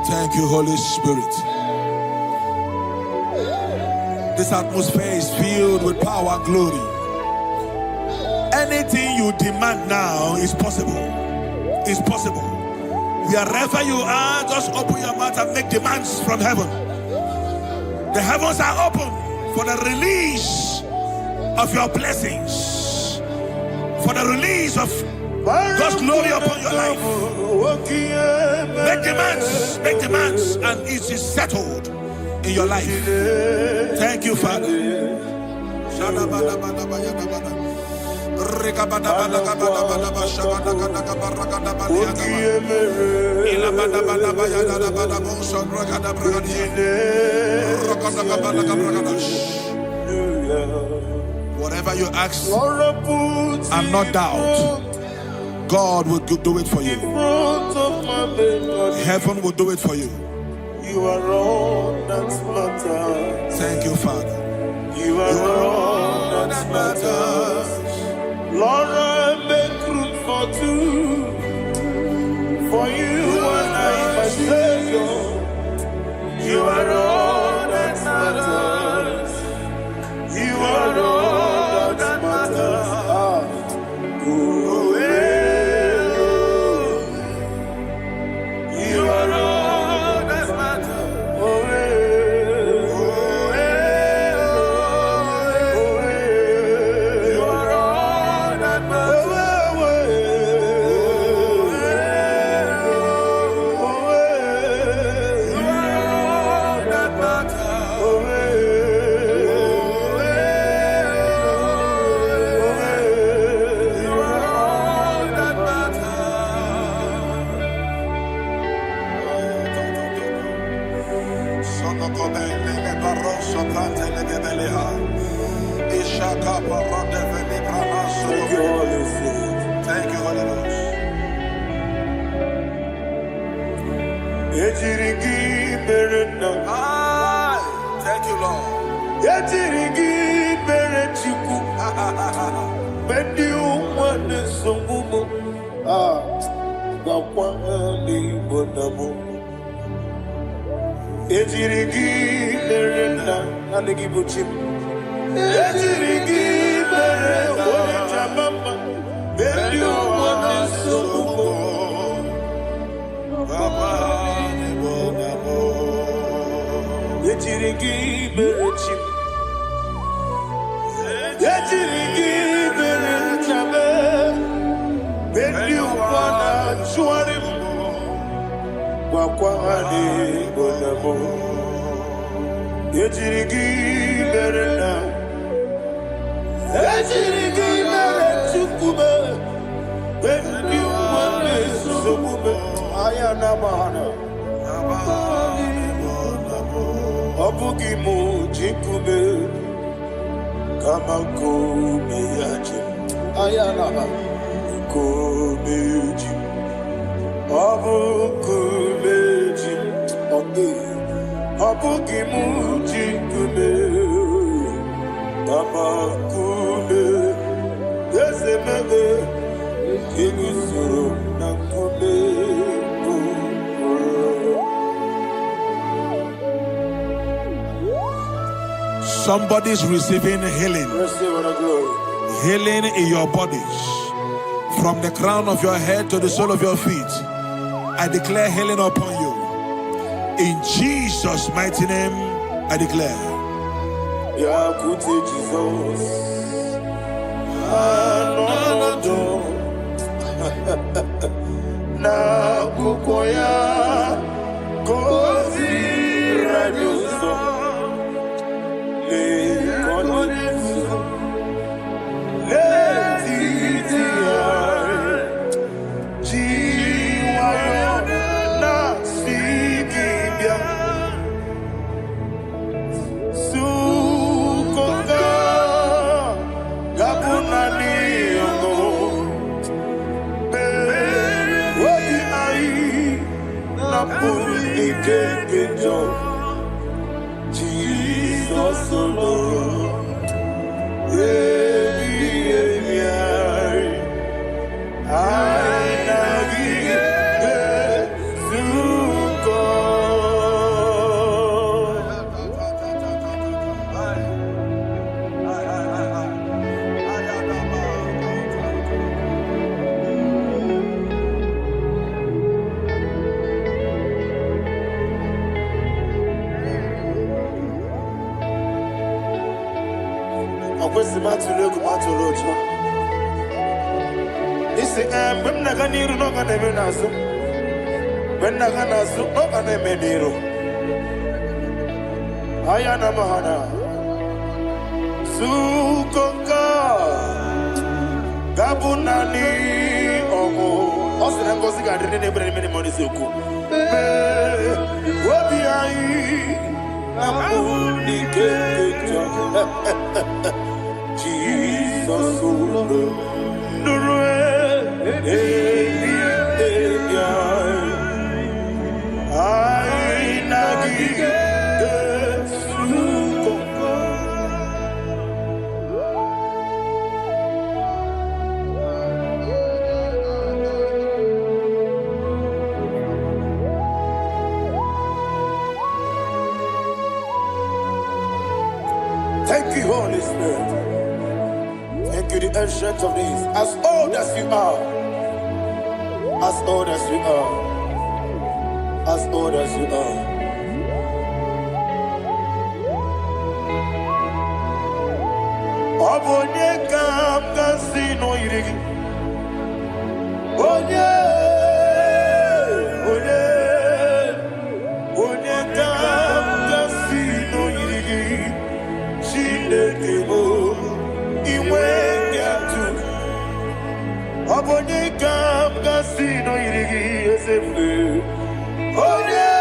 Thank you, Holy Spirit. This atmosphere is filled with power and glory. Anything you demand now is possible. It's possible. Wherever you are, just open your mouth and make demands from heaven. The heavens are open for the release of your blessings, for the release of God's glory upon your life. Make demands, and it is settled in your life. Thank you, Father. Whatever you ask and not doubt, God will do it for you. Heaven will do it for you. You are all that matters. Thank you, Father. You are all that matters. Lord, I make room for two. For you and I, my Savior. You are all that matters. You are all that matters. You are all that matters. You are all that matters. Thank you, Holy Spirit. Thank you, Holy Ghost. Ejirigi berena. Thank you, Lord. Ejirigi berechiku. Bedi umane songumo. Bakwa ni bonamo. Ejirigi berena. Alegi buchim. Ejirigi berena. Jamama. Bedi umane songumo. Ejirigi berechim. Ejirigi berechame. Bedi umana chuarim. Wakwa ni bonamo. Ejirigi berena. Ejirigi berechukube. Bedi umane songumo. Ayana mahana. Obugi mu jikume kama kume yaje. Ayana kume ji. Obu kume ji. Obugi mu jikume kama kume. Yesemebe kigusuru na kume. Somebody's receiving healing. Receive all the glory. Healing in your bodies. From the crown of your head to the sole of your feet. I declare healing upon you. In Jesus' mighty name, I declare. Yakute Jesus. Anodo. Na kukoya. Kozi rajuso. Jesus alone. Questi matulego matologia. Isi when naganiru no ganeme naso. When naganaso no ganeme niro. Ayana mahana. Sukoka. Gabunani omo. Osina ngozi gadene nebre meni moni suku. Wobi ai. Amuni kekeja. Jesus, thank you, Holy Spirit. Thank you, the ancient of days. As old as you are. As old as you are. As old as you are. Obonye kam kasino irigi. Onye. Onye. Onye kam kasino irigi. Chinekemo. Iwe nyatu. Obonye kam kasino irigi esefu. Onye.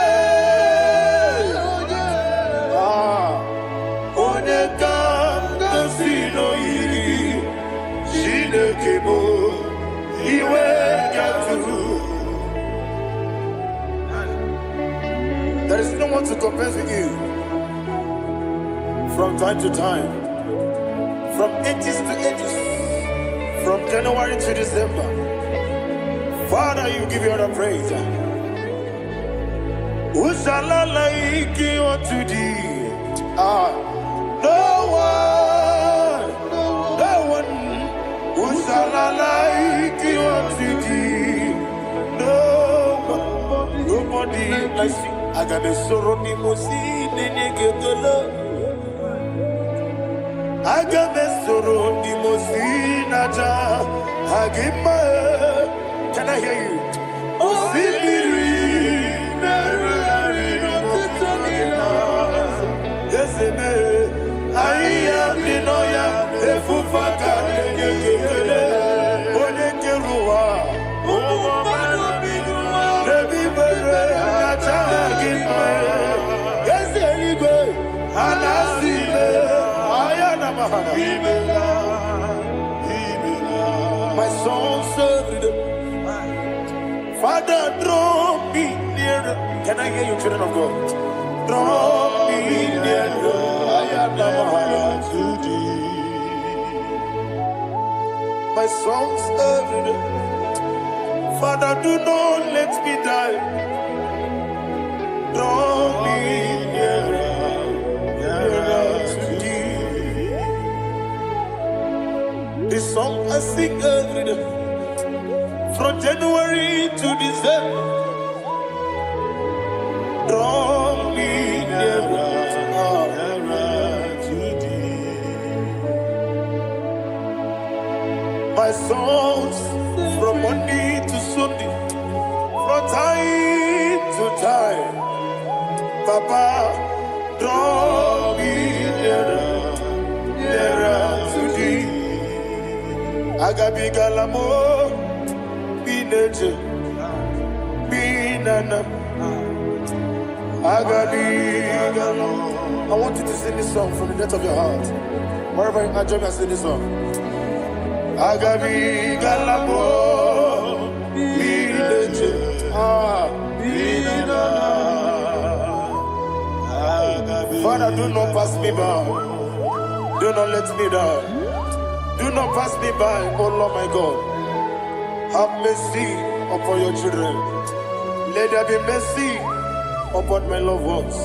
There's no one to compare with you. From time to time, from ages to ages, from January to December, Father, you give you all the praise. Who shall I like you unto thee? No one. Who shall I like you unto thee? Nobody. I see. I got a sorrow in I got a sorrow in Can I hear you? I am the Noya, the Fufaka, my soul served. Father, draw me nearer. Can I hear you, children of God? Draw me nearer. I am to thee. My soul served. Father, do not let me die. Draw me nearer to thee. This song I sing every day, from January to December. Draw me nearer to thee. My songs from Monday to Sunday, from time to time. Papa, draw me nearer to thee. Agabi galamo, bineje, binana. Agabi galamo. I want you to sing this song from the depth of your heart. Wherever you are, join me and sing this song. Agabi galamo, bineje, binana. Father, do not pass me by. Do not let me die. Do not pass me by, oh Lord my God. Have mercy upon your children. Let there be mercy upon my loved ones.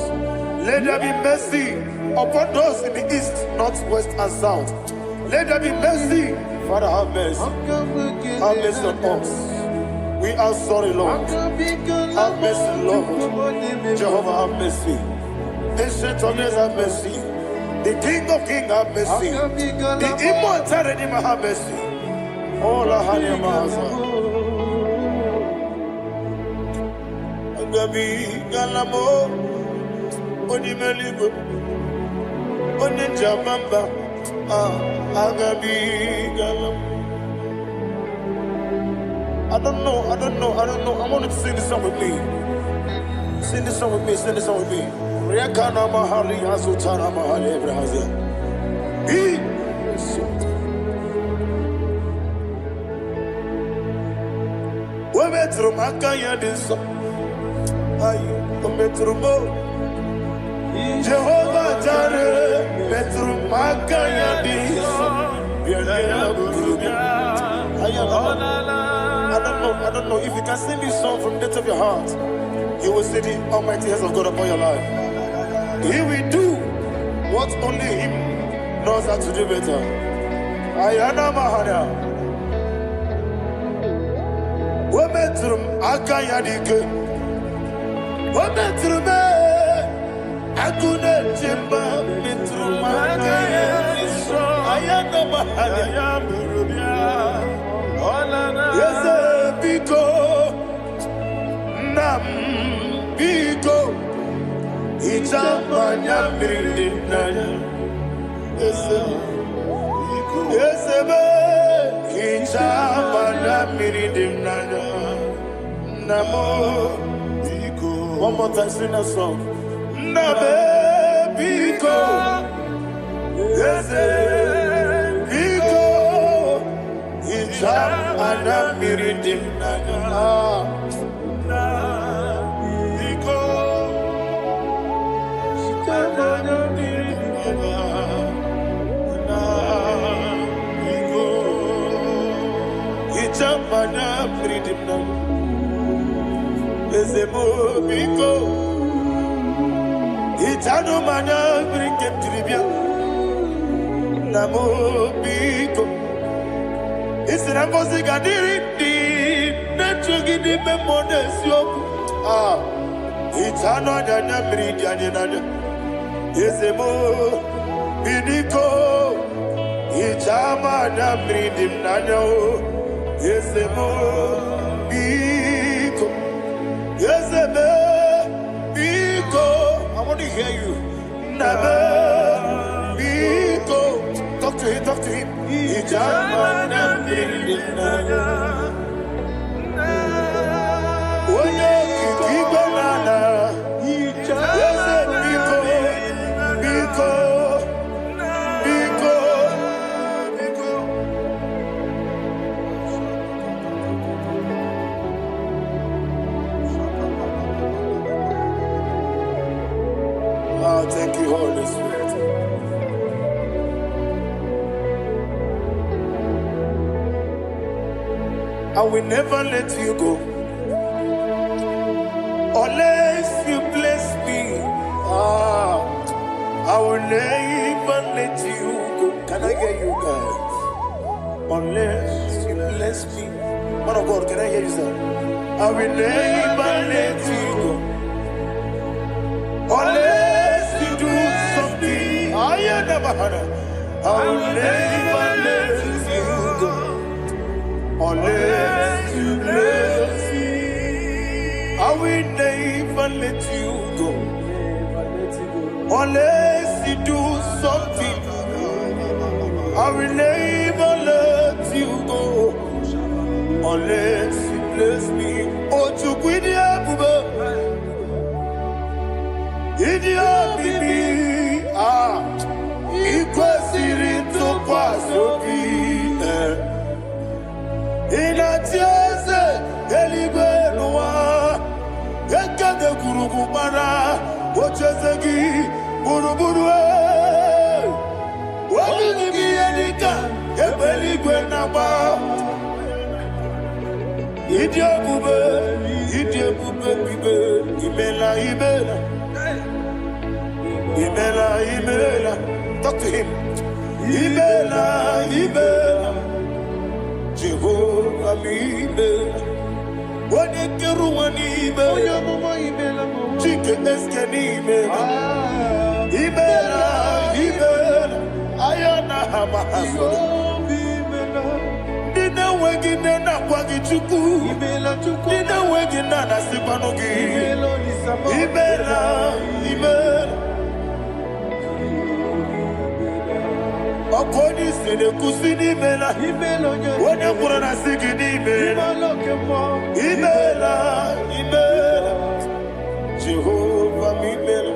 Let there be mercy upon those in the east, north, west, and south. Let there be mercy. Father, have mercy. Have mercy on us. We are sorry, Lord. Have mercy, Lord. Jehovah, have mercy. Ancient of days, have mercy. The King of Kings, have mercy. The immortal Redeemer, have mercy. Oh, la Hanyamaza. Agabi Galamo, Onimeligo, Onijabamba, Agabi Galamo. I don't know. I want you to sing this song with me. Sing this song with me. Riakana Mahali Azutana Mahali Brazil. Metro Makaya this Metro Jehovah Jare Metro Makaya this I don't know if you can sing this song from the depth of your heart. You will see the almighty hands of God upon your life. He will do what only Him knows how to do better. Ayana Mahana. Wometrum Akayadike. Wometrum Akune Jimba Metrum Akayadike. Ayana Mahana. Yes, Biko Nam Biko. Ichamanya Mirinaya. Yes, Ichamanya Mirinaya. Namo. One more time, sing a song. Nabe Biko. Yes, Biko. Ichamanya Mirinaya. Ezemo biko. Itano mana brinkem tribia. Namo biko. Isra ngozi gadiri di. Nechugi di memodesio. Itano dana bridia nana. Ezemo biko. Ichama na bridim nana. Ezemo biko. Ezemo biko. I want to hear you. Never biko. Talk to him, talk to him. Ichama na bridim nana. Oye kiko nana. Ezemo biko. Biko. Biko. Oh, thank you, Holy Spirit. I will never let you go unless you bless me. I will never let you go. Can I hear you guys? Unless you bless me. Man of God, can I hear you, sir? I will never let you go unless you do something. I never had it. I will never let you go unless you bless me. I will never let you go unless you do something. I will never let you go unless you bless me. Oh, to quit the Idia bibi, ikwesiri tukwasobi. Inatieze eligwe noa, ekade kurugumara, ochezegi buruburue. Wabigi edika, ebeligwe naba. Idia bube bibe, imela. Imela, talk to him. Imela, Jehovah Imela. What did you run Imela? Chicken Escani Imela. Ayana Hamahaso. Dina wegina na kwagichuku. Dina wegina na sipanogi. Imela. Akoni sene kusini mela. Wone kurana sigini mela. Imela. Jehovah Imela.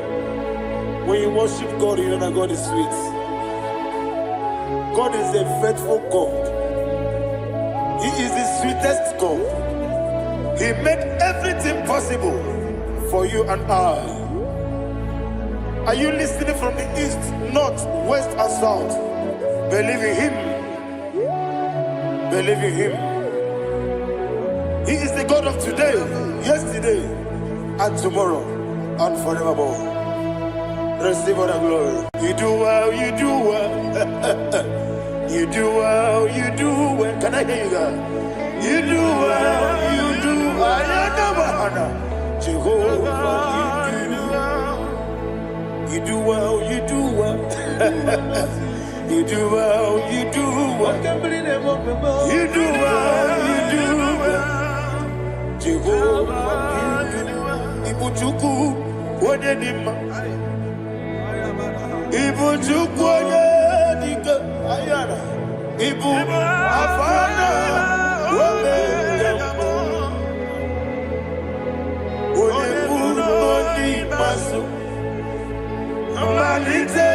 When you worship God, you know that God is sweet. God is a faithful God. He is the sweetest God. He made everything possible for you and I. Are you listening from the east, north, west, and south? Believe in Him. Believe in Him. He is the God of today, yesterday, and tomorrow, and forevermore. Receive all the glory. You do well, you do well. You do well, you do well. Can I hear you guys? You do well, you do well. Jehovah, you do well, you do well. You do well, you do well. You do well, you do well. Jehovah, Ibuchuku, Wodedima. Ibuchuku, Wodedika, Ayana. Ibu, Afana, Wodedima. Oyebu, Noni, Masu. Amalite.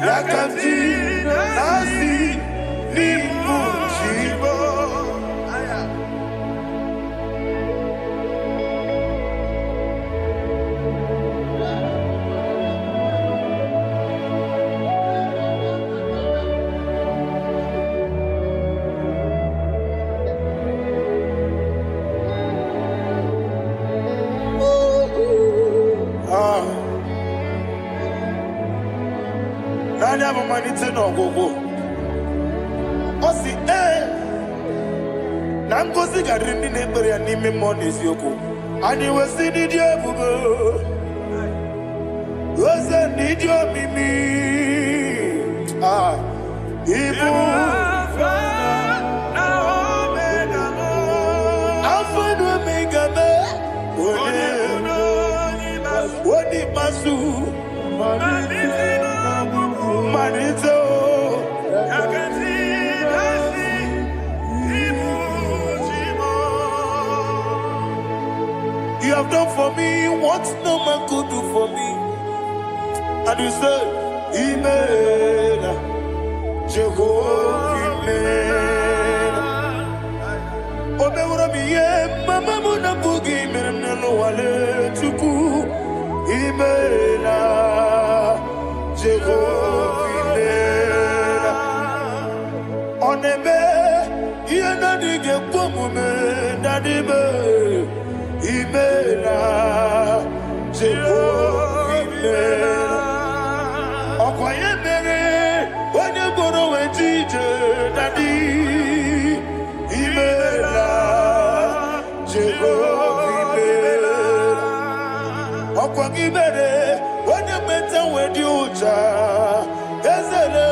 Yakati nasi ni mujibo. malite n'ọgwụgwụ ọ sị na ngozi ga-adịrị ndị na-ekpere ya n'ime mmụọ na eziokwu anyị wesị n'ịdị ebube eze n'ịdị omimi ibu Alpha and Omega Wodi Masu Manito You have done for me what no man could do for me. And you said, Amen, Jehovah, Amen. Omewura miye, mama muna bugi, meremnelo wale tuku, Amen, Jehovah, Amen. Onebe, yena dige pomume, nadibe. Imela, Jehovah, Imela. Okoye mere, when you go to DJ, Daddy. Imela, Jehovah, Imela. Okoye mere, when you better with you, Ezele,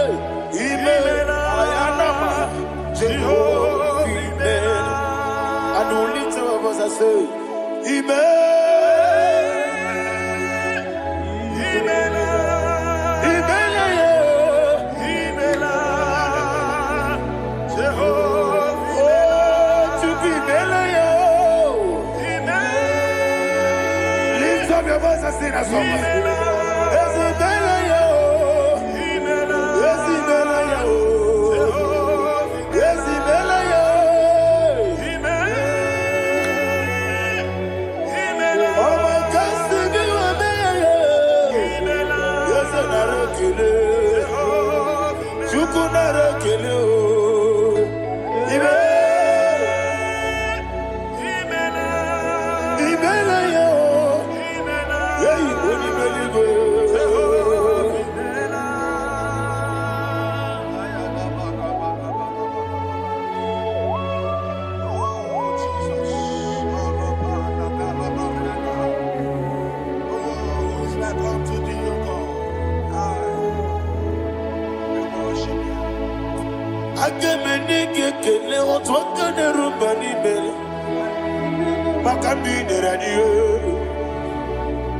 Imela, Ayanama, Jehovah, Imela. And only two of us are saying. Lift up your voice and sing a song.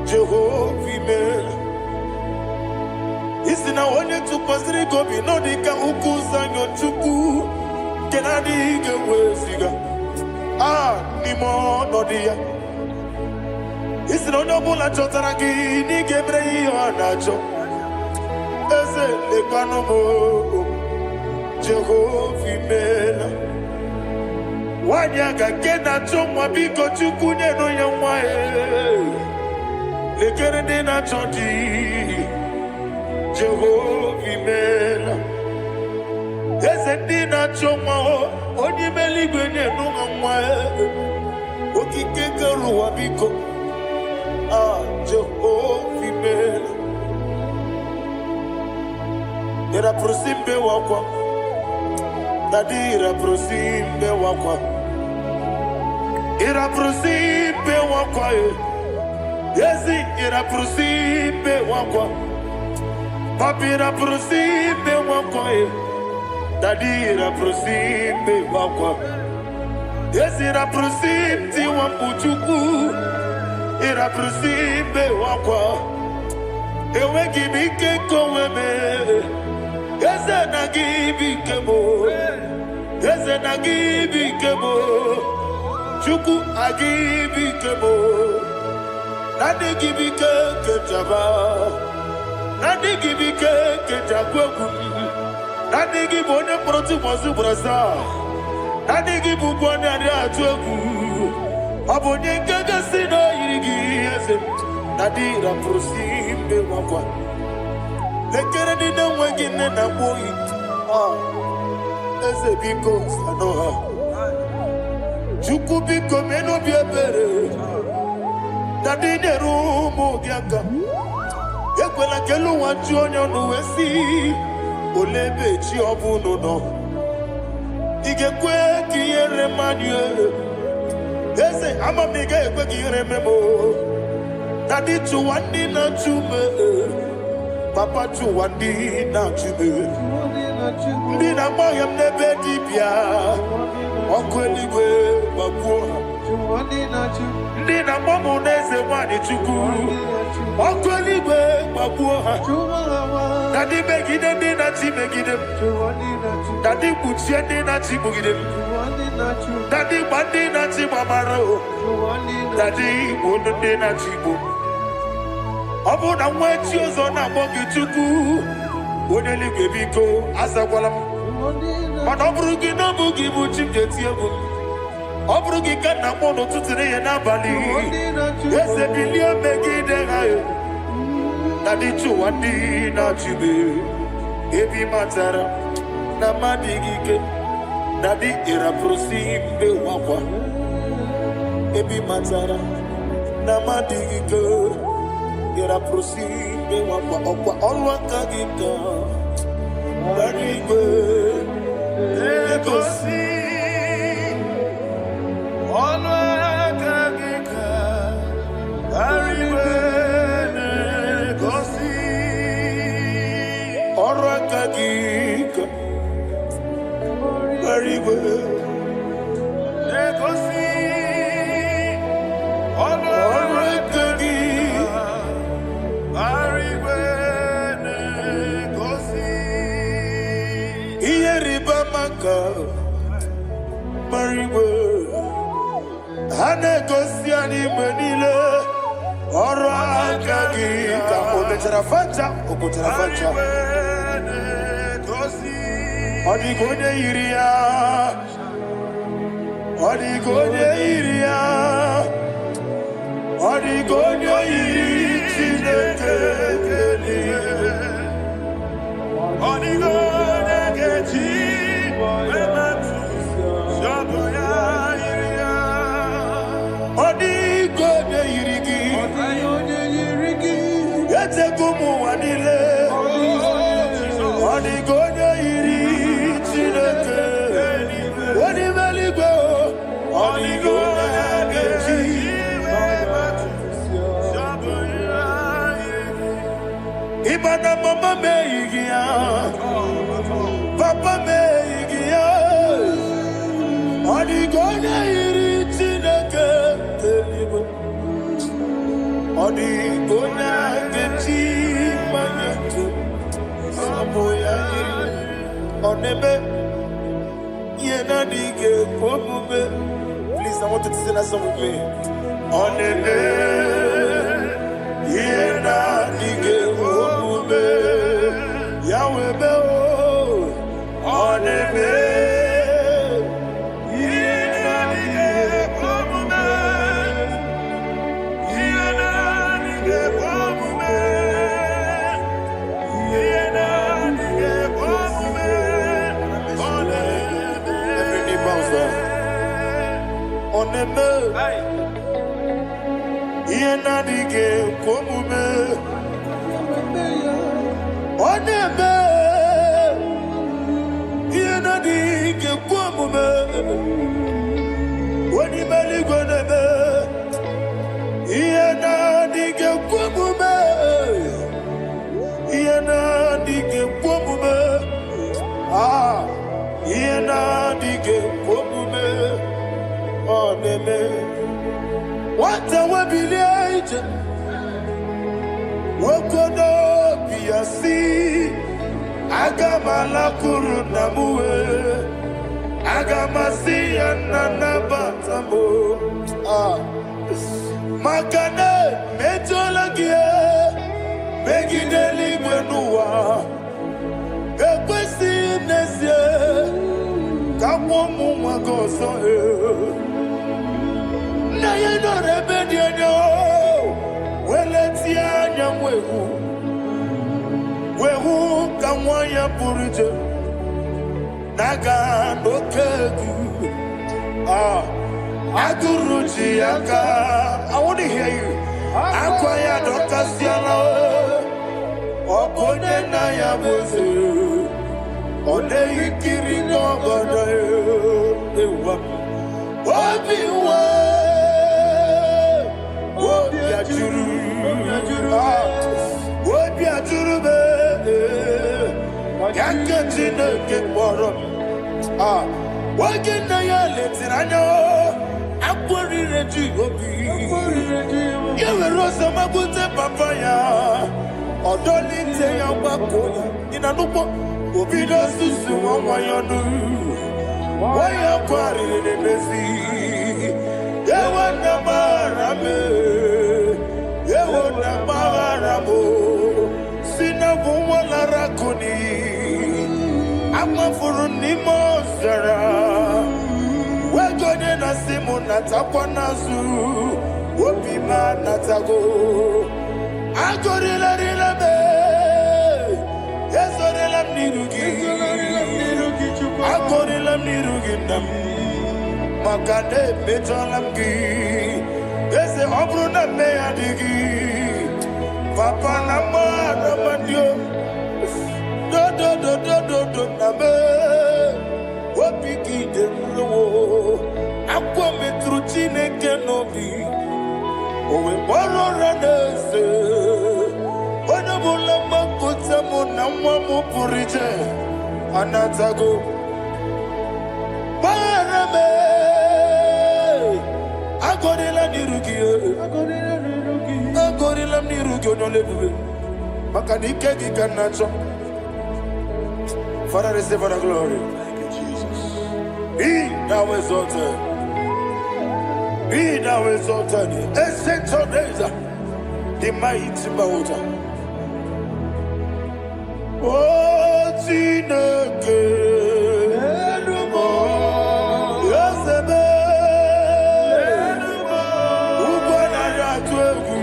Jehovah, Isi na onye tụkwasịrị gị obi nọ dị ka ukwu zanyo Chukwu nke na-adịghị ga-eweziga n'ime ọnọdụ ya. Isi na onye ọbụla chọtara gị n'ịga emere ihe ọ na-achọ. Eze lekwanụ m Jehovah imela. Nwanyị aga nke na-achọ nwa biko Chukwu nyenụ ya nwa ya. Lekere ndị na-achọ di Jehovah imela. Eze ndị na-achọ nwa onye ime eluigwe nyenụ ha nwa ya. Okike kere ụwa biko Jehovah imela. Era prosimbe wakwa Dadira prosimbe wakwa Era prosimbe wakwa Yesi era prosimbe wakwa Papi era prosimbe wakwa Dadira prosimbe wakwa Yesi era prosimti wampuchuku Era prosimbe wakwa Ewe gibike koweme Eze na gibi kemo, Eze na gibi kemo, Chukwu agibi kemo, Nadi gibi ke jaba, Nadi gibi ke jagwegu, Nadi gibi one proti mazu brasa, Nadi gibi one ade atwegu, Abonye kega sino irigi eze, Nadi ra prosimbe wakwa. Lekere di na wegine na boyi Eze biko sanoha Chukwu biko meno biebere Dadi neru mo biaka Ekwela kelu wanchu onyo nuwesi olebe chi obuno no igekwe kiyere manu eze amamiga ekwe kiyere memo dadi chuwandi na chume papa chuwandi na chume ndi na moyam nebe dibia okweligwe babuo ndi na momo neze wani chuku okweligwe babuo dadi megide ndi na chi megide dadi kuchie ndi na chi mugide dadi bandi na chi mamaro dadi bono ndi na chi bo obu na mwechi ozo na mogi chuku oneligwe biko azakwala mana oburu gi no bugi bu chimjeti ebu oburu gi kana mono tutire ye na bali ese bilia megide hayo dadi chuwandi na chibe ebi matara na madigike dadi era prosimbe wakwa ebi matara na madigike era prosimbe wakwa okwa olwa kagika barigwe egosi olwa kagika barigwe egosi olwa kagika barigwe egosi olwa kagika barigwe egosi iyeriba maka barigwe hane gosi ani menile ọrụ aka gị ka o mechara facha okotara facha ọ dịghị onye yiri ya ọ dịghị onye yiri ya ọ dịghị onye yiri Chineke eluigwe ọ dịghị onye ga-eji emetụ shọbụ ya yiri ya ọ dịghị onye yiri gị etego m ụwa niile ọ dịghị onye yiri Chineke onye eluigwe ọ dịghị onye ga-eji Ibana mama meigi ya, papa meigi ya. Adi gonya iri Chineke eluigwe, adi gonya gechi manyetu samoya iri. Oneme yena dige komume. Please, I want you to sing that song with me. Oneme yena dige komume. Yahweh be o oneme yena dige komume. Yena dige komume. Yena dige komume. Oneme. Every knee bows down. Oneme. Yena dige komume. Oneme. Yena dige komume. Onime ligoneme. Yena dige komume. Yena dige komume. Ah. Yena dige komume. Oneme. What a wabilage. Wokono biasi. Agamala kuruna muwe. Agamasi anana batamo. Ah. Makane metolagie. Begideli gwenua. Ekwesi nesie. Kamwomu magoso na ye no rebedi enyo. Weleti anya mwehu. Wehu kamwanya purije. Naga nokegu. Ah. Aguruji aka. I want to hear you. Akwaya dokasiala. Okone na ya bozu. One ikiri ngobada ewa. Obiwa. Obiajuru. Obiajuru be. Yakajina keporo. Wagina ya letirano. Akwari reji obi. Yewe rosa mabute papaya. Odoli te ya wakoya. Inanupo. Obi do susu wamayonu. Waya kwari nebezi. Yewa na marame. Yewa na maramo. Sina wala rakoni. Ama furu ni mozara. Wegone na simu natakwa nazu. Wopima natago. Agorila rila me. Yesorila nirugi. Agorila nirugi nam. Makane mejolamgi. Yese obru na me adigi. Papa na madio. Do na me. Wapiki de mlo. Akwa metruchine kenobi. Owe boro ranese. Wana mula makuta muna mwamu purije. Anatago. Barame. Agorila nirugi. Agorila nirugi onolebube. Makanike gikanacho. Father, receive the glory. Thank you, Jesus. Be thou exalted. Be thou exalted. Ancient of days, the mighty mountain. Oh, Tineke. Yosebe. Ubanaya twegu.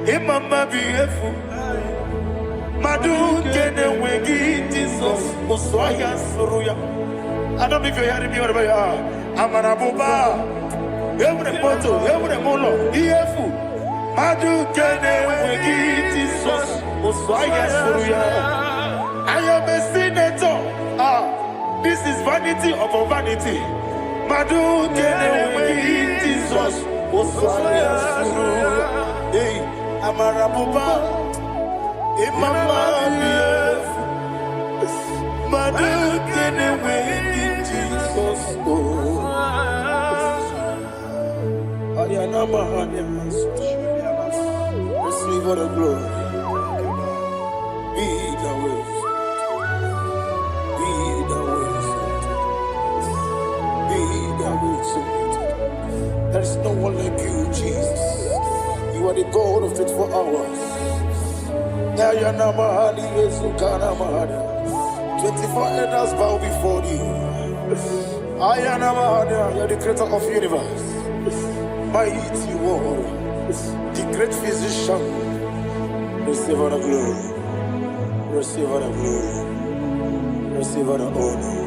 Imama beautiful. Madu kene wegi Jesus Oswaya Suruya. I don't know if you're hearing me wherever you are. Amarabuba. Every photo, every molo. Beautiful. Madu kene wegi Jesus Oswaya Suruya. I am a senator. This is vanity of vanity. Madu kene wegi Jesus Oswaya Suruya. Hey, Amarabuba, Imama beautiful. Madu kene wegi Jesus. Ariana Mahania. Receive all the glory. Be thou exalted. Be thou exalted. Be thou exalted. There is no one like you, Jesus. You are the God of 24 hours. 24 elders bow before you. You are the creator of the universe. Mighty warrior, the great physician. Receive all the glory. Receive all the glory. Receive all the honor.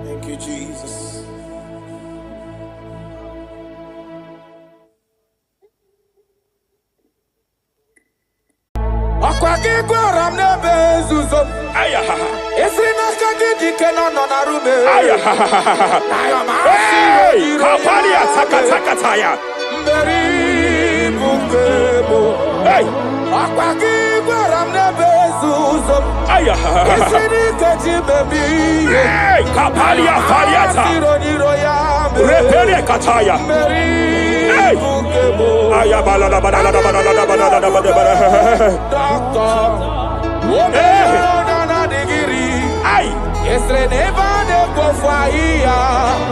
Thank you, Jesus. Hey, Kapalia Takataya. Hey, hey, Kapalia Fariata. Repere Kataya. Hey, Ayabala.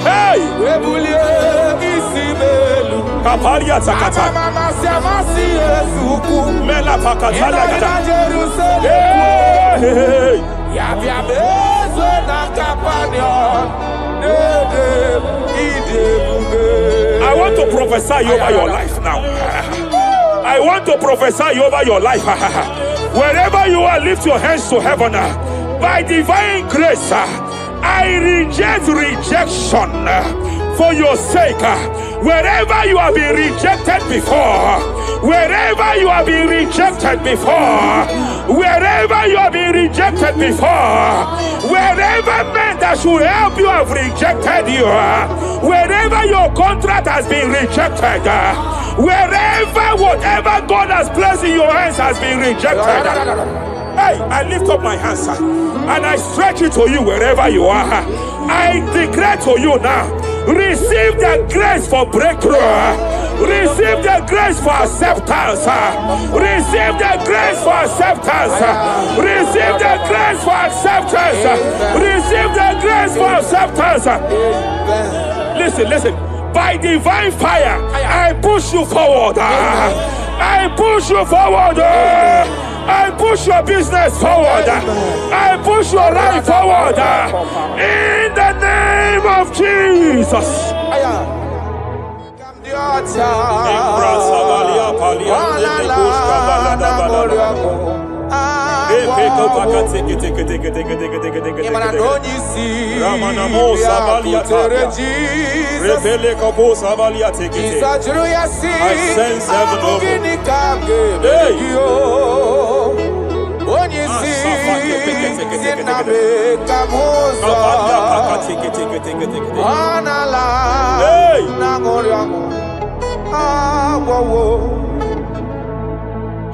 Hey, hey, Kapalia Takata. Mela Pakatala. Hey, I want to prophesy over your life now. I want to prophesy over your life. Wherever you are, lift your hands to heaven. By divine grace, I reject rejection for your sake. Wherever you have been rejected before, wherever you have been rejected before, wherever you have been rejected before, wherever men that should help you have rejected you, wherever your contract has been rejected, wherever whatever God has placed in your hands has been rejected. Hey, I lift up my hands and I stretch it to you wherever you are. I declare to you now, receive the grace for breakthrough. Receive the grace for acceptance. Receive the grace for acceptance. Receive the grace for acceptance. Receive the grace for acceptance. Listen. By divine fire, I push you forward. I push you forward. I push your business forward. I push your life forward. In the name of Jesus. I sense heaven open.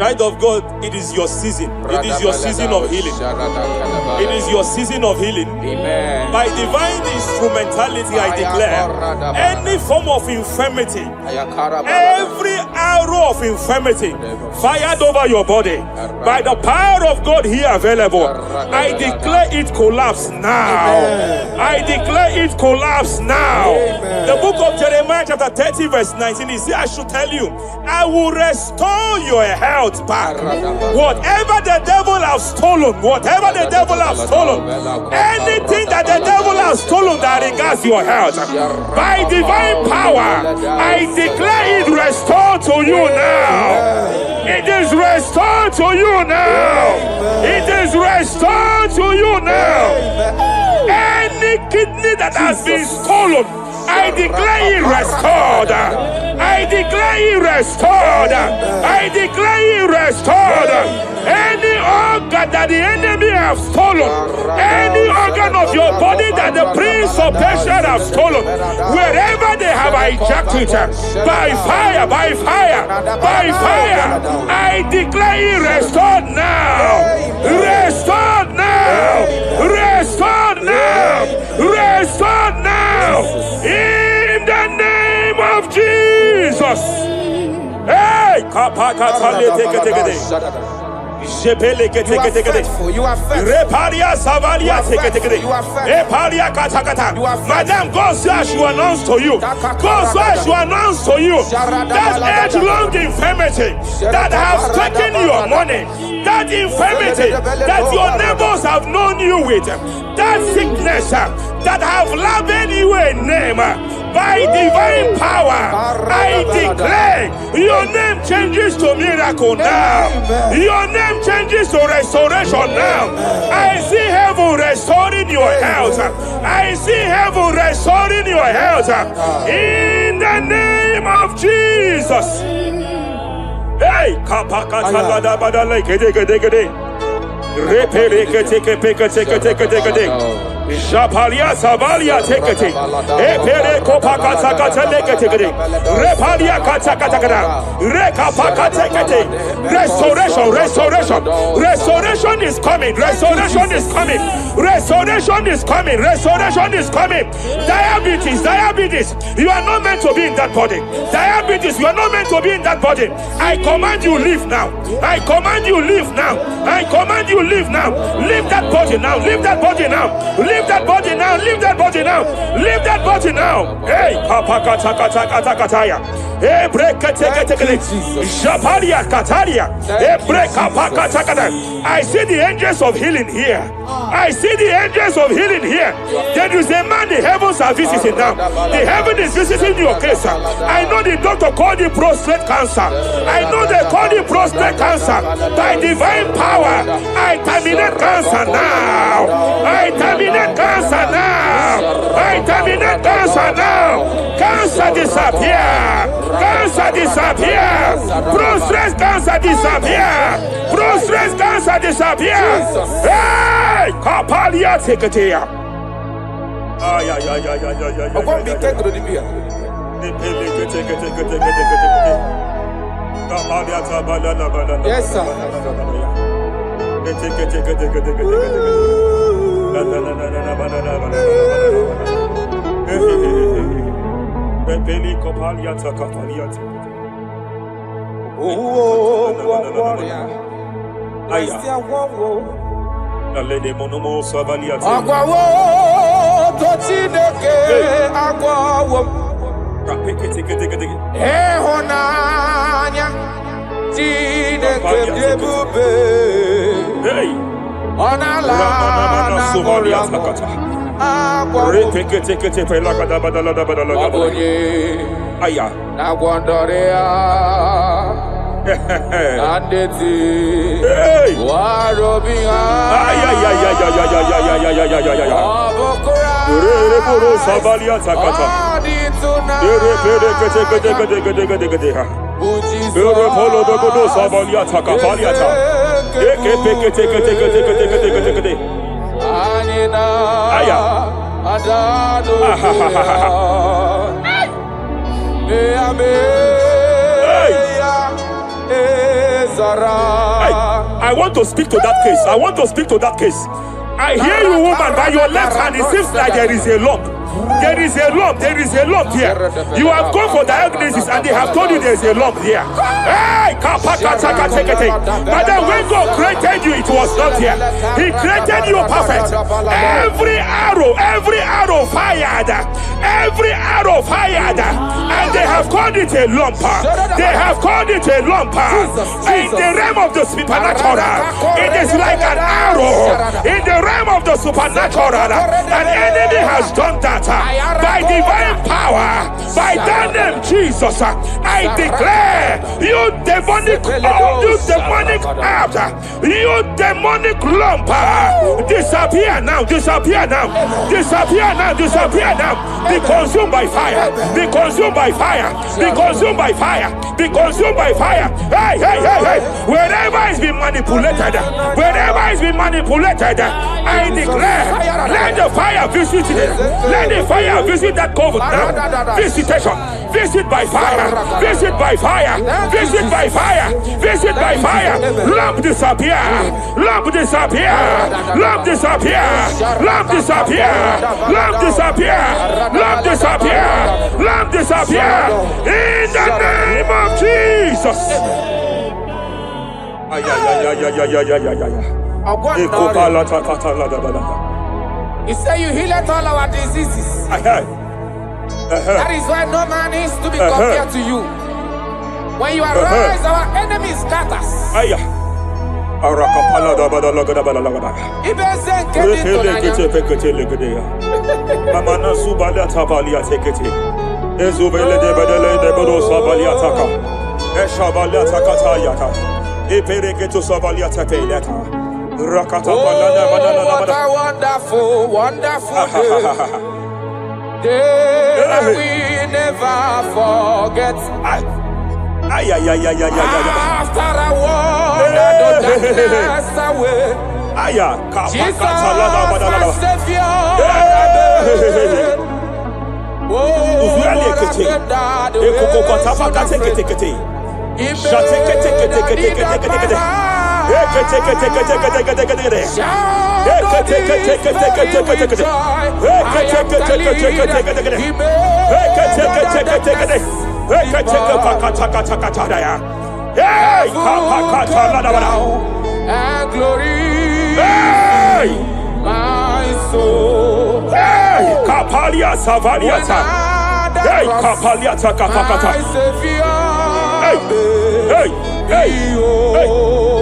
Child of God, it is your season. It is your season of healing. It is your season of healing. Amen. By divine instrumentality, I declare any form of infirmity, every arrow of infirmity fired over your body, by the power of God here available, I declare it collapse now. I declare it collapse now. The book of Jeremiah chapter 30 verse 19 is here. I should tell you, I will restore your health back. Whatever the devil has stolen, whatever the devil has stolen, anything that the devil has stolen that regards your health, by divine power, I declare it restored to you now. It is restored to you now. It is restored to you now. Any kidney that has been stolen, I declare it restored. I declare it restored. I declare it restored. Any organ that the enemy have stolen, any organ of your body that the prince of Persia have stolen, wherever they have hijacked it, by fire, by fire, by fire, I declare it restored now. Restored now. Restored now. Restored now. In the name of Jesus. Hey, You are faithful. You are faithful. Madam, God says you announce to you. God says you announce to you that age-long infirmity that has taken your money, that infirmity that your neighbors have known you with, that sickness that have labeled you a name. By divine power, I declare your name changes to miracle now. Your name changes to restoration now. I see heaven restoring your health. I see heaven restoring your health. In the name of Jesus. Hey, Japalia Savalia tekete, Epere Kopaka Tekete, Repalia Katakata, Rekapaka tekete. Restoration, restoration, restoration is coming, restoration is coming, restoration is coming, restoration is coming. Diabetes, diabetes, you are not meant to be in that body. Diabetes, you are not meant to be in that body. I command you leave now. I command you leave now. I command you leave now. Leave that body now. Leave that body now. Leave that body now. Leave that body now. Leave that body now. Hey, Japaria Kataria. I see the angels of healing here. I see the angels of healing here. There is a man, the heavens are visiting now. The heaven is visiting your case. I know the doctor called it prostate cancer. I know they call it prostate cancer. By divine power, I terminate cancer now. I terminate cancer now. I terminate cancer now. Cancer disappear. Cancer disappear. Prostate cancer disappear. Prostate cancer disappear. Hey, Kapalia take it here. Yes, sir. I want to speak to that case. I want to speak to that case. I hear you, woman, by your left hand. It seems like there is a lump. There is a lump. There is a lump here. You have gone for diagnosis and they have told you there is a lump here. Hey, but then when God created you, it was not here. He created you perfect. Every arrow fired. Every arrow fired. And they have called it a lump. They have called it a lump. In the realm of the supernatural, it is like an arrow. In the realm of the supernatural, an enemy has done that. By divine power, by that name Jesus, I declare you demonic lump, disappear now, disappear now, disappear now, disappear now. Be consumed by fire, be consumed by fire, be consumed by fire, be consumed by fire. Hey, hey, hey, hey. Wherever it's been manipulated, wherever it's been manipulated, I declare, let the fire visit it. Let the fire visit that covenant now. Visitation. Visit by fire. Visit by fire. Visit by fire. Visit by fire. Lamp disappear. Lamp disappear. Lamp disappear. Lamp disappear. Lamp disappear. Lamp disappear. Lamp disappear. In the name of Jesus. Ay, ay, ay, ay, ay, ay, ay, ay, ay, ay. He said you heal all our diseases. That is why no man is to be compared to you. When you arise, our enemies scatters. Oh, what a wonderful, wonderful day. Day that we never forget. After I wandered the darkness away, Jesus, my Savior. Oh, what a good dad. And glory, my soul. Kapalia Savaliata. Hey, kapaliata kapakata. Hey.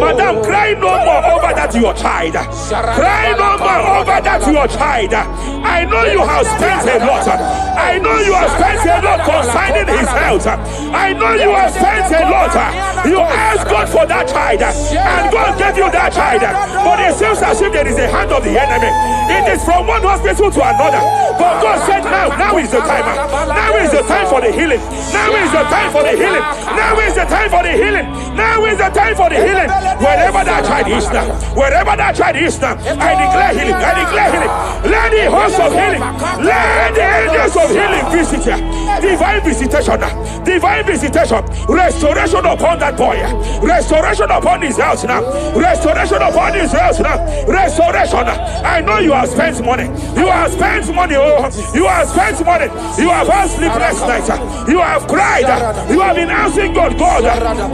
Madam, cry no more over that your child. Cry no more over that your child. I know you have spent a lot. I know you have spent a lot concerning his health. I know you have spent a lot. You asked God for that child, and God gave you that child. But it seems as if there is a hand of the enemy. It is from one hospital to another. But God said, now is the time. Now is the time for the healing. Now is the time for the healing. Now is the time for the healing. Now is the time for the healing. Wherever that child is now, wherever that child is now, I declare healing. I declare healing. Let the host of healing, let the angels of healing visit you. Divine visitation, divine visitation, restoration upon that boy, restoration upon his house now, restoration upon his house now, restoration. I know you have spent money. You have spent money. Oh, you have spent money. You have had sleepless nights. You have cried. You have been asking God,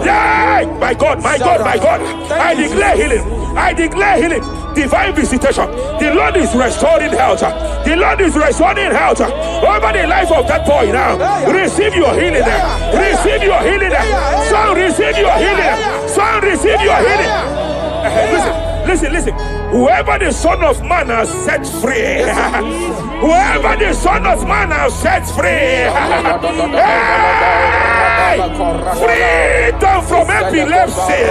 yeah, my God, my God, my God. I declare healing. I declare healing. Divine visitation. The Lord is restoring health. The Lord is restoring health over the life of that boy now. Receive your healing. Receive your healing. Son, receive your healing. Son, receive your healing. Listen. Whoever the Son of Man has set free, whoever the Son of Man has set free, hey, freedom from epilepsy.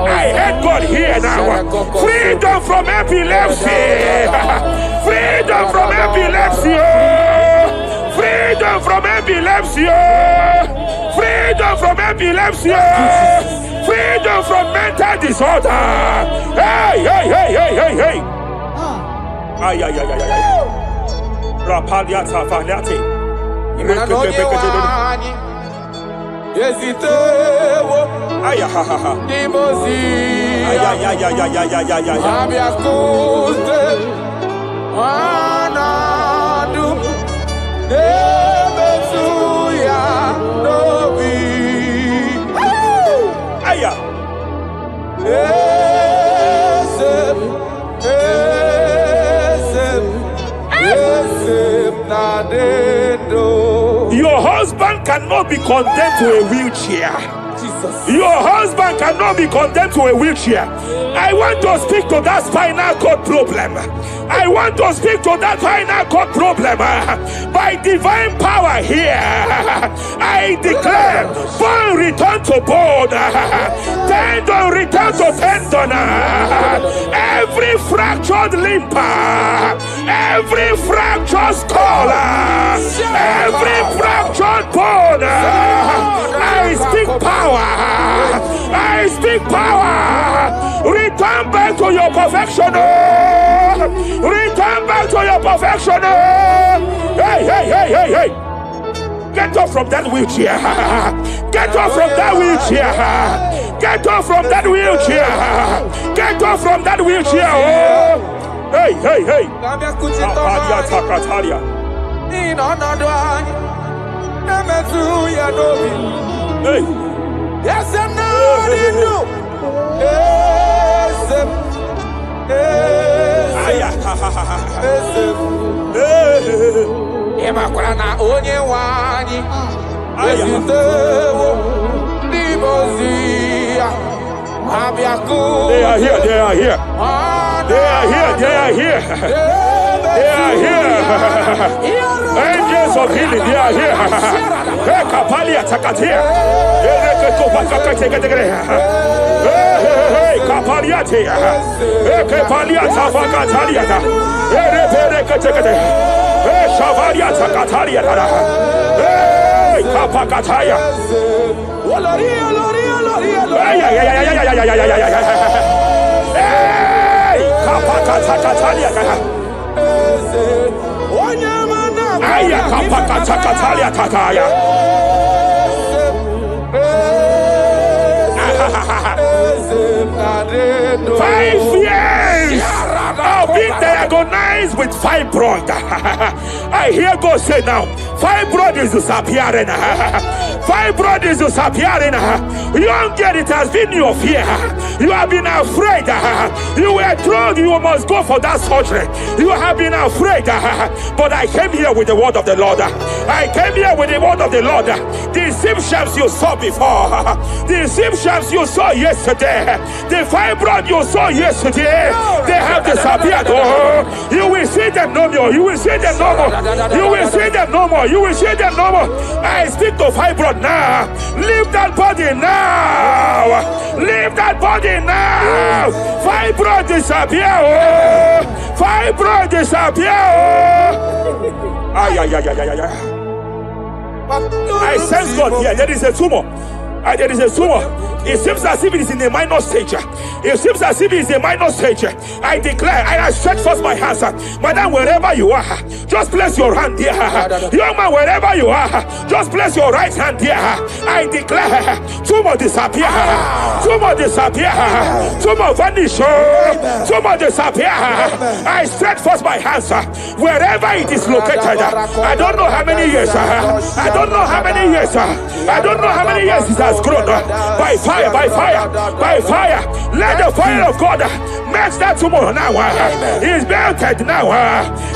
I heard God here now. Freedom from epilepsy. Freedom from epilepsy. Freedom from epilepsy. Freedom from epilepsy. Freedom from mental disorder. Hey. Ay. Rapalia tafaniate. Your husband cannot be condemned to a wheelchair. Jesus. Your husband cannot be condemned to a wheelchair. I want to speak to that spinal cord problem. I want to speak to that spinal cord problem. By divine power here, I declare bone return to bone, tendon return to tendon, every fractured limb, every fractured skull, every fractured bone. I speak power. I speak power. Return back to your perfection. Return back to your perfection. Hey. Get off from that wheelchair. Get off from that wheelchair. Get off from that wheelchair. Get off from that wheelchair. Oh. Hey. Hey. Yes, I'm not in you. Emakwala onye wani. They are here. They are here. Angels of healing, they are here. Kapalia takatia. Kapalia tia. Kapalia tafakatalia. Shavalia takatalia. Kapakataya. Kapakatakalia. Aya kapakatakalia takaya. 5 years of being diagnosed with fibroid. I hear God say now, fibroid is disappearing. Fibroid is disappearing. Young girl, it has been your fear. You have been afraid. You were told you must go for that surgery. You have been afraid. But I came here with the word of the Lord. I came here with the word of the Lord. The symptoms you saw before, the symptoms you saw yesterday, the fibroid you saw yesterday, they have disappeared. You will see them no more. You will see them no more. You will see them no more. You will see them no more. I speak to fibroid now. Leave that body now. Leave that body now. Fibroid disappear. Fibroid disappear. I sense God here. There is a tumor. There is a tumor. It seems as if it is in a minor stage. It seems as if it is a minor stage. I declare, I stretch forth my hands. Madam, wherever you are, just place your hand there. Young man, wherever you are, just place your right hand there. I declare, tumor disappear. Tumor disappear. Tumor vanish. Tumor disappear. I stretch forth my hands. Wherever it is located, I don't know how many years. I don't know how many years. I don't know how many years it has grown. By fire, by fire, by fire. Let the fire of God match that tumor now. He's melted now.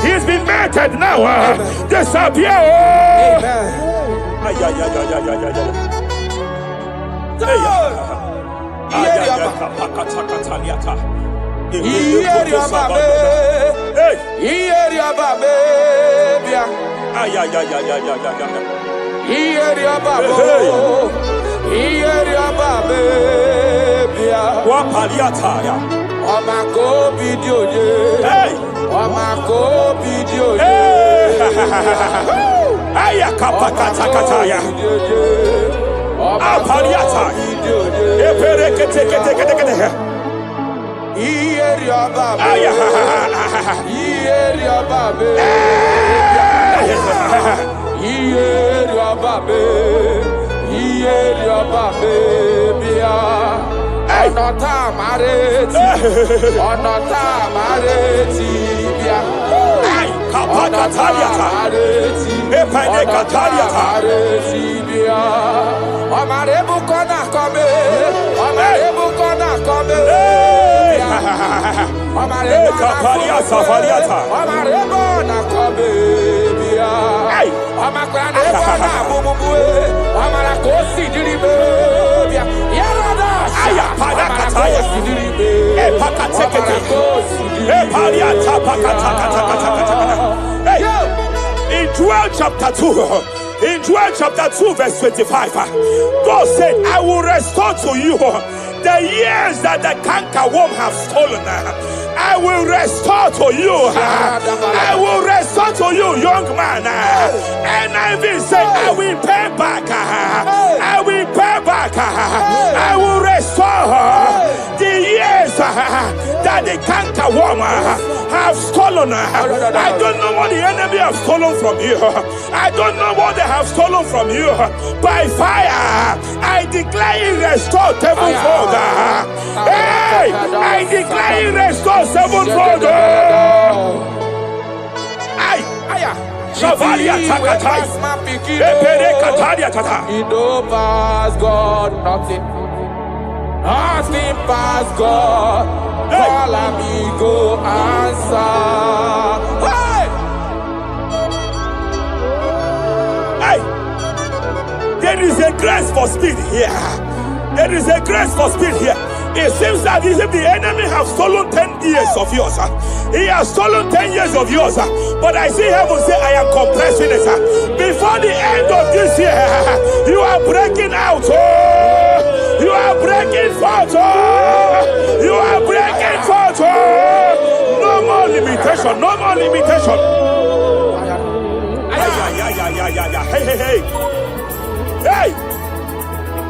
He's been melted now. Disappear. In Joel chapter 2, in Joel chapter 2 verse 25, God said, I will restore to you the years that the cankerworm have stolen. I will restore to you. I will restore to you, young man. And I will say, I will pay back. I will pay back. I will restore the years that the cankerworm have stolen. I don't know what the enemy have stolen from you. I don't know what they have stolen from you. By fire, I declare it restored sevenfold. Hey, I declare it restored sevenfold. Shavalia Takatai. Epere Kataria Tata. It don't pass God, nothing. Nothing pass God. Call amigo answer. Hey! There is a grace for speed here. There is a grace for speed here. It seems that if the enemy have stolen 10 years of yours, he has stolen 10 years of yours. But I see heaven say, I am compressing it. Before the end of this year, you are breaking out. You are breaking forth. You are breaking forth. No more limitation. No more limitation. Hey, hey, hey. Hey.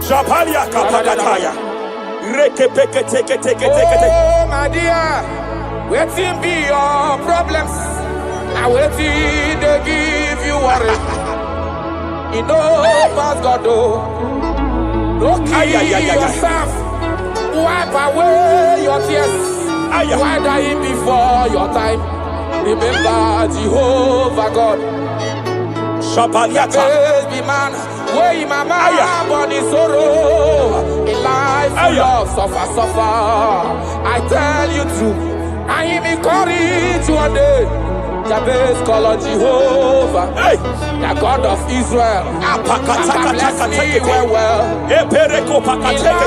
Japalia kapakataya. Oh, my dear, waiting be your problems. I waiting to give you worry. You know, pass God, don't kill yourself. Wipe away your tears. Why dying before your time? Remember Jehovah God. Shabaliata. Be man, where my mama born in sorrow. In life, yeah. Suffer. I tell you true. I am encouraged one day. Jabez call on Jehovah, Hey. the God of Israel. And bless me well.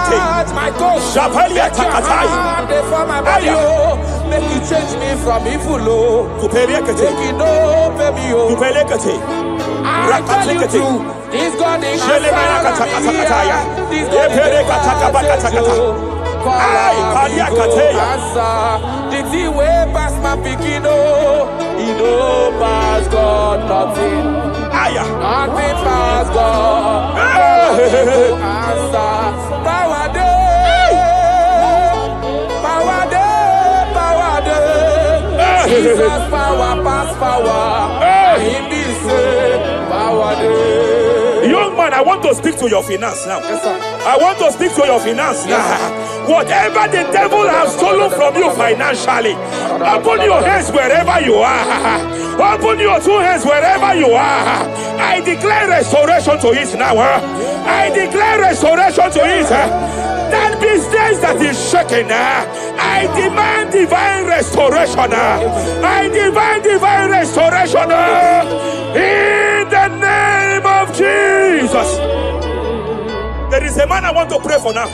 Enlarge my coast. Make your hand for my body, oh. Make you change me from evil, oh. Make you know, baby, oh. I tell you true. This God is answer me here. This God is answer. Did he way past my picking? He know past God nothing. Nothing past God. Answer. Power day. Jesus power pass power. Him be say power day. Young man, I want to speak to your finance now. Yes, sir. I want to speak to your finance now. Whatever the devil has stolen from you financially, open your hands wherever you are. Open your two hands wherever you are. I declare restoration to it now. I declare restoration to it. That business that is shaking, I demand divine restoration. I demand divine restoration in the name of Jesus. There is a man I want to pray for now.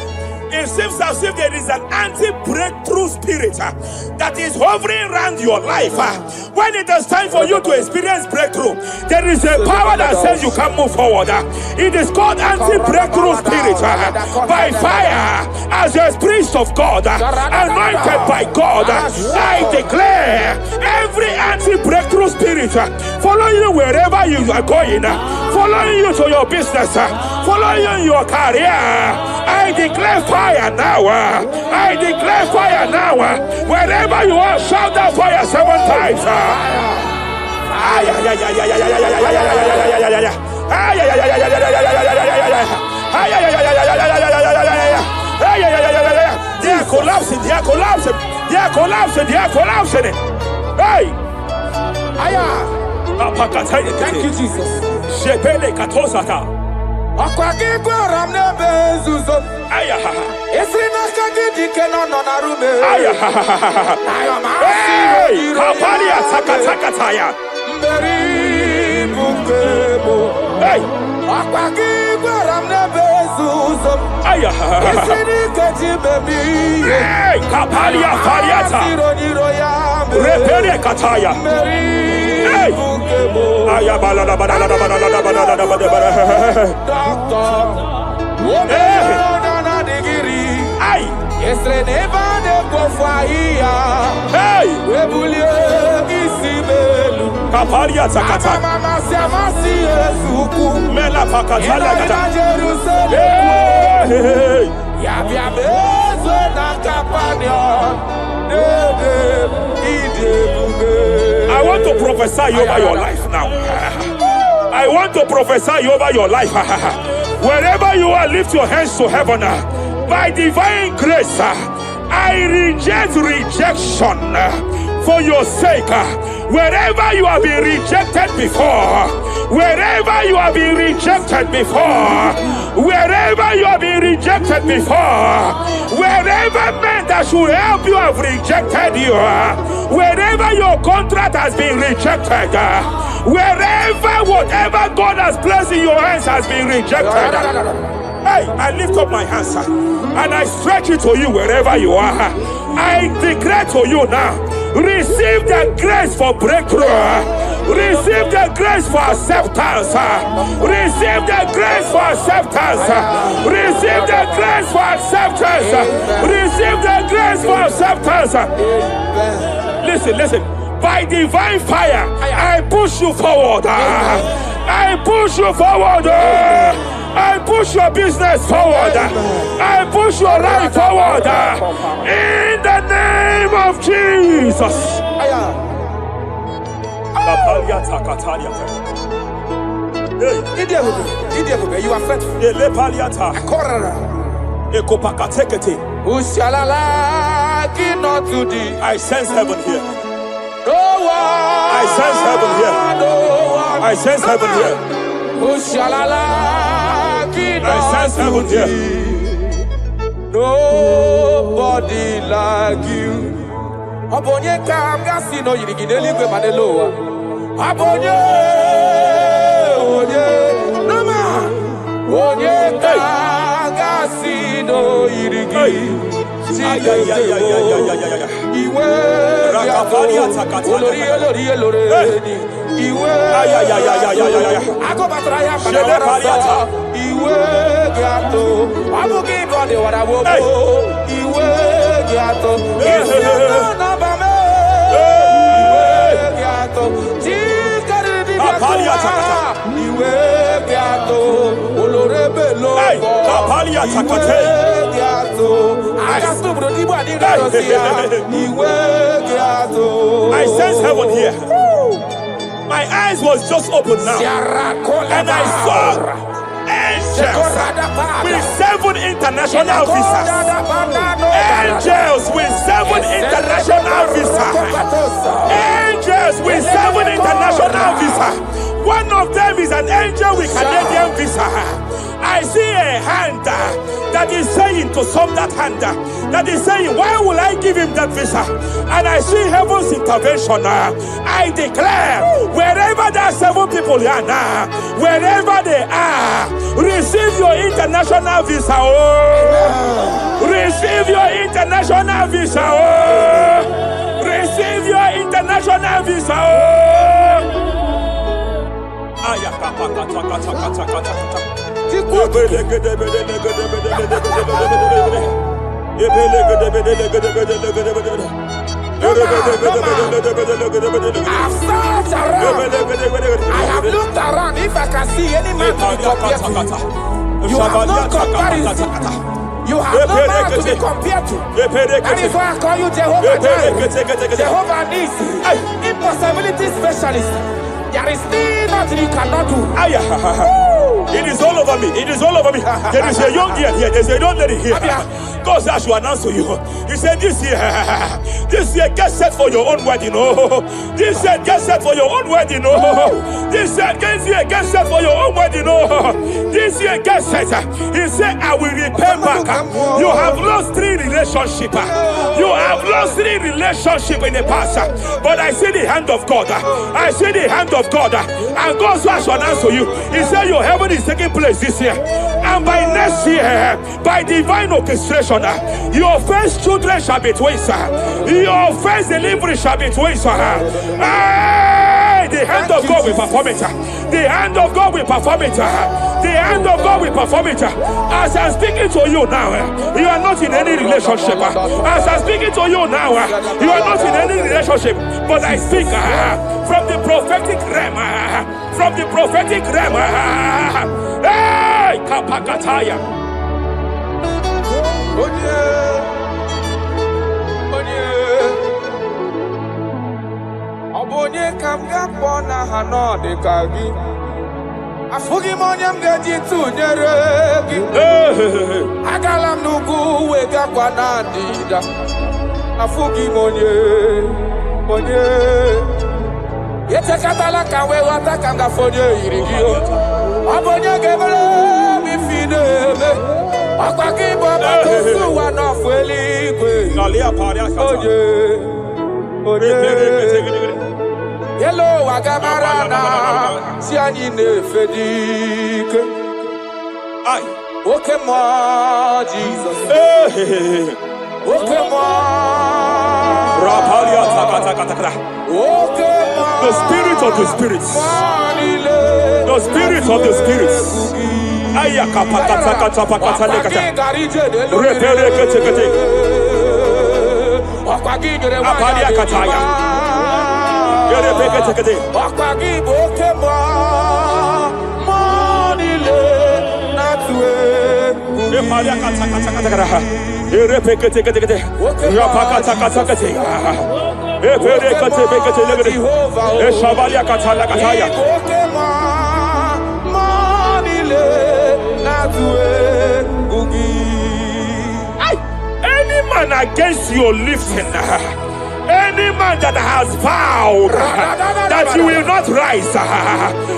It seems as if there is an anti-breakthrough spirit that is hovering around your life. When it is time for you to experience breakthrough, there is a power that says you can move forward. It is called anti-breakthrough spirit. By fire, as a priest of God, anointed by God, I declare every anti-breakthrough spirit following you wherever you are going, following you to your business, following you in your career. I declare fire now. I declare fire now. Wherever you are, shout that fire 7 times. They are collapsing. They are collapsing. They are collapsing. They are collapsing. Hey. Thank you, Jesus. I want to prophesy over your life now. I want to prophesy over your life. Wherever you are, lift your hands to heaven. By divine grace, I reject rejection for your sake. Wherever you have been rejected before, wherever you have been rejected before, wherever you have been rejected before, wherever men that should help you have rejected you, wherever your contract has been rejected, wherever whatever God has placed in your hands has been rejected. Hey, I lift up my hands and I stretch it to you wherever you are. I declare to you now, receive the grace for breakthrough. Receive the grace for acceptance. Receive the grace for acceptance. Receive the grace for acceptance. Receive the grace for acceptance. Listen. By divine fire, I push you forward. I push you forward. I push your business forward. I push your life forward. In the name of Jesus. You are faithful. I sense heaven here. I sense heaven here. I sense heaven here. I sense heaven here. No nobody like you. Abonye kamga sino yirigine ligwe maneloa. Abonye, onye, nama. Onye kamga sino yirigine. Iwe Iwe Ako batraya panawasa Iwe gato Abu gibo de warawobo Iwe gato Isiano nabame Iwe gato Chikari di gato Iwe gato Olorebe lobo Iwe gato I sense heaven here. My eyes was just open now, and I saw angels with 7 international visas. Angels with 7 international visas. Angels with 7 international visas. One of them is an angel with Canadian visa. I see a hand that is saying to some that hand that is saying, why will I give him that visa? And I see heaven's intervention. I declare, wherever there are 7 people here now, wherever they are, receive your international visa. Oh, receive your international visa. Oh, receive your international visa. Oh. I have looked around. If I can see any man to be compared to you, have no comparison. You have no man to be compared to. That is why I call you Jehovah Jireh, Jehovah Nisi, impossibility specialist. There is nothing you cannot do. It is all over me. It is all over me. There is a young girl here. There is a young lady here. God said I should announce to you. He said this year, get set for your own wedding. Oh, this year, get set for your own wedding. Oh, this year, get set for your own wedding. Oh, this year, get set. He said, I will repay back. You have lost 3 relationships. You have lost 3 relationships in the past. But I see the hand of God. I see the hand of God. And God said I should announce to you. He said your heaven is taking place this year. And by next year, by divine orchestration, your first children shall be twins. Your first delivery shall be twins. The hand of God will perform it. The hand of God will perform it. The hand of God will perform it. As I'm speaking to you now, you are not in any relationship. As I'm speaking to you now, you are not in any relationship. But I speak from the prophetic realm. From the prophetic realm. Hey, Kapakataya. Obonye kamga pona hanode kagi. Afugi monyam gaji tunyeregi. Agalam nugu wega kwa nadida. Afugi monye. Yete katala kawe wata kanga fonye irigio. Obonye gebele mifidebe. Akwaki baba kusu wanafweli kwe. Nalia paria kata. Hello, Wagamarana, Siani Nefedike. Aye, okay, moi, Jesus. Okay, moi, Rapalia Takata. Okay, the spirit of the spirits. The spirit of the spirits. Ayaka Pakata Pakata Lekata. Repere Kete. Apalia Kataya. Any man against your lifting, any man that has vowed that you will not rise,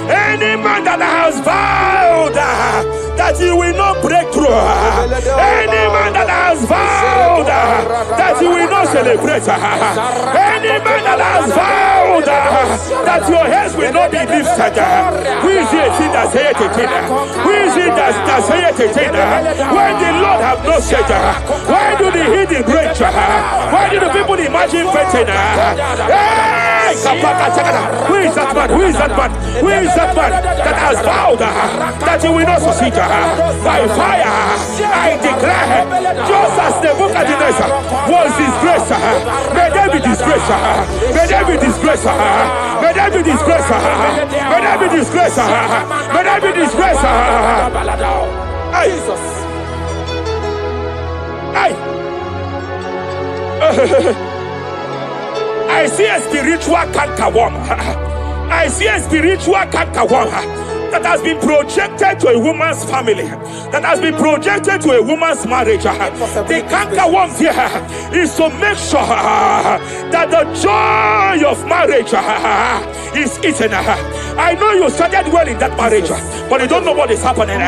any man that has vowed that you will not break through, any man that has vowed vowed that you will not celebrate. Any man that has vowed that your heads will not be lifted. Who is it that saith it? Who is it that saith it? When the Lord have not said, why do the hidden break? Why do the people imagine fainting? Hey! Who is that man? Who is that man? Who is that man that has vowed that you will not succeed? By fire, I declare, just as the book of Nebuchadnezzar was disgraced, may they be disgraced. May they be disgraced. May they be disgraced. May they be disgraced. May they be disgraced. Jesus. I see a spiritual cankerworm. I see a spiritual cankerworm that has been projected to a woman's family, that has been projected to a woman's marriage. The cankerworm here is to make sure that the joy of marriage is eaten. I know you started well in that marriage, but you don't know what is happening.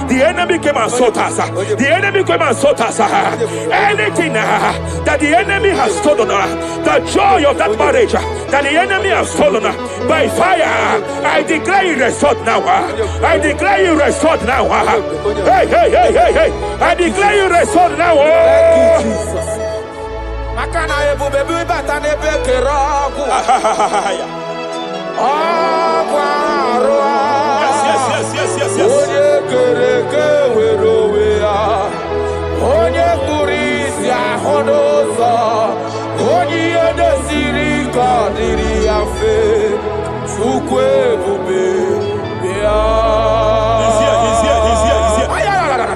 The enemy came and sought us. The enemy came and sought us. Anything that the enemy has stolen, the joy of that marriage that the enemy has stolen, by fire, I declare you restored now. I declare you restored now. Hey, hey, hey, hey, hey. I declare you restored now. Thank you, Jesus.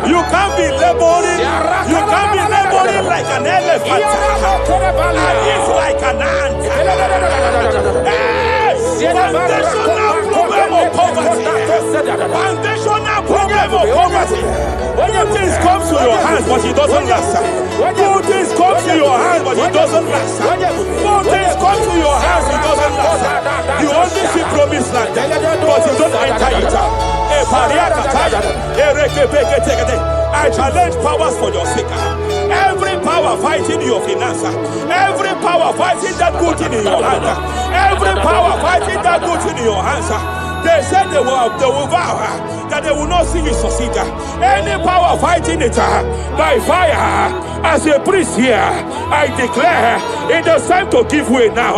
You can't be laboring. You can't be laboring like an elephant. And it's like an ant. Foundational problem of poverty. Foundational problem of poverty. Good things come to your hands, but it doesn't last. Good things come to your hands, but it doesn't last. Good things come to your hands, it doesn't last. You only see promised land, but you don't enter it. I challenge powers for your sake. Every power fighting your finance, every power fighting that good thing in your hand, every power fighting that good thing in your hands. They said they will vow that they will not see you succeed. Any power fighting it by fire, as a priest here, I declare it is time to give way now.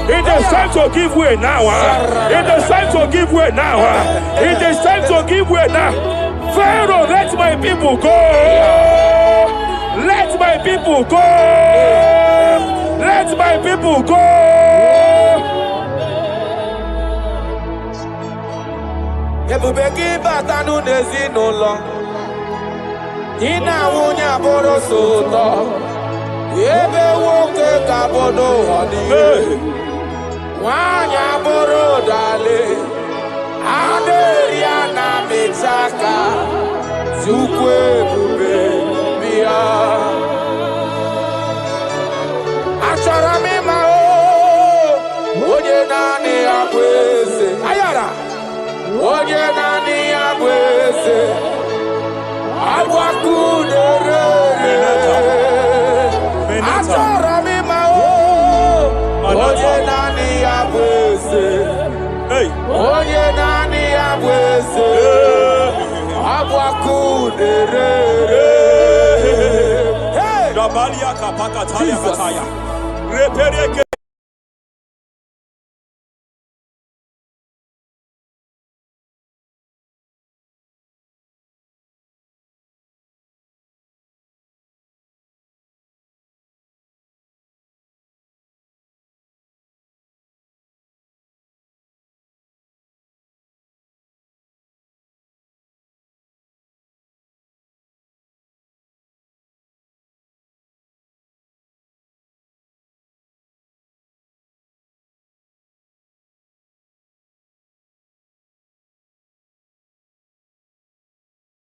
It is time to give way now. It is time to give way now. It is time to give way now. Pharaoh, let my people go. Let my people go. Let my people go. Ebubeki batanu nezi no long. Ina wunya boro soto. Ebe woke kabodo hadi. Wanya boro dale. Aderia na mitsaka. Zukwe bube bia. Achara mi mao. Oye nani abweze. Ayara. Oye nani abweze. Abwakudere. Achara mi mao. Oye nani abweze. Oye nani abweze. Abwakudere. Gabalia kapaka talia kataya. Repere